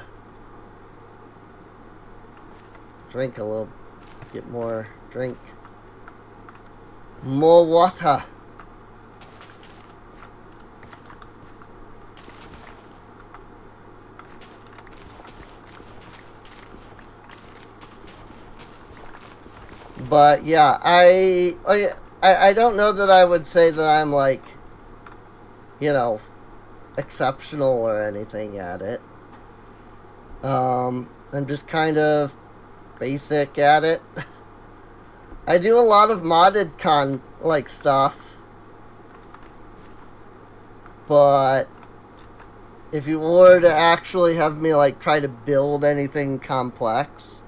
Speaker 1: drink a little, get more drink, more water. But yeah, I don't know that I would say that I'm like, exceptional or anything at it. I'm just kind of basic at it. I do a lot of modded stuff, but if you were to actually have me like try to build anything complex,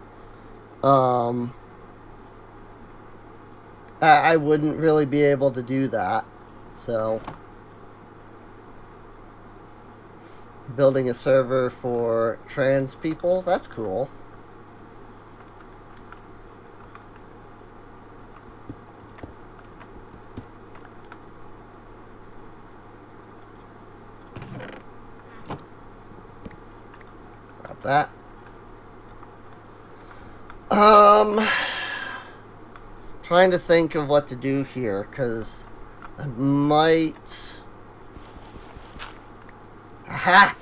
Speaker 1: I wouldn't really be able to do that. So building a server for trans people, that's cool. Grab that. Trying to think of what to do here, because I might... Aha!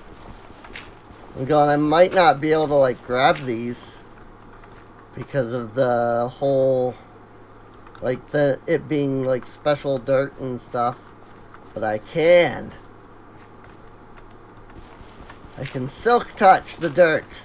Speaker 1: I'm going, I might not be able to, like, grab these because of the whole, like, it being, like, special dirt and stuff. But I can. I can silk touch the dirt.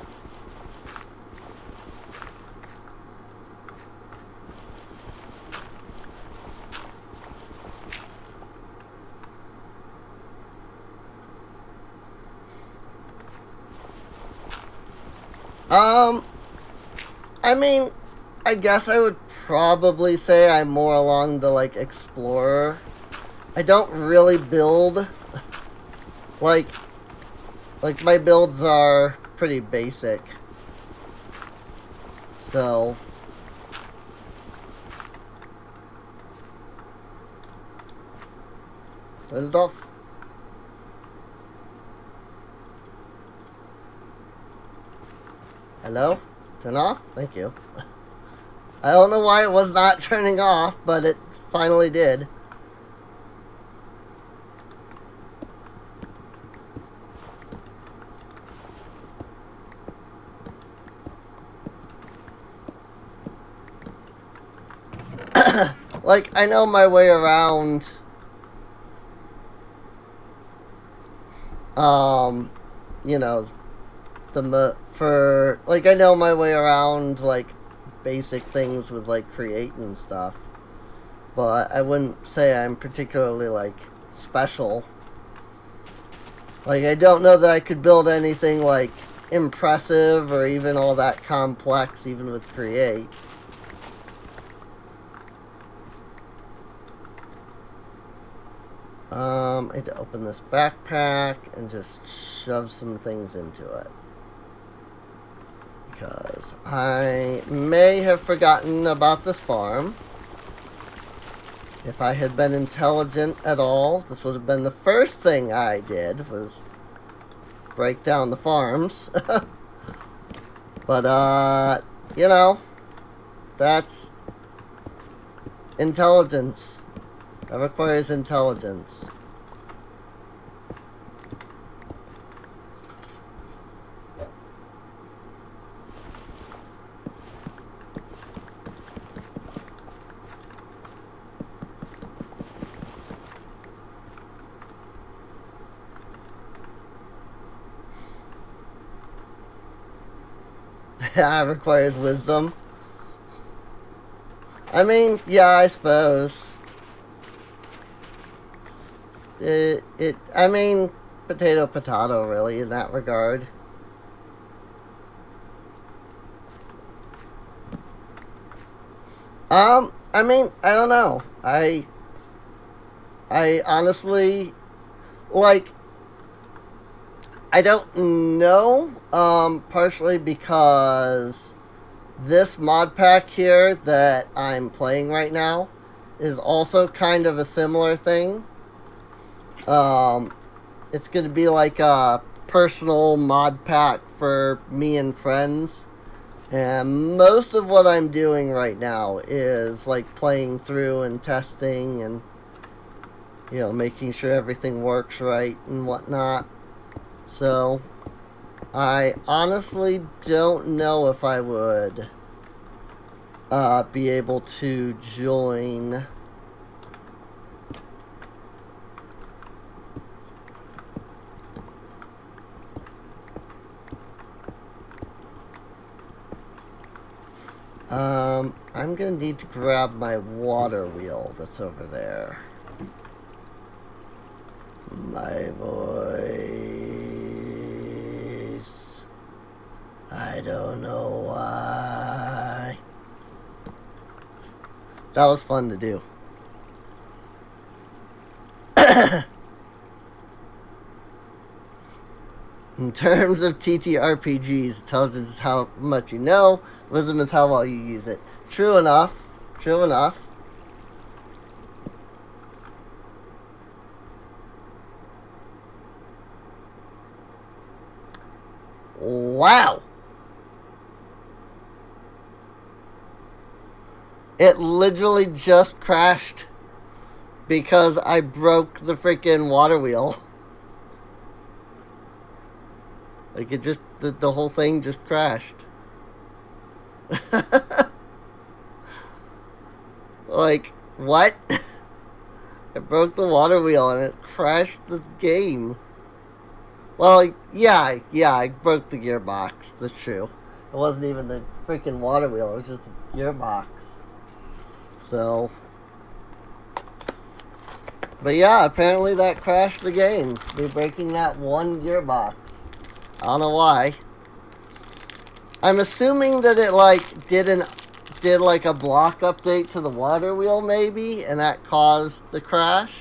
Speaker 1: I mean, I guess I would probably say I'm more along the, like, explorer. I don't really build, like my builds are pretty basic. So, turn it off. Hello? Turn off? Thank you. I don't know why it was not turning off, but it finally did. Like, I know my way around, I know my way around, like, basic things with, like, create and stuff. But I wouldn't say I'm particularly, like, special. Like, I don't know that I could build anything, like, impressive or even all that complex, even with create. I had to open this backpack and just shove some things into it. Because I may have forgotten about this farm. If I had been intelligent at all, this would have been the first thing I did, was break down the farms. But, you know, that's intelligence. That requires intelligence. That requires wisdom. I mean, yeah, I suppose. I mean, potato, really, in that regard. I mean, I don't know. I honestly, like, I don't know, partially because this mod pack here that I'm playing right now is also kind of a similar thing. It's going to be like a personal mod pack for me and friends. And most of what I'm doing right now is like playing through and testing and, you know, making sure everything works right and whatnot. So, I honestly don't know if I would be able to join I'm gonna need to grab my water wheel that's over there. My voice. I don't know why. That was fun to do. In terms of TTRPGs, intelligence is how much you know, wisdom is how well you use it. True enough. True enough. Wow. It literally just crashed because I broke the freaking water wheel. Like, it just, the whole thing just crashed. Like, what? I broke the water wheel and it crashed the game. Well, yeah, I broke the gearbox. That's true. It wasn't even the freaking water wheel, it was just a gearbox. So. But yeah, apparently that crashed the game. Me breaking that one gearbox. I don't know why. I'm assuming that it did like a block update to the water wheel maybe, and that caused the crash,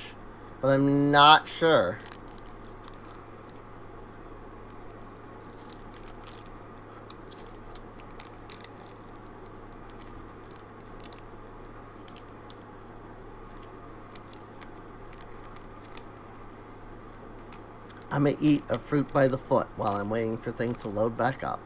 Speaker 1: but I'm not sure. I'm gonna eat a fruit by the foot while I'm waiting for things to load back up.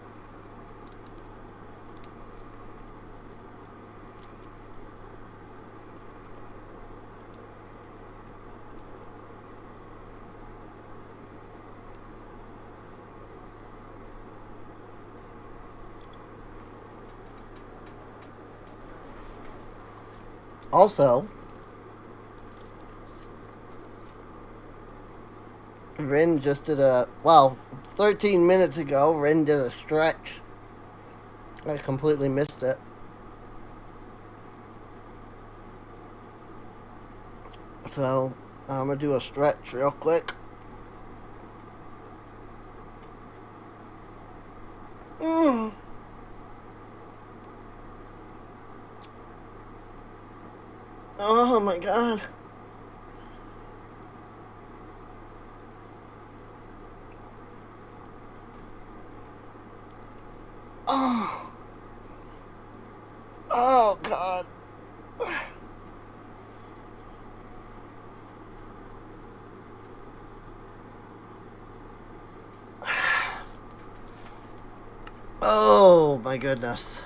Speaker 1: Also, Rin just did 13 minutes ago, Rin did a stretch. I completely missed it. So, I'm gonna do a stretch real quick. Oh my god. Oh. Oh god. Oh my goodness.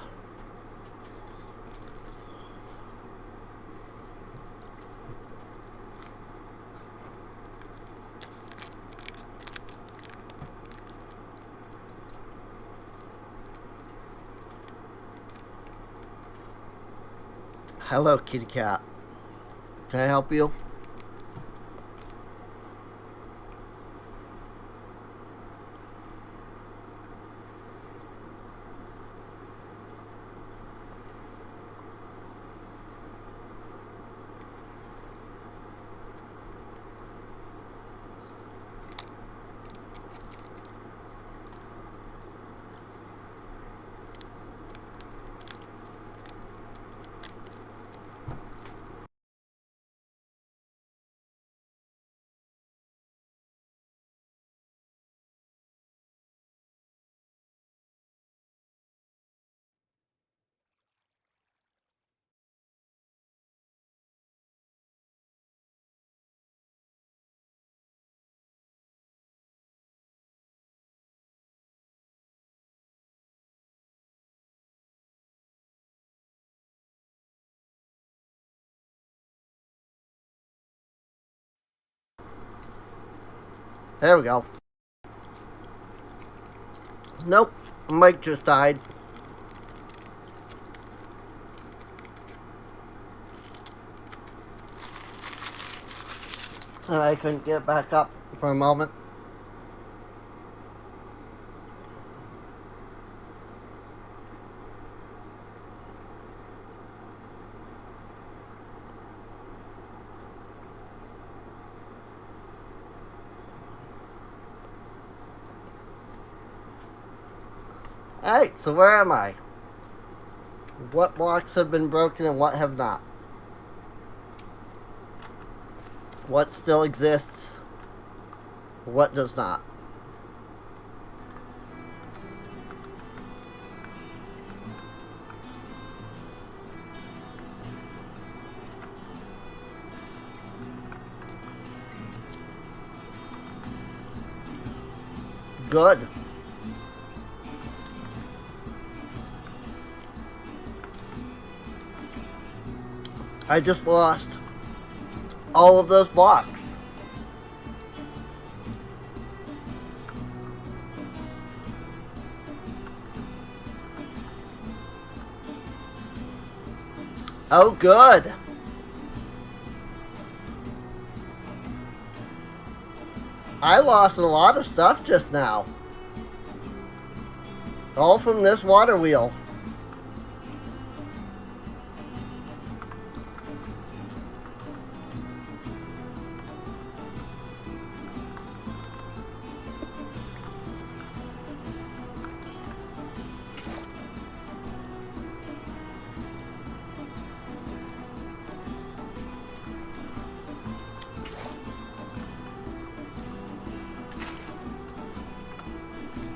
Speaker 1: Hello, kitty cat. Can I help you? There we go. Nope. Mike just died. And I couldn't get back up for a moment. Alright, so where am I? What blocks have been broken and what have not? What still exists? What does not? Good. I just lost all of those blocks. Oh, good. I lost a lot of stuff just now. All from this water wheel.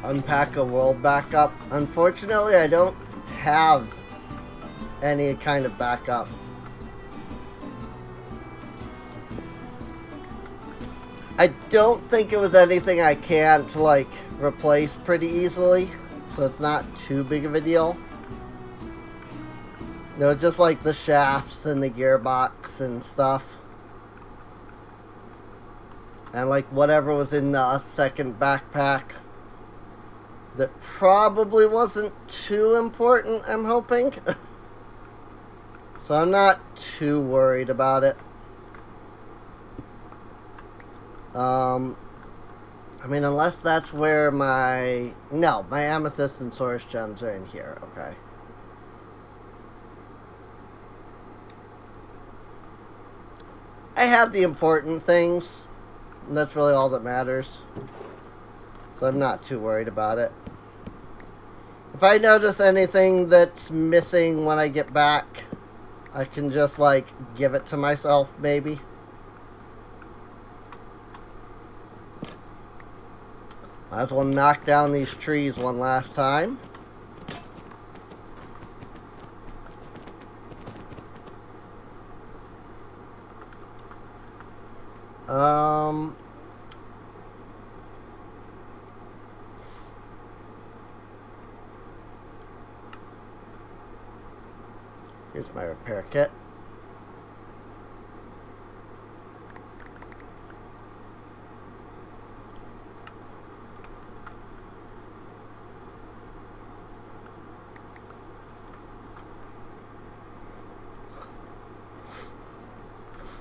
Speaker 1: Unpack a world backup. Unfortunately, I don't have any kind of backup. I don't think it was anything I can't, like, replace pretty easily, so it's not too big of a deal. No, just like the shafts and the gearbox and stuff. And like whatever was in the second backpack. That probably wasn't too important, I'm hoping. So I'm not too worried about it. I mean, unless that's where my... No, my amethyst and source gems are in here, okay. I have the important things. And that's really all that matters. So I'm not too worried about it. If I notice anything that's missing when I get back, I can just, like, give it to myself, maybe. Might as well knock down these trees one last time. Here's my repair kit.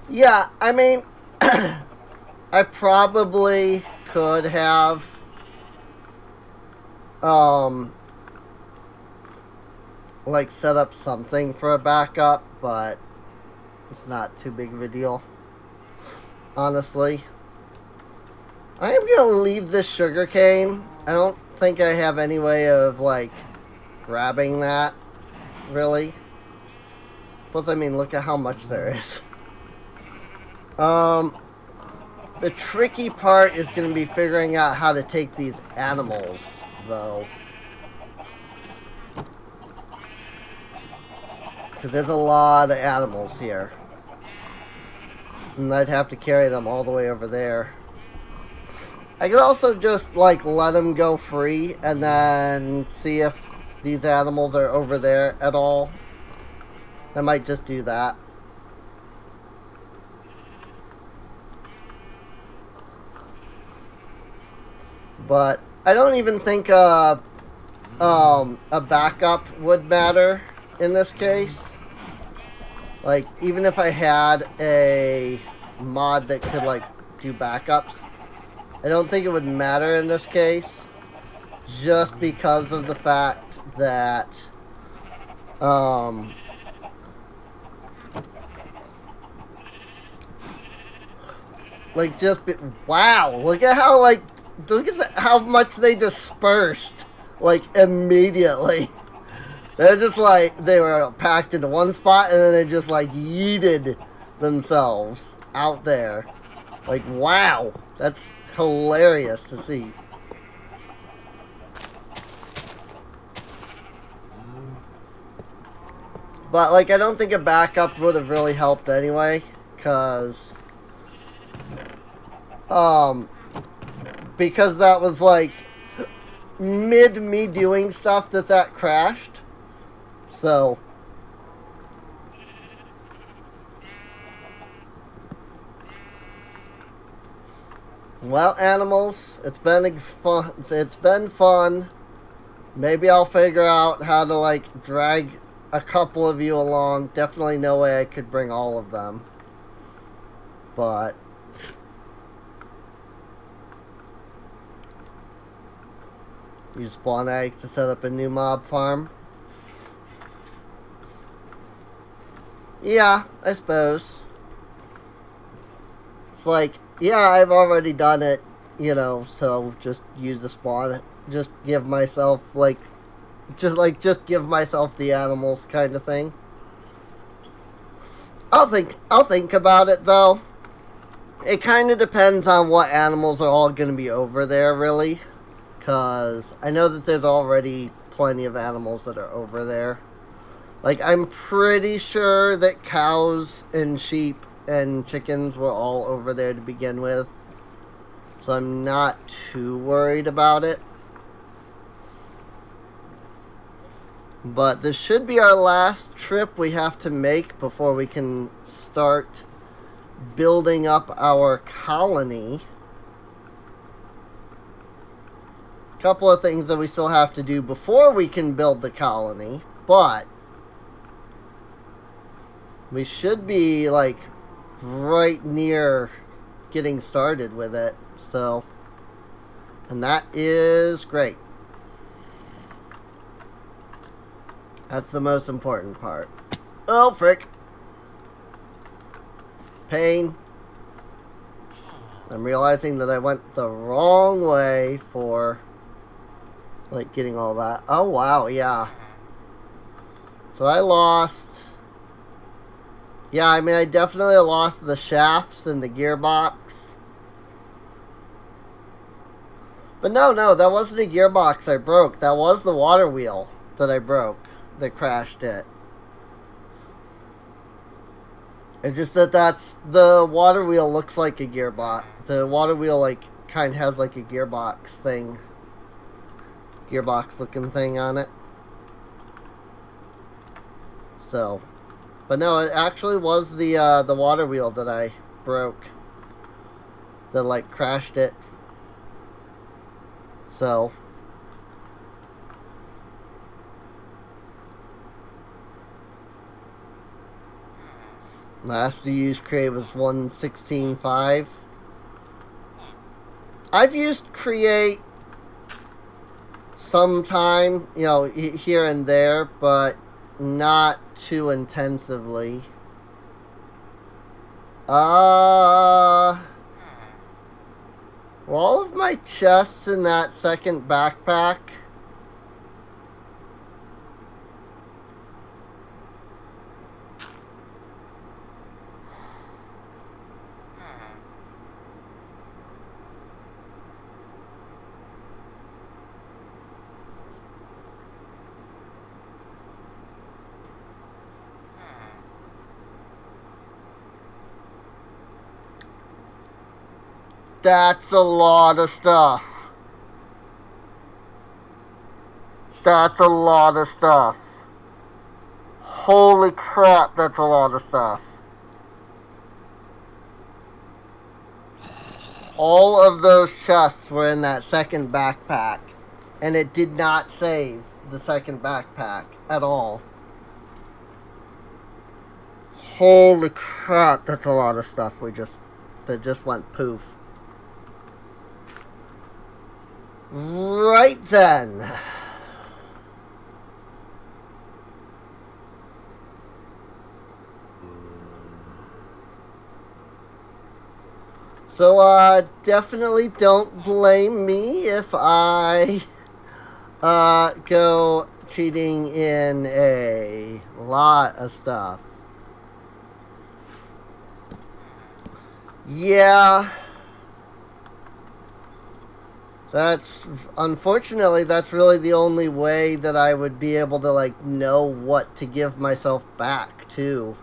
Speaker 1: Yeah, I mean, I probably could have like set up something for a backup, but it's not too big of a deal, honestly. I am gonna leave this sugarcane. I don't think I have any way of like grabbing that, really. Plus, I mean, look at how much there is. The tricky part is going to be figuring out how to take these animals, though. Because there's a lot of animals here. And I'd have to carry them all the way over there. I could also just, like, let them go free and then see if these animals are over there at all. I might just do that. But I don't even think a backup would matter in this case. Like, even if I had a mod that could, like, do backups, I don't think it would matter in this case. Just because of the fact that, like, just wow, look at how, like, look at how much they dispersed, like, immediately. They're just like, they were packed into one spot and then they just, like, yeeted themselves out there. Like, wow, that's hilarious to see. But, like, I don't think a backup would have really helped anyway, because that was, like, mid me doing stuff that crashed. So, well, animals, it's been fun. It's been fun. Maybe I'll figure out how to, like, drag a couple of you along. Definitely no way I could bring all of them. But use spawn eggs to set up a new mob farm. Yeah, I suppose. It's like, yeah, I've already done it, you know, so just use the spawn. Just give myself, like, just give myself the animals kind of thing. I'll think about it, though. It kind of depends on what animals are all going to be over there, really. Because I know that there's already plenty of animals that are over there. Like, I'm pretty sure that cows and sheep and chickens were all over there to begin with. So I'm not too worried about it. But this should be our last trip we have to make before we can start building up our colony. A couple of things that we still have to do before we can build the colony, but we should be, like, right near getting started with it. So, and that is great. That's the most important part. Oh, frick. Pain. I'm realizing that I went the wrong way for, like, getting all that. Oh, wow, yeah. So I lost. Yeah, I mean, I definitely lost the shafts and the gearbox. But no, that wasn't a gearbox I broke. That was the water wheel that I broke. That crashed it. It's just that's the water wheel looks like a gearbox. The water wheel, like, kind of has like a gearbox looking thing on it. So But no, it actually was the water wheel that I broke. That like crashed it. So last used Create was 1.16.5. I've used Create sometime, you know, here and there, but not too intensively. Were all of my chests in that second backpack? That's a lot of stuff. That's a lot of stuff. Holy crap, that's a lot of stuff. All of those chests were in that second backpack, and it did not save the second backpack at all. Holy crap, that's a lot of stuff that just went poof. Right then. So, definitely don't blame me if I, go cheating in a lot of stuff. Yeah. Unfortunately, that's really the only way that I would be able to, like, know what to give myself back, too.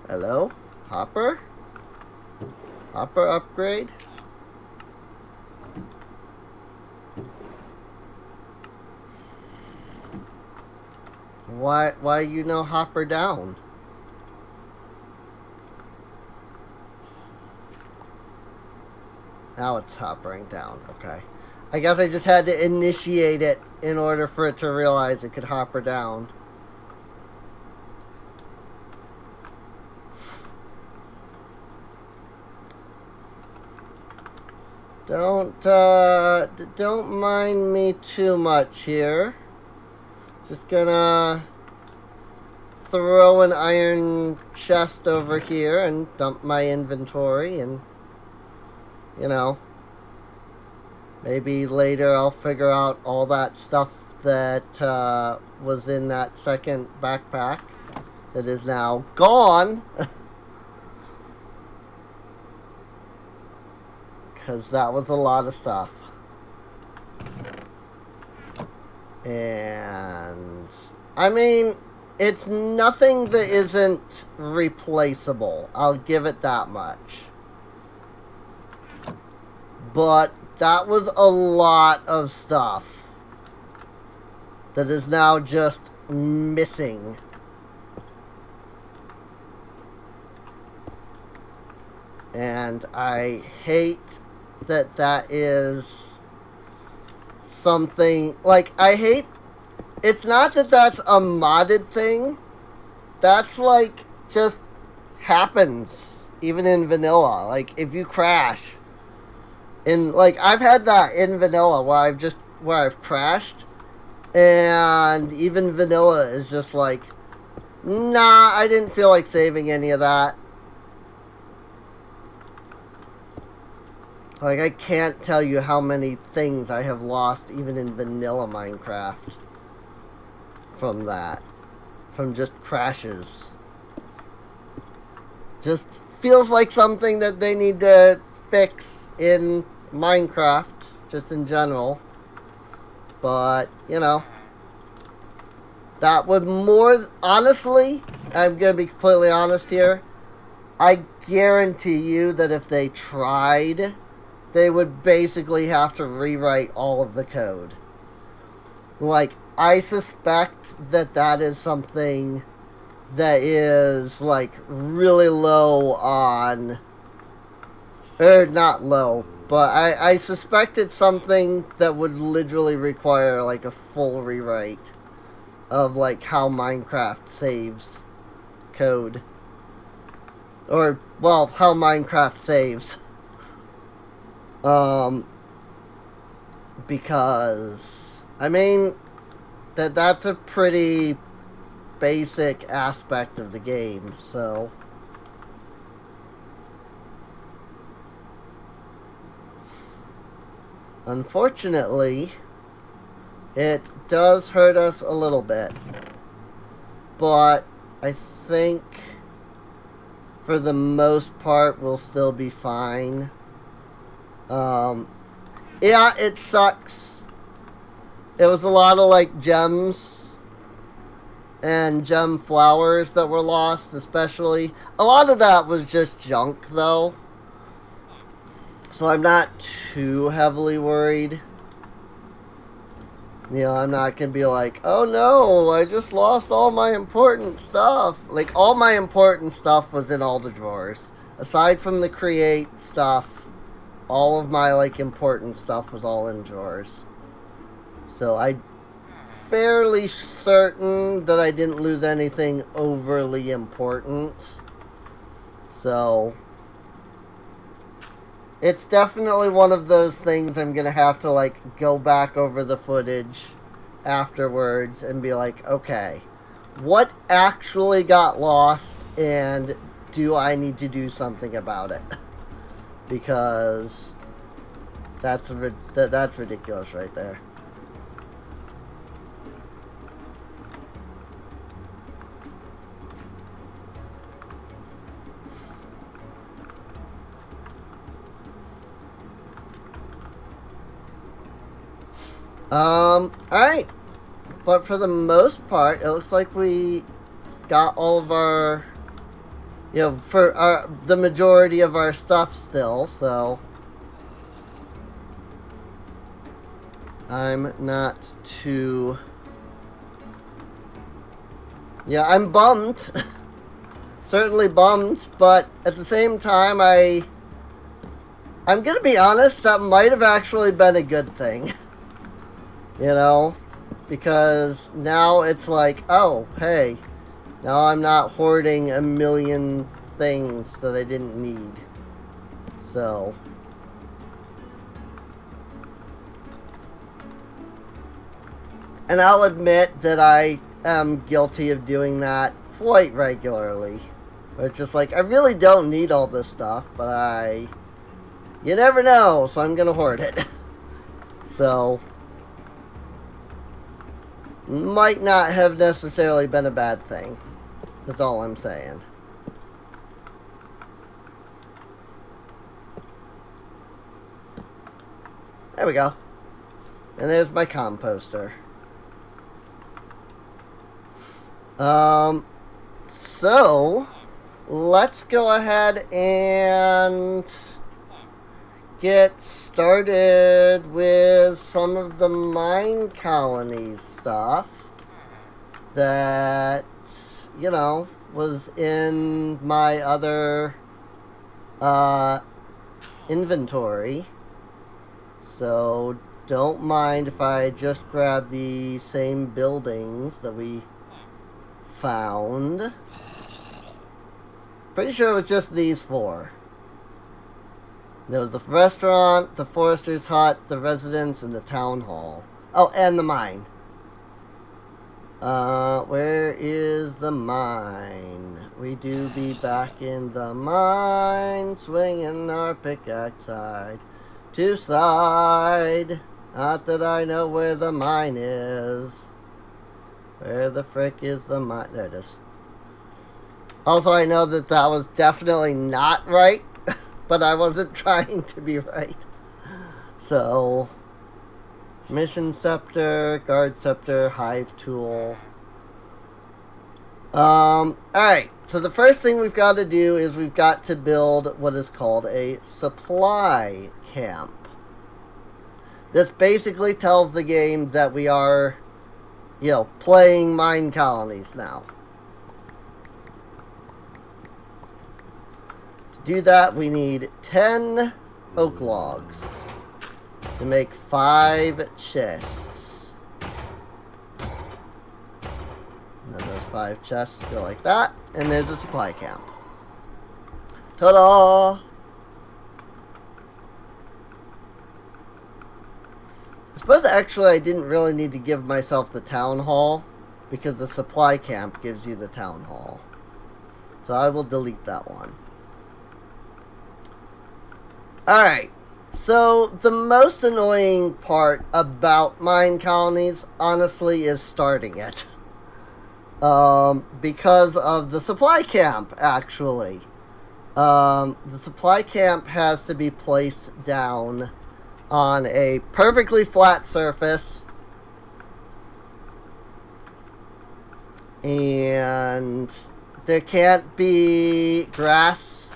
Speaker 1: Hello? Hopper? Hopper upgrade? Why you no Hopper down? Now it's hoppering down, okay. I guess I just had to initiate it in order for it to realize it could hopper down. Don't mind me too much here. Just gonna throw an iron chest over here and dump my inventory, and, you know, maybe later I'll figure out all that stuff that was in that second backpack that is now gone. Because that was a lot of stuff. And, I mean, it's nothing that isn't replaceable. I'll give it that much. But that was a lot of stuff that is now just missing. And I hate that is something, like, I hate, it's not that that's a modded thing, that's, like, just happens, even in vanilla. Like, if you crash, like, I've had that in vanilla where I've crashed, and even vanilla is just like, nah, I didn't feel like saving any of that. Like, I can't tell you how many things I have lost even in vanilla Minecraft from that. From just crashes. Just feels like something that they need to fix in Minecraft, just in general. But, you know, that would more... Honestly, I'm going to be completely honest here. I guarantee you that if they tried, they would basically have to rewrite all of the code. Like, I suspect that that is something that is, like, really low on... Or not low, but I suspect it's something that would literally require, like, a full rewrite of, like, how Minecraft saves code. Or, well, how Minecraft saves. Because, I mean, that's a pretty basic aspect of the game, so... Unfortunately, it does hurt us a little bit. But I think for the most part we'll still be fine. Yeah, it sucks. It was a lot of like gems and gem flowers that were lost, especially. A lot of that was just junk though. So I'm not too heavily worried. You know, I'm not going to be like, oh no, I just lost all my important stuff. Like, all my important stuff was in all the drawers. Aside from the create stuff, all of my, like, important stuff was all in drawers. So I'm fairly certain that I didn't lose anything overly important. So... It's definitely one of those things I'm going to have to, like, go back over the footage afterwards and be like, okay, what actually got lost and do I need to do something about it? Because that's ridiculous right there. Alright. But for the most part, it looks like we got all of our, you know, for the majority of our stuff still, so I'm not too... Yeah, I'm bummed. Certainly bummed, but at the same time, I'm gonna be honest, that might have actually been a good thing. You know, because now it's like, oh, hey, now I'm not hoarding a million things that I didn't need. So, and I'll admit that I am guilty of doing that quite regularly. Where it's just like, I really don't need all this stuff, but you never know, so I'm gonna hoard it. So... might not have necessarily been a bad thing. That's all I'm saying. There we go. And there's my composter. So, let's go ahead and get started with some of the mine colonies stuff that, you know, was in my other inventory. So don't mind if I just grab the same buildings that we found. Pretty sure it was just these four. There was the restaurant, the forester's hut, the residence, and the town hall. Oh, and the mine. Where is the mine? We do be back in the mine, swinging our pickaxe side to side. Not that I know where the mine is. Where the frick is the mine? There it is. Also, I know that that was definitely not right, but I wasn't trying to be right. So, mission scepter, guard scepter, hive tool. Alright, so the first thing we've got to do is we've got to build what is called a supply camp. This basically tells the game that we are, playing mine colonies now. To do that, we need 10 oak logs to make 5 chests. And then those 5 chests go like that, and there's a supply camp. Ta-da! I suppose actually I didn't really need to give myself the town hall, because the supply camp gives you the town hall. So I will delete that one. Alright, so the most annoying part about mine colonies, honestly, is starting it. Because of the supply camp, actually. The supply camp has to be placed down on a perfectly flat surface. And there can't be grass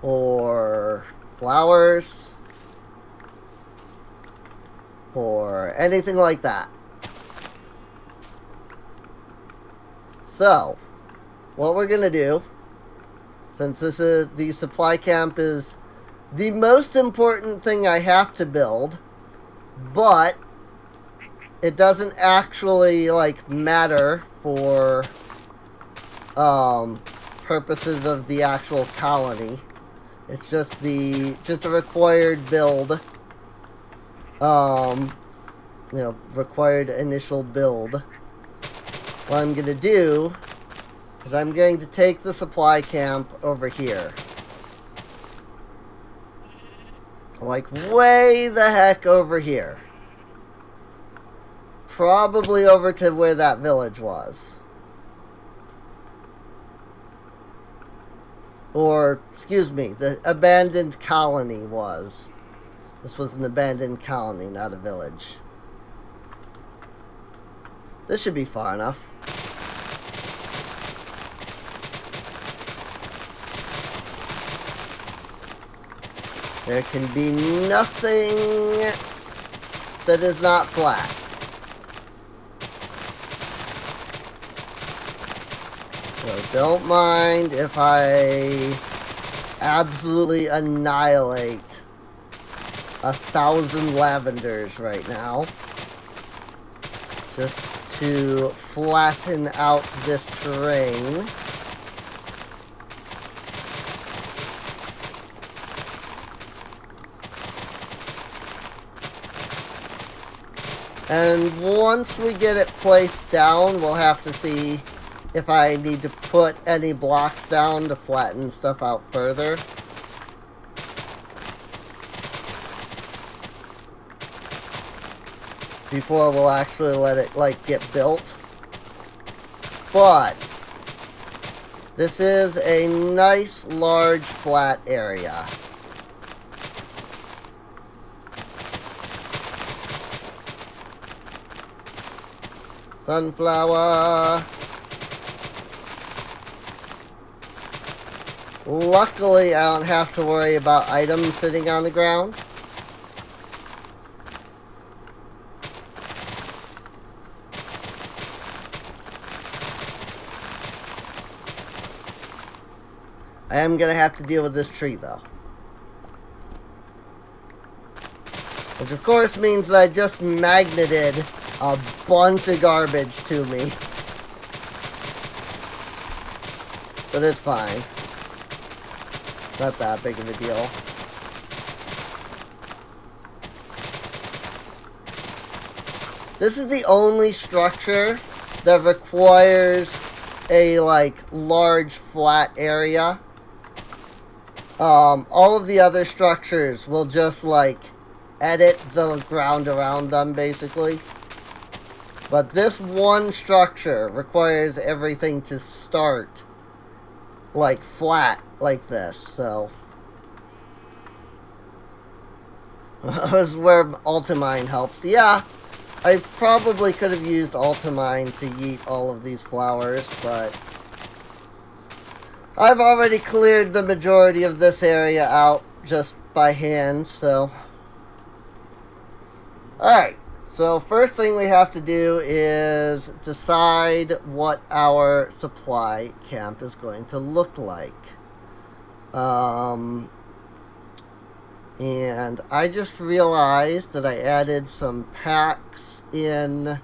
Speaker 1: or flowers or anything like that. So, what we're gonna do, since the supply camp is the most important thing I have to build, but it doesn't actually matter for purposes of the actual colony. It's just a required build. Required initial build. What I'm gonna do is I'm going to take the supply camp over here. Way the heck over here. Probably over to where that village was. Or, excuse me, the abandoned colony was. This was an abandoned colony, not a village. This should be far enough. There can be nothing that is not flat. So don't mind if I absolutely annihilate 1,000 lavenders right now. Just to flatten out this terrain. And once we get it placed down, we'll have to see if I need to put any blocks down to flatten stuff out further. Before we'll actually let it, get built. But this is a nice, large, flat area. Sunflower. Luckily, I don't have to worry about items sitting on the ground. I am going to have to deal with this tree, though. Which, of course, means that I just magneted a bunch of garbage to me. But it's fine. It's not that big of a deal. This is the only structure that requires a, large flat area. All of the other structures will just, edit the ground around them, basically. But this one structure requires everything to start like flat like this. So this is where Ultimine helps. Yeah, I probably could have used Ultimine to yeet all of these flowers, but I've already cleared the majority of this area out just by hand, so. Alright, so first thing we have to do is decide what our supply camp is going to look like. And I just realized that I added some packs in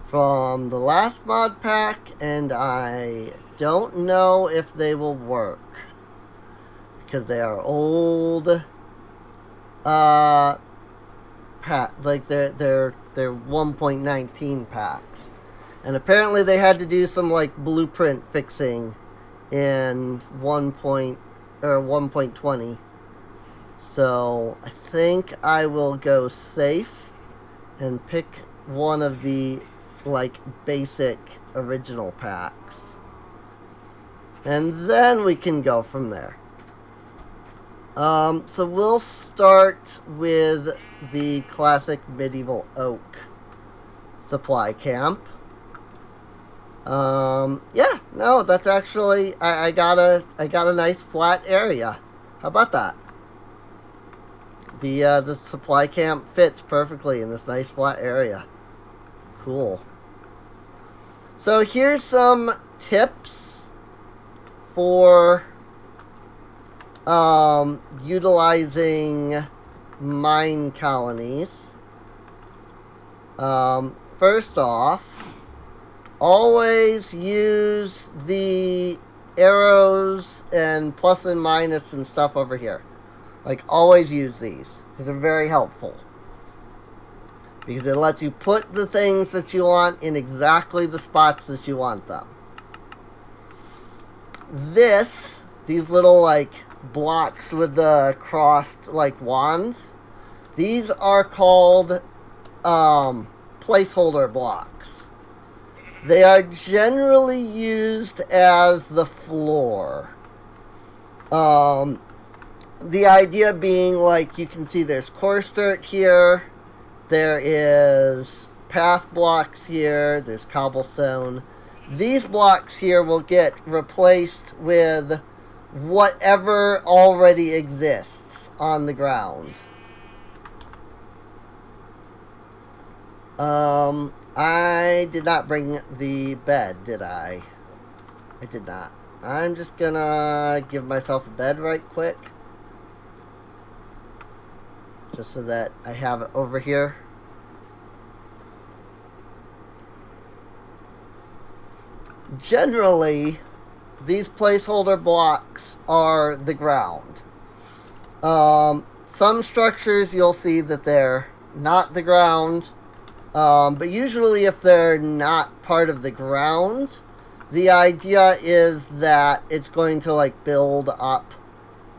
Speaker 1: from the last mod pack, and I don't know if they will work because they are old packs, like they're 1.19 packs, and apparently they had to do some like blueprint fixing in 1.20. So I think I will go safe and pick one of the like basic original packs, and then we can go from there. So we'll start with the classic medieval oak supply camp. Yeah, no, that's actually I got a nice flat area. How about that? The supply camp fits perfectly in this nice flat area. Cool. So here's some tips for utilizing mine colonies. First off, always use the arrows and plus and minus and stuff over here. Like, always use these because they're very helpful, because it lets you put the things that you want in exactly the spots that you want them. These little like blocks with the crossed like wands, these are called placeholder blocks. They are generally used as the floor. The idea being, like, you can see there's coarse dirt here, there is path blocks here, there's cobblestone. These blocks here will get replaced with whatever already exists on the ground. I did not bring the bed, did I? I did not. I'm just gonna give myself a bed right quick, just so that I have it over here. Generally, these placeholder blocks are the ground. Some structures you'll see that they're not the ground, but usually if they're not part of the ground, the idea is that it's going to like build up.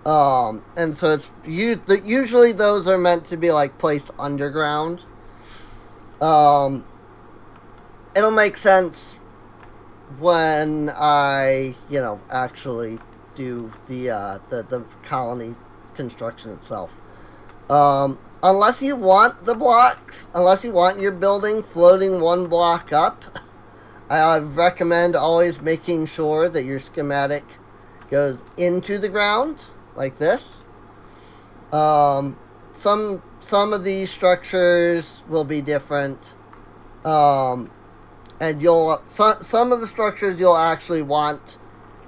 Speaker 1: And so it's usually those are meant to be like placed underground. It'll make sense when I, actually do the colony construction itself. Unless you want the blocks, unless you want your building floating one block up, I recommend always making sure that your schematic goes into the ground, like this. Some of these structures will be different. And some of the structures you'll actually want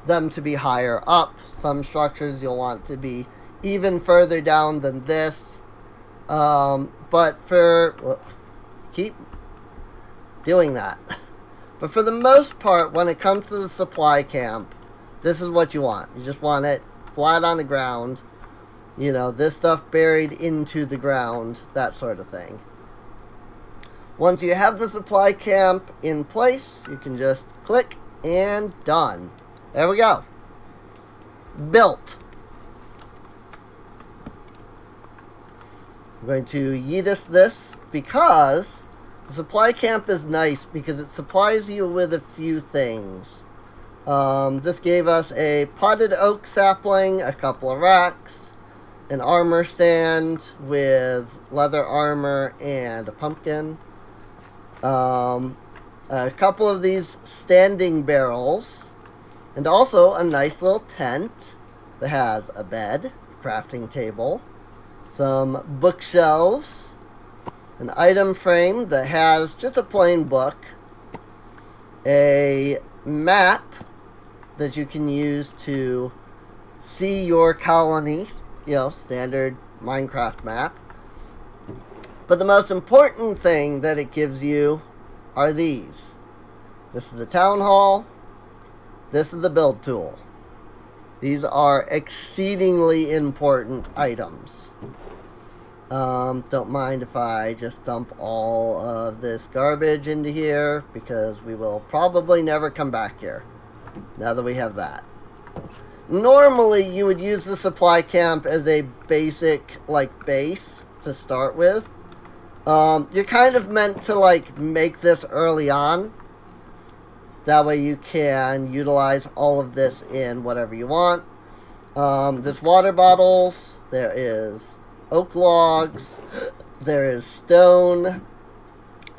Speaker 1: them to be higher up. Some structures you'll want to be even further down than this. But keep doing that. But for the most part, when it comes to the supply camp, this is what you want. You just want it flat on the ground. This stuff buried into the ground, that sort of thing. Once you have the supply camp in place, you can just click and done. There we go. Built. I'm going to yeetus this because the supply camp is nice because it supplies you with a few things. This gave us a potted oak sapling, a couple of racks, an armor stand with leather armor and a pumpkin. A couple of these standing barrels, and also a nice little tent that has a bed, a crafting table, some bookshelves, an item frame that has just a plain book, a map that you can use to see your colony, standard Minecraft map. But the most important thing that it gives you are these. This is the town hall. This is the build tool. These are exceedingly important items. Don't mind if I just dump all of this garbage into here, because we will probably never come back here now that we have that. Normally you would use the supply camp as a basic base to start with. You're kind of meant to make this early on. That way you can utilize all of this in whatever you want. There's water bottles. There is oak logs. There is stone.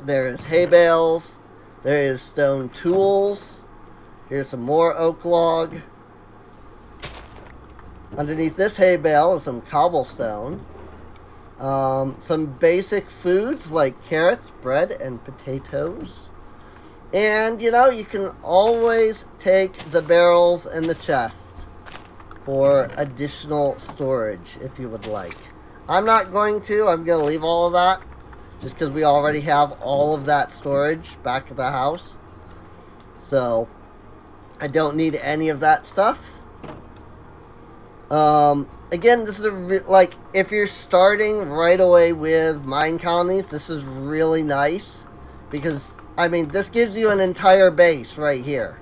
Speaker 1: There is hay bales. There is stone tools. Here's some more oak log. Underneath this hay bale is some cobblestone. Some basic foods like carrots, bread, and potatoes. And, you can always take the barrels and the chest for additional storage if you would like. I'm not going to. I'm going to leave all of that just because we already have all of that storage back at the house. So, I don't need any of that stuff. Again, this is if you're starting right away with mine colonies, this is really nice because, this gives you an entire base right here.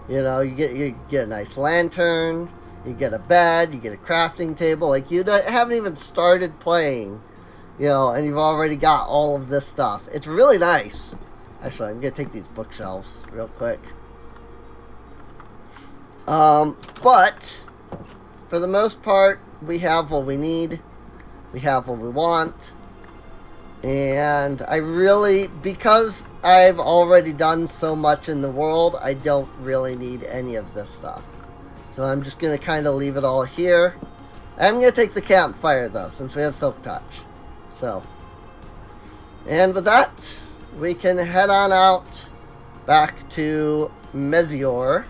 Speaker 1: You get a nice lantern, you get a bed, you get a crafting table. You haven't even started playing, and you've already got all of this stuff. It's really nice. Actually, I'm going to take these bookshelves real quick. But for the most part, we have what we need. We have what we want. And because I've already done so much in the world, I don't really need any of this stuff. So I'm just going to kind of leave it all here. I'm going to take the campfire, though, since we have Silk Touch. So, and with that, we can head on out back to Mezior.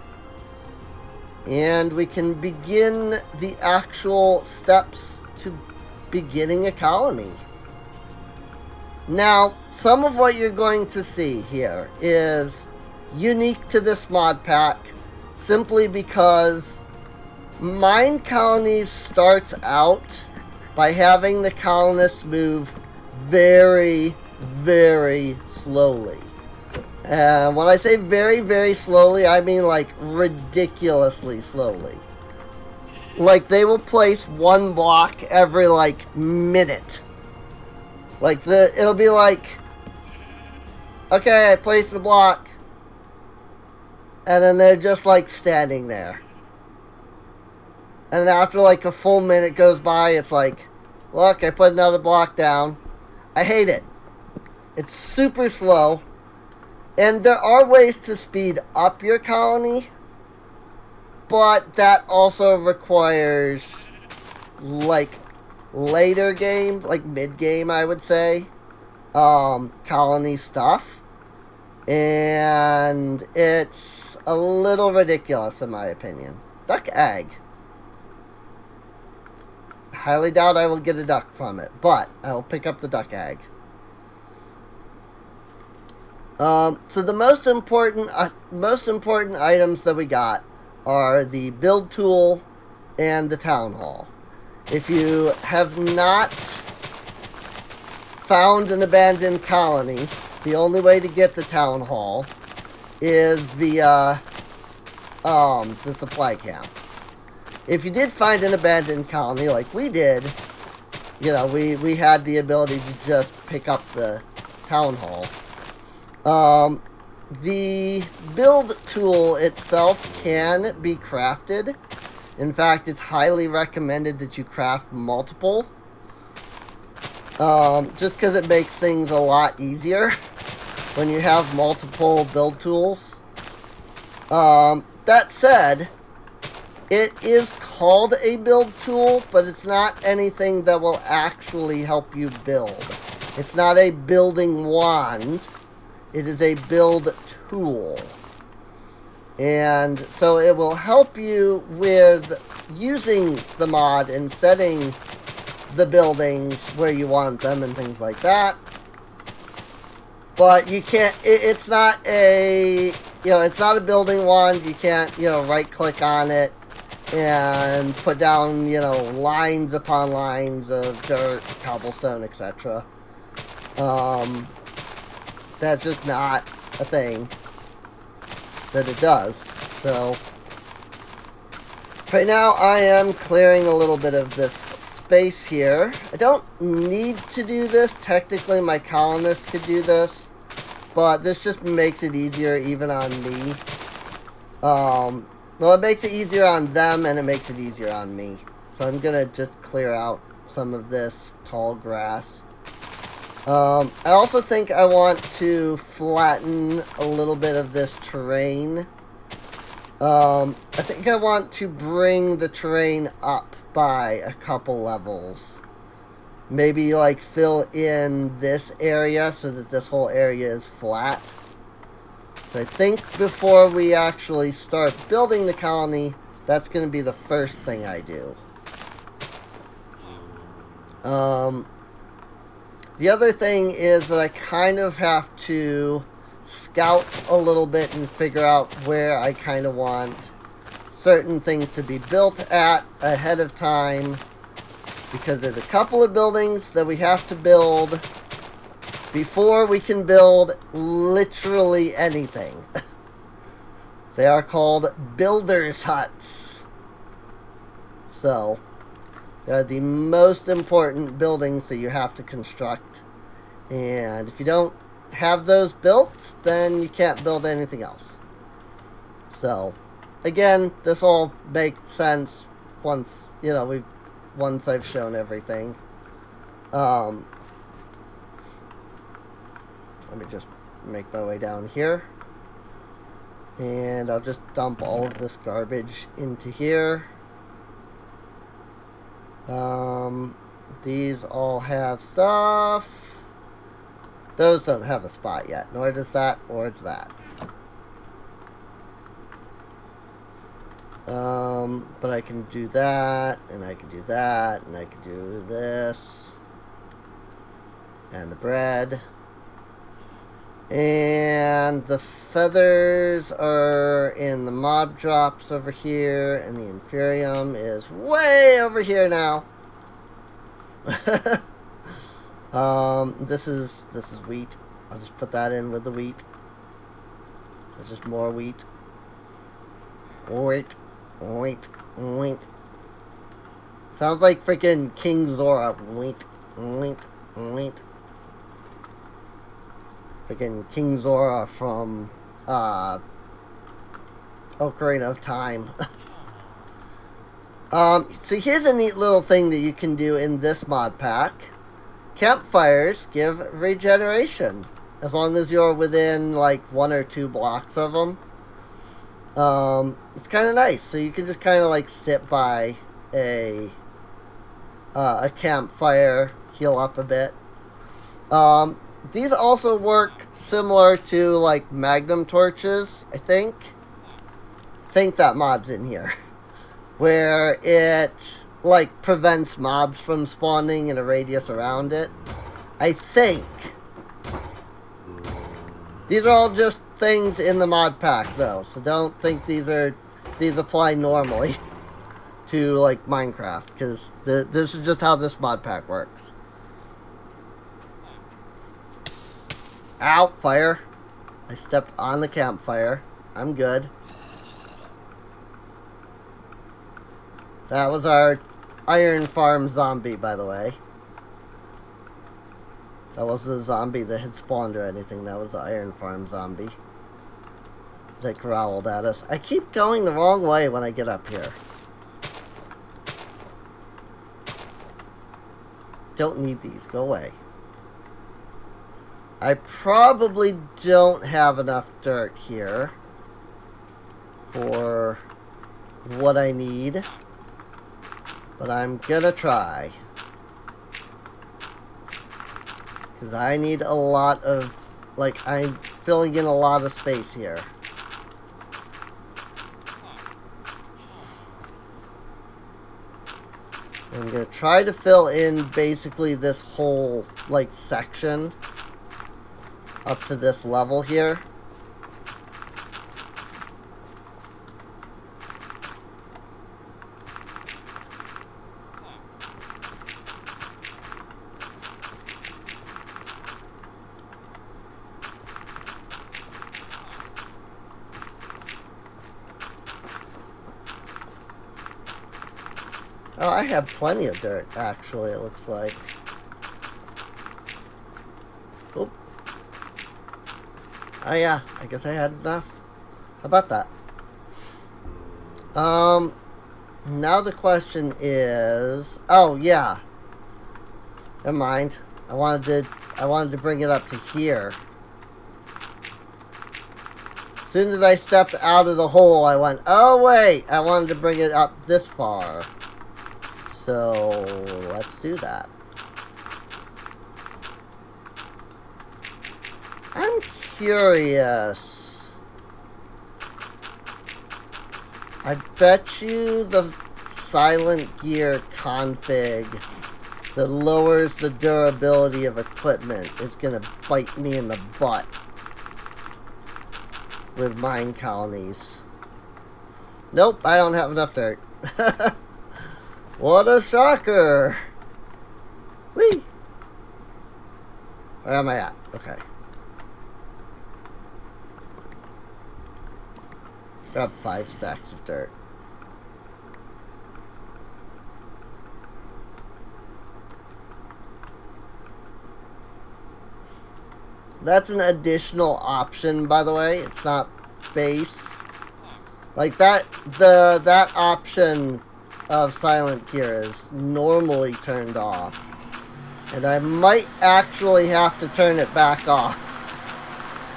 Speaker 1: And we can begin the actual steps to beginning a colony. Now, some of what you're going to see here is unique to this mod pack simply because Mine Colonies starts out by having the colonists move very, very slowly. And when I say very, very slowly, I mean ridiculously slowly. They will place one block every minute. It'll be okay, I placed the block. And then they're just standing there. And then after a full minute goes by, it's look, I put another block down. I hate it. It's super slow. And there are ways to speed up your colony, but that also requires, later game, mid-game, I would say, colony stuff. And it's a little ridiculous, in my opinion. Duck egg. Highly doubt I will get a duck from it, but I will pick up the duck egg. So the most important items that we got are the build tool and the town hall. If you have not found an abandoned colony, the only way to get the town hall is via the supply camp. If you did find an abandoned colony like we did, we had the ability to just pick up the town hall. the build tool itself can be crafted. In fact, it's highly recommended that you craft multiple. Just because it makes things a lot easier when you have multiple build tools. That said, it is called a build tool, but it's not anything that will actually help you build. It's not a building wand. It is a build tool. And so it will help you with using the mod and setting the buildings where you want them and things like that. But you can't, it's not a, it's not a building wand. You can't, right click on it and put down, lines upon lines of dirt, cobblestone, etc. That's just not a thing that it does. So, right now I am clearing a little bit of this space here. I don't need to do this. Technically, my colonists could do this, but this just makes it easier even on me. Well, it makes it easier on them, and it makes it easier on me. So I'm gonna just clear out some of this tall grass. I also think I want to flatten a little bit of this terrain. I think I want to bring the terrain up by a couple levels. Maybe like fill in this area so that this whole area is flat. So I think before we actually start building the colony, that's going to be the first thing I do. The other thing is that I kind of have to scout a little bit and figure out where I kind of want certain things to be built at ahead of time, because there's a couple of buildings that we have to build before we can build literally anything. They are called builders' huts. So, they're the most important buildings that you have to construct. And if you don't have those built, then you can't build anything else. So, again, this all makes sense once, once I've shown everything. Let me just make my way down here. And I'll just dump all of this garbage into here. These all have stuff. Those don't have a spot yet, nor does that, or does that. But I can do that, and I can do that, and I can do this. And the bread. And the feathers are in the mob drops over here, and the inferium is way over here now. This is wheat. I'll just put that in with the wheat. There's just more wheat. Wheat. Sounds like freaking King Zora. Wheat. Freaking King Zora from Ocarina of Time. So here's a neat little thing that you can do in this mod pack. Campfires give regeneration, as long as you're within like 1 or 2 blocks of them. It's kind of nice. So you can just kind of like sit by a campfire, heal up a bit. These also work similar to like magnum torches, I think. I think that mod's in here. Where it like prevents mobs from spawning in a radius around it. I think. These are all just things in the mod pack though, so don't think these apply normally to like Minecraft, because this is just how this mod pack works. Ow, fire. I stepped on the campfire. I'm good. That was our iron farm zombie, by the way. That wasn't the zombie that had spawned or anything. That was the iron farm zombie. that growled at us. I keep going the wrong way when I get up here. Don't need these. Go away. I probably don't have enough dirt here for what I need, but I'm gonna try. Because I need a lot of, like, I'm filling in a lot of space here. I'm going to try to fill in basically this whole, like, section up to this level here. Oh, I have plenty of dirt, actually, it looks like. Oop. Oh, yeah, I guess I had enough. How about that? Now the question is... Oh, yeah. Never mind. I wanted to bring it up to here. As soon as I stepped out of the hole, I went, oh, wait! I wanted to bring it up this far. So, let's do that. I'm curious. I bet you the silent gear config that lowers the durability of equipment is going to bite me in the butt with mine colonies. Nope, I don't have enough dirt. What a shocker! Whee! Where am I at? Okay. Grab 5 stacks of dirt. That's an additional option, by the way. It's not base. Like that option of silent gear is normally turned off, and I might actually have to turn it back off.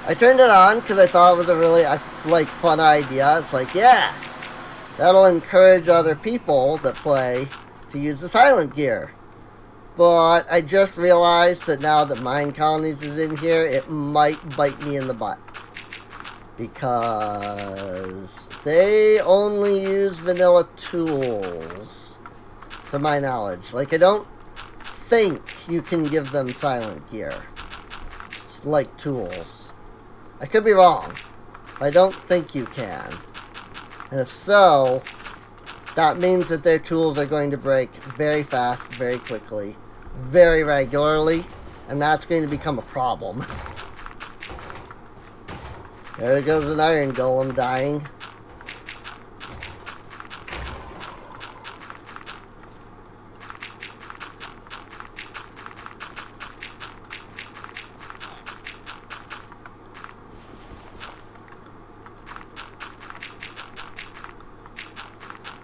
Speaker 1: I turned it on because I thought it was a really fun idea. It's like, yeah, that'll encourage other people that play to use the silent gear. But I just realized that now that Mine Colonies is in here, it might bite me in the butt. Because they only use vanilla tools, to my knowledge. Like, I don't think you can give them silent gear. It's like tools. I could be wrong. I don't think you can. And if so, that means that their tools are going to break very fast, very quickly, very regularly, and that's going to become a problem. There goes an iron golem dying.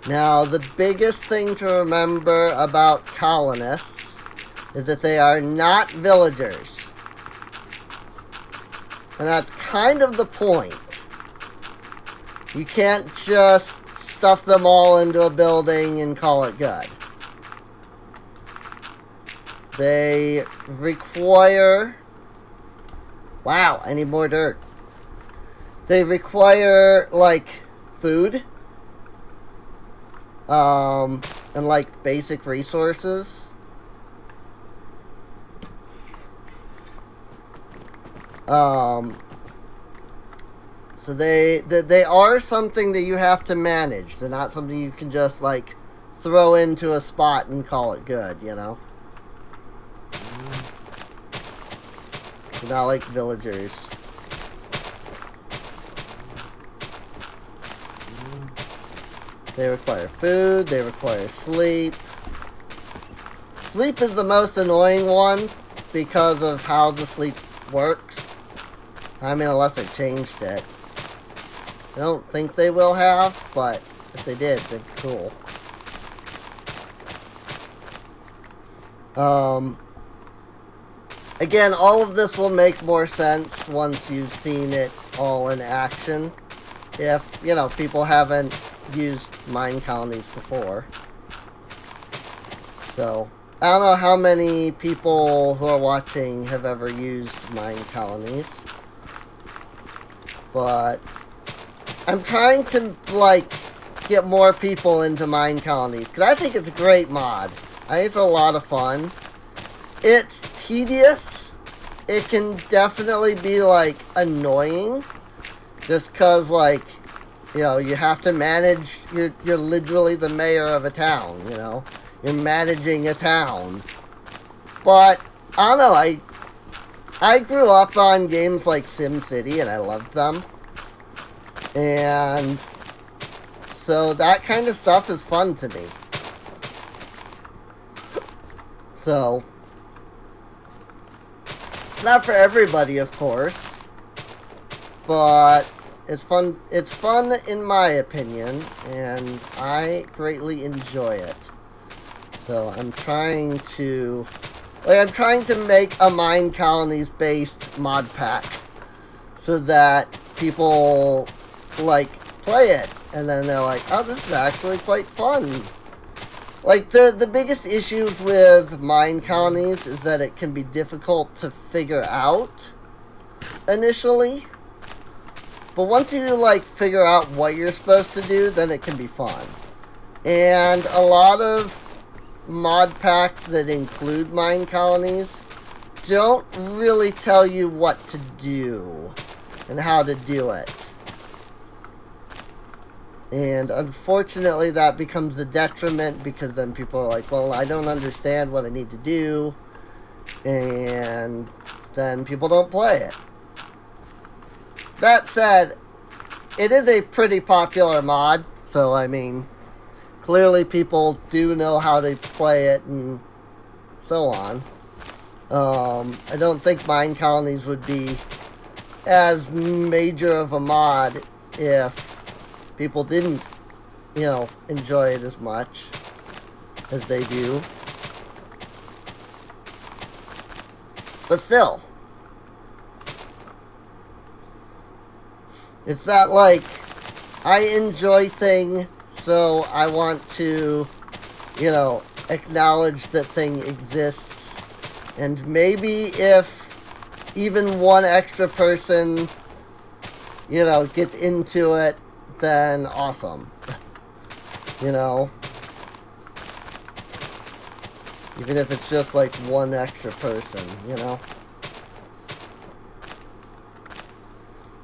Speaker 1: Now, the biggest thing to remember about colonists is that they are not villagers. And that's kind of the point. You can't just stuff them all into a building and call it good. They require... Wow, I need more dirt. They require, like, food. And, like, basic resources. So they are something that you have to manage. They're not something you can just, like, throw into a spot and call it good, you know? They're not like villagers. They require food, they require sleep. Sleep is the most annoying one because of how the sleep works. I mean, unless I changed it. I don't think they will have, but if they did, then cool. Again, all of this will make more sense once you've seen it all in action. If, people haven't used mine colonies before. So, I don't know how many people who are watching have ever used mine colonies. But I'm trying to, get more people into mine colonies. Because I think it's a great mod. I think it's a lot of fun. It's tedious. It can definitely be, annoying. Just because, you have to manage... You're literally the mayor of a town, You're managing a town. But, I don't know, I grew up on games like SimCity, and I loved them. And so that kind of stuff is fun to me. So, it's not for everybody, of course. But it's fun. It's fun in my opinion, and I greatly enjoy it. So I'm trying to make a mine colonies based mod pack so that people play it, and then they're like, oh, this is actually quite fun. The biggest issues with mine colonies is that it can be difficult to figure out initially. But once you figure out what you're supposed to do, then it can be fun. And a lot of mod packs that include mine colonies don't really tell you what to do and how to do it. And unfortunately that becomes a detriment, because then people are like, well, I don't understand what I need to do, and then people don't play it. That said, it is a pretty popular mod, so I mean, clearly people do know how to play it and so on. I don't think mine colonies would be as major of a mod if people didn't, enjoy it as much as they do. But still, it's that I enjoy thing, so I want to, acknowledge that thing exists. And maybe if even one extra person, gets into it, then awesome. Even if it's just one extra person,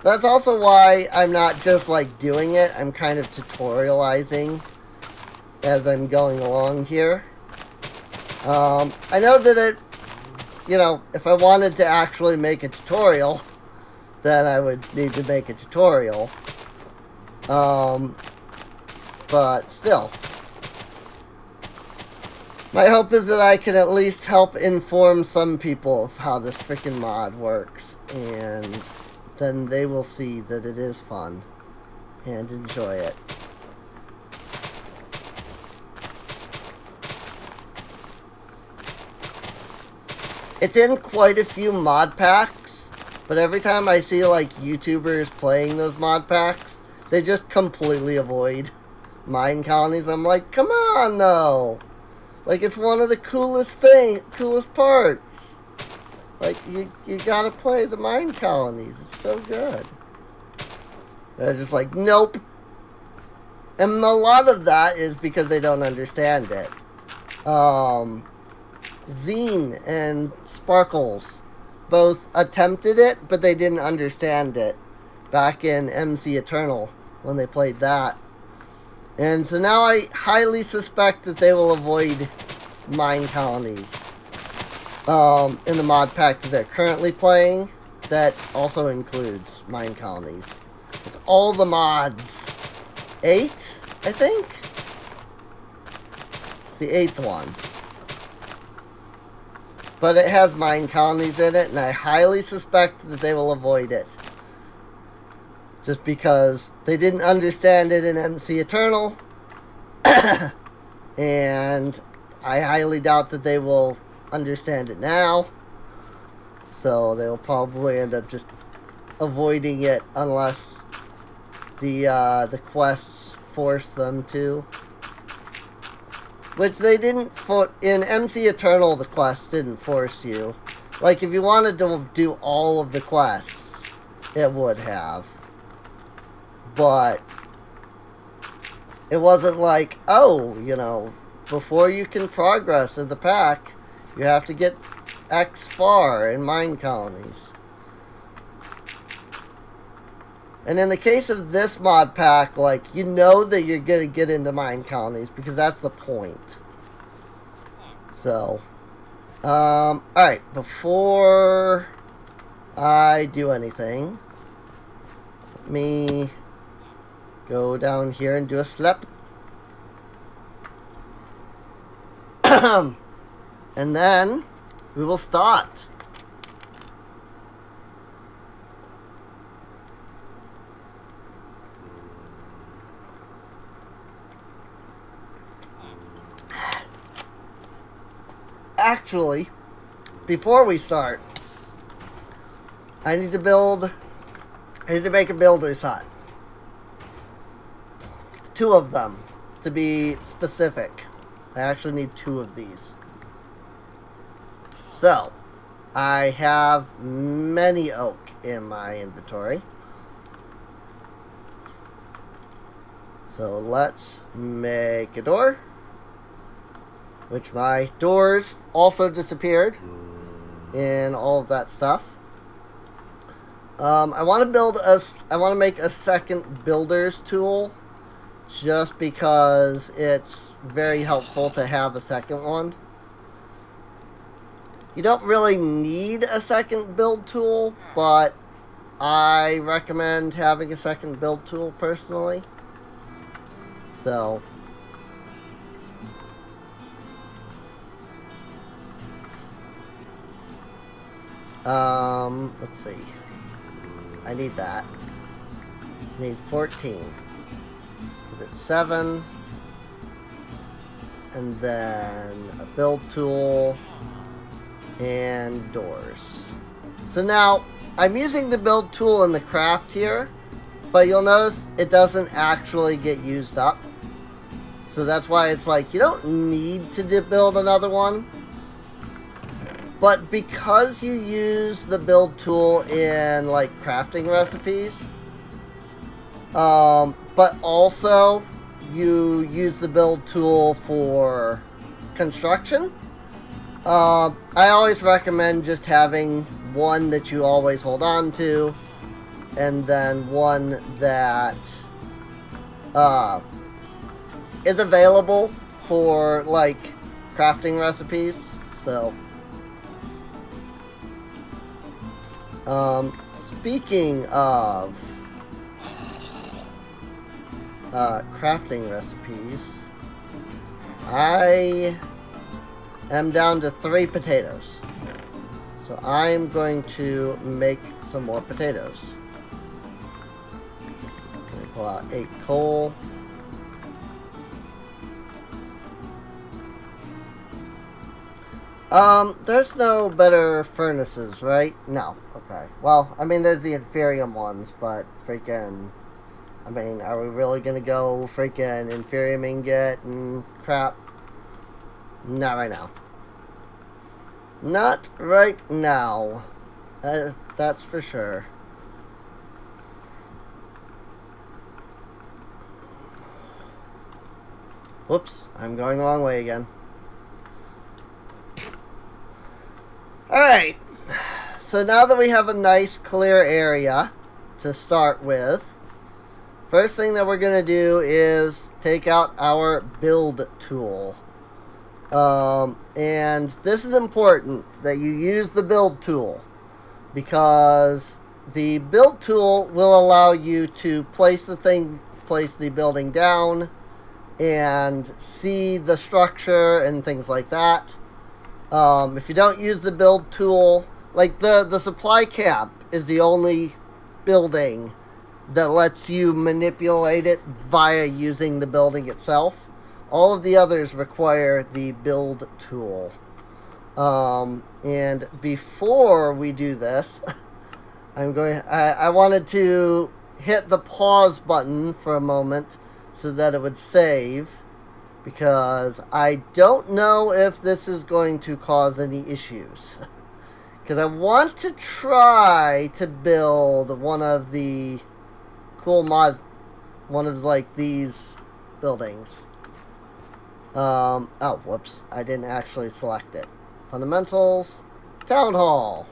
Speaker 1: That's also why I'm not just doing it. I'm kind of tutorializing as I'm going along here. I know that it, if I wanted to actually make a tutorial, then I would need to make a tutorial. But still, my hope is that I can at least help inform some people of how this freaking mod works, and then they will see that it is fun and enjoy it. It's in quite a few mod packs, but every time I see YouTubers playing those mod packs, they just completely avoid mine colonies. I'm like, come on, though. It's one of the coolest parts. You gotta play the mine colonies. It's so good. They're just like, nope. And a lot of that is because they don't understand it. Zine and Sparkles both attempted it, but they didn't understand it back in MC Eternal when they played that. And so now I highly suspect that they will avoid mine colonies in the mod pack that they're currently playing. That also includes mine colonies. It's all the mods. 8, I think? It's the 8th one. But it has mine colonies in it, and I highly suspect that they will avoid it. just because they didn't understand it in MC Eternal. And I highly doubt that they will understand it now. So they will probably end up just avoiding it unless the quests force them to. Which they didn't in MC Eternal. The quests didn't force you. Like if you wanted to do all of the quests, it would have. But it wasn't like, oh, you know, before you can progress in the pack, you have to get X far in mine colonies. And in the case of this mod pack, like, you know that you're going to get into mine colonies because that's the point. So, alright, before I do anything, let me go down here and do a slap. And then we will start. Actually, before we start, I need to make a builder's hut. 2 of them, to be specific. I actually need 2 of these. So, I have many oak in my inventory. So let's make a door. Which my doors also disappeared in all of that stuff. I want to make a second builder's tool, just because it's very helpful to have a second one. You don't really need a second build tool, but I recommend having a second build tool personally. So let's see. I need that. I need 14. It's 7. And then a build tool and doors. So now I'm using the build tool in the craft here, but you'll notice it doesn't actually get used up. So that's why it's like you don't need to build another one. But because you use the build tool in like crafting recipes, but also you use the build tool for construction, I always recommend just having one that you always hold on to, and then one that is available for like crafting recipes. So speaking of crafting recipes, I am down to 3 potatoes. So I'm going to make some more potatoes. Let me pull out 8 coal. There's no better furnaces, right? No. Okay. Well, I mean, there's the Inferium ones, but freaking, I mean, are we really gonna go freaking Inferium ingot and crap? Not right now. Not right now. That's for sure. Whoops, I'm going the wrong way again. Alright, so now that we have a nice clear area to start with, first thing that we're going to do is take out our build tool. And this is important that you use the build tool, because the build tool will allow you to place the building down and see the structure and things like that. If you don't use the build tool, like the supply camp is the only building that lets you manipulate it via using the building itself. All of the others require the build tool. And before we do this, I wanted to hit the pause button for a moment so that it would save, because I don't know if this is going to cause any issues. Because I want to try to build one of the cool mods, one of like these buildings. Oh, whoops. I didn't actually select it. Fundamentals, Town Hall.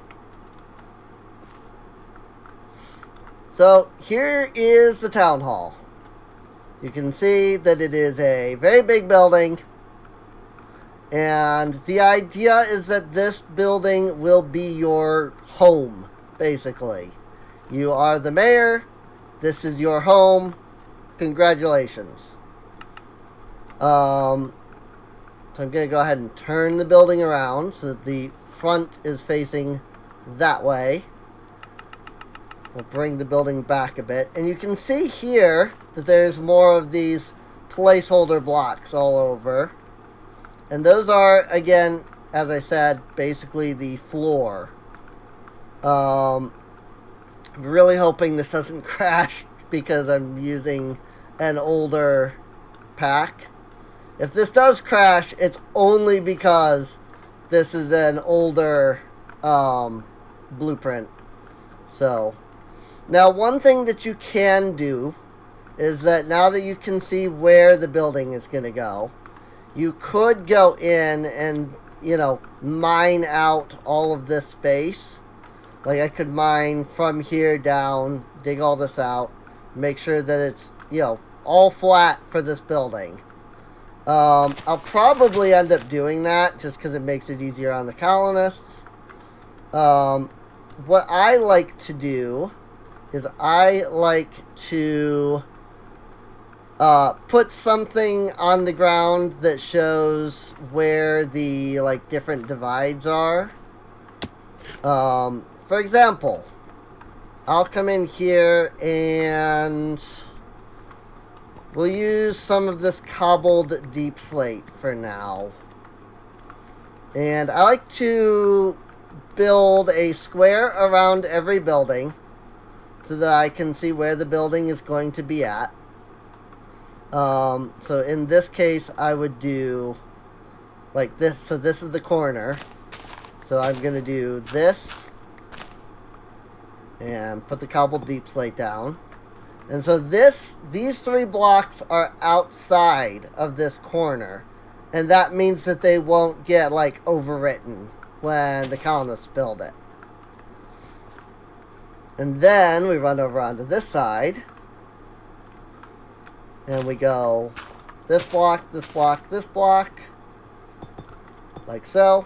Speaker 1: So here is the Town Hall. You can see that it is a very big building. And the idea is that this building will be your home, basically. You are the mayor. This is your home. Congratulations. So I'm going to go ahead and turn the building around so that the front is facing that way. We'll bring the building back a bit. And you can see here that there's more of these placeholder blocks all over. And those are, again, as I said, basically the floor. I'm really hoping this doesn't crash because I'm using an older pack. If this does crash, it's only because this is an older blueprint. So, now one thing that you can do is that now that you can see where the building is going to go, you could go in and, mine out all of this space. Like I could mine from here down, dig all this out, make sure that it's, all flat for this building. I'll probably end up doing that just because it makes it easier on the colonists. What I like to do is I like to put something on the ground that shows where the different divides are. For example, I'll come in here and we'll use some of this cobbled deep slate for now. And I like to build a square around every building so that I can see where the building is going to be at. So in this case, I would do like this. So this is the corner. So I'm going to do this and put the cobbled deep slate down. And so these 3 blocks are outside of this corner. And that means that they won't get overwritten when the colonists build it. And then we run over onto this side. And we go this block, this block, this block. Like so.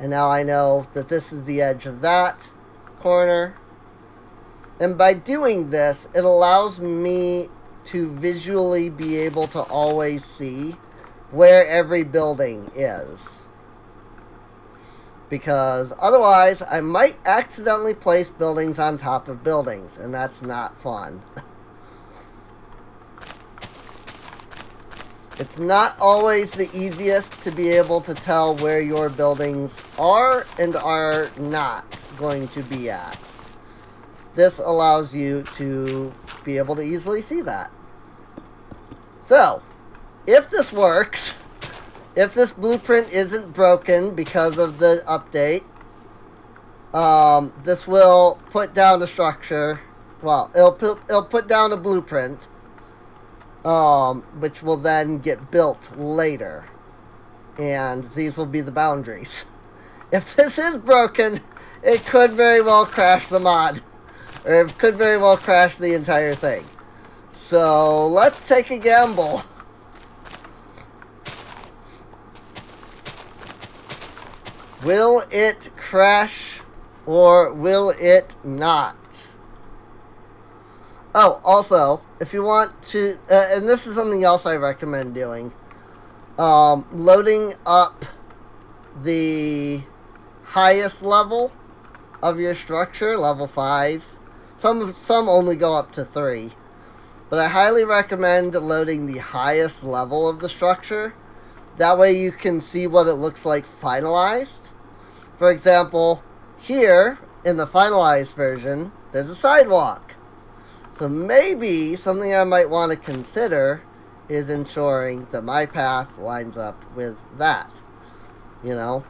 Speaker 1: And now I know that this is the edge of that corner. And by doing this, it allows me to visually be able to always see where every building is. Because otherwise, I might accidentally place buildings on top of buildings, and that's not fun. It's not always the easiest to be able to tell where your buildings are and are not going to be at. This allows you to be able to easily see that. So, if this works, if this blueprint isn't broken because of the update, this will put down a structure. Well, it'll put down a blueprint, which will then get built later. And these will be the boundaries. If this is broken, it could very well crash the mod. Or it could very well crash the entire thing. So, let's take a gamble. Will it crash or will it not? Oh, also, if you want to, and this is something else I recommend doing, loading up the highest level of your structure, level 5, Some only go up to 3. But I highly recommend loading the highest level of the structure. That way you can see what it looks like finalized. For example, here in the finalized version, there's a sidewalk. So maybe something I might want to consider is ensuring that my path lines up with that. You know?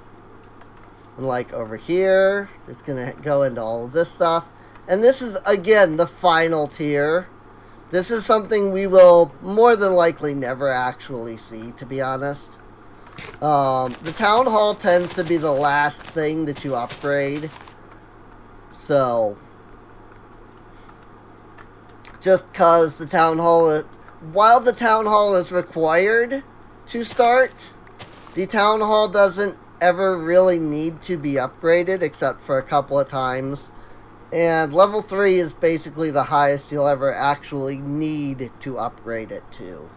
Speaker 1: And like over here, it's going to go into all of this stuff. And this is, again, the final tier. This is something we will more than likely never actually see, to be honest. The town hall tends to be the last thing that you upgrade. So, just because the town hall, while the town hall is required to start, the town hall doesn't ever really need to be upgraded except for a couple of times. And level 3 is basically the highest you'll ever actually need to upgrade it to.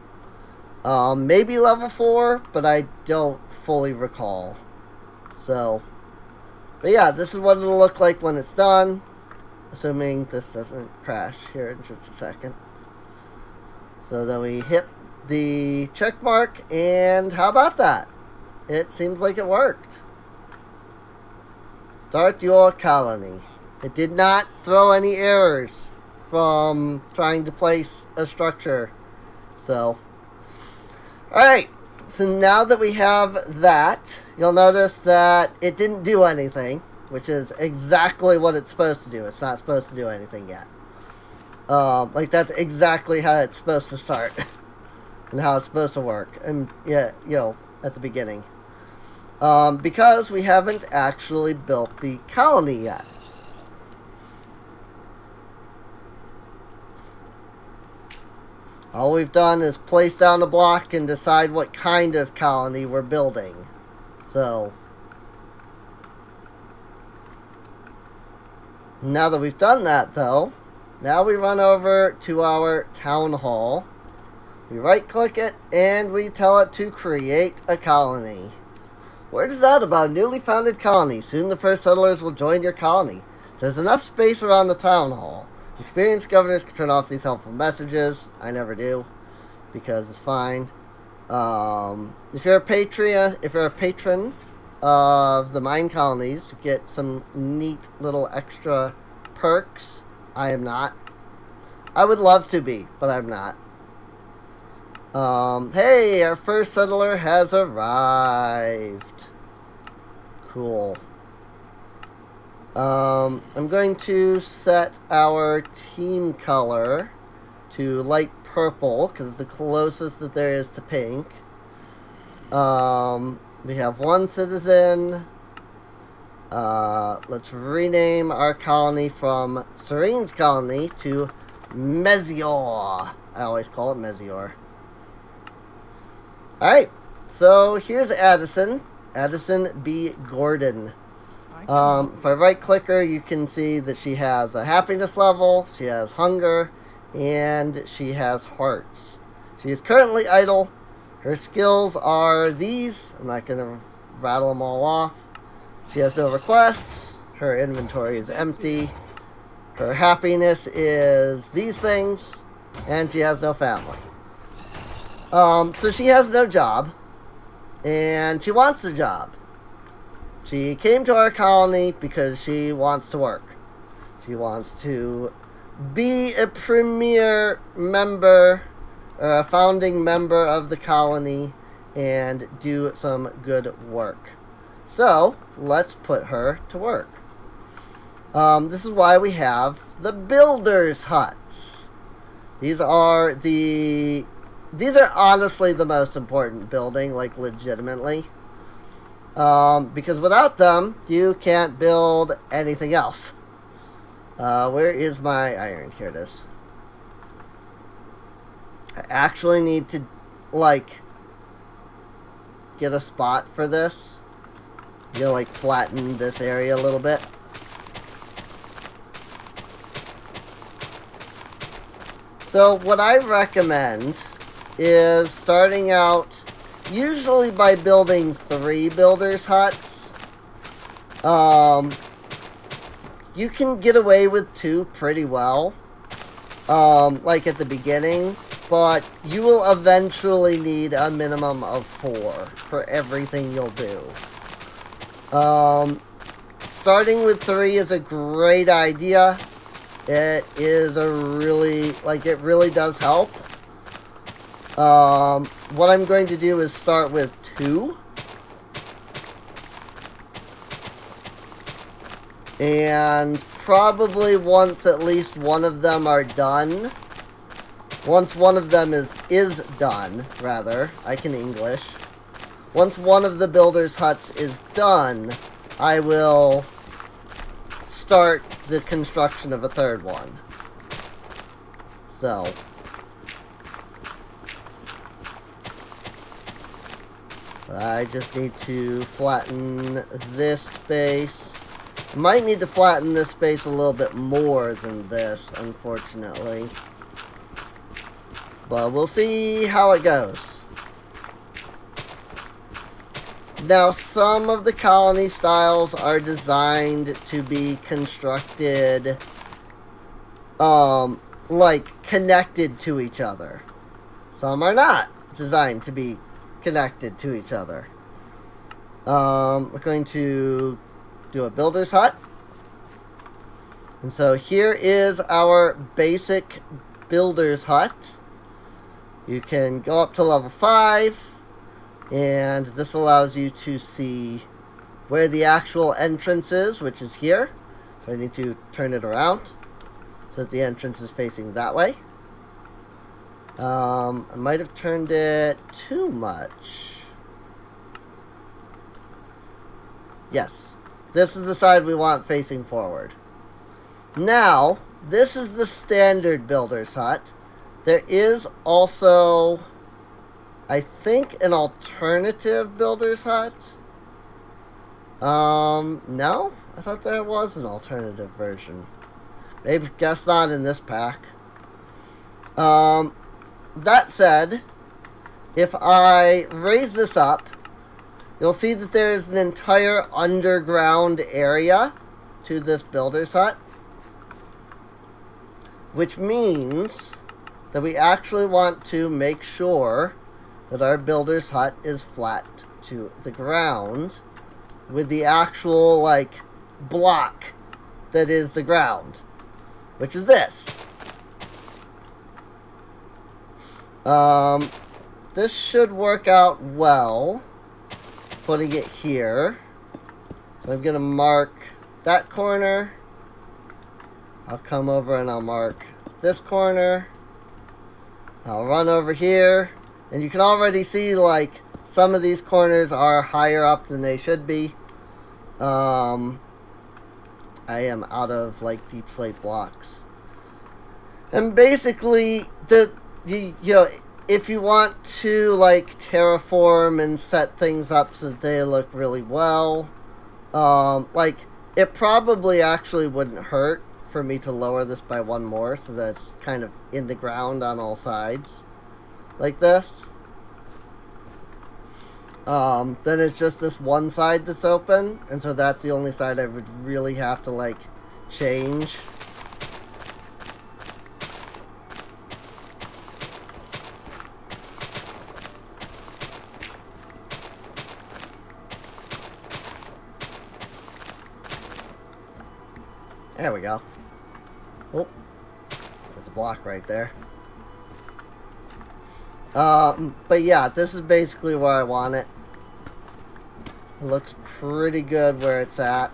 Speaker 1: Maybe level 4, but I don't fully recall. So, but yeah, this is what it'll look like when it's done. Assuming this doesn't crash here in just a second. So then we hit the check mark, and how about that? It seems like it worked. Start your colony. It did not throw any errors from trying to place a structure. So, alright. So now that we have that, you'll notice that it didn't do anything, which is exactly what it's supposed to do. It's not supposed to do anything yet. Like, that's exactly how it's supposed to start. And how it's supposed to work. And, yeah, you know, at the beginning. Because we haven't actually built the colony yet. All we've done is place down a block and decide what kind of colony we're building. So, now that we've done that, though, now we run over to our town hall. We right-click it, and we tell it to create a colony. Word is out about a newly founded colony. Soon the first settlers will join your colony. There's enough space around the town hall. Experienced governors can turn off these helpful messages. I never do, because it's fine. If you're a patron of the mine colonies, you get some neat little extra perks. I am not. I would love to be, but I'm not. Hey, our first settler has arrived. Cool. I'm going to set our team color to light purple, because it's the closest that there is to pink. We have one citizen. Let's rename our colony from Serene's colony to Mezior. I always call it Mezior. Alright, so here's Addison. Addison B. Gordon. If I right click her, you can see that she has a happiness level, she has hunger, and she has hearts. She is currently idle. Her skills are these. I'm not going to rattle them all off. She has no requests. Her inventory is empty. Her happiness is these things. And she has no family. So she has no job. And she wants a job. She came to our colony because she wants to work. She wants to be a premier member, a founding member of the colony, and do some good work. So, let's put her to work. This is why we have the builders' huts. These are honestly the most important building, like legitimately. Because without them, you can't build anything else. Where is my iron? Here it is. I actually need to, like, get a spot for this. You know, like, flatten this area a little bit. So, what I recommend is starting out usually by building 3 builders' huts. you can get away with 2 pretty well, like at the beginning, but you will eventually need a minimum of 4 for everything you'll do. Starting with 3 is a great idea. It is a really, like, it really does help. What I'm going to do is start with 2. And probably once at least one of them are done. Once one of them is done, rather. I can English. Once one of the builder's huts is done, I will start the construction of a 3rd one. So. I just need to flatten this space. I might need to flatten this space a little bit more than this, unfortunately. But we'll see how it goes. Now, some of the colony styles are designed to be constructed, like, connected to each other. Some are not designed to be connected to each other. We're going to do a builder's hut. And so here is our basic builder's hut. You can go up to level 5, and this allows you to see where the actual entrance is, which is here. So I need to turn it around so that the entrance is facing that way. I might have turned it too much. Yes. This is the side we want facing forward. Now, this is the standard builder's hut. There is also, I think, an alternative builder's hut. No? I thought there was an alternative version. Maybe, guess not in this pack. That said, if I raise this up, you'll see that there is an entire underground area to this builder's hut, which means that we actually want to make sure that our builder's hut is flat to the ground with the actual, like, block that is the ground, which is this. This should work out well, putting it here. So I'm going to mark that corner. I'll come over and I'll mark this corner. I'll run over here. And you can already see, like, some of these corners are higher up than they should be. I am out of, like, deep slate blocks. And basically, you know, if you want to, like, terraform and set things up so that they look really well, like, it probably actually wouldn't hurt for me to lower this by 1 more so that it's kind of in the ground on all sides, like this. Then it's just this one side that's open, and so that's the only side I would really have to, like, change. There we go. Oh, there's a block right there. But yeah, this is basically where I want it. It looks pretty good where it's at.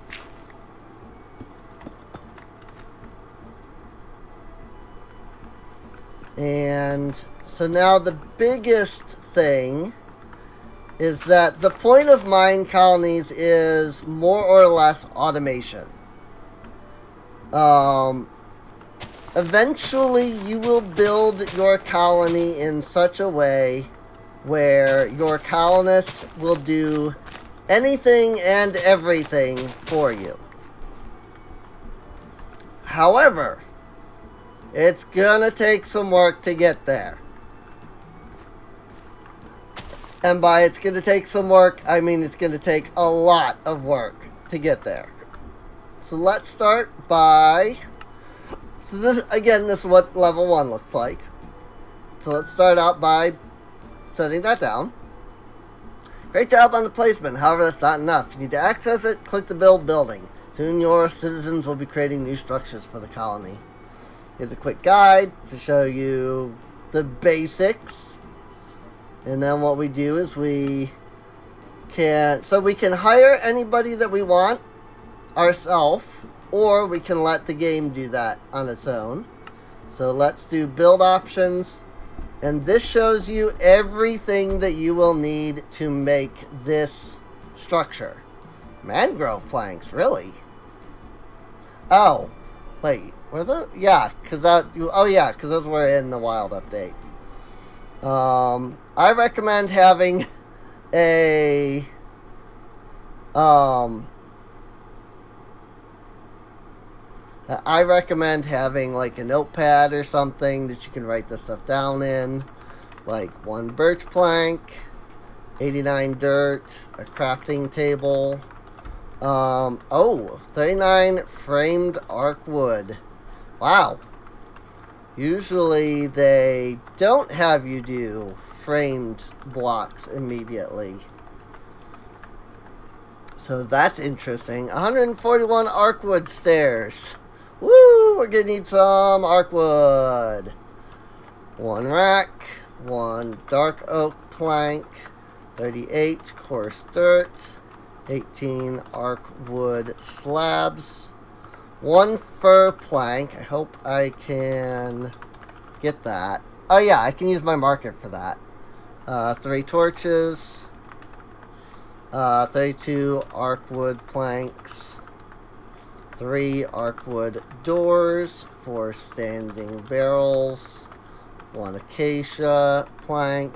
Speaker 1: And so now the biggest thing is that the point of mine colonies is more or less automation. Eventually you will build your colony in such a way where your colonists will do anything and everything for you. However, it's gonna take some work to get there. And by it's gonna take some work, I mean it's gonna take a lot of work to get there. So let's start by... So this, again, this is what level 1 looks like. So let's start out by setting that down. Great job on the placement. However, that's not enough. You need to access it. Click the build building. Soon your citizens will be creating new structures for the colony. Here's a quick guide to show you the basics. And then what we do is we can hire anybody that we want ourselves, or we can let the game do that on its own. So let's do build options. And this shows you everything that you will need to make this structure. Mangrove planks, really? Oh, wait, were those? Yeah, because those were in the wild update. I recommend having a like a notepad or something that you can write this stuff down in, like 1 birch plank, 89 dirt, a crafting table, 39 framed arc wood. Wow. Usually they don't have you do framed blocks immediately. So that's interesting. 141 arc wood stairs. Woo! We're gonna need some arc wood. 1 rack, 1 dark oak plank, 38 coarse dirt, 18 arc wood slabs, 1 fir plank. I hope I can get that. Oh yeah, I can use my market for that. 3 torches, 32 arc wood planks, 3 arc wood doors, 4 standing barrels, 1 acacia plank,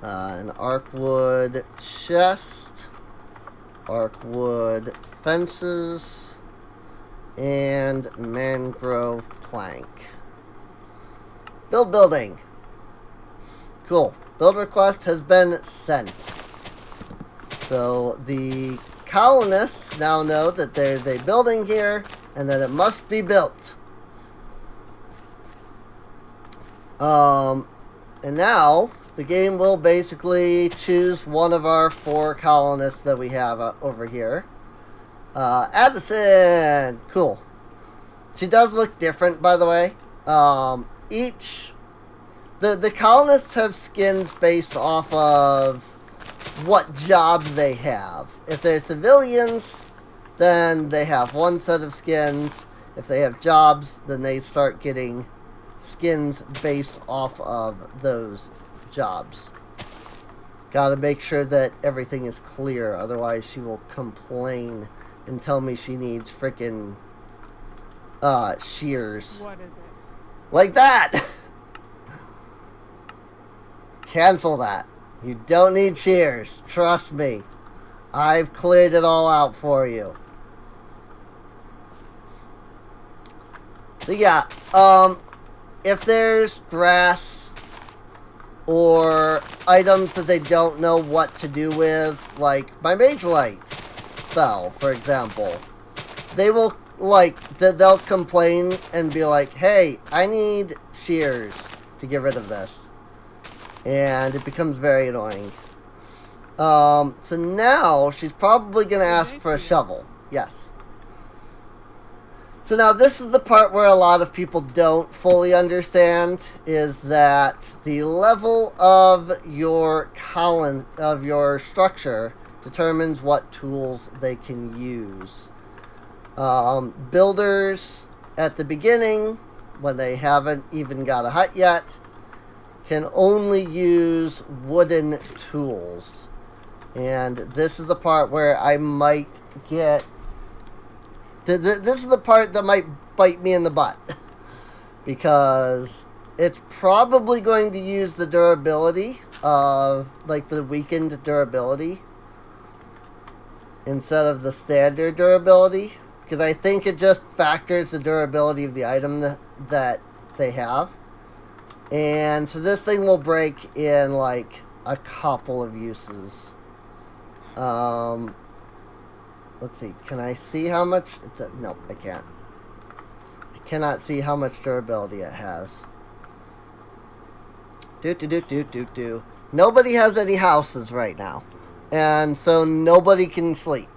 Speaker 1: an arc wood chest, arc wood fences, and mangrove plank. Build building. Cool. Build request has been sent. So the colonists now know that there's a building here and that it must be built. And now the game will basically choose one of our 4 colonists that we have over here. Addison! Cool. She does look different, by the way. The colonists have skins based off of what job they have. If they're civilians, then they have one set of skins. If they have jobs, then they start getting skins based off of those jobs. Gotta make sure that everything is clear, otherwise she will complain and tell me she needs frickin' shears.
Speaker 2: What is it?
Speaker 1: Like that! Cancel that. You don't need shears. Trust me. I've cleared it all out for you. So yeah, if there's grass or items that they don't know what to do with, like my Mage Light spell, for example, they will, they'll complain and be like, hey, I need shears to get rid of this. And it becomes very annoying. So now she's probably going to ask for a shovel. Yes. So now this is the part where a lot of people don't fully understand, is that the level of your structure determines what tools they can use. Builders at the beginning, when they haven't even got a hut yet, can only use wooden tools. And this is the part where I might get... This is the part that might bite me in the butt. Because it's probably going to use the durability of, the weakened durability instead of the standard durability. Because I think it just factors the durability of the item that they have. And so this thing will break in, a couple of uses. let's see. Can I see how much? No, I can't. I cannot see how much durability it has. Do. Nobody has any houses right now. And so nobody can sleep.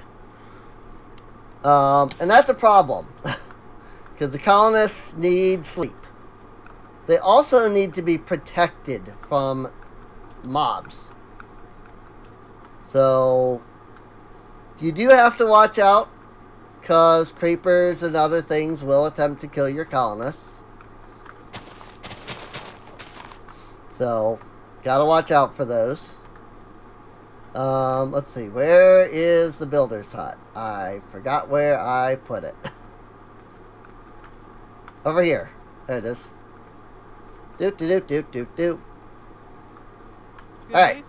Speaker 1: And that's a problem. Because the colonists need sleep. They also need to be protected from mobs. So you do have to watch out, because creepers and other things will attempt to kill your colonists. So gotta watch out for those. Let's see. Where is the builder's hut? I forgot where I put it. Over here. There it is. Do. Alright.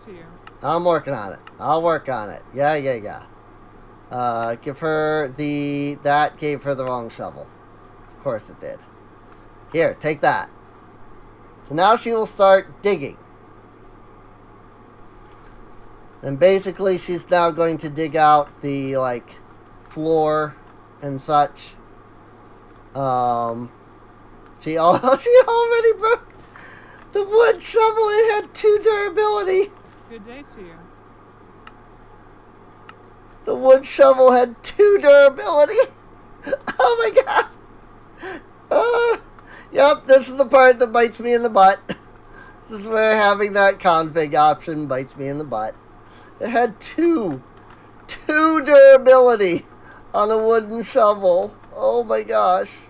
Speaker 1: I'm working on it. I'll work on it. Yeah. Give her the... That gave her the wrong shovel. Of course it did. Here, take that. So now she will start digging. And basically she's now going to dig out the, like, floor and such. She already broke the wood shovel. It had 2 durability.
Speaker 2: Good day to you.
Speaker 1: The wood shovel had 2 durability. Oh my god. Yep, this is the part that bites me in the butt. This is where having that config option bites me in the butt. It had 2 durability on a wooden shovel. Oh my gosh.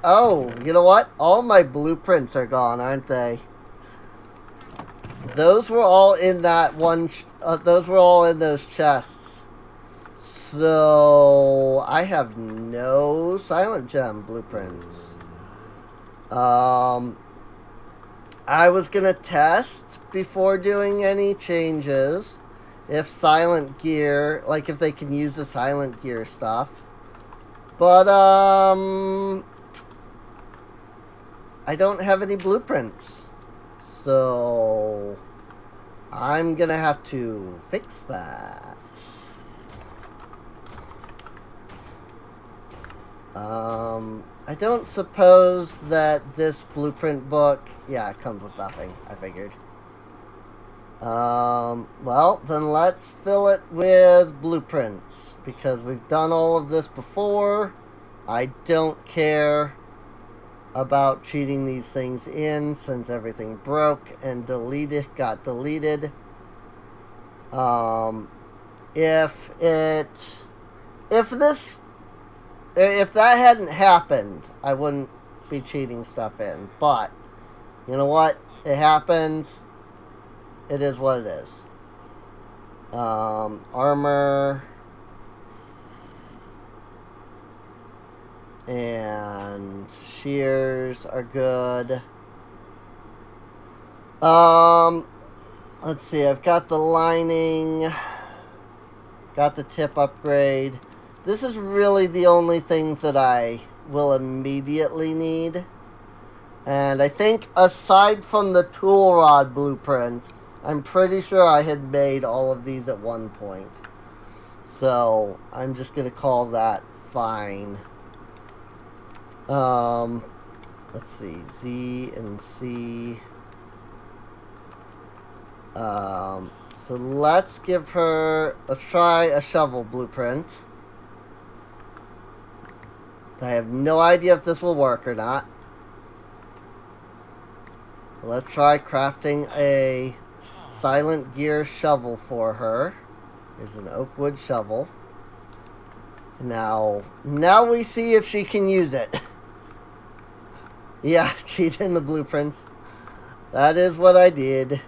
Speaker 1: Oh, you know what? All my blueprints are gone, aren't they? Those were all in that one, those were all in those chests. So, I have no Silent Gem blueprints. I was gonna test before doing any changes if Silent Gear, like if they can use the Silent Gear stuff. But, I don't have any blueprints. So, I'm gonna have to fix that. I don't suppose that this blueprint book... Yeah, it comes with nothing, I figured. Well, then let's fill it with blueprints, because we've done all of this before. I don't care about cheating these things in, since everything broke and got deleted. If that hadn't happened, I wouldn't be cheating stuff in. But, you know what? It happened. It is what it is. Armor. And shears are good. Let's see. I've got the lining. Got the tip upgrade. This is really the only things that I will immediately need. And I think aside from the tool rod blueprint, I'm pretty sure I had made all of these at one point. So I'm just going to call that fine. Let's see. Z and C. So let's try a shovel blueprint. I have no idea if this will work or not. Let's try crafting a Silent Gear shovel for her. Here's an oak wood shovel. Now we see if she can use it. Yeah, cheat in the blueprints. That is what I did.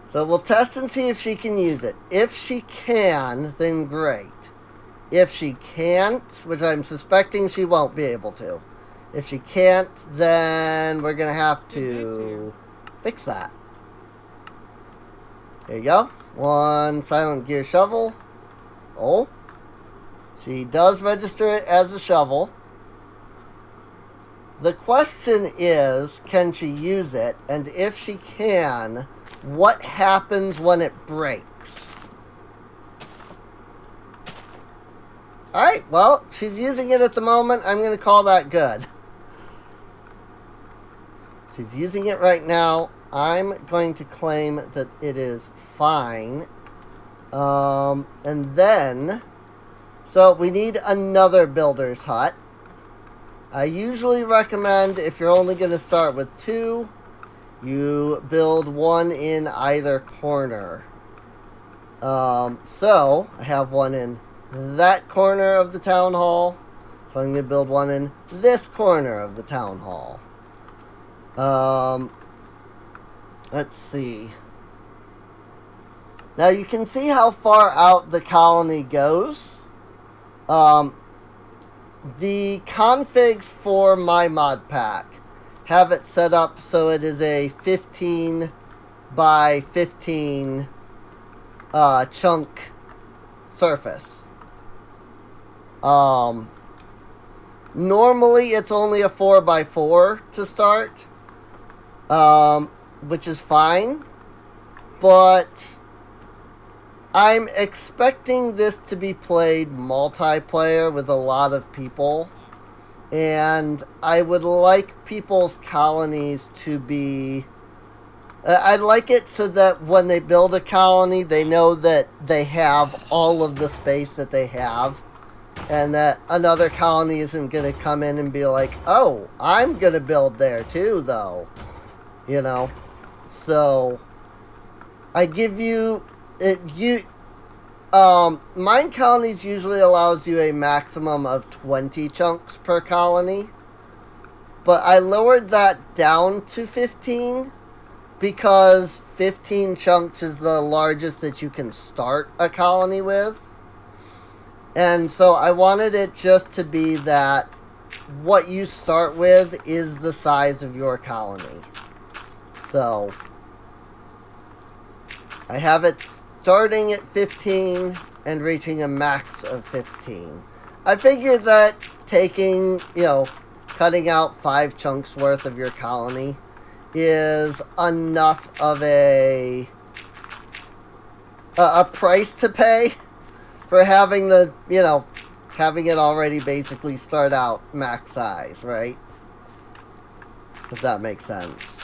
Speaker 1: So we'll test and see if she can use it. If she can, then great. If she can't, which I'm suspecting she won't be able to. If she can't, then we're going to have to fix that. There you go. 1 Silent Gear shovel. Oh. She does register it as a shovel. The question is, can she use it? And if she can, what happens when it breaks. Alright, well, she's using it at the moment. I'm going to call that good. She's using it right now. I'm going to claim that it is fine. And then, so we need another builder's hut. I usually recommend, if you're only going to start with 2, you build 1 in either corner. So I have 1 in that corner of the town hall. So I'm going to build 1 in this corner of the town hall. Let's see. Now you can see how far out the colony goes. The configs for my mod pack have it set up so it is a 15 by 15 chunk surface. Normally it's only a 4 by 4 to start, which is fine, but I'm expecting this to be played multiplayer with a lot of people, and I would like people's colonies to be... I'd like it so that when they build a colony, they know that they have all of the space that they have, and that another colony isn't going to come in and be like, oh, I'm going to build there too, though. You know? So, I give you... Mine colonies usually allows you a maximum of 20 chunks per colony, but I lowered that down to 15 because 15 chunks is the largest that you can start a colony with. And so I wanted it just to be that what you start with is the size of your colony. So I have it starting at 15 and reaching a max of 15. I figured that taking, cutting out 5 chunks worth of your colony is enough of a price to pay for having the, having it already basically start out max size, right? If that makes sense.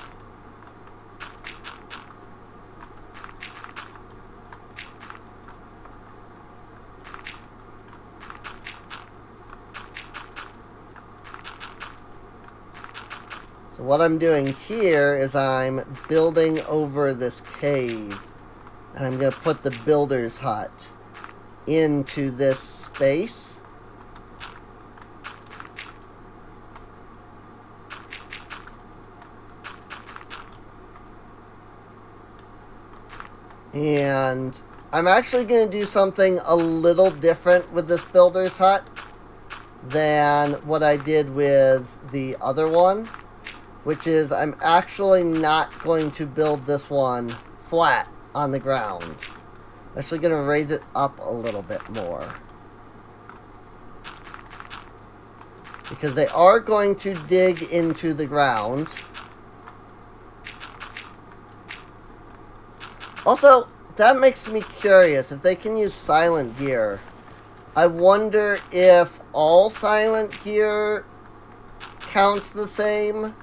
Speaker 1: So what I'm doing here is I'm building over this cave, and I'm going to put the builder's hut into this space. And I'm actually going to do something a little different with this builder's hut than what I did with the other one, which is I'm actually not going to build this one flat on the ground. I'm actually going to raise it up a little bit more, because they are going to dig into the ground. Also, that makes me curious. If they can use silent gear, I wonder if all silent gear counts the same,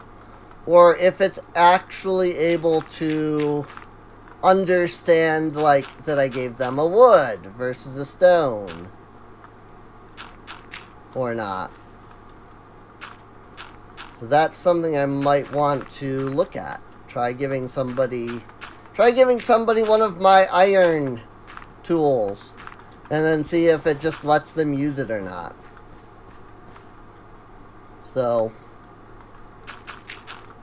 Speaker 1: or if it's actually able to understand, like, that I gave them a wood versus a stone. Or not. So that's something I might want to look at. Try giving somebody one of my iron tools, and then see if it just lets them use it or not. So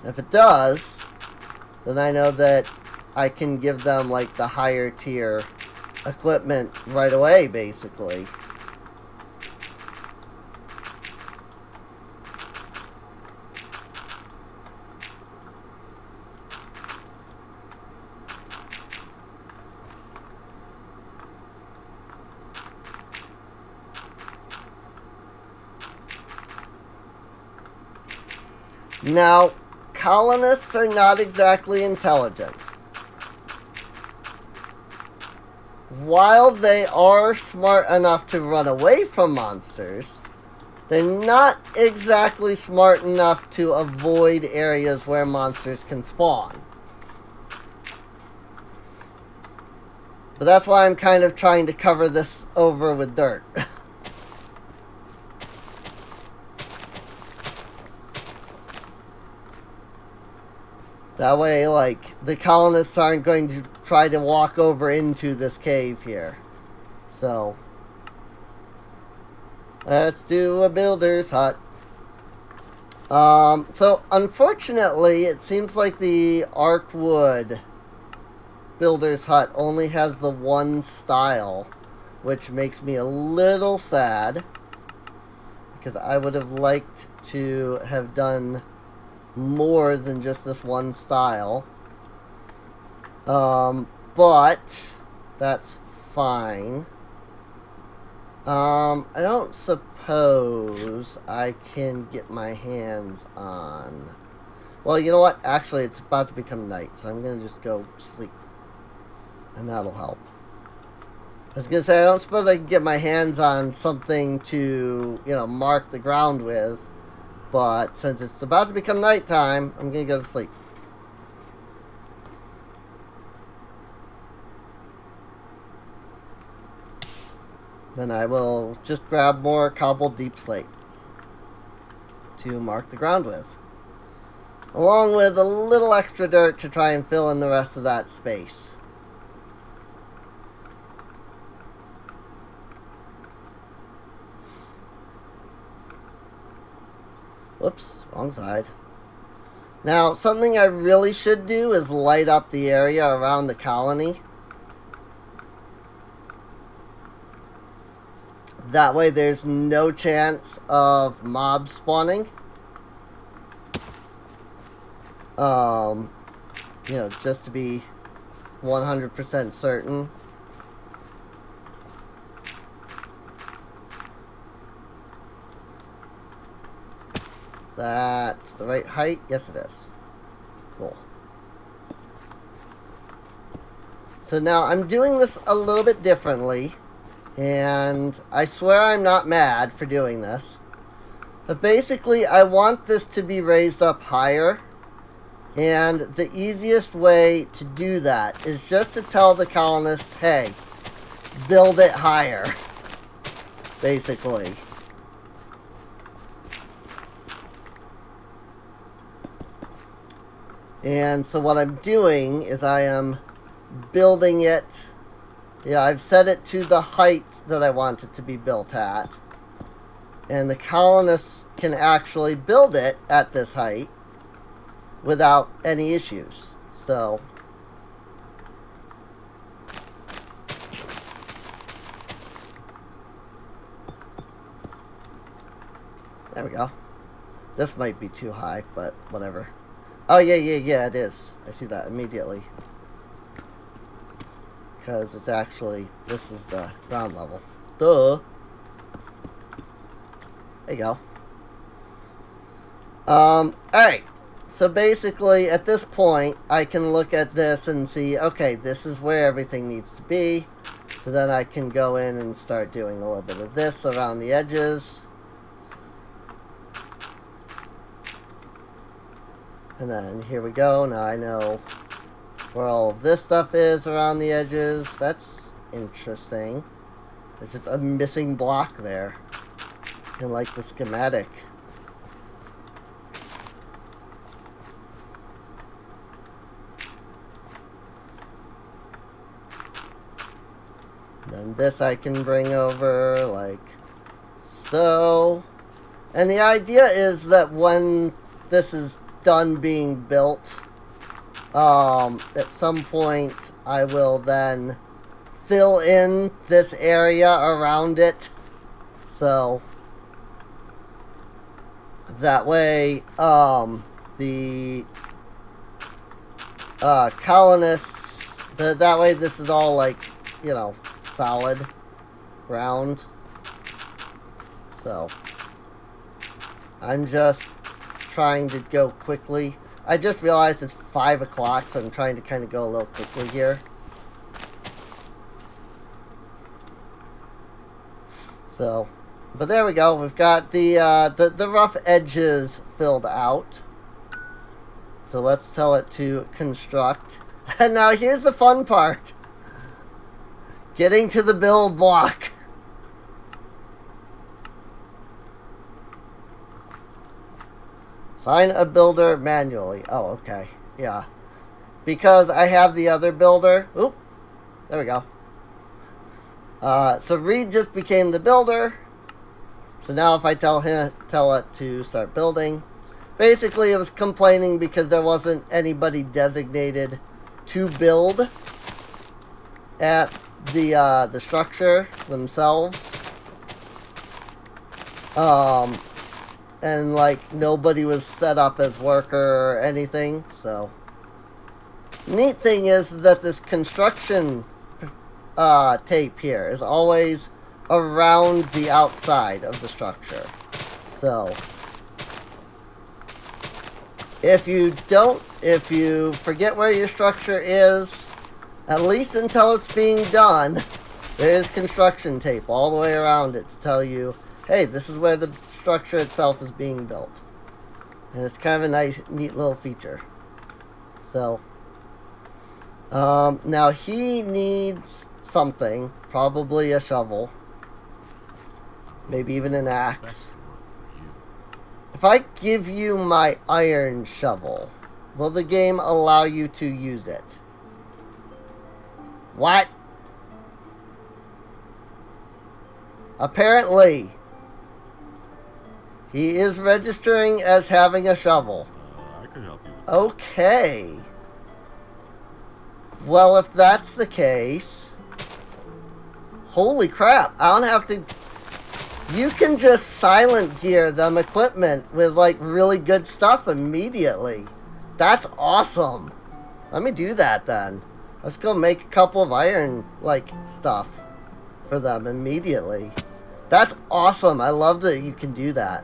Speaker 1: if it does, then I know that I can give them, like, the higher tier equipment right away, basically. Now, colonists are not exactly intelligent. while they are smart enough to run away from monsters, they're not exactly smart enough to avoid areas where monsters can spawn. But that's why I'm kind of trying to cover this over with dirt. That way, like, the colonists aren't going to try to walk over into this cave here. So, let's do a builder's hut. So, unfortunately, it seems like the Arkwood builder's hut only has the one style, which makes me a little sad, because I would have liked to have done more than just this one style. But that's fine. I don't suppose I can get my hands on... Well, you know what? Actually, it's about to become night, so I'm going to just go sleep. And that'll help. I was going to say, I don't suppose I can get my hands on something to, you know, mark the ground with. But since it's about to become nighttime, I'm going to go to sleep. Then I will just grab more cobbled deep slate to mark the ground with. Along with a little extra dirt to try and fill in the rest of that space. Whoops, wrong side. Now, something I really should do is light up the area around the colony. That way there's no chance of mobs spawning. You know, just to be 100% certain. That's the right height? Yes, it is. Cool. So now I'm doing this a little bit differently. And I swear I'm not mad for doing this. But basically, I want this to be raised up higher. And the easiest way to do that is just to tell the colonists, hey, build it higher. Basically. And so what I'm doing is I am building it. Yeah, I've set it to the height that I want it to be built at. And the colonists can actually build it at this height without any issues. So, there we go. This might be too high, but whatever. Oh, yeah, it is. I see that immediately. Because it's actually, this is the ground level. Duh. There you go. Alright. So basically, at this point, I can look at this and see, okay, this is where everything needs to be. So then I can go in and start doing a little bit of this around the edges. And then here we go. Now I know where all of this stuff is around the edges. That's interesting. There's just a missing block there in like the schematic. Then this I can bring over like so. And the idea is that when this is done being built, at some point I will then fill in this area around it. So that way the colonists, that way this is all like, you know, solid ground. So I'm just trying to go quickly. I just realized it's 5 o'clock, so I'm trying to kind of go a little quickly here. So, but there we go. We've got the rough edges filled out. So let's tell it to construct. And now here's the fun part. Getting to the build block. Assign a builder manually. Oh, okay. Yeah. Because I have the other builder. Oop. There we go. So Reed just became the builder. So now if I tell it to start building. Basically, it was complaining because there wasn't anybody designated to build at the structure themselves. And like nobody was set up as worker or anything. So neat thing is that this construction tape here is always around the outside of the structure. So if you forget where your structure is, at least until it's being done, there is construction tape all the way around it to tell you, hey, this is where the structure itself is being built. And it's kind of a nice, neat little feature. So, now he needs something, probably a shovel, maybe even an axe. If I give you my iron shovel, will the game allow you to use it? What? Apparently, he is registering as having a shovel.
Speaker 2: I could help you with
Speaker 1: that. Okay. Well, if that's the case, holy crap, I don't have to... You can just silent gear them equipment with, like, really good stuff immediately. That's awesome. Let me do that, then. Let's go make a couple of iron, like, stuff for them immediately. That's awesome. I love that you can do that.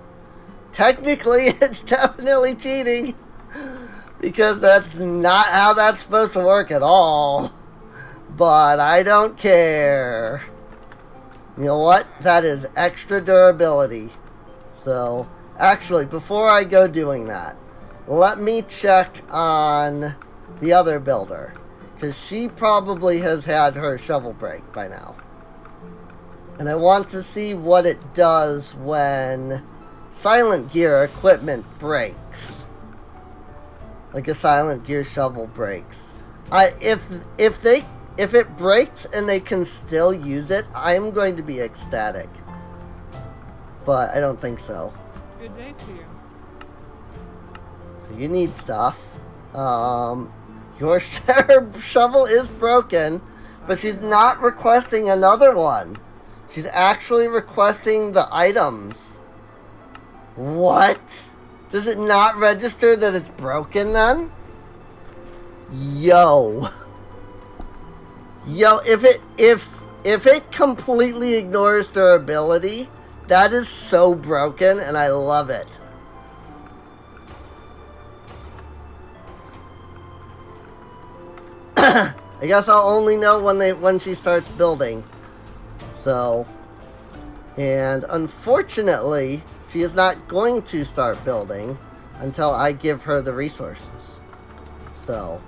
Speaker 1: Technically, it's definitely cheating. Because that's not how that's supposed to work at all. But I don't care. You know what? That is extra durability. So, actually, before I go doing that, let me check on the other builder. Because she probably has had her shovel break by now. And I want to see what it does when silent gear equipment breaks. Like a silent gear shovel breaks. If it breaks and they can still use it, I'm going to be ecstatic. But I don't think so.
Speaker 3: Good day to you.
Speaker 1: So you need stuff. Your shovel is broken, but she's not requesting another one. She's actually requesting the items. What? Does it not register that it's broken then? Yo, if it completely ignores durability, that is so broken, and I love it. I guess I'll only know when she starts building. So, and unfortunately, she is not going to start building until I give her the resources. So,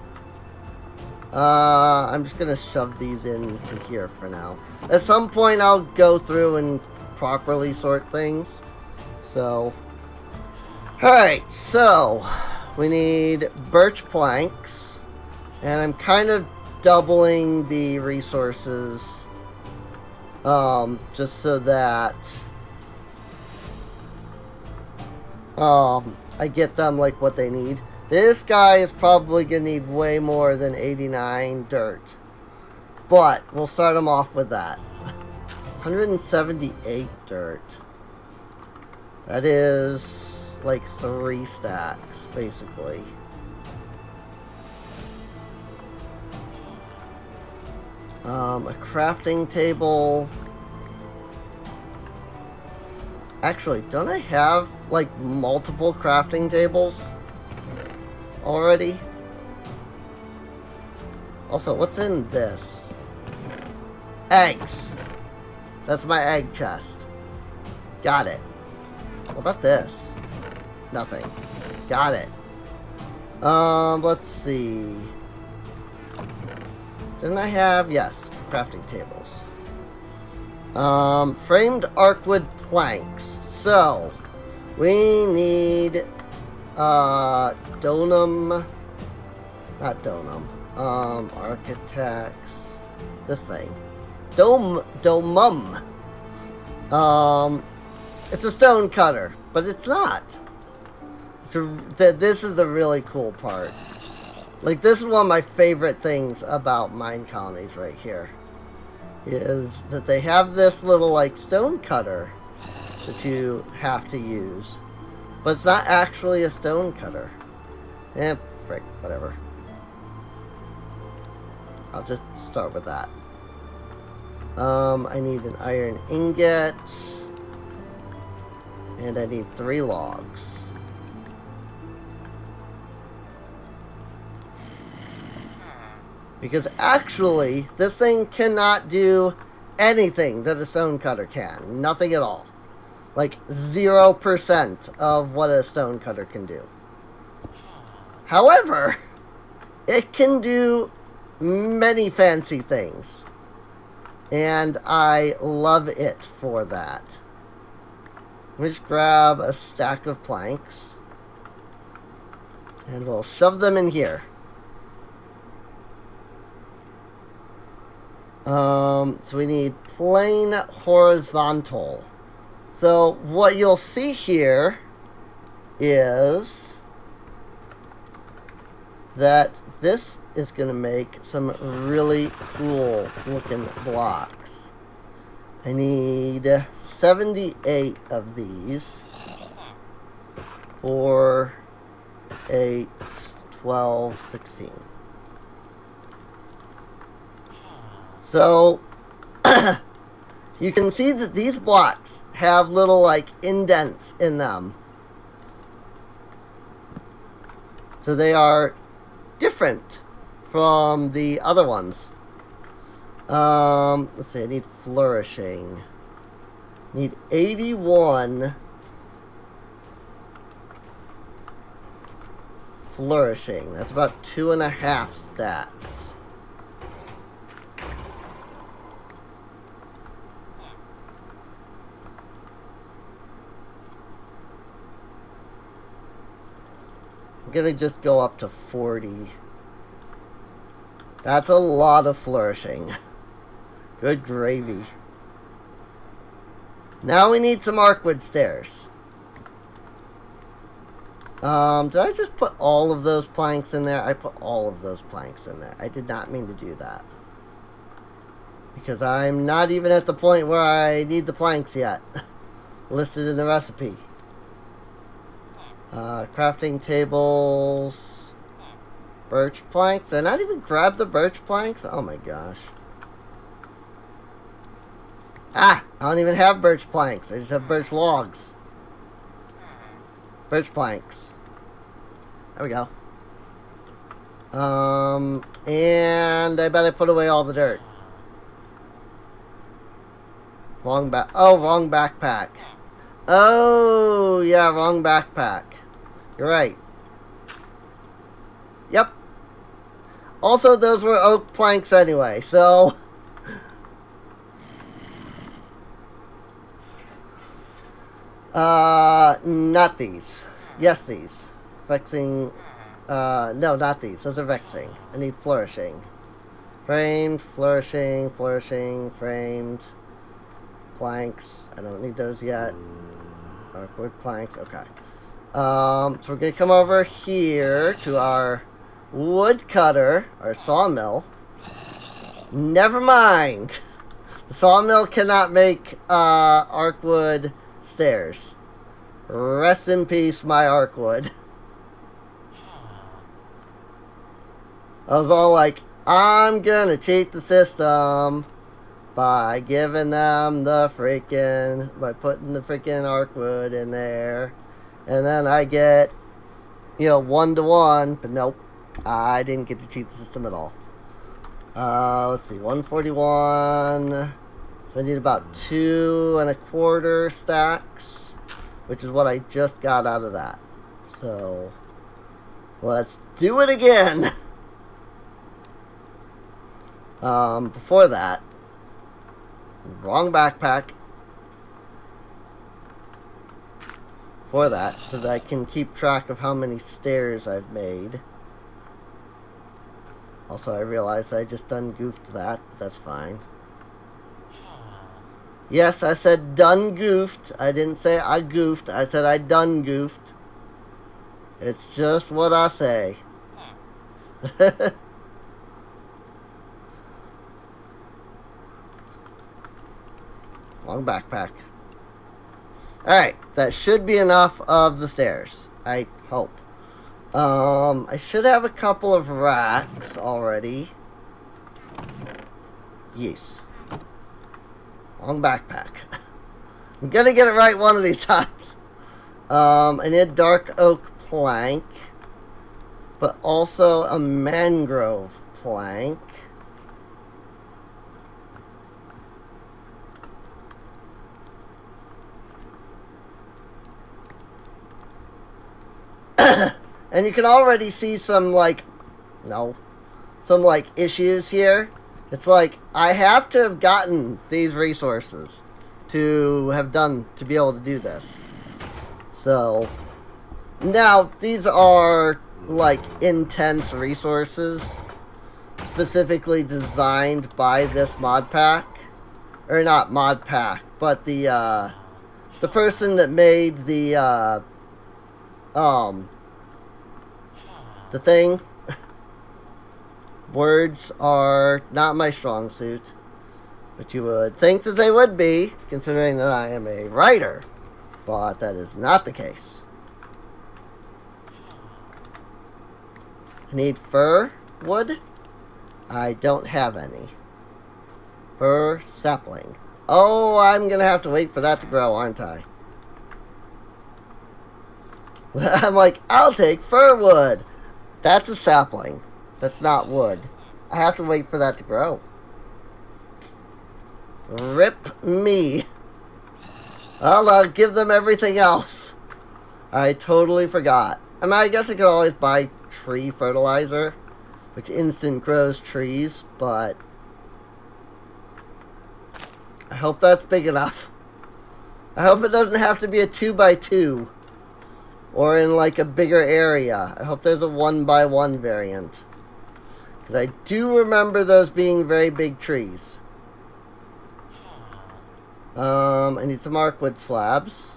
Speaker 1: I'm just going to shove these into here for now. At some point, I'll go through and properly sort things. So, alright, so, we need birch planks. And I'm kind of doubling the resources. Just so that I get them like what they need. This guy is probably gonna need way more than 89 dirt, but we'll start him off with that. 178 dirt. That is like 3 stacks basically. A crafting table. Actually, don't I have, like, multiple crafting tables already? Also, what's in this? Eggs. That's my egg chest. Got it. What about this? Nothing. Got it. Let's see. Didn't I have... Yes, crafting tables. Framed arcwood planks. So, we need, donum... Not donum. Architects... This thing. Domum. It's a stone cutter, but it's not. This is the really cool part. Like, this is one of my favorite things about mine colonies right here. Is that they have this little, like, stone cutter that you have to use. But it's not actually a stone cutter. Frick, whatever. I'll just start with that. I need an iron ingot. And I need 3 logs. Because actually, this thing cannot do anything that a stone cutter can. Nothing at all. Like 0% of what a stone cutter can do. However, it can do many fancy things. And I love it for that. Let me just grab a stack of planks. And we'll shove them in here. So we need plain horizontal. So what you'll see here is that this is going to make some really cool looking blocks. I need 78 of these. 4, 8, 12, 16. So, you can see that these blocks have little, like, indents in them. So they are different from the other ones. Let's see, I need flourishing. Need 81 flourishing. That's about 2.5 stacks. I'm gonna just go up to 40. That's a lot of flourishing. Good gravy. Now we need some arcwood stairs. Did I just put all of those planks in there? I put all of those planks in there. I did not mean to do that. Because I'm not even at the point where I need the planks yet. Listed in the recipe. Crafting tables. Birch planks. Did I not even grab the birch planks? Oh my gosh. Ah! I don't even have birch planks. I just have birch logs. Birch planks. There we go. And I bet I put away all the dirt. Wrong backpack. Oh, yeah, wrong backpack. You're right. Yep. Also, those were oak planks anyway, so... not these. Yes, these. Vexing. No, not these. Those are vexing. I need flourishing. Framed, flourishing, framed. Planks. I don't need those yet. Wood planks. Okay. So we're gonna come over here to our wood cutter, our sawmill. Never mind. The sawmill cannot make arcwood stairs. Rest in peace, my arcwood. I was all like, I'm gonna cheat the system by giving them the freaking, by putting the freaking arcwood in there, and then I get, 1-to-1, but nope, I didn't get to cheat the system at all. Let's see, 141, So I need about 2¼ stacks, which is what I just got out of that. So let's do it again. Before that, wrong backpack. For that, so that I can keep track of how many stairs I've made. Also, I realized I just done goofed that. That's fine. Yes, I said done goofed. I didn't say I goofed. I said I done goofed. It's just what I say. Long backpack. Alright, that should be enough of the stairs. I hope. I should have a couple of racks already. Yes. Long backpack. I'm gonna get it right one of these times. I need dark oak plank, but also a mangrove plank. And you can already see some issues here. It's like I have to have gotten these resources to be able to do this. So now these are like intense resources specifically designed by this mod pack, or not mod pack, but the person that made the thing. Words are not my strong suit, but you would think that they would be, considering that I am a writer, but that is not the case. I need fir wood. I don't have any. Fir sapling. Oh, I'm gonna have to wait for that to grow, aren't I? I'm like, I'll take fir wood. That's a sapling. That's not wood. I have to wait for that to grow. Rip me. Well, I'll give them everything else. I totally forgot. I mean, I guess I could always buy tree fertilizer, which instant grows trees, but I hope that's big enough. I hope it doesn't have to be a 2x2. Or in like a bigger area. I hope there's a 1x1 variant. Because I do remember those being very big trees. I need some arcwood slabs.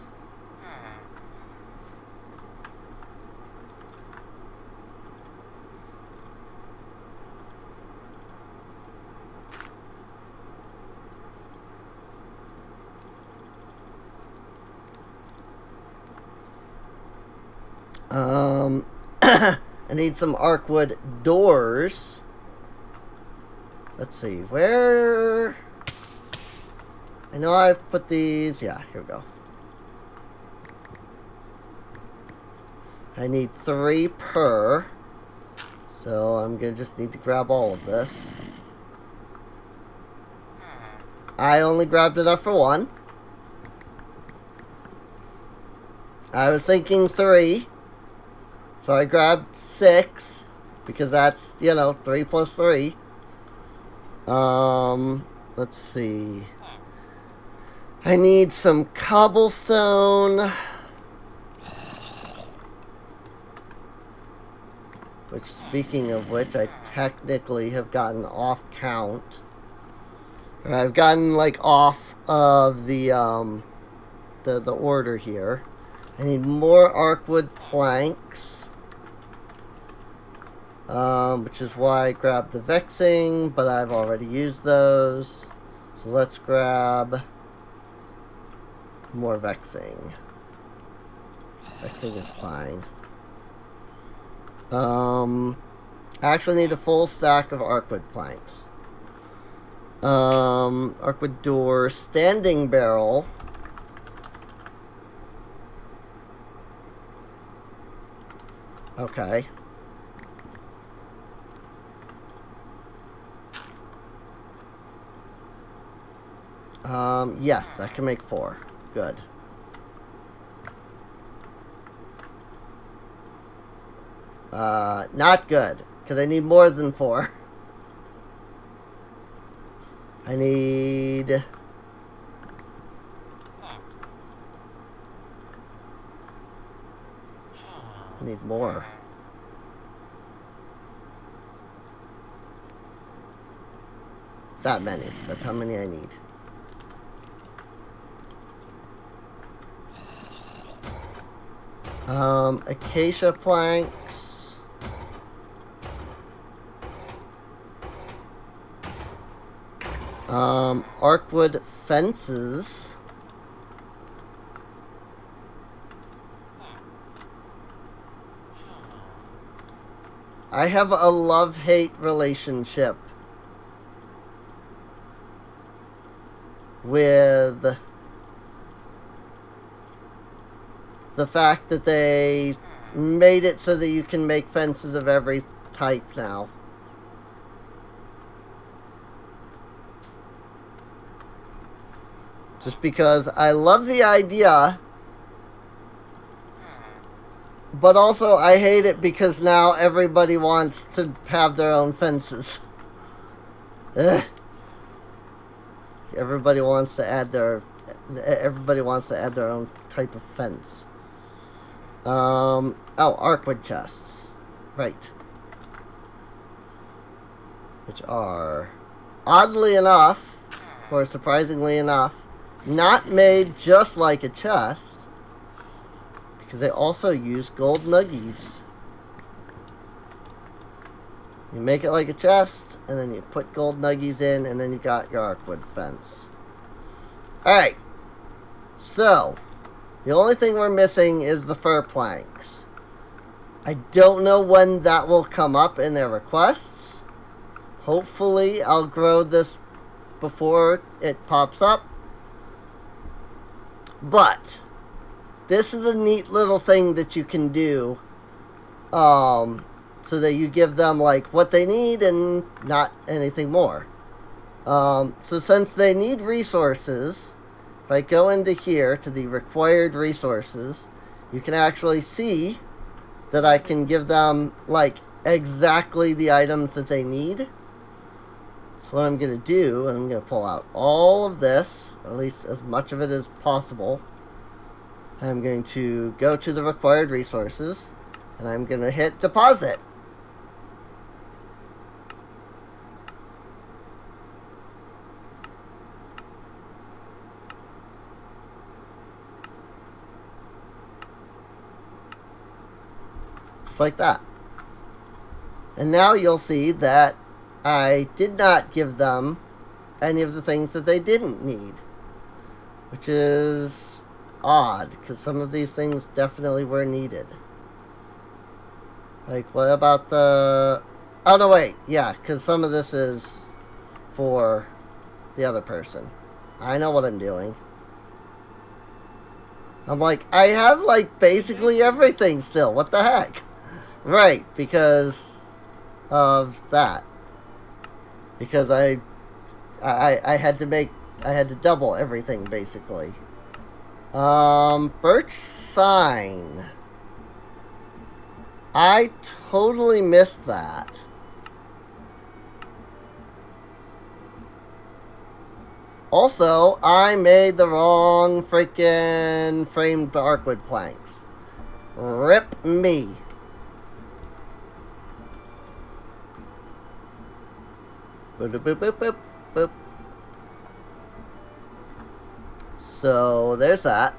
Speaker 1: I need some arcwood doors. Let's see, where... I know I've put these... Yeah, here we go. I need 3 per. So I'm gonna just need to grab all of this. I only grabbed enough for 1. I was thinking 3. So I grabbed 6, because that's, 3 plus 3. Let's see. I need some cobblestone. Which, speaking of which, I technically have gotten off count. Or I've gotten, off of the order here. I need more arcwood planks. Which is why I grabbed the vexing, but I've already used those. So let's grab more vexing. Vexing is fine. I actually need a full stack of arcwood planks. Arcwood door, standing barrel. Okay. Yes, that can make 4. Good. Not good, because I need more than 4. I need... more. That many. That's how many I need. Acacia planks. Arcwood fences. I have a love-hate relationship with the fact that they made it so that you can make fences of every type now. Just because I love the idea, but also I hate it because now everybody wants to have their own fences. Ugh. Everybody wants to add their own type of fence. Oh, Arcwood chests. Right. Which are, oddly enough, or surprisingly enough, not made just like a chest, because they also use gold nuggies. You make it like a chest, and then you put gold nuggies in, and then you got your Arcwood fence. Alright. So, the only thing we're missing is the fir planks. I don't know when that will come up in their requests. Hopefully, I'll grow this before it pops up. But, this is a neat little thing that you can do. So that you give them, like, what they need and not anything more. So since they need resources, if I go into here to the required resources, you can actually see that I can give them, like, exactly the items that they need. So what I'm going to do, and I'm going to pull out all of this, or at least as much of it as possible. I'm going to go to the required resources, and I'm going to hit deposit. Just like that. And now you'll see that I did not give them any of the things that they didn't need. Which is odd, because some of these things definitely were needed. Like, what about the... Oh, no, wait. Yeah, because some of this is for the other person. I know what I'm doing. I'm like, I have, like, basically everything still. What the heck? Right, because of that. Because I had to double everything, basically. Birch sign. I totally missed that. Also, I made the wrong freaking framed Arcwood planks. Rip me. Boop, boop, boop, boop, boop. So, there's that.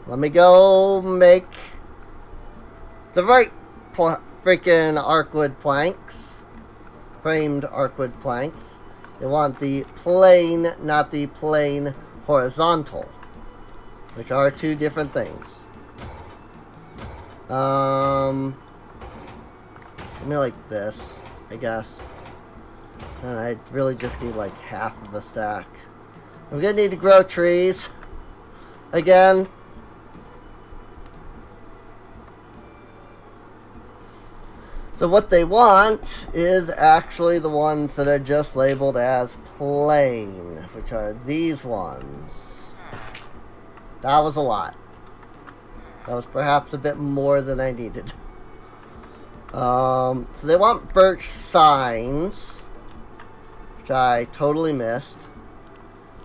Speaker 1: Let me go make the right freaking Arcwood planks. Framed Arcwood planks. They want the plain, not the plain horizontal. Which are two different things. Maybe like this, I guess. And I really just need like half of a stack. I'm gonna need to grow trees. Again. So what they want is actually the ones that are just labeled as plain, which are these ones. That was a lot. That was perhaps a bit more than I needed. So they want birch signs, which I totally missed.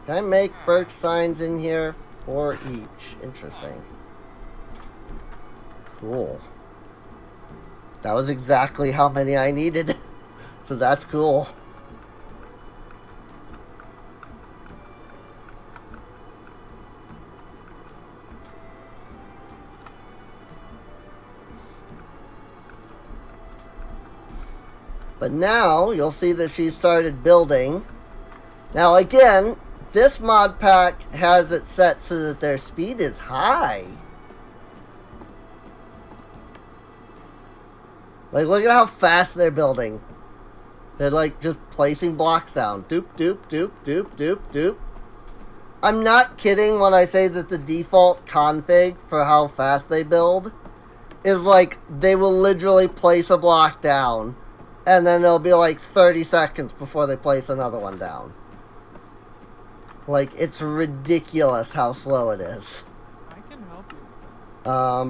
Speaker 1: Can I make birch signs in here for each? Interesting. Cool. That was exactly how many I needed. So that's cool. But now you'll see that she started building. Now again, this mod pack has it set so that their speed is high. Like, look at how fast they're building. They're like just placing blocks down. Doop, doop, doop, doop, doop, doop. I'm not kidding when I say that the default config for how fast they build is like they will literally place a block down and then it'll be like 30 seconds before they place another one down. Like, it's ridiculous how slow it is.
Speaker 2: I can help you.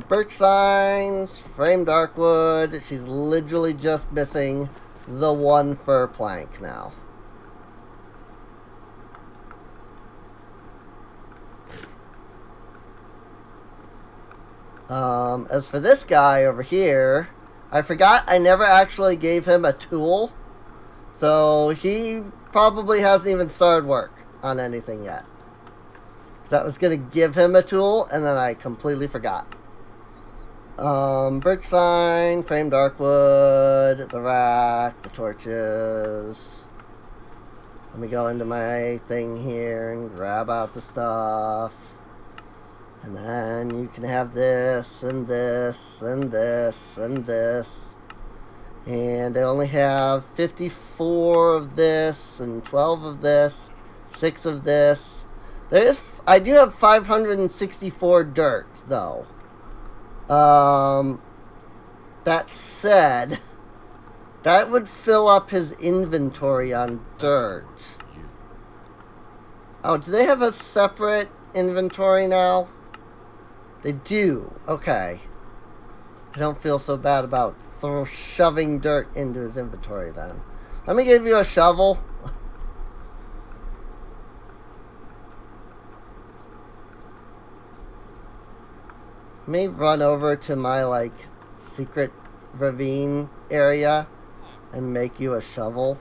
Speaker 1: Birch signs, frame darkwood. She's literally just missing the one fir plank now. As for this guy over here, I forgot I never actually gave him a tool. So he probably hasn't even started work on anything yet. Because I was going to give him a tool and then I completely forgot. Birch sign, frame darkwood, the rack, the torches. Let me go into my thing here and grab out the stuff. And then you can have this, and this, and this, and this. And they only have 54 of this, and 12 of this, 6 of this. I do have 564 dirt, though. That said, that would fill up his inventory on dirt. Oh, do they have a separate inventory now? They do. Okay. I don't feel so bad about shoving dirt into his inventory then. Let me give you a shovel. Let me run over to my, like, secret ravine area and make you a shovel.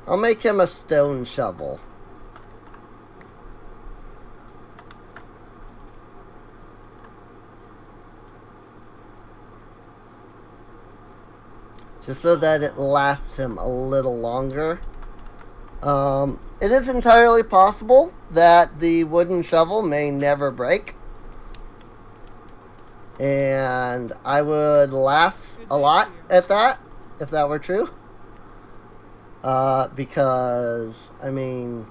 Speaker 1: I'll make him a stone shovel. Just so that it lasts him a little longer. It is entirely possible that the wooden shovel may never break. And I would laugh a lot at that, if that were true. Because, I mean,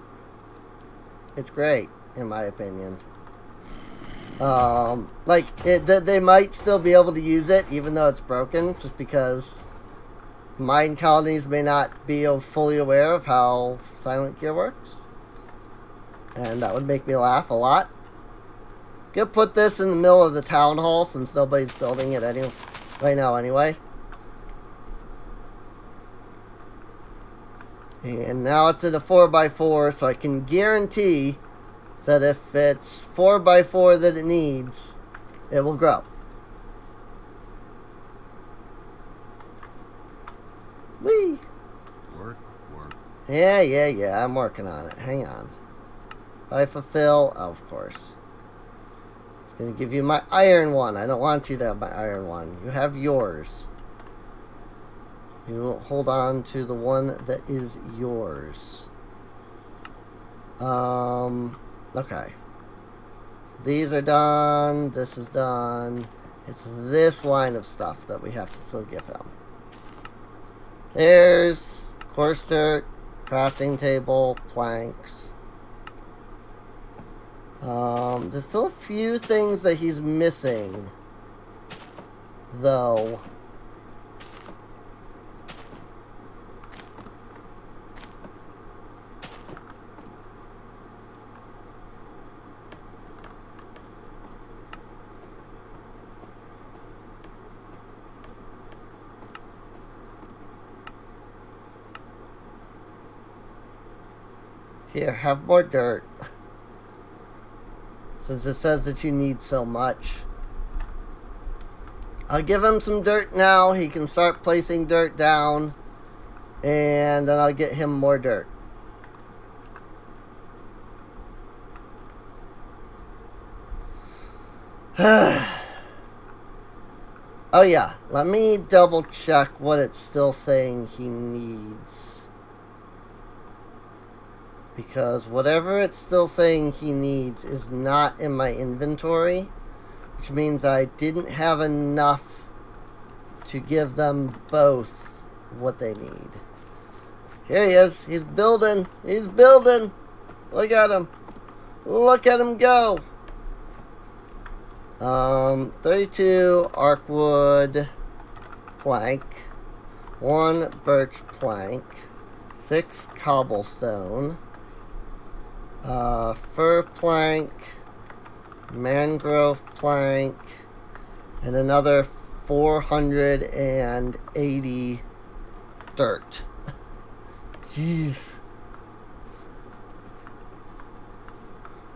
Speaker 1: it's great, in my opinion. They might still be able to use it, even though it's broken, just because mine colonies may not be fully aware of how Silent Gear works. And that would make me laugh a lot. I'm gonna put this in the middle of the town hall since nobody's building it right now anyway. And now it's in a 4x4, so I can guarantee that if it's 4x4 that it needs, it will grow. Whee!
Speaker 3: Work.
Speaker 1: Yeah, I'm working on it. Hang on. If I fulfill, oh, of course. It's going to give you my iron one. I don't want you to have my iron one. You have yours. You will hold on to the one that is yours. Okay. So these are done. This is done. It's this line of stuff that we have to still give him. There's coarse dirt, crafting table, planks. There's still a few things that he's missing, though. Here, have more dirt. Since it says that you need so much. I'll give him some dirt now. He can start placing dirt down. And then I'll get him more dirt. Oh yeah, let me double check what it's still saying he needs. Because whatever it's still saying he needs is not in my inventory. Which means I didn't have enough to give them both what they need. Here he is. He's building. He's building. Look at him. Look at him go. 32 arcwood plank, 1 birch plank, 6 cobblestone, fir plank, mangrove plank, and another 480 dirt. Jeez.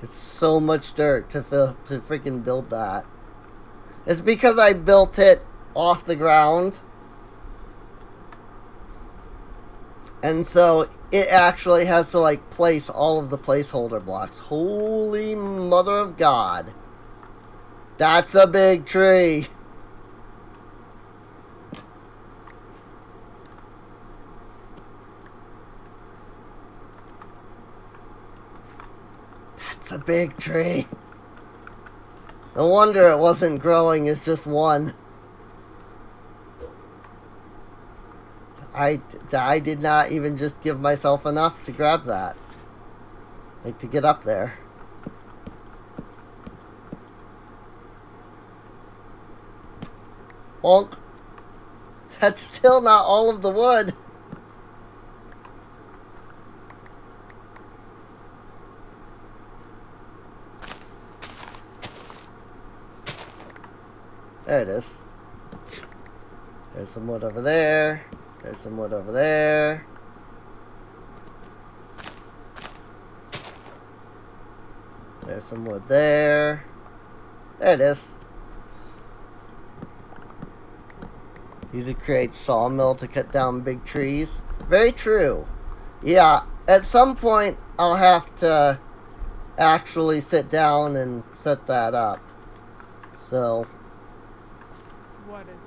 Speaker 1: It's so much dirt to freaking build that. It's because I built it off the ground. And so it actually has to like place all of the placeholder blocks. Holy mother of God. That's a big tree. That's a big tree. No wonder it wasn't growing as just one. I did not even just give myself enough to grab that. Like to get up there. Bonk. That's still not all of the wood. There it is. There's some wood over there. There's some wood over there. There's some wood there. There it is. Use a create sawmill to cut down big trees. Very true. Yeah, at some point I'll have to actually sit down and set that up. So...
Speaker 2: What is it?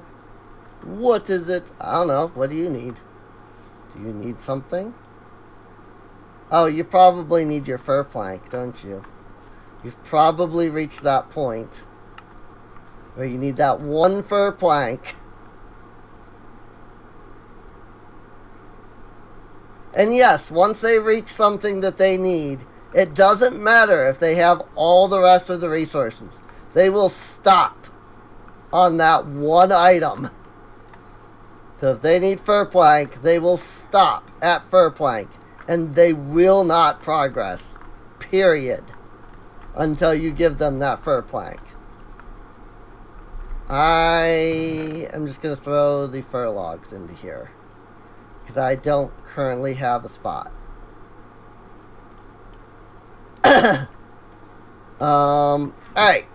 Speaker 1: What is it? I don't know. What do you need? Do you need something? Oh, you probably need your fir plank, don't you? You've probably reached that point where you need that one fir plank. And yes, once they reach something that they need, it doesn't matter if they have all the rest of the resources. They will stop on that one item. So if they need fir plank, they will stop at fir plank. And they will not progress. Period. Until you give them that fir plank. I am just going to throw the fir logs into here. Because I don't currently have a spot. Alright.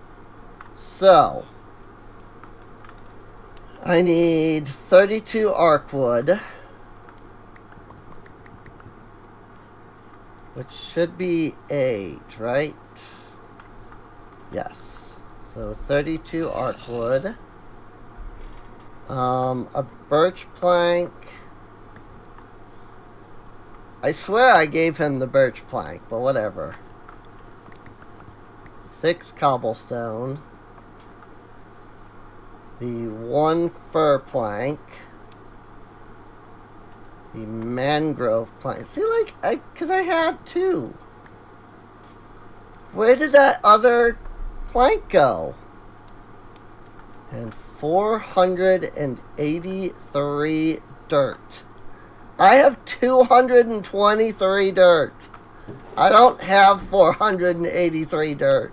Speaker 1: So... I need 32 arc wood. Which should be 8, right? Yes. So 32 arc wood. A birch plank. I swear I gave him the birch plank, but whatever. 6 cobblestone. The 1 fir plank. The mangrove plank. See, like, because I had 2. Where did that other plank go? And 483 dirt. I have 223 dirt. I don't have 483 dirt.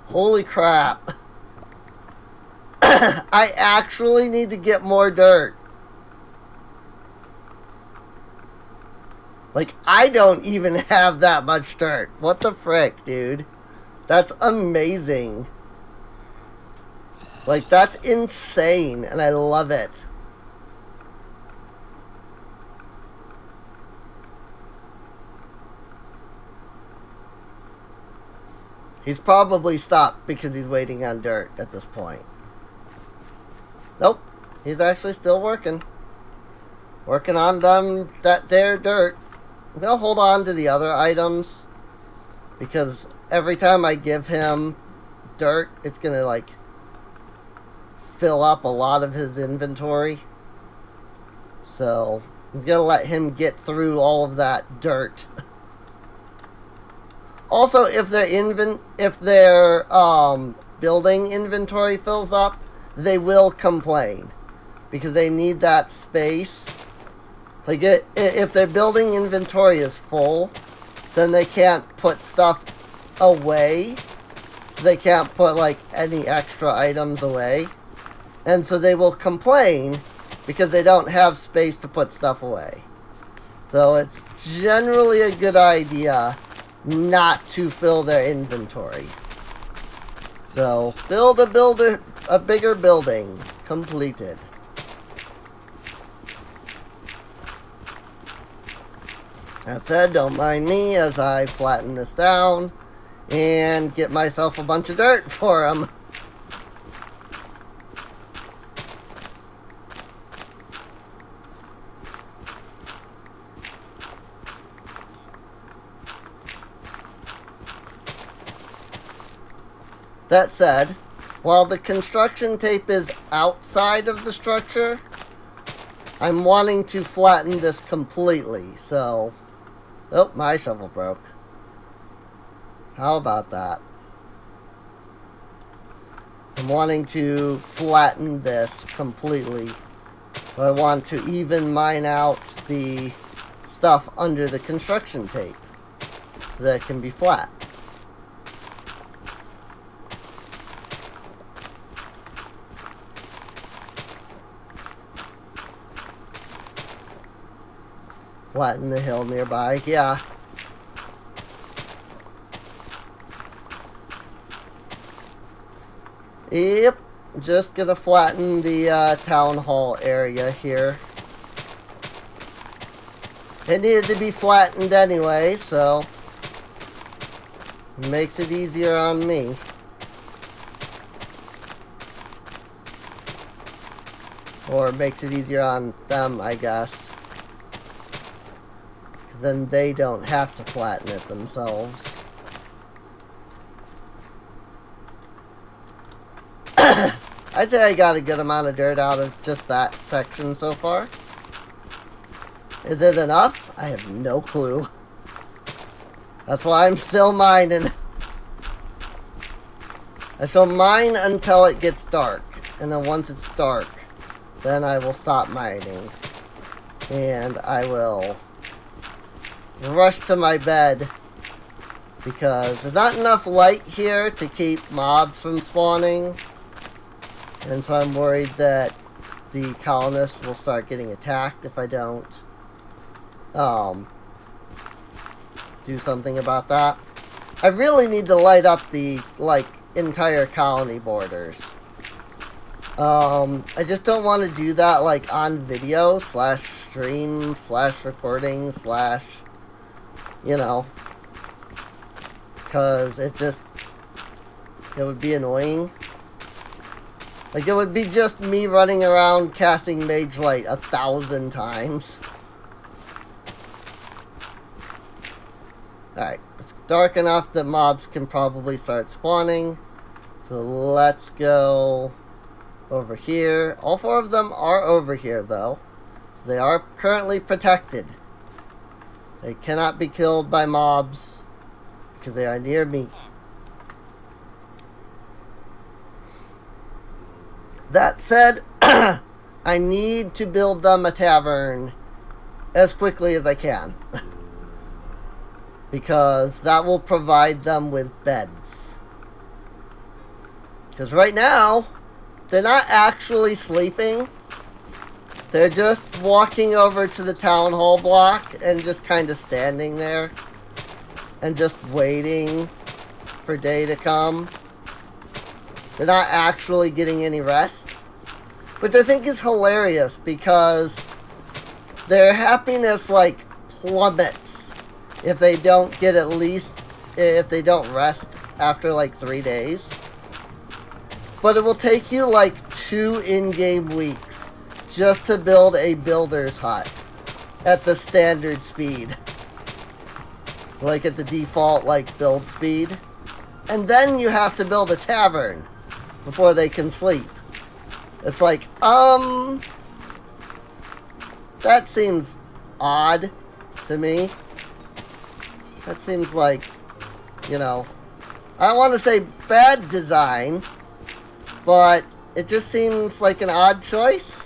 Speaker 1: Holy crap. I actually need to get more dirt. Like, I don't even have that much dirt. What the frick, dude? That's amazing. Like, that's insane, and I love it. He's probably stopped because he's waiting on dirt at this point. Nope. He's actually still working. Working on them, their dirt. I'm going to hold on to the other items. Because every time I give him dirt, it's going to, like, fill up a lot of his inventory. So, I'm going to let him get through all of that dirt. Also, if their building inventory fills up, they will complain because they need that space. Like if their building inventory is full, then they can't put stuff away. So they can't put like any extra items away, and so they will complain because they don't have space to put stuff away. So it's generally a good idea not to fill their inventory. So, build a bigger building. Completed. That said, don't mind me as I flatten this down and get myself a bunch of dirt for them. That said, while the construction tape is outside of the structure, I'm wanting to flatten this completely, so... Oh, my shovel broke. How about that? I'm wanting to flatten this completely. So I want to even mine out the stuff under the construction tape so that it can be flat. Flatten the hill nearby, yeah. Yep, just gonna flatten the town hall area here. It needed to be flattened anyway, so makes it easier on me. Or makes it easier on them, I guess. Then they don't have to flatten it themselves. I'd say I got a good amount of dirt out of just that section so far. Is it enough? I have no clue. That's why I'm still mining. I shall mine until it gets dark. And then once it's dark, then I will stop mining. And I will rush to my bed because there's not enough light here to keep mobs from spawning, and so I'm worried that the colonists will start getting attacked if I don't do something about that. I really need to light up the entire colony borders. I just don't want to do that on video /stream /recording you know, because it would be annoying. It would be just me running around casting Mage Light 1,000 times. Alright, it's dark enough that mobs can probably start spawning. So let's go over here. All 4 of them are over here, though. So they are currently protected. They cannot be killed by mobs because they are near me. That said, I need to build them a tavern as quickly as I can. Because that will provide them with beds. Because right now, they're not actually sleeping. They're just walking over to the town hall block and just kind of standing there and just waiting for day to come. They're not actually getting any rest, which I think is hilarious because their happiness like plummets if they don't get if they don't rest after like 3 days. But it will take you like 2 in-game weeks just to build a builder's hut at the standard speed. Like at the default like build speed. And then you have to build a tavern before they can sleep. It's like, that seems odd to me. That seems like, you know, I don't want to say bad design, but it just seems like an odd choice.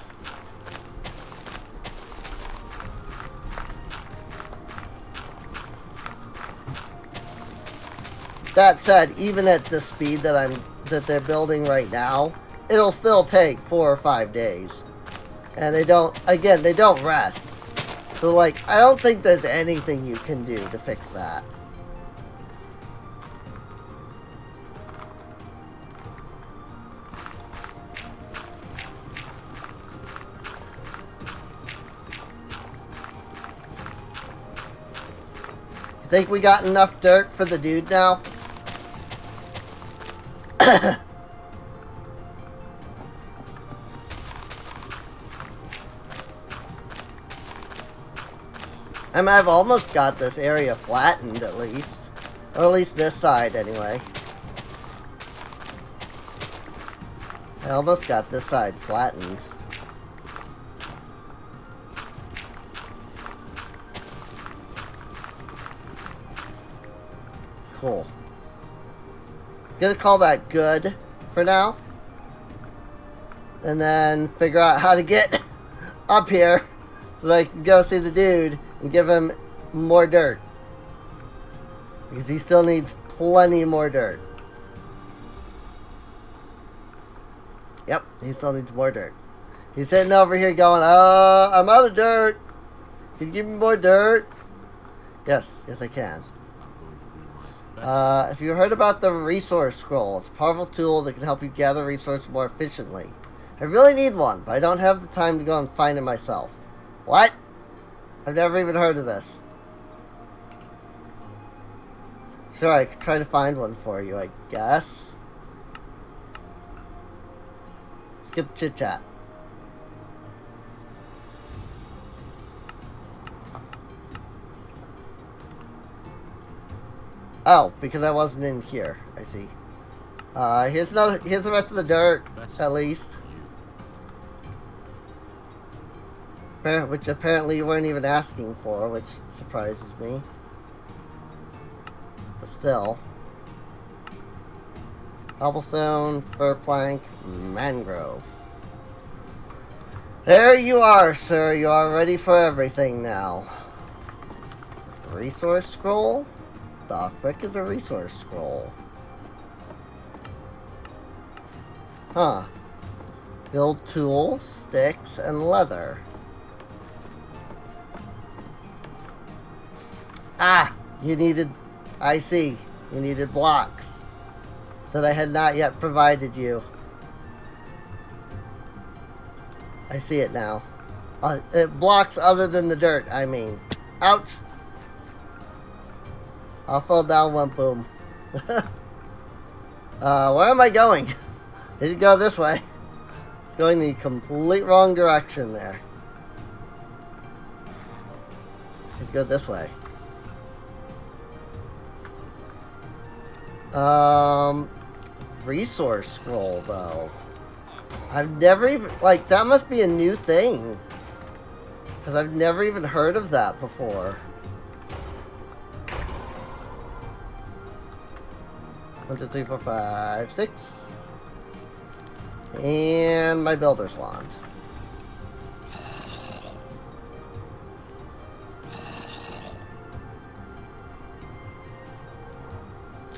Speaker 1: That said, even at the speed that they're building right now, it'll still take 4 or 5 days. And they don't rest. So like, I don't think there's anything you can do to fix that. You think we got enough dirt for the dude now? I mean, I've almost got this area flattened at least. Or at least this side anyway. I almost got this side flattened. Cool. Gonna call that good for now. And then figure out how to get up here so that I can go see the dude and give him more dirt. Because he still needs plenty more dirt. Yep, he still needs more dirt. He's sitting over here going, I'm out of dirt. Can you give me more dirt? Yes, I can. If you heard about the resource scroll, it's a powerful tool that can help you gather resources more efficiently. I really need one, but I don't have the time to go and find it myself. What? I've never even heard of this. Sure, I could try to find one for you, I guess. Skip chit-chat. Oh, because I wasn't in here. I see. Here's the rest of the dirt, at least. Which apparently you weren't even asking for, which surprises me. But still. Cobblestone, fir plank, mangrove. There you are, sir. You are ready for everything now. Resource scroll? The frick is a resource scroll? Huh. Build tool, sticks, and leather. Ah! You needed... I see. You needed blocks. That I had not yet provided you. I see it now. Blocks other than the dirt, I mean. Ouch! I'll fall down one boom. Where am I going? I need to go this way. It's going the complete wrong direction there. I need to go this way. Resource scroll, though. I've never even... Like, that must be a new thing. Because I've never even heard of that before. 1, 2, 3, 4, 5, 6. And my builder's wand.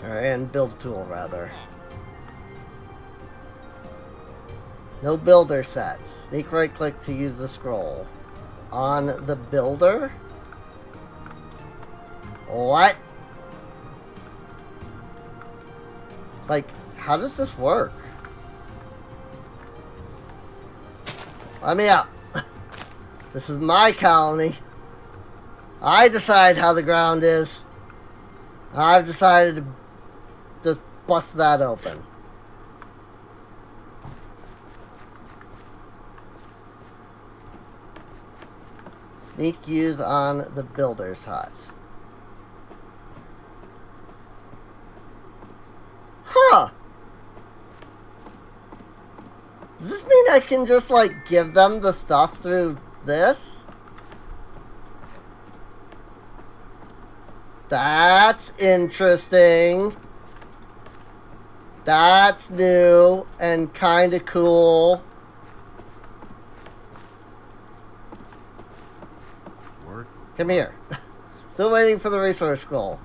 Speaker 1: Alright, and build tool, rather. No builder set. Sneak right click to use the scroll. On the builder? What? Like, how does this work? Let me up. This is my colony. I decide how the ground is. I've decided to just bust that open. Sneak use on the builder's hut. Huh. Does this mean I can just, like, give them the stuff through this? That's interesting. That's new and kind of cool.
Speaker 3: Work.
Speaker 1: Come here. Still waiting for the resource scroll.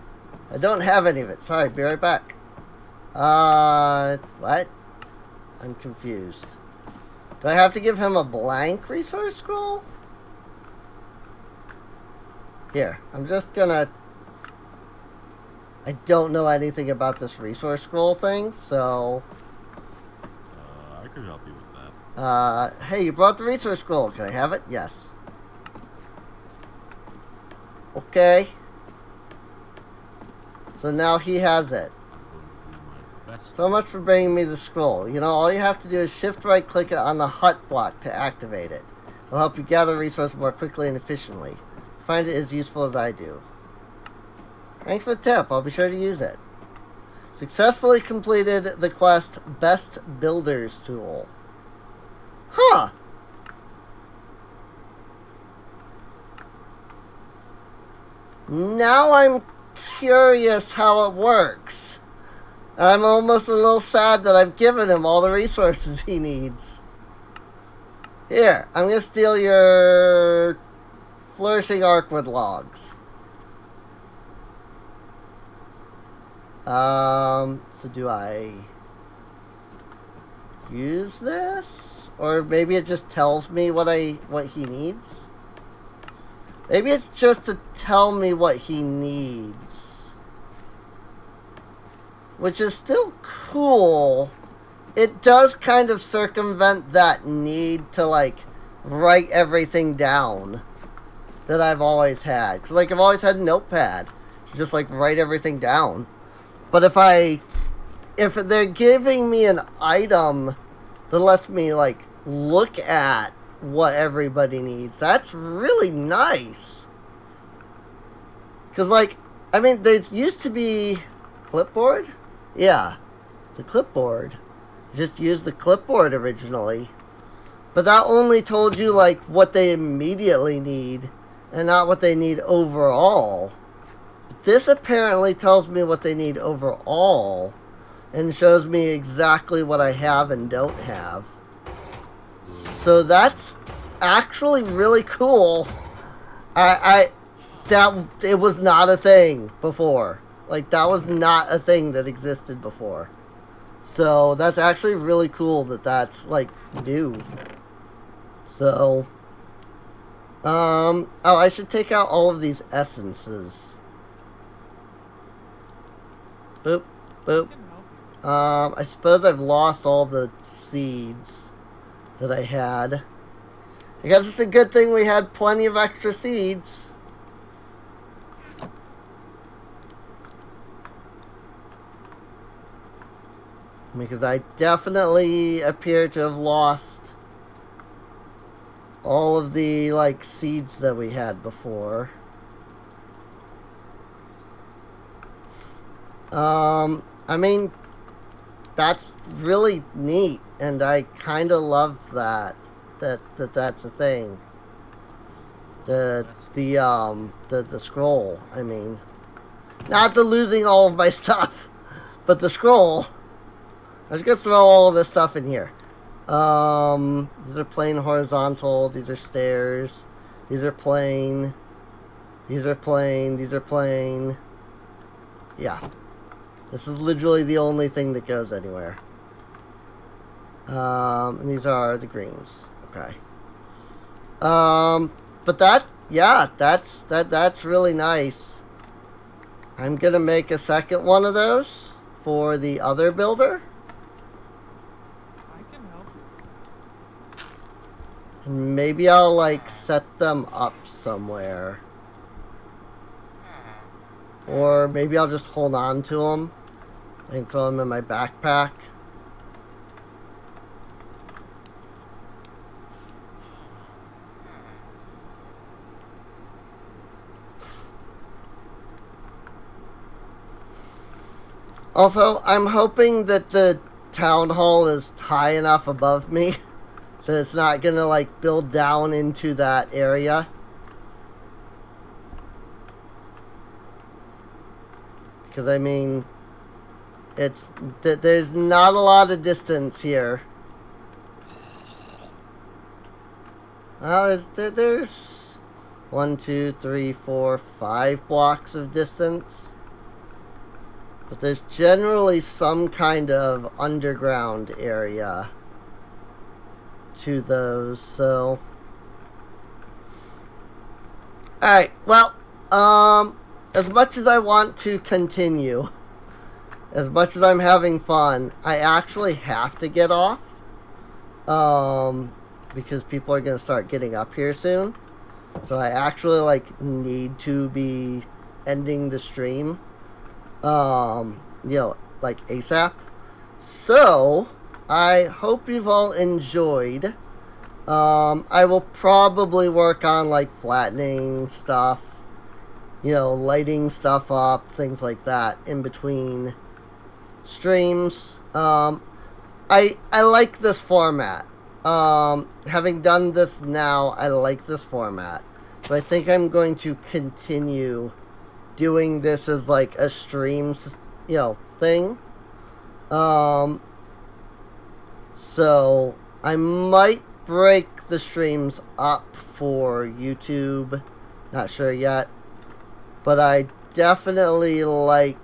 Speaker 1: I don't have any of it. Sorry, be right back. What? I'm confused. Do I have to give him a blank resource scroll? Here, I'm just gonna... I don't know anything about this resource scroll thing, so...
Speaker 3: I could help you with that.
Speaker 1: Hey, you brought the resource scroll. Can I have it? Yes. Okay. So now he has it.
Speaker 3: I'm going to do my best.
Speaker 1: So much for bringing me the scroll. You know, all you have to do is shift right click it on the hut block to activate it. It'll help you gather resources more quickly and efficiently. Find it as useful as I do. Thanks for the tip. I'll be sure to use it. Successfully completed the quest Best Builders Tool. Huh. Now I'm curious how it works. I'm almost a little sad that I've given him all the resources he needs. Here, I'm going to steal your flourishing arcwood logs. So do I use this? Or maybe it just tells me what he needs? Maybe it's just to tell me what he needs. Which is still cool. It does kind of circumvent that need to, like, write everything down that I've always had. Because, like, I've always had a notepad to just, like, write everything down. But if they're giving me an item that lets me, like, look at what everybody needs, that's really nice. Because, like, I mean, there used to be clipboard? Yeah, it's a clipboard. You just used the clipboard originally. But that only told you, like, what they immediately need and not what they need overall. This apparently tells me what they need overall and shows me exactly what I have and don't have. So that's actually really cool. It was not a thing before. Like, that was not a thing that existed before. So that's actually really cool that that's, like, new. So, oh, I should take out all of these essences. Boop, boop. I suppose I've lost all the seeds that I had. I guess it's a good thing we had plenty of extra seeds. Because I definitely appear to have lost all of the, like, seeds that we had before. I mean, that's really neat, and I kind of love that that's a thing. The scroll, I mean. Not the losing all of my stuff, but the scroll. I was gonna throw all of this stuff in here. These are plain horizontal, these are stairs, these are plain, these are plain, these are plain. Yeah. This is literally the only thing that goes anywhere. And these are the greens. Okay. But that's really nice. I'm gonna make a second one of those for the other builder.
Speaker 2: I can help you.
Speaker 1: And maybe I'll like set them up somewhere. Or maybe I'll just hold on to them. I can throw them in my backpack. Also, I'm hoping that the town hall is high enough above me that it's not gonna like build down into that area. Because I mean, there's not a lot of distance here. Well, there's 1, 2, 3, 4, 5 blocks of distance. But there's generally some kind of underground area to those, so. Alright, well, as much as I want to continue, as much as I'm having fun, I actually have to get off. Because people are going to start getting up here soon. So I actually, like, need to be ending the stream. Like ASAP. So, I hope you've all enjoyed. I will probably work on like flattening stuff, lighting stuff up, things like that in between streams. I like this format. Having done this now, I like this format. So I think I'm going to continue doing this as like a stream, thing. So I might break the streams up for YouTube. Not sure yet, but I definitely like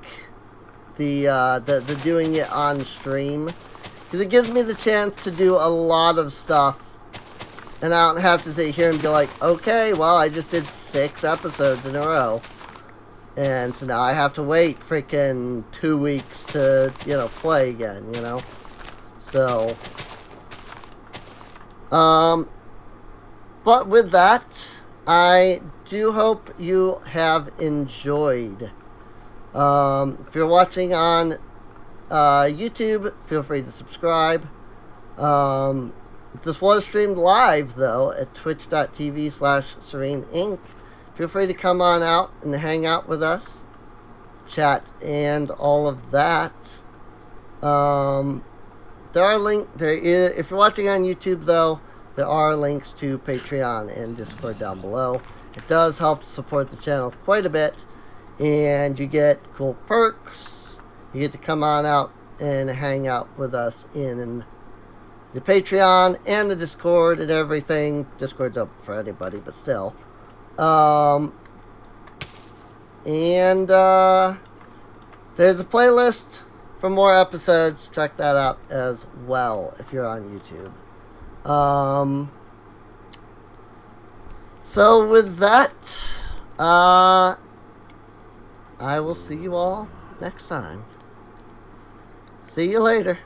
Speaker 1: the doing it on stream because it gives me the chance to do a lot of stuff, and I don't have to sit here and be like, okay, well, I just did 6 episodes in a row. And so now I have to wait freaking 2 weeks to, play again, So, but with that, I do hope you have enjoyed. If you're watching on YouTube, feel free to subscribe. This was streamed live, though, at twitch.tv/SereneInc. Feel free to come on out and hang out with us, chat, and all of that. There are if you're watching on YouTube, though, there are links to Patreon and Discord down below. It does help support the channel quite a bit, and you get cool perks. You get to come on out and hang out with us in the Patreon and the Discord and everything. Discord's open for anybody, but still. And there's a playlist for more episodes. Check that out as well if you're on YouTube. So with that, I will see you all next time. See you later.